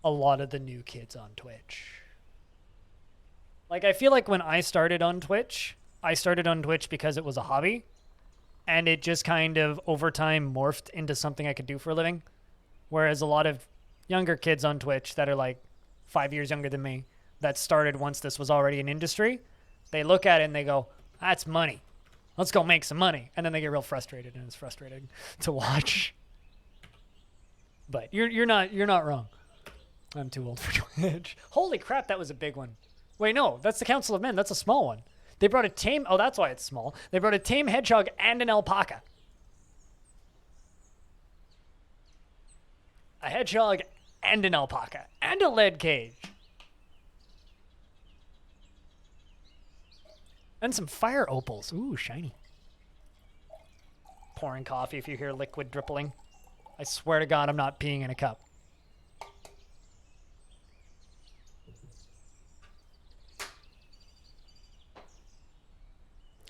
a lot of the new kids on Twitch. Like, I feel like when I started on Twitch because it was a hobby, and it just kind of over time morphed into something I could do for a living. Whereas a lot of younger kids on Twitch that are like 5 years younger than me that started once this was already an industry, they look at it and they go, that's money. Let's go make some money. And then they get real frustrated, and it's frustrating to watch. But you're not wrong. I'm too old for Twitch. Holy crap, that was a big one. Wait, no, that's the Council of Men. That's a small one. They brought a tame... Oh, that's why it's small. They brought a tame hedgehog and an alpaca. A hedgehog and an alpaca. And a lead cage. And some fire opals. Ooh, shiny. Pouring coffee if you hear liquid drippling. I swear to God, I'm not peeing in a cup.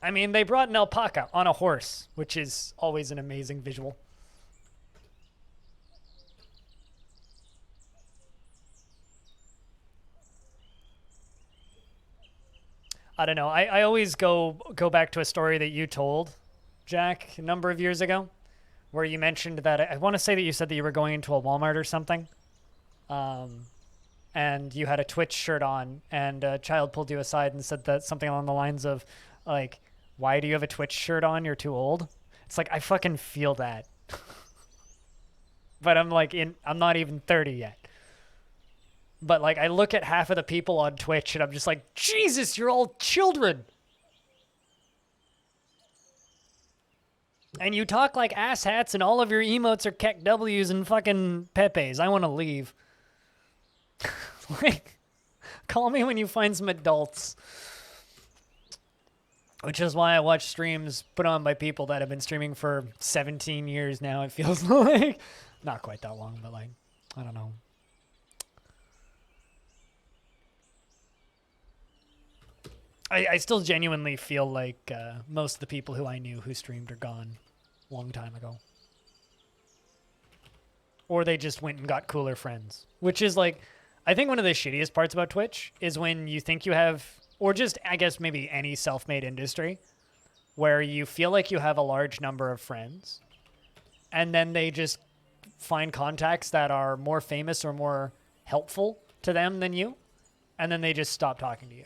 I mean, they brought an alpaca on a horse, which is always an amazing visual. I don't know. I always go back to a story that you told, Jack, a number of years ago, where you mentioned that, I want to say that you said that you were going into a Walmart or something, and you had a Twitch shirt on, and a child pulled you aside and said that something along the lines of, like, why do you have a Twitch shirt on? You're too old. It's like, I fucking feel that. But I'm like, I'm not even 30 yet. But like, I look at half of the people on Twitch and I'm just like, Jesus, you're all children. And you talk like asshats and all of your emotes are Keck W's and fucking Pepe's. I want to leave. Like, call me when you find some adults. Which is why I watch streams put on by people that have been streaming for 17 years now, it feels like. Not quite that long, but like, I don't know. I still genuinely feel like most of the people who I knew who streamed are gone a long time ago. Or they just went and got cooler friends. Which is like, I think one of the shittiest parts about Twitch is when you think you have... Or just, I guess, maybe any self-made industry where you feel like you have a large number of friends and then they just find contacts that are more famous or more helpful to them than you, and then they just stop talking to you.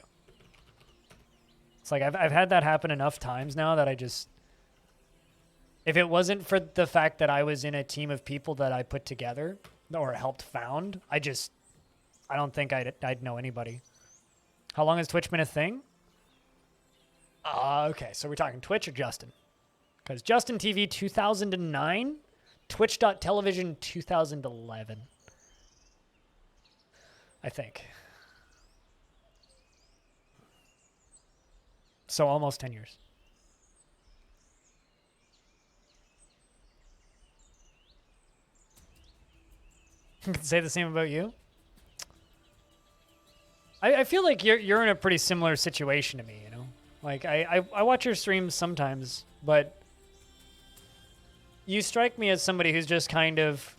It's like, I've had that happen enough times now that I just... If it wasn't for the fact that I was in a team of people that I put together or helped found, I don't think I'd know anybody. How long has Twitch been a thing? Okay, so we're talking Twitch or Justin? Because Justin TV 2009, Twitch.television 2011. I think. So almost 10 years. I can say the same about you. I feel like you're in a pretty similar situation to me, you know? Like, I watch your streams sometimes, but you strike me as somebody who's just kind of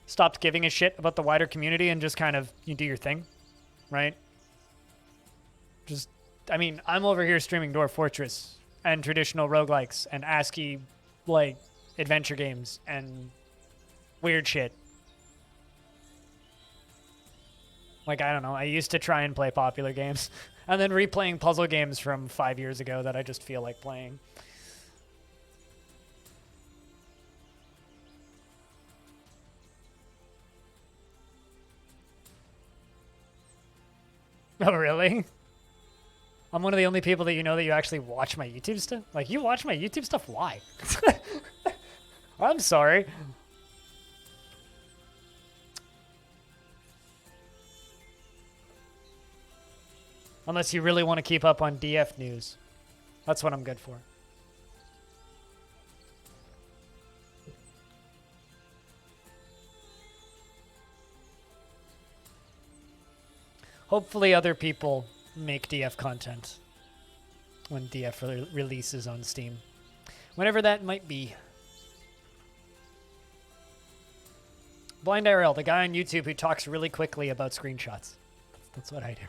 stopped giving a shit about the wider community and just kind of, you do your thing, right? Just, I mean, I'm over here streaming Dwarf Fortress and traditional roguelikes and ASCII, like, adventure games and weird shit. Like, I don't know, I used to try and play popular games and then replaying puzzle games from 5 years ago that I just feel like playing. Oh, really? I'm one of the only people that you know that you actually watch my YouTube stuff? Like, you watch my YouTube stuff? Why? I'm sorry. Unless you really want to keep up on DF news. That's what I'm good for. Hopefully other people make DF content when DF releases on Steam. Whenever that might be. Blind IRL, the guy on YouTube who talks really quickly about screenshots. That's what I do.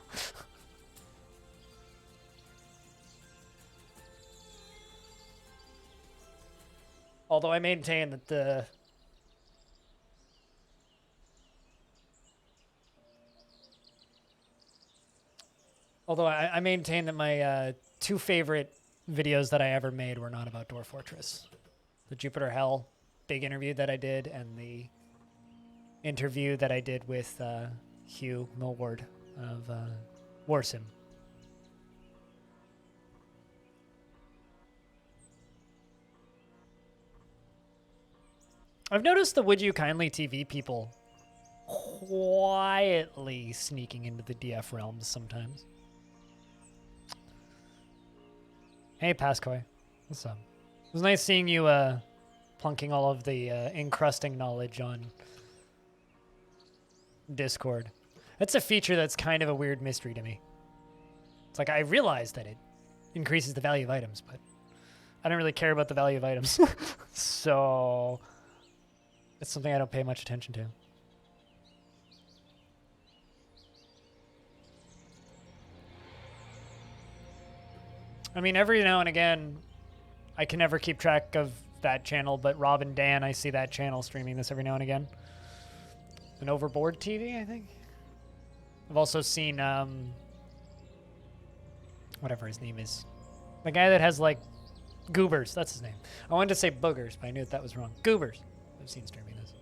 Although I maintain that the... Although I maintain that my two favorite videos that I ever made were not about Dwarf Fortress. The Jupiter Hell big interview that I did and the interview that I did with Hugh Millward of Warsim. I've noticed the Would You Kindly TV people quietly sneaking into the DF realms sometimes. Hey, Pascoy. What's up? It was nice seeing you plunking all of the encrusting knowledge on Discord. That's a feature that's kind of a weird mystery to me. It's like, I realize that it increases the value of items, but I don't really care about the value of items. So... it's something I don't pay much attention to. I mean, every now and again, I can never keep track of that channel, but Rob and Dan, I see that channel streaming this every now and again. An Overboard TV, I think? I've also seen, whatever his name is. The guy that has, like, Goobers, that's his name. I wanted to say Boogers, but I knew that was wrong. Goobers. I've seen streaming this.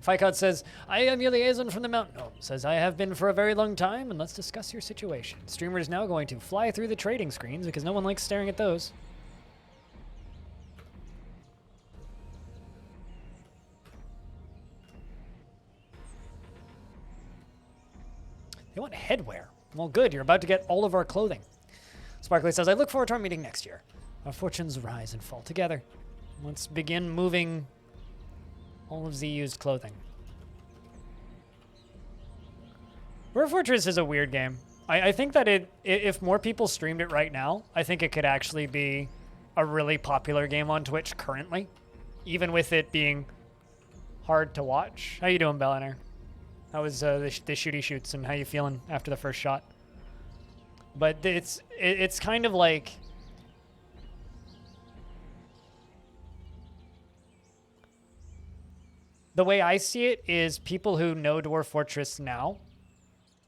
Ficod says, I am your liaison from the mountain home. Says, I have been for a very long time, and let's discuss your situation. Streamer is now going to fly through the trading screens because no one likes staring at those. They want headwear. Well, good. You're about to get all of our clothing. Sparkly says, I look forward to our meeting next year. Our fortunes rise and fall together. Let's begin moving all of the used clothing. Dwarf Fortress is a weird game. I think that if more people streamed it right now, I think it could actually be a really popular game on Twitch currently, even with it being hard to watch. How you doing, Belliner? How was the shooty shoots and how you feeling after the first shot? But it's kind of like... the way I see it is people who know Dwarf Fortress now,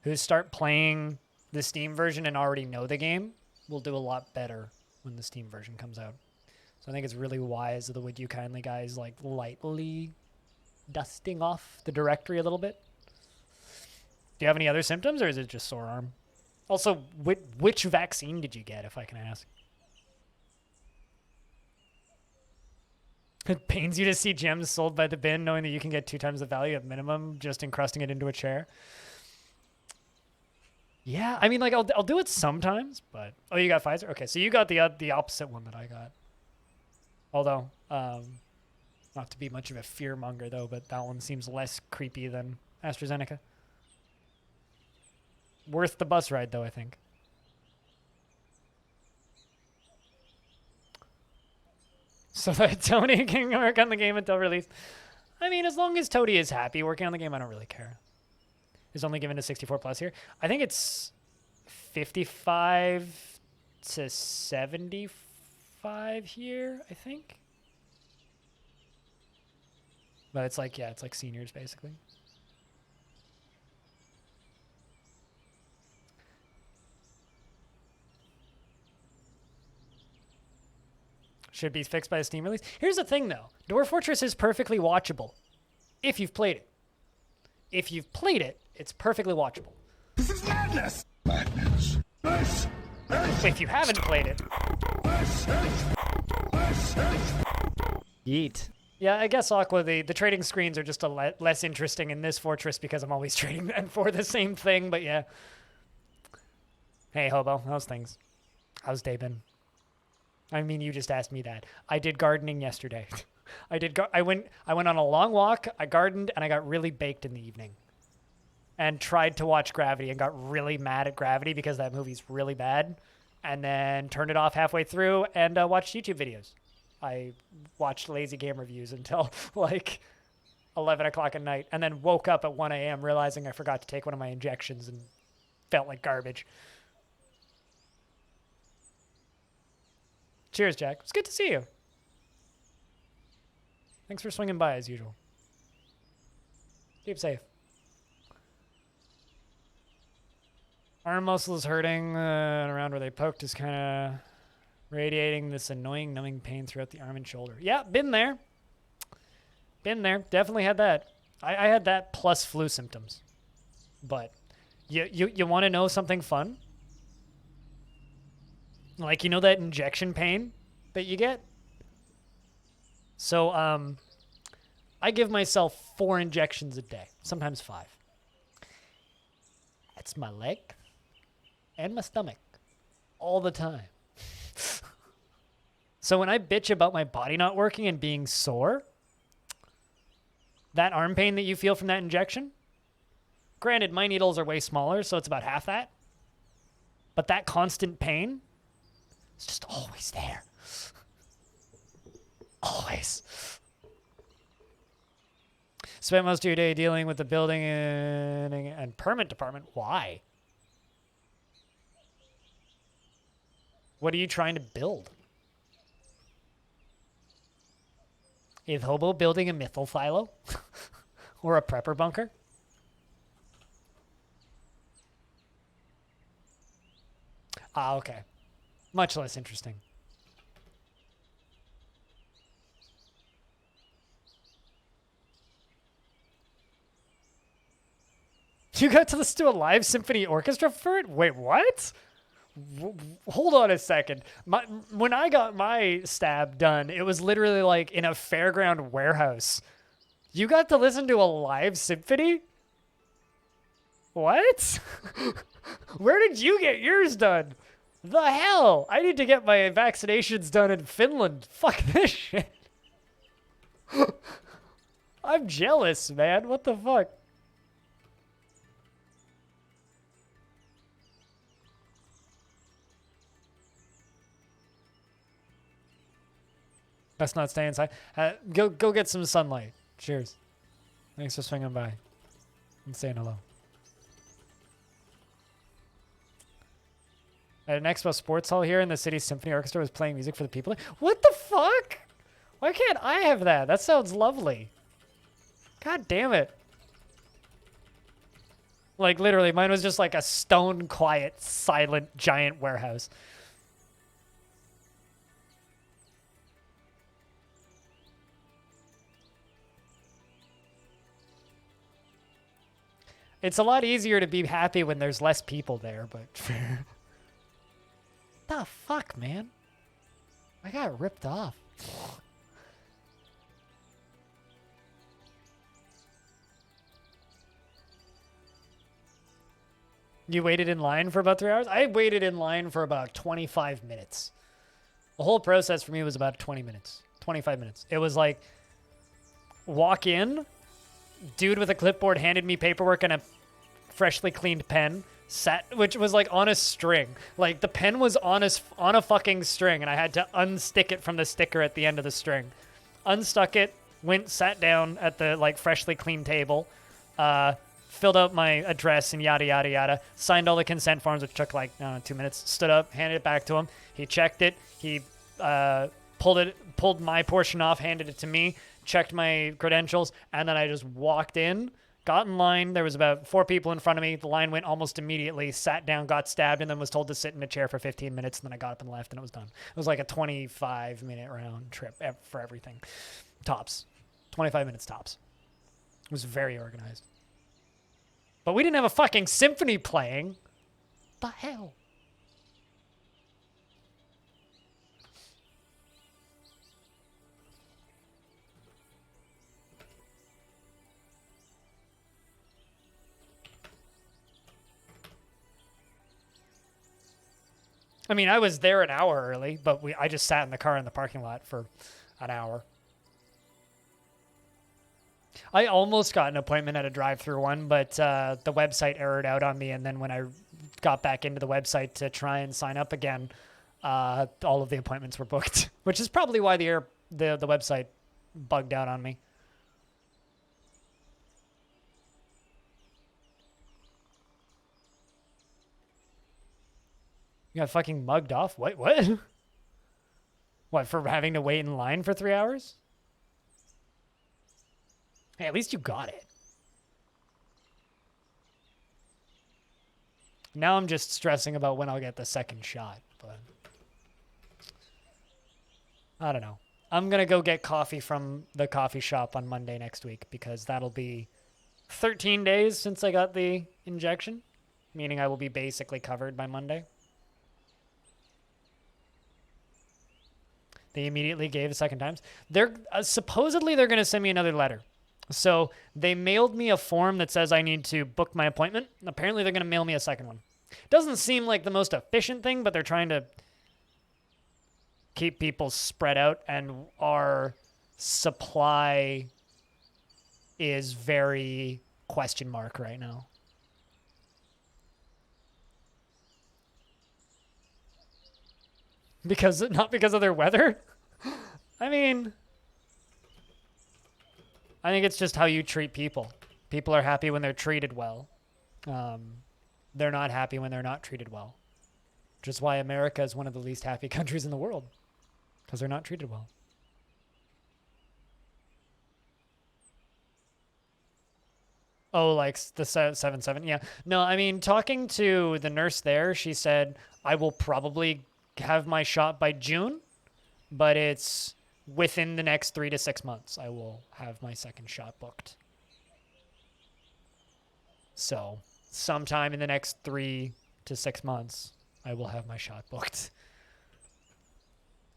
who start playing the Steam version and already know the game, will do a lot better when the Steam version comes out. So I think it's really wise of the Would You Kindly guys, like, lightly dusting off the directory a little bit. Do you have any other symptoms, or is it just sore arm? Also, which vaccine did you get, if I can ask? It pains you to see gems sold by the bin, knowing that you can get 2 times the value at minimum just encrusting it into a chair. Yeah, I mean, like, I'll do it sometimes, but... Oh, you got Pfizer? Okay, so you got the opposite one that I got. Although, not to be much of a fear monger, though, but that one seems less creepy than AstraZeneca. Worth the bus ride, though, I think. So that Tony can work on the game until release. I mean, as long as Toady is happy working on the game, I don't really care. Is only given to 64 plus here. I think it's 55 to 75 here, I think. But it's like, yeah, it's like seniors basically. Should be fixed by a Steam release. Here's the thing though. Dwarf Fortress is perfectly watchable if you've played it. If you've played it, it's perfectly watchable. This is madness! Madness. This If you haven't played it. Yeet. Yeah, I guess Aqua, the trading screens are just less interesting in this fortress because I'm always trading them for the same thing, but yeah. Hey, Hobo, how's things? How's day been? I mean, you just asked me that. I did gardening yesterday. I went on a long walk, I gardened, and I got really baked in the evening. And tried to watch Gravity and got really mad at Gravity because that movie's really bad. And then turned it off halfway through and watched YouTube videos. I watched lazy game reviews until like 11 o'clock at night. And then woke up at 1 a.m. realizing I forgot to take one of my injections and felt like garbage. Cheers, Jack. It's good to see you. Thanks for swinging by as usual. Keep safe. Arm muscle is hurting, and around where they poked is kind of radiating this annoying numbing pain throughout the arm and shoulder. Yeah, been there. Been there. Definitely had that. I had that plus flu symptoms. But you want to know something fun? Like, you know that injection pain that you get? So, I give myself 4 injections a day, sometimes 5. That's my leg and my stomach all the time. So when I bitch about my body not working and being sore, that arm pain that you feel from that injection, granted, my needles are way smaller, so it's about half that. But that constant pain, it's just always there. Always. Spent most of your day dealing with the building and permit department. Why? What are you trying to build? Is Hobo building a mythal silo? Or a prepper bunker? Ah, okay. Much less interesting. You got to listen to a live symphony orchestra for it? Wait, what? Hold on a second. When I got my stab done, it was literally like in a fairground warehouse. You got to listen to a live symphony? What? Where did you get yours done? The hell? I need to get my vaccinations done in Finland. Fuck this shit. I'm jealous, man. What the fuck? Best not stay inside. Go get some sunlight. Cheers. Thanks for swinging by and saying hello. At an Expo Sports Hall here in the city symphony orchestra was playing music for the people. What the fuck? Why can't I have that? That sounds lovely. God damn it. Like literally, mine was just like a stone quiet, silent, giant warehouse. It's a lot easier to be happy when there's less people there, but... The fuck, man? I got ripped off. You waited in line for about 3 hours? I waited in line for about 25 minutes. The whole process for me was about 20 minutes, 25 minutes. It was like, walk in, dude with a clipboard handed me paperwork and a freshly cleaned pen, which was like on a string. Like the pen was on a fucking string, and I had to unstick it from the sticker at the end of the string. Unstuck it, sat down at the like freshly cleaned table, filled out my address and yada yada yada, signed all the consent forms, which took like 2 minutes, stood up, handed it back to him. He checked it, he pulled my portion off, handed it to me, checked my credentials, and then I just walked in, got in line. There was about 4 people in front of me. The line went almost immediately, sat down, got stabbed, and then was told to sit in a chair for 15 minutes, and then I got up and left, and it was done. It was like a 25-minute round trip for everything. Tops. 25 minutes tops. It was very organized. But we didn't have a fucking symphony playing. The hell? I mean, I was there an hour early, but I just sat in the car in the parking lot for an hour. I almost got an appointment at a drive-through one, but the website errored out on me, and then when I got back into the website to try and sign up again, all of the appointments were booked, which is probably why the website bugged out on me. You got fucking mugged off? What? What, for having to wait in line for 3 hours? Hey, at least you got it. Now I'm just stressing about when I'll get the second shot, but I don't know. I'm going to go get coffee from the coffee shop on Monday next week because that'll be 13 days since I got the injection, meaning I will be basically covered by Monday. They immediately gave the second times. They're supposedly they're going to send me another letter. So they mailed me a form that says I need to book my appointment. Apparently they're going to mail me a second one. Doesn't seem like the most efficient thing, but they're trying to keep people spread out, and our supply is very question mark right now. Not because of their weather? I mean, I think it's just how you treat people. People are happy when they're treated well. They're not happy when they're not treated well. Which is why America is one of the least happy countries in the world. Because they're not treated well. Oh, like the 7-7. Yeah. No, I mean, talking to the nurse there, she said, I will probably have my shot by June, but it's within the next 3 to 6 months. I will have my second shot booked. So sometime in the next 3 to 6 months, I will have my shot booked.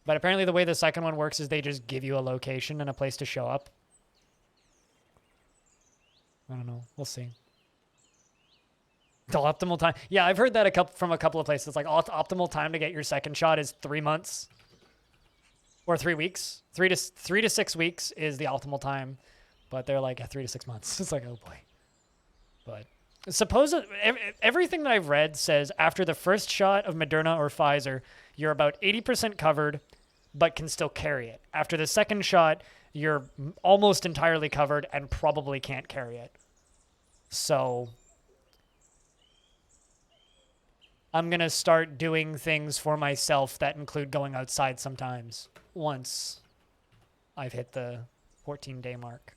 But apparently the way the second one works is they just give you a location and a place to show up. I don't know. We'll see. The optimal time. Yeah, I've heard that from a couple of places. Like optimal time to get your second shot is 3 months or 3 weeks. 3 to 6 weeks is the optimal time, but they're like 3 to 6 months. It's like, oh boy. But suppose everything that I've read says after the first shot of Moderna or Pfizer, you're about 80% covered, but can still carry it. After the second shot, you're almost entirely covered and probably can't carry it. So I'm going to start doing things for myself that include going outside sometimes once I've hit the 14-day mark.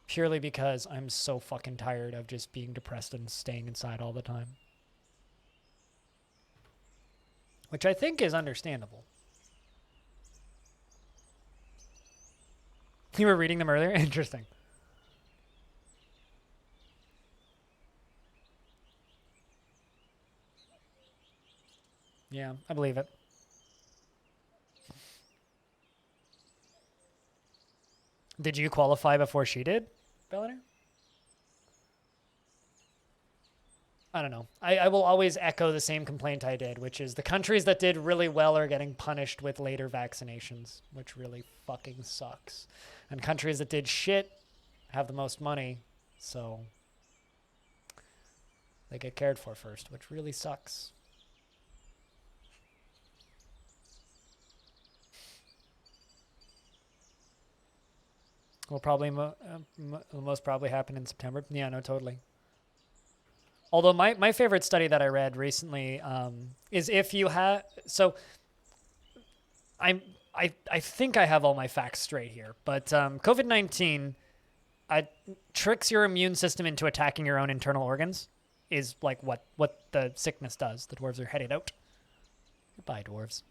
Purely because I'm so fucking tired of just being depressed and staying inside all the time. Which I think is understandable. You were reading them earlier? Interesting. Yeah, I believe it. Did you qualify before she did, Belliner? I don't know. I will always echo the same complaint I did, which is the countries that did really well are getting punished with later vaccinations, which really fucking sucks. And countries that did shit have the most money, so they get cared for first, which really sucks. Will probably most probably happen in September. Yeah, no, totally. Although my favorite study that I read recently is if you have I think I have all my facts straight here, but COVID-19 tricks your immune system into attacking your own internal organs is like what the sickness does. The dwarves are headed out. Goodbye, dwarves.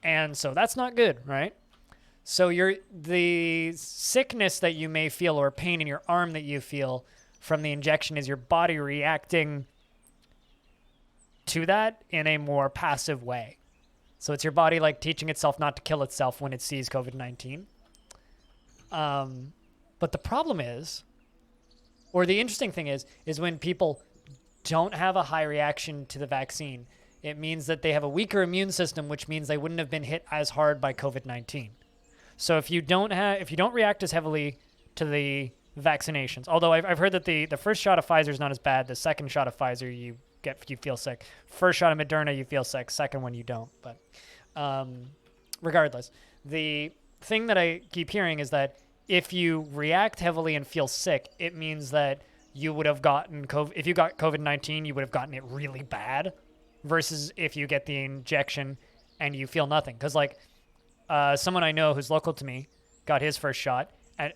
And so that's not good, right? So the sickness that you may feel or pain in your arm that you feel from the injection is your body reacting to that in a more passive way. So it's your body like teaching itself not to kill itself when it sees COVID-19. But the problem is, or the interesting thing is when people don't have a high reaction to the vaccine, it means that they have a weaker immune system, which means they wouldn't have been hit as hard by COVID-19. So if you don't react as heavily to the vaccinations, although I've heard that the first shot of Pfizer is not as bad. The second shot of Pfizer, you feel sick. First shot of Moderna, you feel sick. Second one, you don't. But regardless, the thing that I keep hearing is that if you react heavily and feel sick, it means that you would have gotten COVID. If you got COVID-19, you would have gotten it really bad, versus if you get the injection and you feel nothing. Because like someone I know who's local to me got his first shot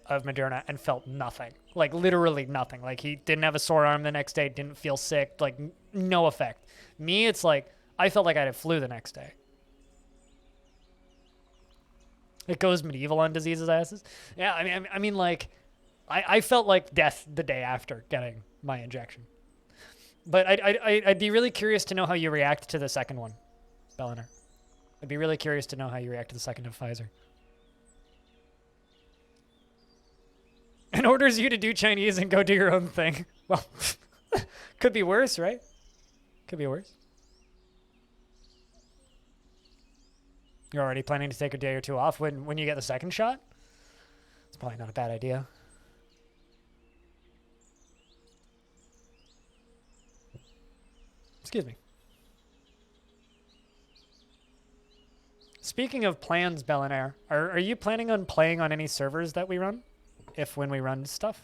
of Moderna and felt nothing, like literally nothing. Like he didn't have a sore arm the next day, didn't feel sick, like no effect. Me, it's like I felt like I had a flu the next day. It goes medieval on diseases asses. Yeah, I mean, like I felt like death the day after getting my injection. But I'd be really curious to know how you react to the second one, Belliner. I'd be really curious to know how you react to the second of Pfizer. And orders you to do Chinese and go do your own thing. Well, could be worse, right? Could be worse. You're already planning to take a day or two off when you get the second shot? It's probably not a bad idea. Excuse me. Speaking of plans, Bellinair, are you planning on playing on any servers that we run? When we run stuff?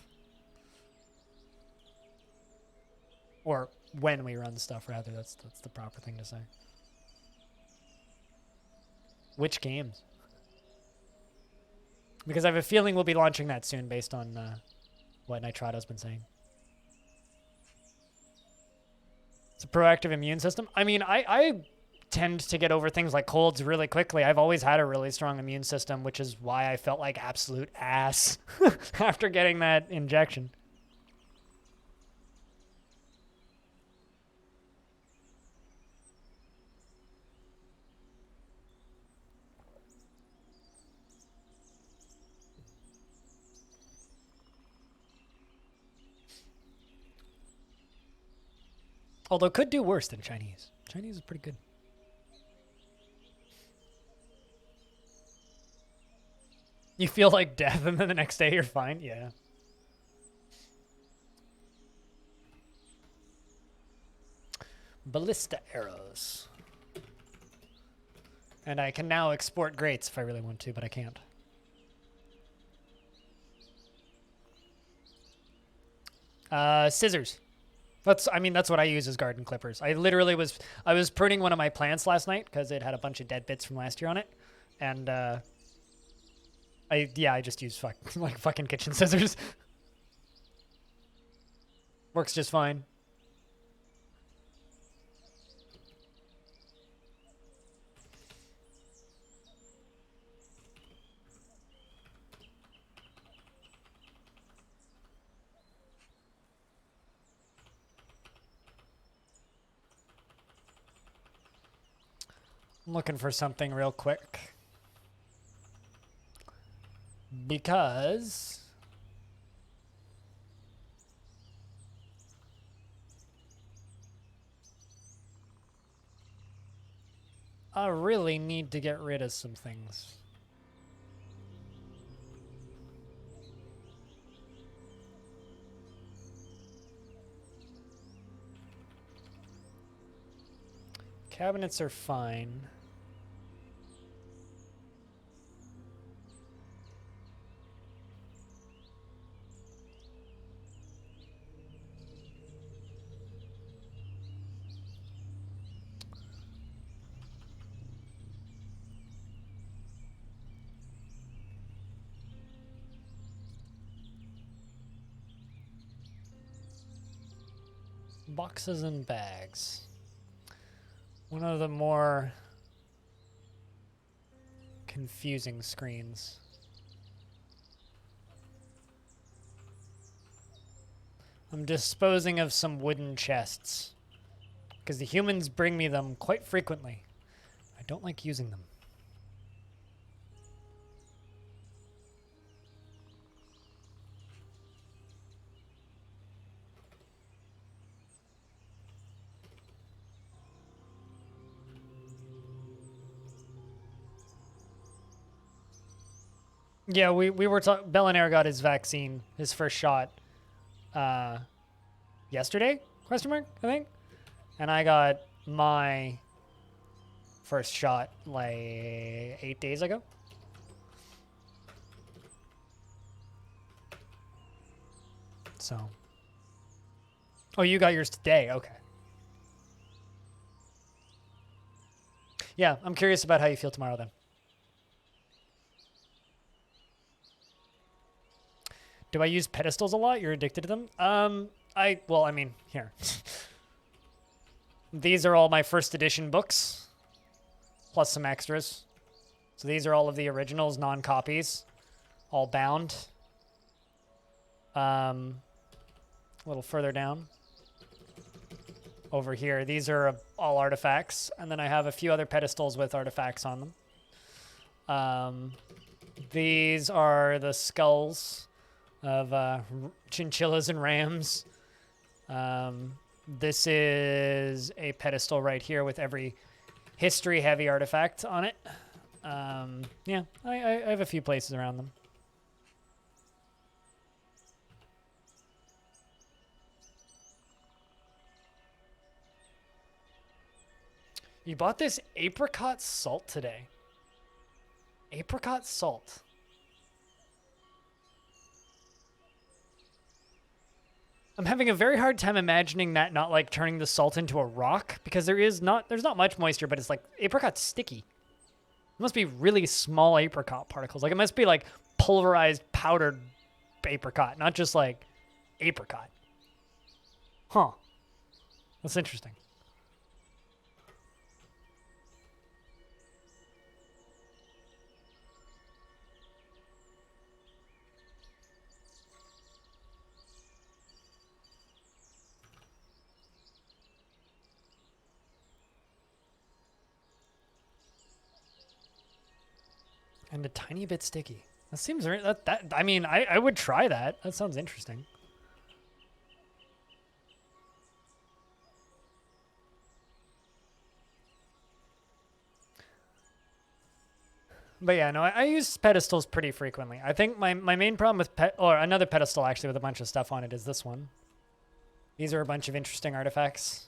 Or when we run stuff, rather. That's the proper thing to say. Which games? Because I have a feeling we'll be launching that soon based on what Nitrato's been saying. It's a proactive immune system. I mean, I tend to get over things like colds really quickly. I've always had a really strong immune system, which is why I felt like absolute ass after getting that injection. Although could do worse than Chinese. Chinese is pretty good. You feel like death and then the next day you're fine? Yeah. Ballista arrows. And I can now export grates if I really want to, but I can't. Scissors. That's what I use as garden clippers. I was pruning one of my plants last night because it had a bunch of dead bits from last year on it. And I just use fucking kitchen scissors. Works just fine. I'm looking for something real quick. Because I really need to get rid of some things. Cabinets are fine. Boxes and bags. One of the more confusing screens. I'm disposing of some wooden chests because the humans bring me them quite frequently. I don't like using them. Yeah, we were talking. Bellinaire got his vaccine, his first shot, yesterday? Question mark, I think. And I got my first shot like 8 days ago. So. Oh, you got yours today. Okay. Yeah, I'm curious about how you feel tomorrow then. Do I use pedestals a lot? You're addicted to them? Well, I mean, here. These are all my first edition books, plus some extras. So these are all of the originals, non-copies, all bound. A little further down. Over here, these are all artifacts, and then I have a few other pedestals with artifacts on them. These are the skulls of chinchillas and rams. This is a pedestal right here with every history-heavy artifact on it. Yeah, I have a few places around them. You bought this apricot salt today. Apricot salt. I'm having a very hard time imagining that not like turning the salt into a rock because there's not much moisture, but it's like apricot's sticky. It must be really small apricot particles. Like it must be like pulverized powdered apricot, not just like apricot. Huh. That's interesting. And a tiny bit sticky. That seems I mean, I would try that. That sounds interesting. But yeah, no, I use pedestals pretty frequently. I think my main problem with or another pedestal actually with a bunch of stuff on it is this one. These are a bunch of interesting artifacts.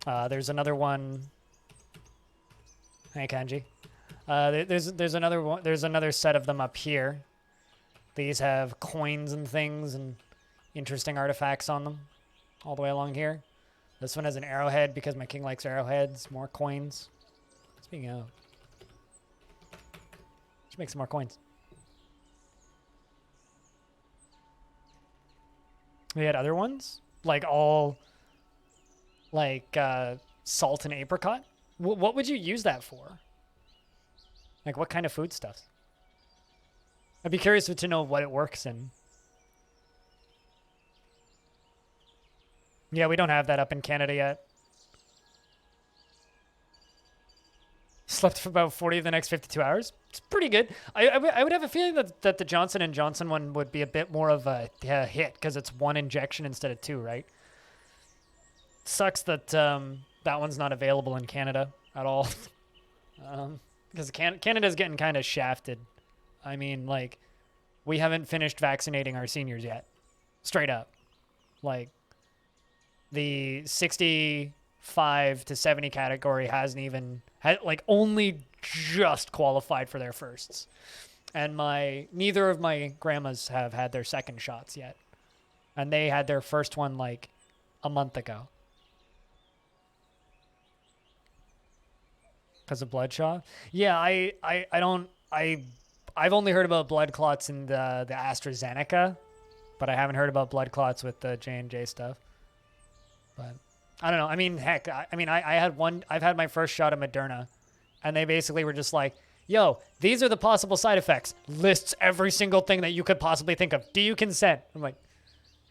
There's another one. Hey, Kanji. There's another one. There's another set of them up here. These have coins and things and interesting artifacts on them, all the way along here. This one has an arrowhead because my king likes arrowheads. More coins. Speaking of, should make some more coins. We had other ones, like all, like salt and apricot. What would you use that for? Like, what kind of foodstuffs? I'd be curious to know what it works in. Yeah, we don't have that up in Canada yet. Slept for about 40 of the next 52 hours. It's pretty good. I would have a feeling that the Johnson & Johnson one would be a bit more of a hit because it's one injection instead of two, right? Sucks that that one's not available in Canada. at all. Because Canada's getting kind of shafted. I mean, like, we haven't finished vaccinating our seniors yet. Straight up. Like, the 65 to 70 category hasn't even, only just qualified for their firsts. And neither of my grandmas have had their second shots yet. And they had their first one, like, a month ago. Because of bloodshot? Yeah, I've only heard about blood clots in the AstraZeneca, but I haven't heard about blood clots with the J&J stuff. But I don't know. I mean, heck, I've had my first shot of Moderna, and they basically were just like, yo, these are the possible side effects. Lists every single thing that you could possibly think of. Do you consent? I'm like,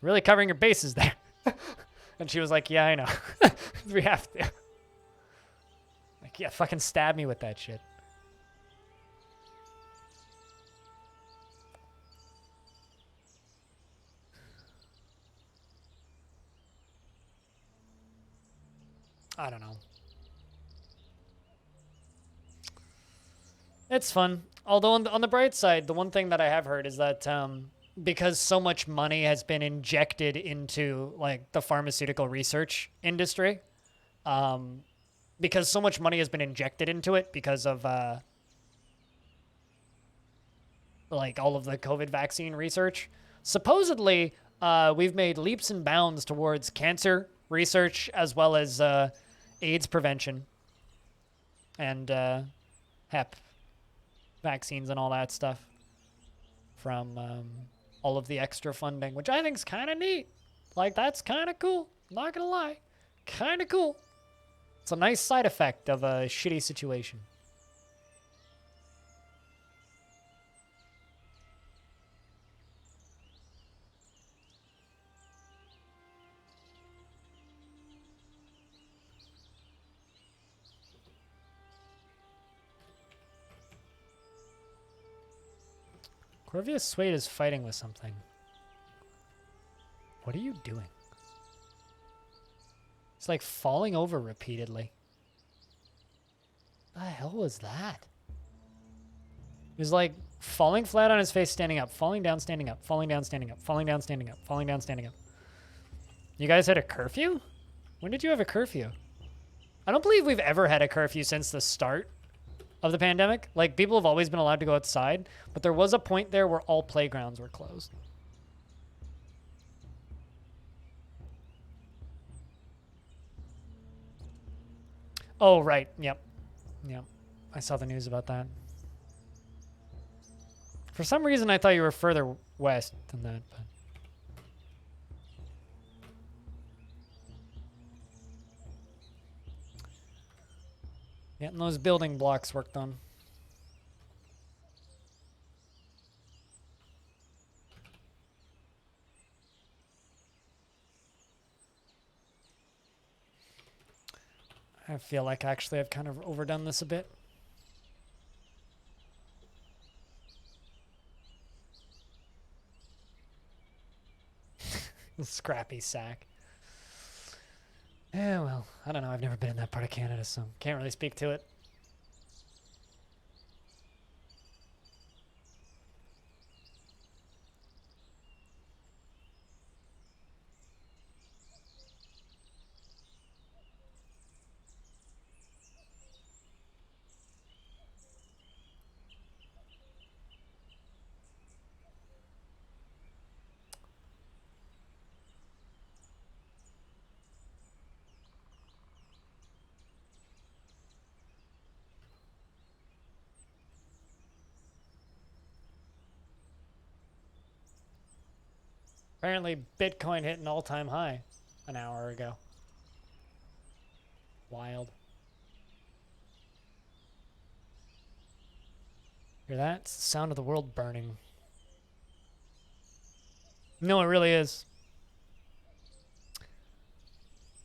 really covering your bases there. And she was like, yeah, I know. We have to. Like, yeah, fucking stab me with that shit. I don't know. It's fun. Although on the bright side, the one thing that I have heard is that because so much money has been injected into like the pharmaceutical research industry, because so much money has been injected into it because of like all of the COVID vaccine research, supposedly we've made leaps and bounds towards cancer research as well as AIDS prevention and HEP vaccines and all that stuff from all of the extra funding, which I think is kind of neat. Like, that's kind of cool. Not gonna lie. Kind of cool. It's a nice side effect of a shitty situation. Corvius Suede is fighting with something. What are you doing? It's like falling over repeatedly. What the hell was that? He was like falling flat on his face, standing up, falling down, standing up, falling down, standing up, falling down, standing up, falling down, standing up. You guys had a curfew? When did you have a curfew? I don't believe we've ever had a curfew since the start of the pandemic. Like, people have always been allowed to go outside, but there was a point there where all playgrounds were closed. Oh, right. Yep. Yep. I saw the news about that. For some reason, I thought you were further west than that, but... Getting those building blocks worked on. I feel like actually I've kind of overdone this a bit. Scrappy sack. Yeah, well, I don't know. I've never been in that part of Canada, so can't really speak to it. Apparently, Bitcoin hit an all-time high an hour ago. Wild. Hear that? It's the sound of the world burning. No, it really is.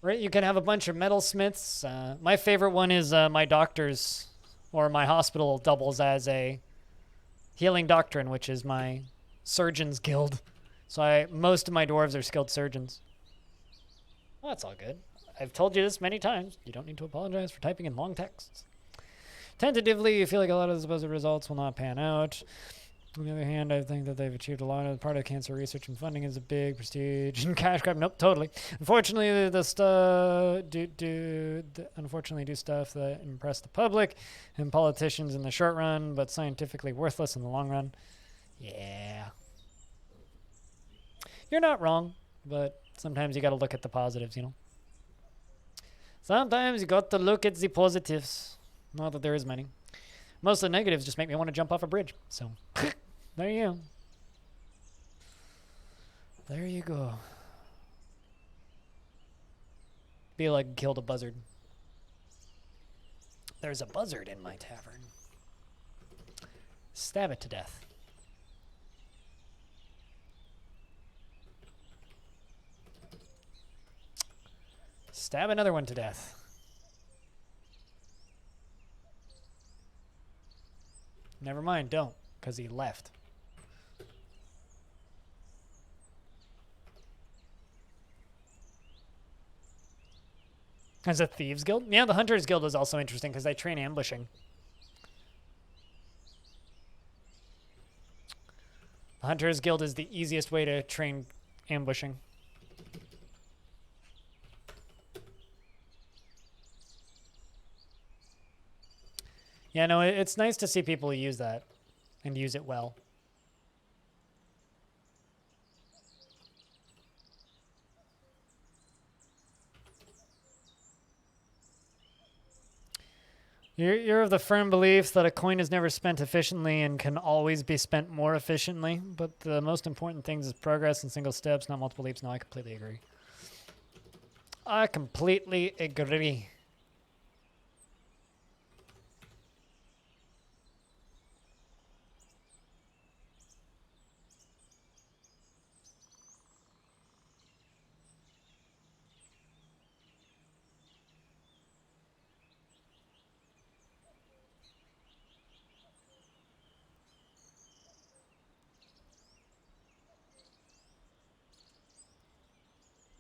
Right, you can have a bunch of metalsmiths. My favorite one is my doctor's, or my hospital doubles as a healing doctrine, which is my surgeon's guild. So most of my dwarves are skilled surgeons. Well, that's all good. I've told you this many times. You don't need to apologize for typing in long texts. Tentatively, you feel like a lot of the supposed results will not pan out. On the other hand, I think that they've achieved a lot of part of cancer research and funding is a big prestige and cash grab. Nope, totally. Unfortunately, the stuff unfortunately do stuff that impress the public and politicians in the short run, but scientifically worthless in the long run. Yeah. You're not wrong, but sometimes you got to look at the positives, you know. Sometimes you got to look at the positives. Not that there is many. Most of the negatives just make me want to jump off a bridge. So, there you go. There you go. Be like killed a buzzard. There's a buzzard in my tavern. Stab it to death. Stab another one to death. Never mind, don't, because he left. As a thieves guild? Yeah, the hunters guild is also interesting because they train ambushing. The hunters guild is the easiest way to train ambushing. Yeah, no, it's nice to see people use that and use it well. You're of the firm belief that a coin is never spent efficiently and can always be spent more efficiently, but the most important things is progress in single steps, not multiple leaps. No, I completely agree. I completely agree.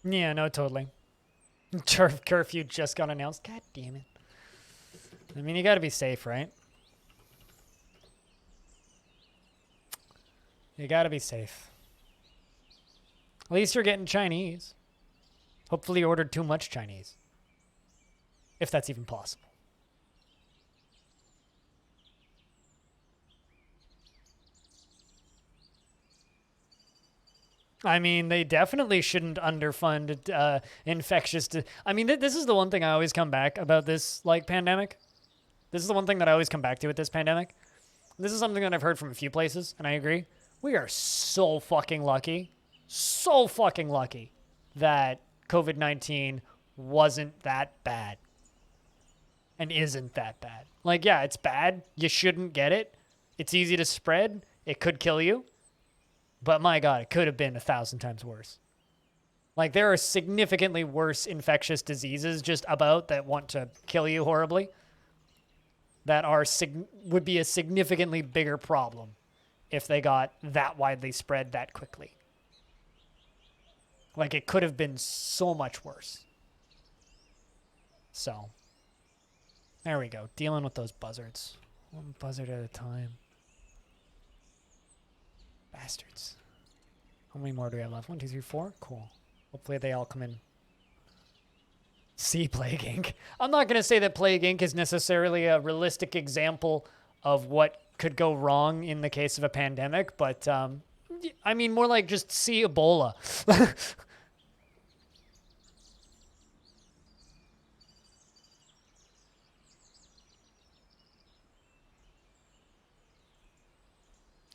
Yeah, no, totally. Curfew just got announced. God damn it. I mean, you gotta be safe, right? You gotta be safe. At least you're getting Chinese. Hopefully you ordered too much Chinese. If that's even possible. I mean, they definitely shouldn't underfund infectious. I mean, this is the one thing I always come back about this like pandemic. This is the one thing that I always come back to with this pandemic. This is something that I've heard from a few places, and I agree. We are so fucking lucky that COVID-19 wasn't that bad and isn't that bad. Like, yeah, it's bad. You shouldn't get it. It's easy to spread. It could kill you. But my God, it could have been 1,000 times worse. Like, there are significantly worse infectious diseases just about that want to kill you horribly that are would be a significantly bigger problem if they got that widely spread that quickly. Like, it could have been so much worse. So, there we go. Dealing with those buzzards. One buzzard at a time. Bastards. How many more do we have left? 1, 2, 3, 4? Cool. Hopefully they all come in. See Plague Inc. I'm not going to say that Plague Inc. is necessarily a realistic example of what could go wrong in the case of a pandemic, but I mean more like just see Ebola.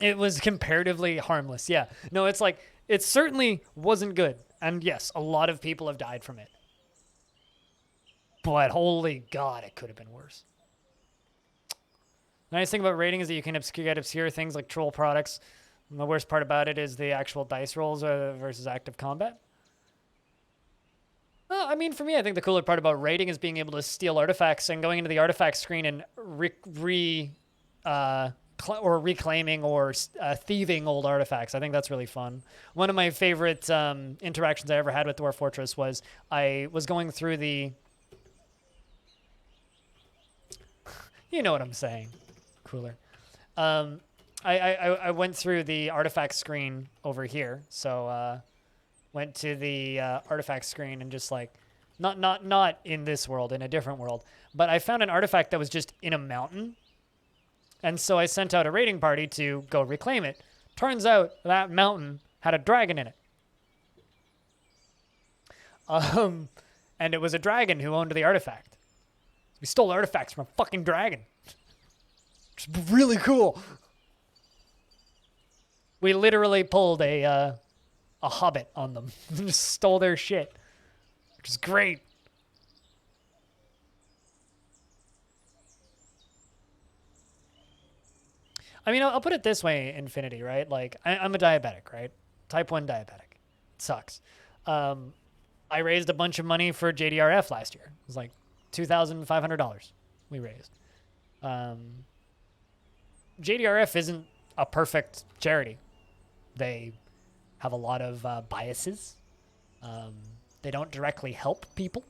It was comparatively harmless. Yeah. No, it's like, it certainly wasn't good. And yes, a lot of people have died from it. But holy God, it could have been worse. The nice thing about raiding is that you can get obscure things like troll products. And the worst part about it is the actual dice rolls versus active combat. Well, I mean, for me, I think the cooler part about raiding is being able to steal artifacts and going into the artifact screen and or reclaiming or thieving old artifacts. I think that's really fun. One of my favorite interactions I ever had with Dwarf Fortress was I was going through the... You know what I'm saying. Cooler. I went through the artifact screen over here. So went to the artifact screen and just like, not in this world, in a different world. But I found an artifact that was just in a mountain. And so I sent out a raiding party to go reclaim it. Turns out that mountain had a dragon in it. And it was a dragon who owned the artifact. We stole artifacts from a fucking dragon. Which is really cool. We literally pulled a hobbit on them. Just stole their shit. Which is great. I mean, I'll put it this way, Infinity, right? Like, I'm a diabetic, right? Type 1 diabetic. It sucks. I raised a bunch of money for JDRF last year. It was like $2,500 we raised. JDRF isn't a perfect charity. They have a lot of biases. They don't directly help people.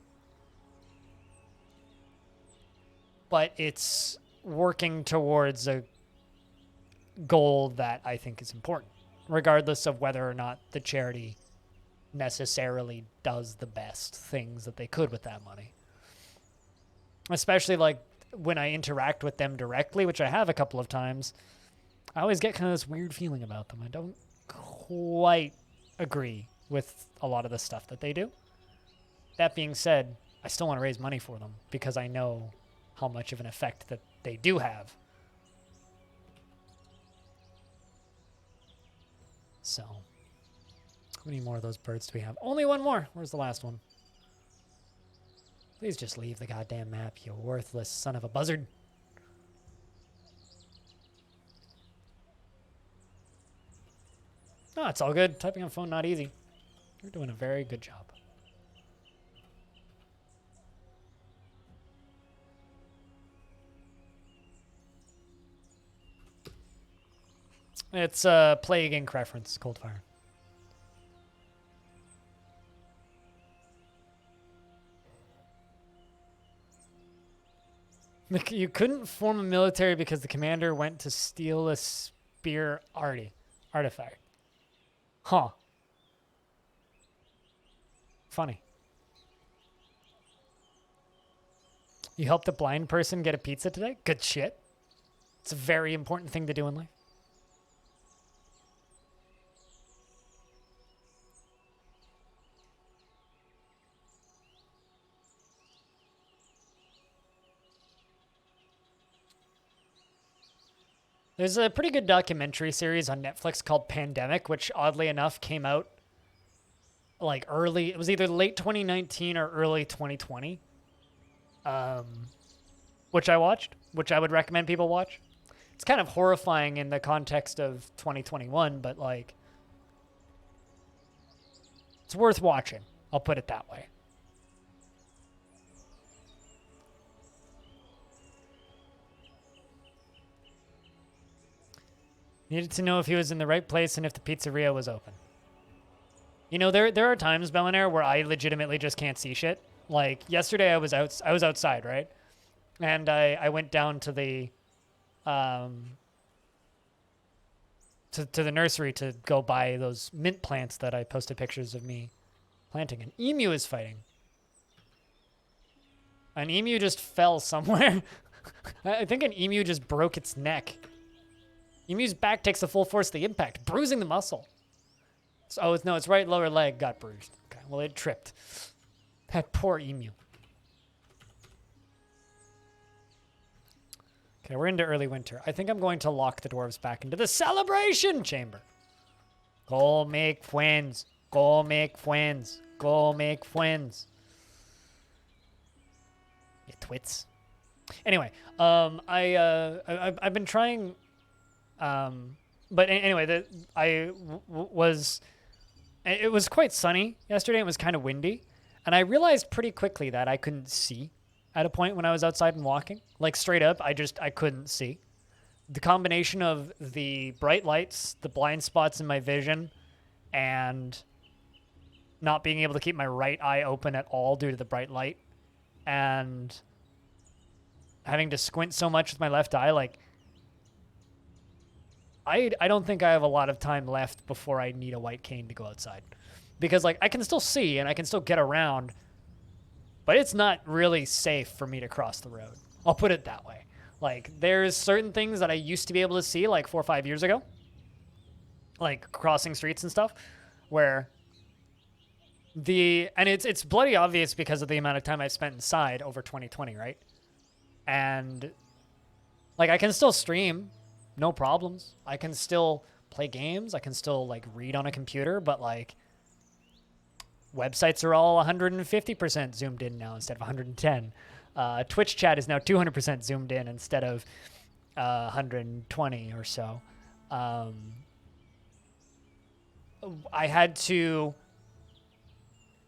But it's working towards a goal that I think is important, regardless of whether or not the charity necessarily does the best things that they could with that money. Especially like when I interact with them directly, which I have a couple of times, I always get kind of this weird feeling about them. I don't quite agree with a lot of the stuff that they do. That being said, I still want to raise money for them because I know how much of an effect that they do have. So, how many more of those birds do we have? Only one more. Where's the last one? Please just leave the goddamn map, you worthless son of a buzzard. Oh, it's all good. Typing on phone, not easy. You're doing a very good job. It's a Plague Inc. reference, Coldfire. You couldn't form a military because the commander went to steal a spear artifact. Huh. Funny. You helped a blind person get a pizza today? Good shit. It's a very important thing to do in life. There's a pretty good documentary series on Netflix called Pandemic, which oddly enough came out like early. It was either late 2019 or early 2020, which I watched, which I would recommend people watch. It's kind of horrifying in the context of 2021, but like it's worth watching. I'll put it that way. Needed to know if he was in the right place and if the pizzeria was open. You know, there are times, Bellinaire, where I legitimately just can't see shit. Like yesterday, I was outside, right? And I went down to the to the nursery to go buy those mint plants that I posted pictures of me planting. An emu is fighting. An emu just fell somewhere. I think an emu just broke its neck. Emu's back takes the full force of the impact, bruising the muscle. So, no, its right lower leg got bruised. Okay, well, it tripped. That poor emu. Okay, we're into early winter. I think I'm going to lock the dwarves back into the celebration chamber. Go make friends. Go make friends. Go make friends. You twits. Anyway, I've been trying... but anyway, it was quite sunny yesterday. It was kind of windy, and I realized pretty quickly that I couldn't see at a point when I was outside and walking. Like straight up, I couldn't see. the combination of the bright lights, the blind spots in my vision, and not being able to keep my right eye open at all due to the bright light, and having to squint so much with my left eye, like, I don't think I have a lot of time left before I need a white cane to go outside. Because, like, I can still see and I can still get around, but it's not really safe for me to cross the road. I'll put it that way. Like, there's certain things that I used to be able to see, like, 4 or 5 years ago, like crossing streets and stuff, where and it's bloody obvious because of the amount of time I've spent inside over 2020, right? And, like, I can still stream, no problems. I can still play games. I can still, like, read on a computer, but, like, websites are all 150% zoomed in now instead of 110. Twitch chat is now 200% zoomed in instead of 120 or so. I had to,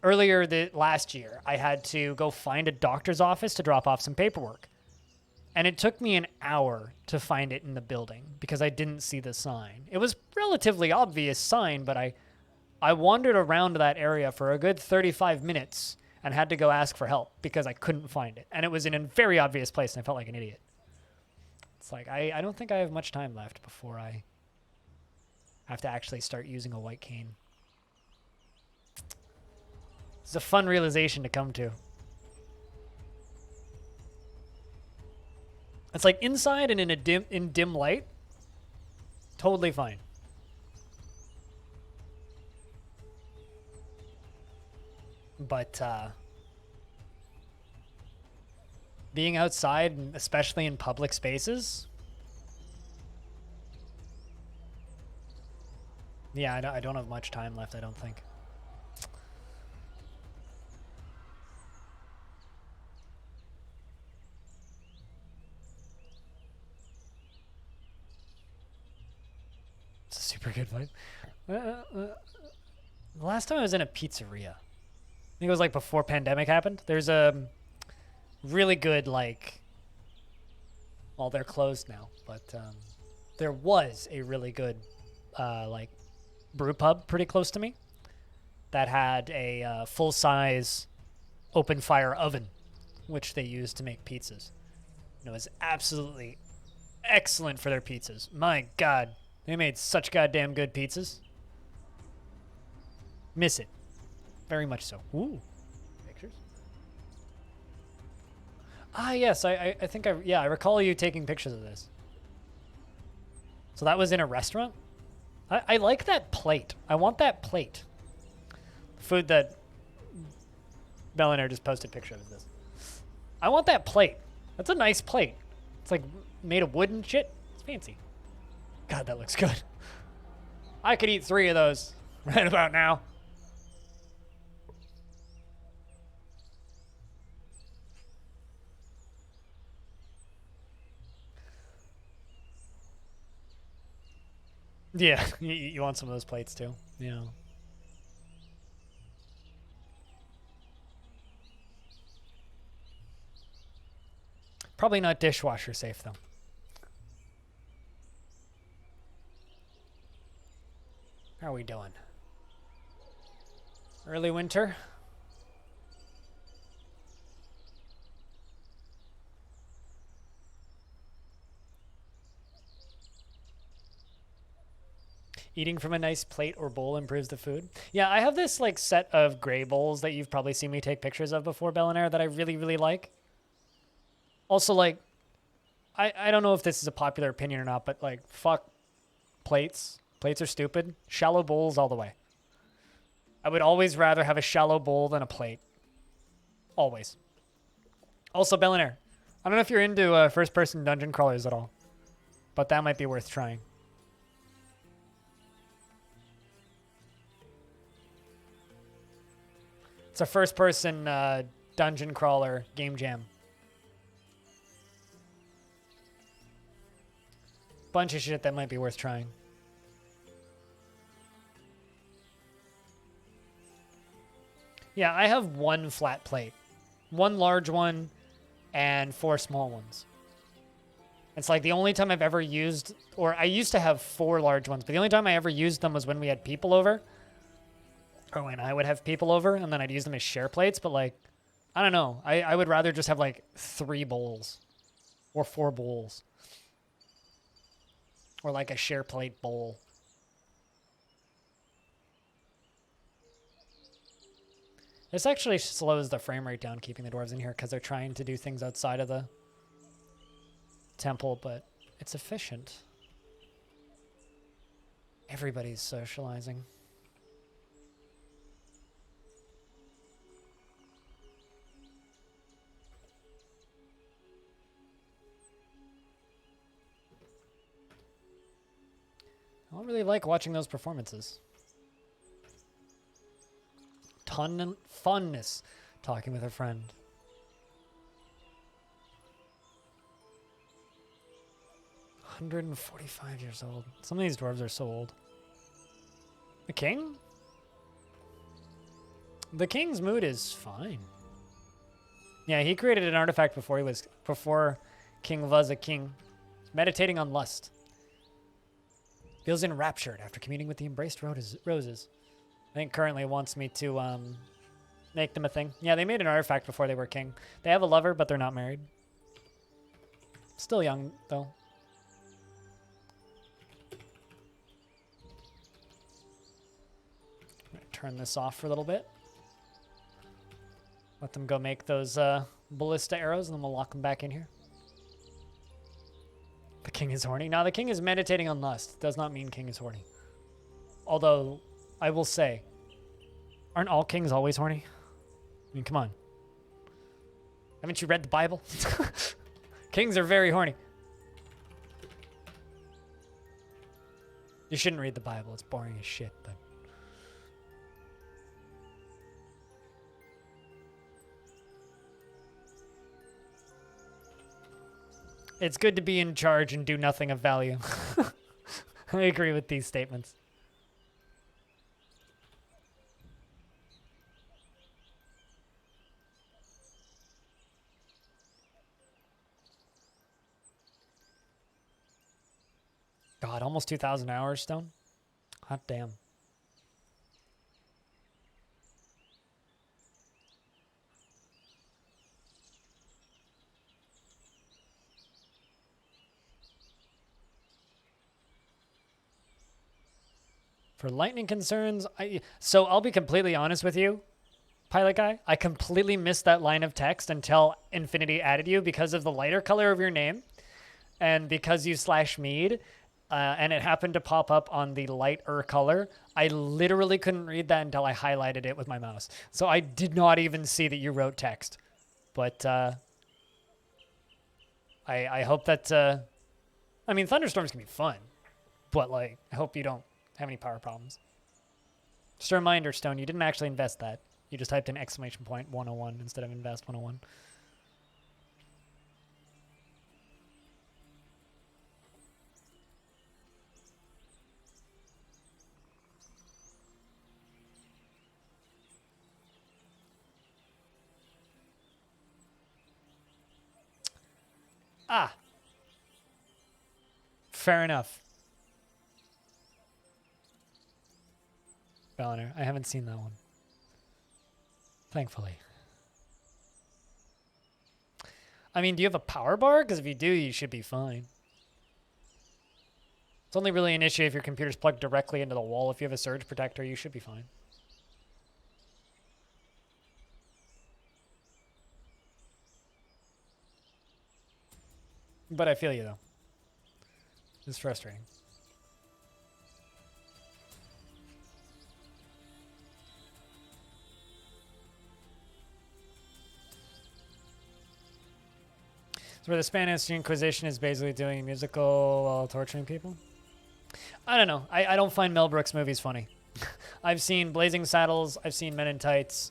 earlier last year, I had to go find a doctor's office to drop off some paperwork. And it took me an hour to find it in the building because I didn't see the sign. It was relatively obvious sign, but I wandered around that area for a good 35 minutes and had to go ask for help because I couldn't find it. And it was in a very obvious place, and I felt like an idiot. It's like, I don't think I have much time left before I have to actually start using a white cane. It's a fun realization to come to. It's like inside and in dim light, totally fine. But being outside, and especially in public spaces, yeah, I don't have much time left, I don't think. It's a super good vibe. The last time I was in a pizzeria, I think it was like before pandemic happened. There's a really good, like, well, they're closed now, but there was a really good like brew pub pretty close to me that had a full-size open fire oven, which they used to make pizzas. And it was absolutely excellent for their pizzas. My God, they made such goddamn good pizzas. Miss it. Very much so. Ooh. Pictures? Ah, yes. I think I recall you taking pictures of this. So that was in a restaurant? I like that plate. I want that plate. The food that Bellinair just posted a picture of this. I want that plate. That's a nice plate. It's like made of wood and shit. It's fancy. God, that looks good. I could eat 3 of those right about now. Yeah, you want some of those plates too. Yeah. Probably not dishwasher safe though. How are we doing? Early winter? Eating from a nice plate or bowl improves the food. Yeah, I have this like set of gray bowls that you've probably seen me take pictures of before, Bellinair, that I really, really like. Also, like, I don't know if this is a popular opinion or not, but like, fuck plates. Plates are stupid. Shallow bowls all the way. I would always rather have a shallow bowl than a plate. Always. Also, Bellinair, I don't know if you're into first-person dungeon crawlers at all, but that might be worth trying. It's a first-person dungeon crawler game jam. Bunch of shit that might be worth trying. Yeah, I have 1 flat plate. 1 large one and 4 small ones. It's like the only time I've ever used, or I used to have 4 large ones, but the only time I ever used them was when we had people over. Or when I would have people over, and then I'd use them as share plates, but like, I don't know. I would rather just have like 3 bowls. Or 4 bowls. Or like a share plate bowl. This actually slows the frame rate down keeping the dwarves in here because they're trying to do things outside of the temple, but it's efficient. Everybody's socializing. I don't really like watching those performances. Ton of funness talking with a friend. $145 old. Some of these dwarves are so old. The king? The king's mood is fine. Yeah, he created an artifact before King was a king. Meditating on lust. Feels enraptured after communing with the embraced roses. I think currently wants me to make them a thing. Yeah, they made an artifact before they were king. They have a lover, but they're not married. Still young, though. I'm gonna turn this off for a little bit. Let them go make those ballista arrows, and then we'll lock them back in here. The king is horny. Now, the king is meditating on lust. Does not mean king is horny. Although, I will say, aren't all kings always horny? I mean, come on. Haven't you read the Bible? Kings are very horny. You shouldn't read the Bible. It's boring as shit, but... It's good to be in charge and do nothing of value. I agree with these statements. God, almost 2,000 hours, Stone? Hot damn. For lightning concerns, so I'll be completely honest with you, Pilot Guy. I completely missed that line of text until Infinity added you because of the lighter color of your name and because you /mead, and it happened to pop up on the lighter color. I literally couldn't read that until I highlighted it with my mouse. So I did not even see that you wrote text. But I hope that... I mean, thunderstorms can be fun, but like, I hope you don't have any power problems. Just a reminder, Stone, you didn't actually invest that. You just typed in !101 instead of invest 101. Ah. Fair enough. Balliner, I haven't seen that one. Thankfully. I mean, do you have a power bar? Because if you do, you should be fine. It's only really an issue if your computer's plugged directly into the wall. If you have a surge protector, you should be fine. But I feel you, though. It's frustrating. So where the Spanish Inquisition is basically doing a musical while torturing people? I don't know. I don't find Mel Brooks movies funny. I've seen Blazing Saddles, I've seen Men in Tights,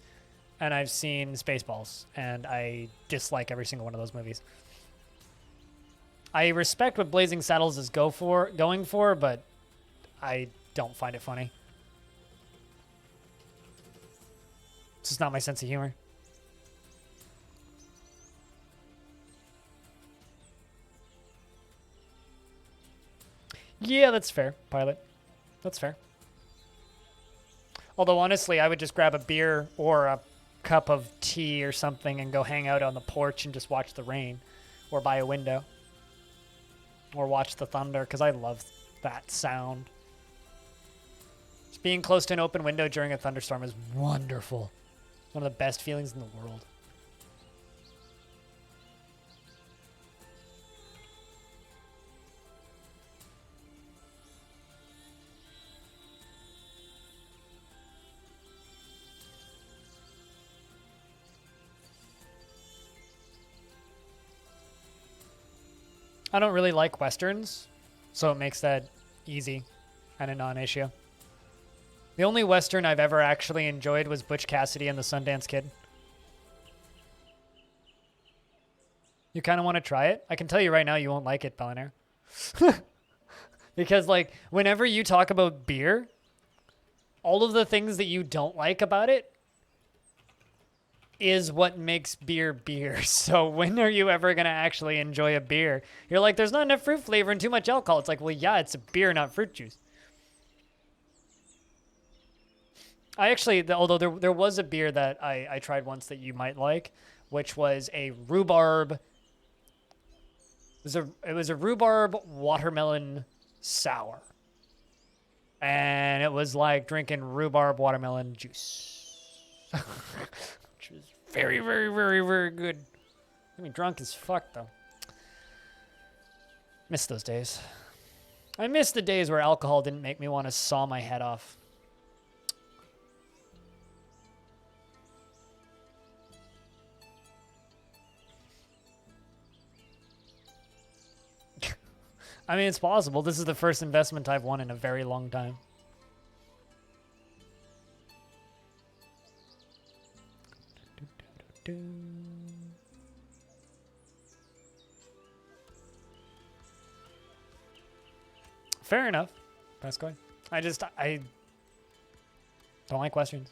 and I've seen Spaceballs, and I dislike every single one of those movies. I respect what Blazing Saddles is going for, but I don't find it funny. It's just not my sense of humor. Yeah, that's fair, Pilot. That's fair. Although, honestly, I would just grab a beer or a cup of tea or something and go hang out on the porch and just watch the rain. Or by a window. Or watch the thunder, because I love that sound. Just being close to an open window during a thunderstorm is wonderful. One of the best feelings in the world. I don't really like Westerns, so it makes that easy and a non-issue. The only Western I've ever actually enjoyed was Butch Cassidy and the Sundance Kid. You kind of want to try it? I can tell you right now you won't like it, Billionaire. Because, like, whenever you talk about beer, all of the things that you don't like about it is what makes beer beer. So when are you ever going to actually enjoy a beer? You're like, there's not enough fruit flavor and too much alcohol. It's like, well, yeah, it's a beer, not fruit juice. I actually, although there was a beer that I tried once that you might like, which was a rhubarb. It was a rhubarb watermelon sour. And it was like drinking rhubarb watermelon juice. Which was very, very, very, very good. I mean, drunk as fuck, though. Miss those days. I miss the days where alcohol didn't make me want to saw my head off. I mean, it's possible. This is the first investment I've won in a very long time. Fair enough, Pascoy. I don't like Westerns.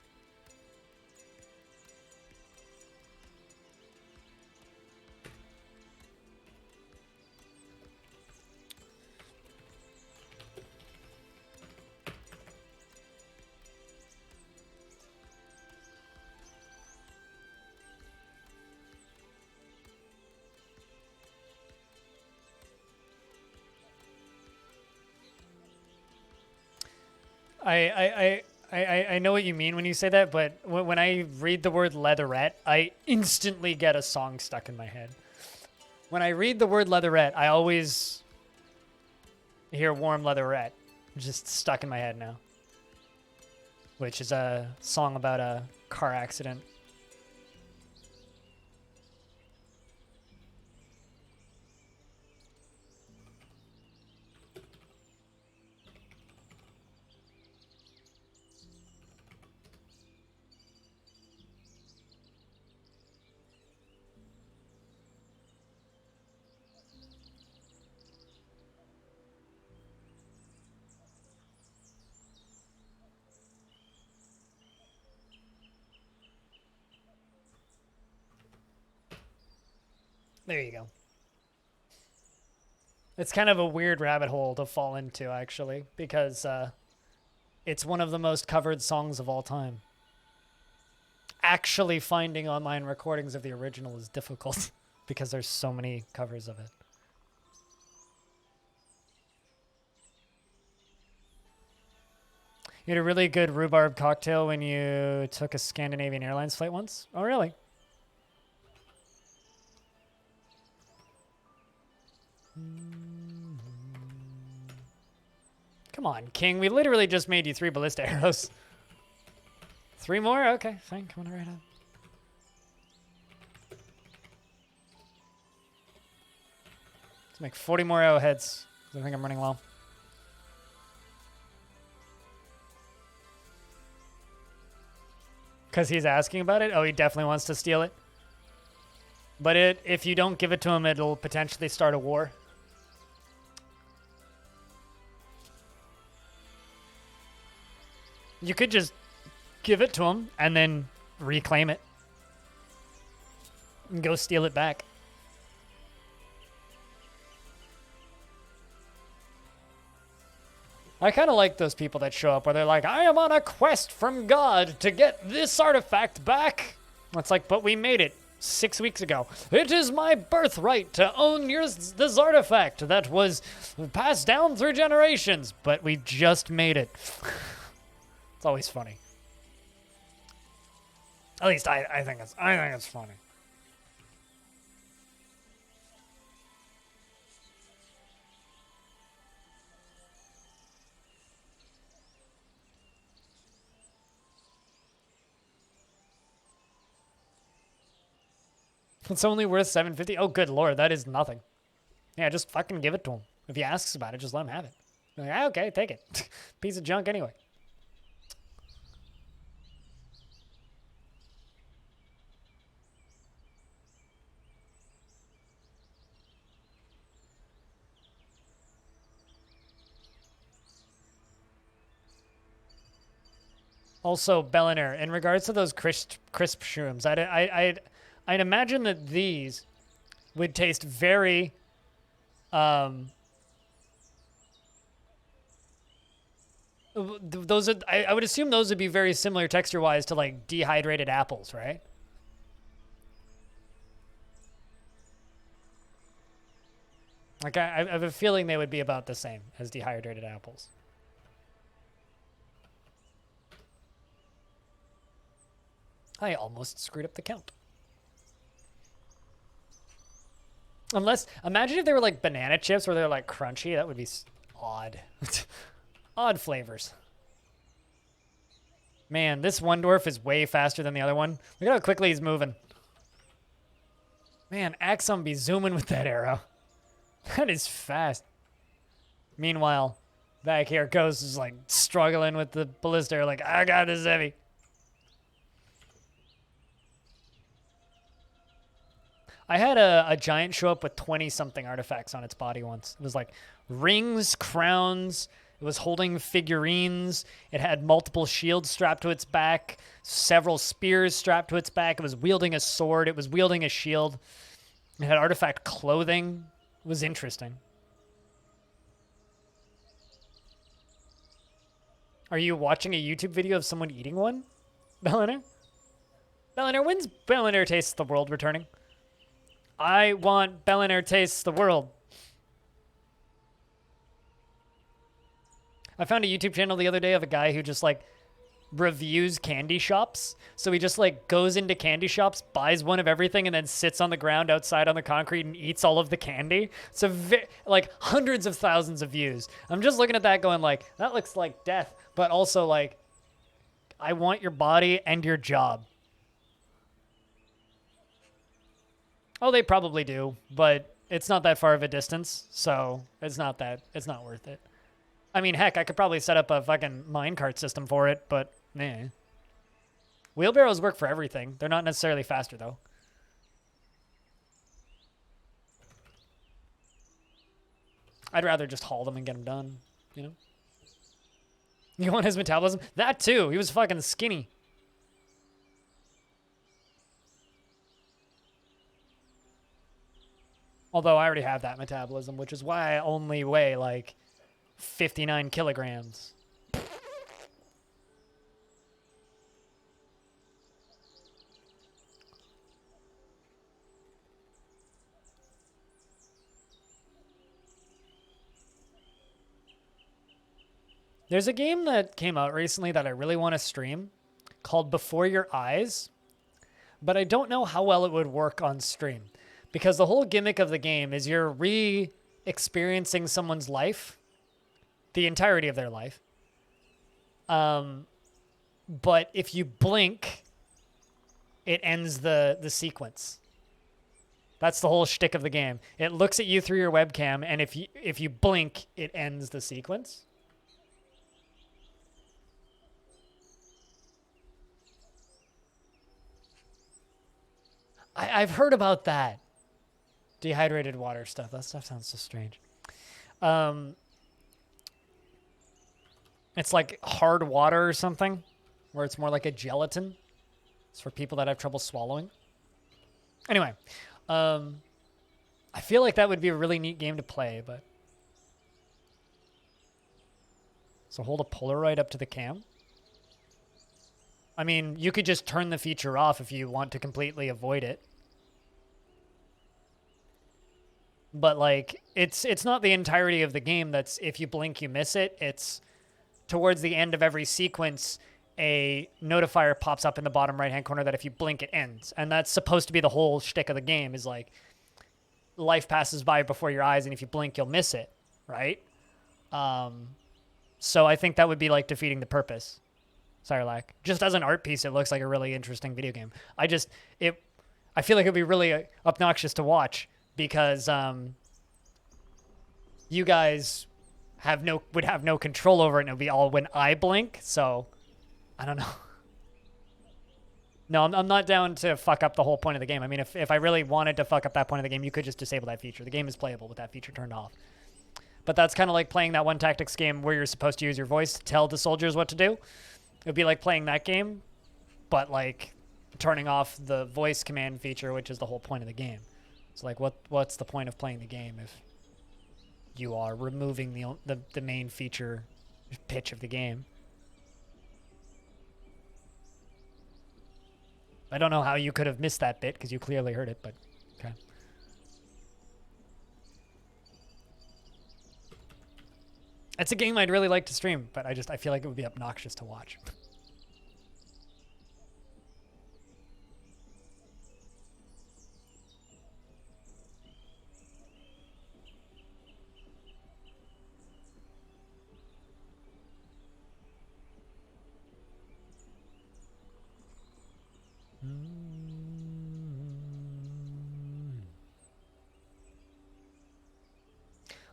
I know what you mean when you say that, but when I read the word leatherette, I instantly get a song stuck in my head. When I read the word leatherette, I always hear warm leatherette just stuck in my head now, which is a song about a car accident. There you go. It's kind of a weird rabbit hole to fall into, actually, because it's one of the most covered songs of all time. Actually finding online recordings of the original is difficult because there's so many covers of it. You had a really good rhubarb cocktail when you took a Scandinavian Airlines flight once? Oh, really? Come on, King. We literally just made you 3 ballista arrows. 3 more? Okay, fine. Come on right on. Let's make 40 more arrowheads. I think I'm running low. Because he's asking about it? Oh, he definitely wants to steal it. But if you don't give it to him, it'll potentially start a war. You could just give it to him and then reclaim it. And go steal it back. I kind of like those people that show up where they're like, I am on a quest from God to get this artifact back. It's like, but we made it 6 weeks ago. It is my birthright to own this artifact that was passed down through generations, but we just made it. It's always funny. At least I think it's funny. It's only worth $750. Oh, good lord, that is nothing. Yeah, just fucking give it to him. If he asks about it, just let him have it. Like, ah, okay, take it. Piece of junk anyway. Also, Bellinair, in regards to those crisp shrooms, I'd imagine that these would taste very, those are, I would assume those would be very similar texture-wise to like dehydrated apples, right? Like I have a feeling they would be about the same as dehydrated apples. I almost screwed up the count. Unless, imagine if they were like banana chips where they're like crunchy. That would be odd. Odd flavors. Man, this one dwarf is way faster than the other one. Look at how quickly he's moving. Man, Axum be zooming with that arrow. That is fast. Meanwhile, back here, Ghost is like struggling with the ballista. Like, I got this heavy. I had a giant show up with 20-something artifacts on its body once. It was like rings, crowns. It was holding figurines. It had multiple shields strapped to its back, several spears strapped to its back. It was wielding a sword. It was wielding a shield. It had artifact clothing. It was interesting. Are you watching a YouTube video of someone eating one, Bellinair? Bellinair, when's Bellinair Tastes the World returning? I want Bellinair Tastes the World. I found a YouTube channel the other day of a guy who just like reviews candy shops. So he just like goes into candy shops, buys one of everything, and then sits on the ground outside on the concrete and eats all of the candy. So like hundreds of thousands of views. I'm just looking at that going like, that looks like death, but also like, I want your body and your job. Oh, they probably do, but it's not that far of a distance, so it's not worth it. I mean, heck, I could probably set up a fucking minecart system for it, but nah. Wheelbarrows work for everything. They're not necessarily faster, though. I'd rather just haul them and get them done, you know? You want his metabolism? That too. He was fucking skinny. Although I already have that metabolism, which is why I only weigh like 59 kilograms. There's a game that came out recently that I really want to stream called Before Your Eyes, but I don't know how well it would work on stream. Because the whole gimmick of the game is you're re-experiencing someone's life, the entirety of their life. But if you blink, it ends the sequence. That's the whole shtick of the game. It looks at you through your webcam, and if you blink, it ends the sequence. I've heard about that. Dehydrated water stuff. That stuff sounds so strange. It's like hard water or something, where it's more like a gelatin. It's for people that have trouble swallowing. Anyway, I feel like that would be a really neat game to play, but So hold a Polaroid up to the cam. I mean, you could just turn the feature off if you want to completely avoid it. But like, it's not the entirety of the game that's if you blink, you miss it. It's towards the end of every sequence, a notifier pops up in the bottom right-hand corner that if you blink, it ends. And that's supposed to be the whole shtick of the game is like, life passes by before your eyes, and if you blink, you'll miss it, right? So I think that would be like defeating the purpose. Sarlacc. Just as an art piece, it looks like a really interesting video game. I feel like it'd be really obnoxious to watch because you guys would have no control over it, and it would be all when I blink. So I don't know. No, I'm not down to fuck up the whole point of the game. I mean, if I really wanted to fuck up that point of the game, you could just disable that feature. The game is playable with that feature turned off. But that's kind of like playing that one tactics game where you're supposed to use your voice to tell the soldiers what to do. It would be like playing that game, but like turning off the voice command feature, which is the whole point of the game. It's like, what's the point of playing the game if you are removing the main feature pitch of the game? I don't know how you could have missed that bit because you clearly heard it, but okay. It's a game I'd really like to stream, but I feel like it would be obnoxious to watch.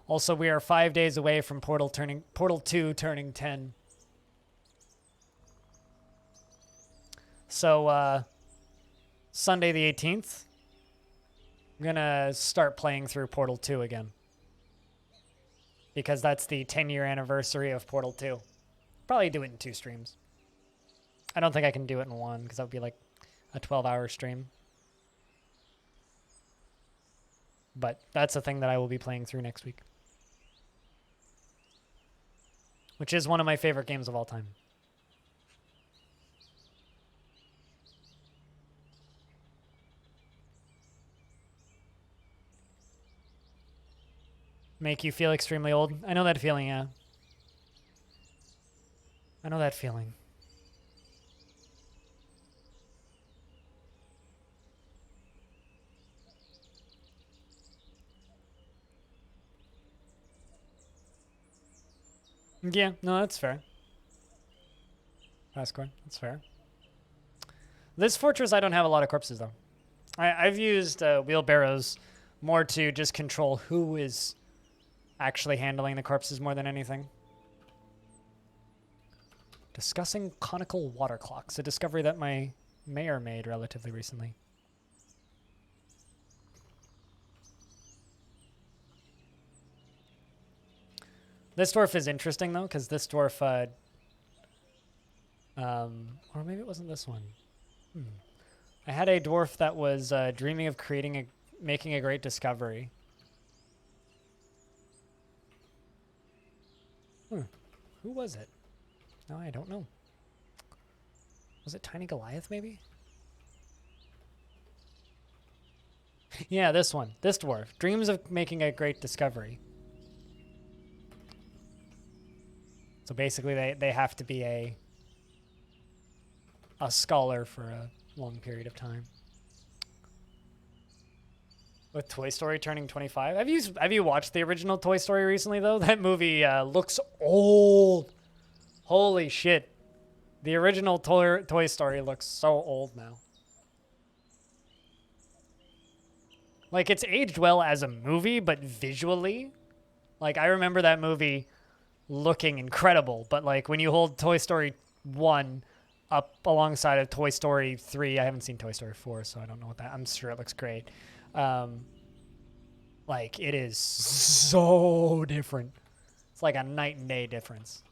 Also, we are 5 days away from Portal 2 turning 10. So, Sunday the 18th, I'm gonna start playing through Portal 2 again. Because that's the 10-year anniversary of Portal 2. Probably do it in 2 streams. I don't think I can do it in 1, because that would be like a 12-hour stream. But that's a thing that I will be playing through next week. Which is one of my favorite games of all time. Make you feel extremely old? I know that feeling, yeah. I know that feeling. Yeah, no, that's fair. Pascore, that's fair. This fortress, I don't have a lot of corpses, though. I've used wheelbarrows more to just control who is actually handling the corpses more than anything. Discussing conical water clocks, a discovery that my mayor made relatively recently. This dwarf is interesting, though, because this dwarf, or maybe it wasn't this one. I had a dwarf that was dreaming of making a great discovery. Who was it? No, I don't know. Was it Tiny Goliath, maybe? Yeah, this one. This dwarf. Dreams of making a great discovery. So basically, they have to be a scholar for a long period of time. With Toy Story turning 25, have you watched the original Toy Story recently though? That movie looks old. Holy shit! The original Toy Story looks so old now. Like it's aged well as a movie, but visually, like I remember that movie looking incredible, but like when you hold Toy Story 1 up alongside of Toy Story 3, I haven't seen Toy Story 4, so I don't know what that, I'm sure it looks great. Like it is so different. It's like a night and day difference.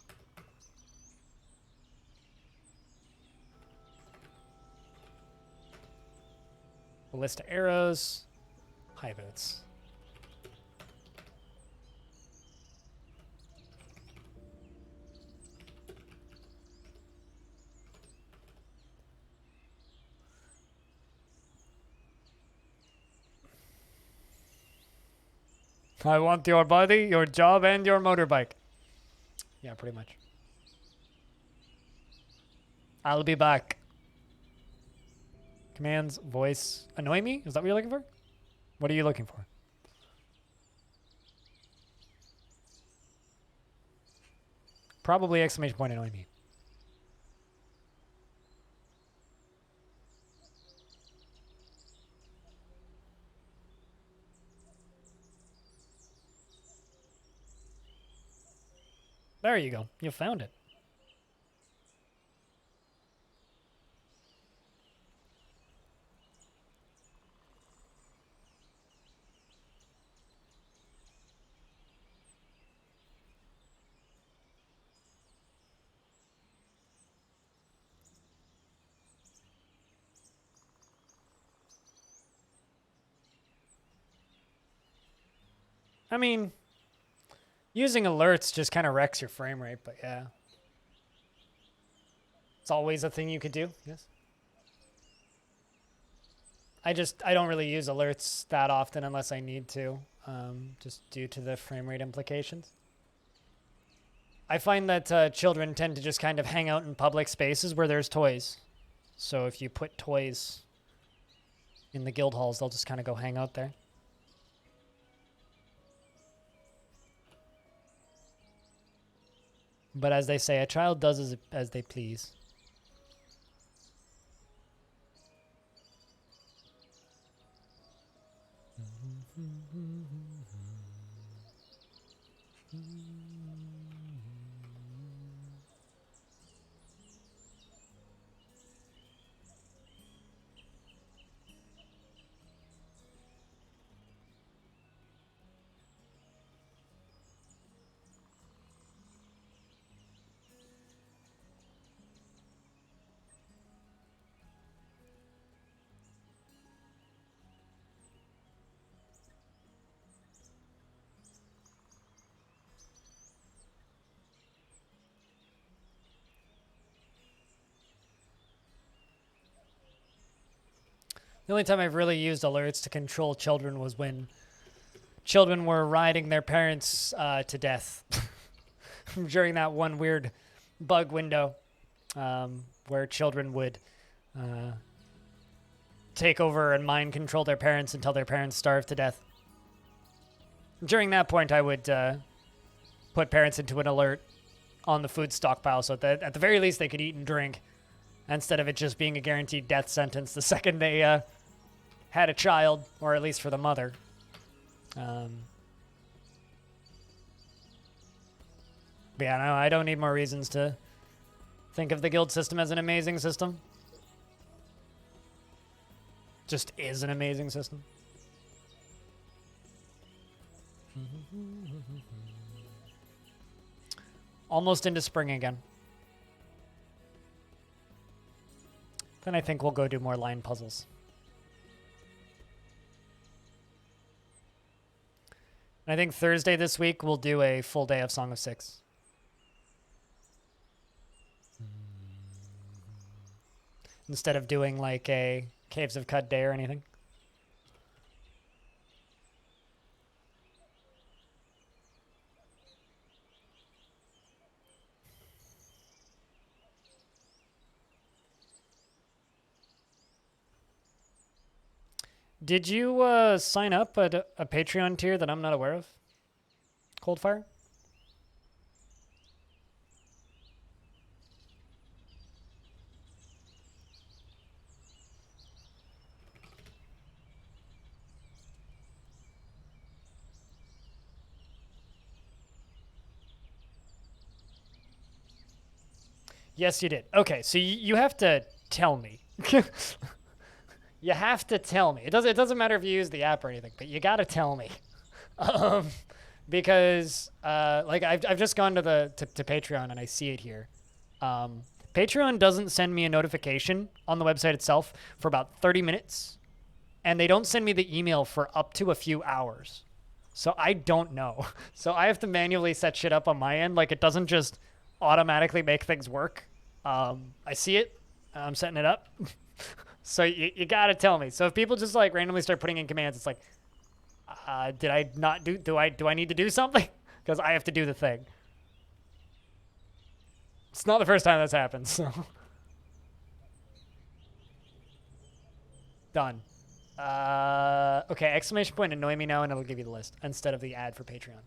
Ballista arrows, high boots. I want your body, your job, and your motorbike. Yeah, pretty much. I'll be back. Commands, voice, annoy me? Is that what you're looking for? What are you looking for? Probably exclamation point annoy me. There you go. You found it. I mean, using alerts just kind of wrecks your frame rate, but yeah. It's always a thing you could do, yes. I don't really use alerts that often unless I need to, just due to the frame rate implications. I find that children tend to just kind of hang out in public spaces where there's toys. So if you put toys in the guild halls, they'll just kind of go hang out there. But as they say, a child does as they please. The only time I've really used alerts to control children was when children were riding their parents to death during that one weird bug window where children would take over and mind control their parents until their parents starved to death. During that point, I would put parents into an alert on the food stockpile so that at the very least they could eat and drink instead of it just being a guaranteed death sentence the second they had a child, or at least for the mother. But yeah, no, I don't need more reasons to think of the guild system as an amazing system. Just is an amazing system. Almost into spring again. Then I think we'll go do more line puzzles. And I think Thursday this week we'll do a full day of Song of Six. Instead of doing like a Caves of Cud day or anything. Did you sign up at a Patreon tier that I'm not aware of? Coldfire? Yes, you did. Okay, so you have to tell me. You have to tell me. It doesn't matter if you use the app or anything, but you gotta tell me, because like I've just gone to to Patreon and I see it here. Patreon doesn't send me a notification on the website itself for about 30 minutes, and they don't send me the email for up to a few hours. So I don't know. So I have to manually set shit up on my end. Like it doesn't just automatically make things work. I see it. I'm setting it up. So you gotta tell me. So if people just like randomly start putting in commands, it's like, Did I not do? Do I need to do something? Because I have to do the thing. It's not the first time that's happened. So done. Okay. Exclamation point. Annoy me now, and it'll give you the list instead of the ad for Patreon.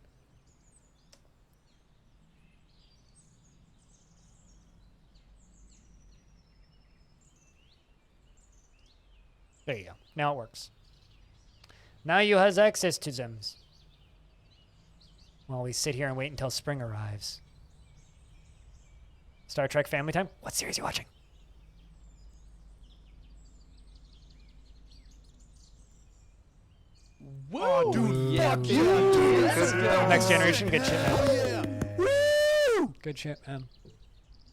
There you go. Now it works. Now you has access to them. While we sit here and wait until spring arrives. Star Trek Family Time? What series are you watching? Whoa, dude, fuck yeah. Next Generation, good shit, man. Woo! Good shit, man.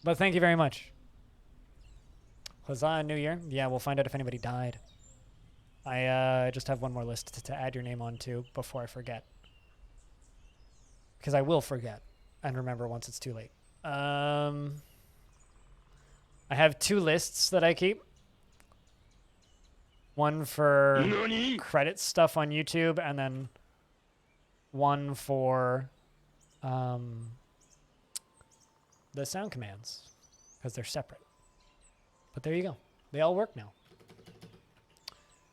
But thank you very much. Huzzah, New Year. Yeah, we'll find out if anybody died. I just have one more list to add your name on to before I forget. Because I will forget and remember once it's too late. I have 2 lists that I keep. One for credit stuff on YouTube, and then one for the sound commands, because they're separate. But there you go. They all work now.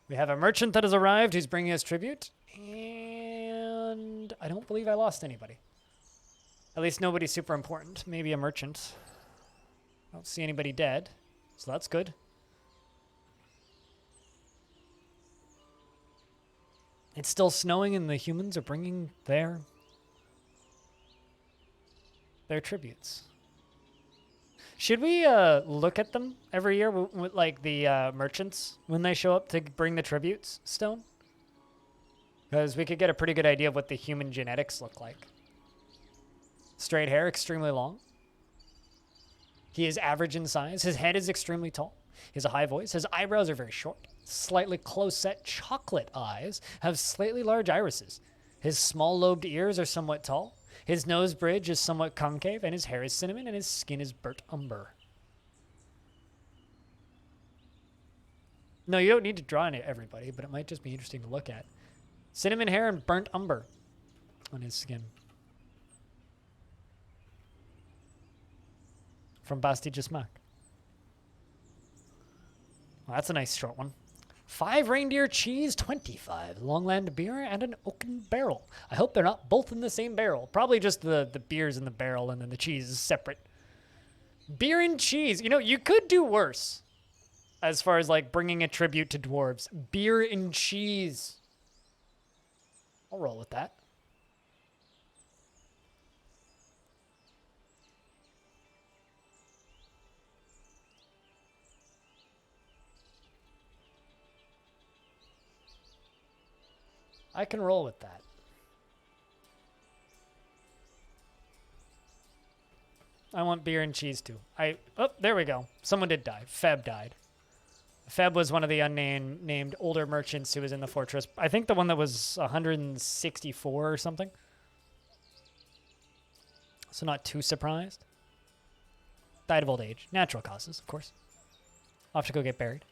We have a merchant that has arrived who's bringing us tribute, and I don't believe I lost anybody. At least nobody super important. Maybe a merchant. I don't see anybody dead, so that's good. It's still snowing, and the humans are bringing their tributes. Should we look at them every year with like the merchants when they show up to bring the tributes, Stone? Because we could get a pretty good idea of what the human genetics look like. Straight hair, extremely long. He is average in size. His head is extremely tall. He has a high voice. His eyebrows are very short. Slightly close-set chocolate eyes have slightly large irises. His small-lobed ears are somewhat tall. His nose bridge is somewhat concave, and his hair is cinnamon, and his skin is burnt umber. No, you don't need to draw on it, everybody, but it might just be interesting to look at. Cinnamon hair and burnt umber on his skin. From Basti Jismak. Well, that's a nice short one. 5 reindeer cheese, 25 Longland beer, and an oaken barrel. I hope they're not both in the same barrel. Probably just the beer's in the barrel and then the cheese is separate. Beer and cheese. You know, you could do worse as far as like bringing a tribute to dwarves. Beer and cheese. I'll roll with that. I can roll with that. I want beer and cheese too. Oh, there we go. Someone did die. Feb died. Feb was one of the unnamed older merchants who was in the fortress. I think the one that was 164 or something. So not too surprised. Died of old age. Natural causes, of course. Off to go get buried.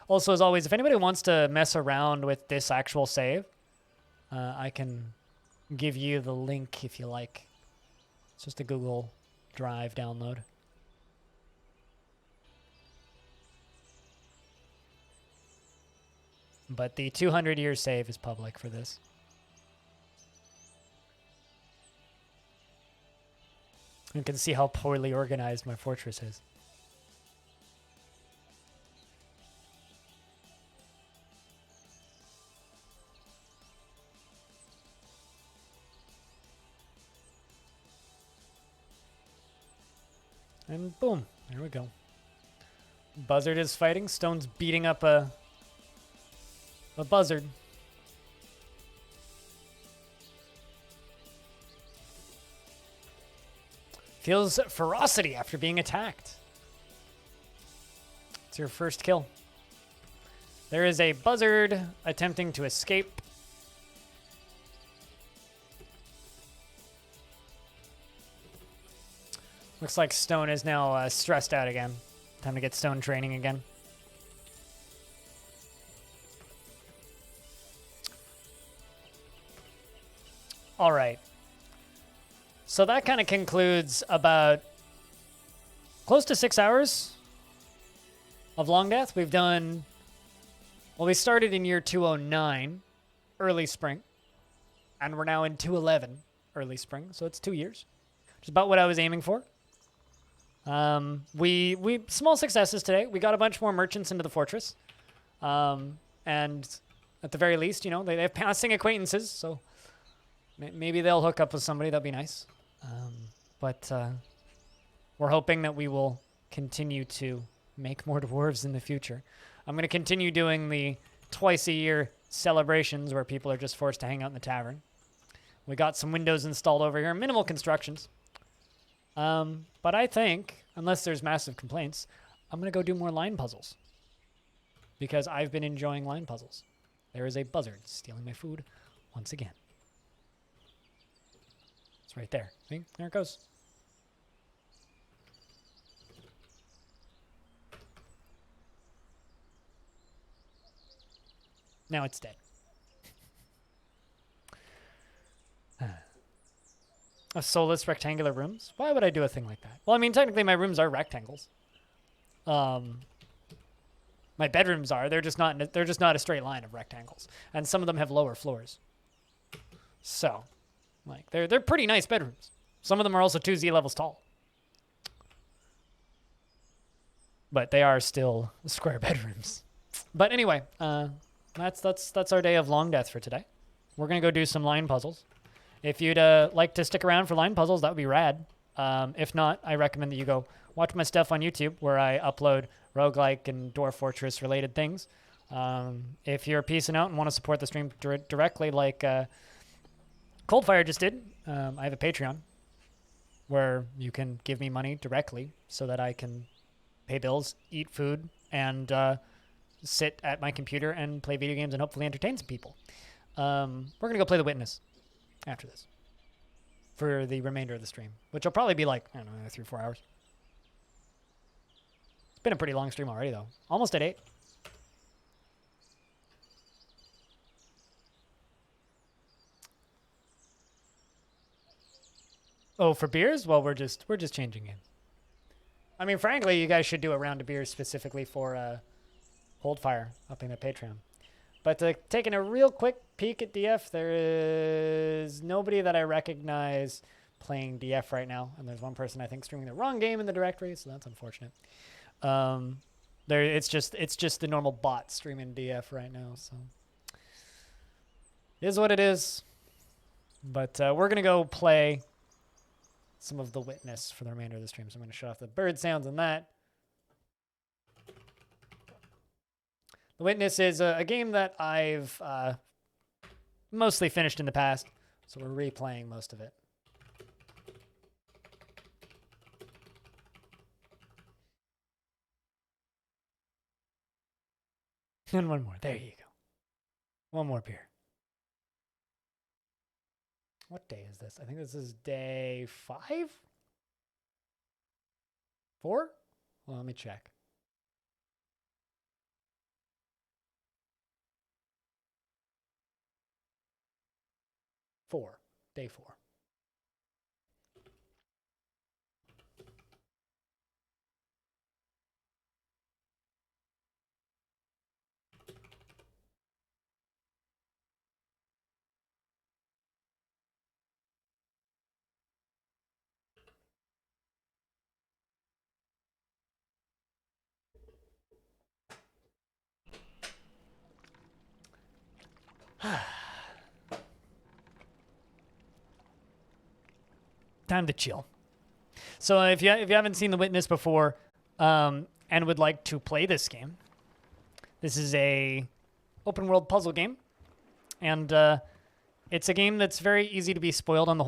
Also, as always, if anybody wants to mess around with this actual save, I can give you the link if you like. It's just a Google Drive download. But the 200-year save is public for this. You can see how poorly organized my fortress is. And boom, there we go. Buzzard is fighting. Stone's beating up a buzzard. Feels ferocity after being attacked. It's your first kill. There is a buzzard attempting to escape. Looks like Stone is now stressed out again. Time to get Stone training again. All right. So that kind of concludes about close to 6 hours of Longdeath. We've done, well, we started in year 209, early spring, and we're now in 211, early spring. So it's 2 years, which is about what I was aiming for. We small successes today. We got a bunch more merchants into the fortress. And at the very least, you know, they have passing acquaintances, so maybe they'll hook up with somebody. That'd be nice. But we're hoping that we will continue to make more dwarves in the future. I'm going to continue doing the twice-a-year celebrations where people are just forced to hang out in the tavern. We got some windows installed over here, minimal constructions. But I think, unless there's massive complaints, I'm going to go do more line puzzles. Because I've been enjoying line puzzles. There is a buzzard stealing my food once again. It's right there. See? There it goes. Now it's dead. A soulless rectangular rooms? Why would I do a thing like that? Well, I mean, technically my rooms are rectangles. My bedrooms are. They're just not a straight line of rectangles. And some of them have lower floors. So, like, they're pretty nice bedrooms. Some of them are also 2 Z levels tall. But they are still square bedrooms. But anyway, that's our day of Longdeath for today. We're going to go do some line puzzles. If you'd like to stick around for line puzzles, that would be rad. If not, I recommend that you go watch my stuff on YouTube where I upload roguelike and Dwarf Fortress related things. If you're peacing out and want to support the stream directly like Coldfire just did, I have a Patreon where you can give me money directly so that I can pay bills, eat food, and sit at my computer and play video games and hopefully entertain some people. We're going to go play The Witness after this for the remainder of the stream, which will probably be like, I don't know, 3 or 4 hours. It's been a pretty long stream already, though. Almost at 8. Oh, for beers? Well, we're just changing games. I mean, frankly, you guys should do a round of beers specifically for Coldfire up in the Patreon. But taking a real quick peek at DF, there is nobody that I recognize playing DF right now, and there's one person I think streaming the wrong game in the directory, so that's unfortunate. It's just the normal bot streaming DF right now, so it is what it is. But we're gonna go play some of The Witness for the remainder of the stream, so I'm gonna shut off the bird sounds on that. The Witness is a game that I've mostly finished in the past, so we're replaying most of it. And one more. There you go. One more beer. What day is this? I think this is day 5? 4? Well, let me check. 4. Day 4. Time to chill. So if you haven't seen The Witness before and would like to play this game, this is a open world puzzle game, and it's a game that's very easy to be spoiled on the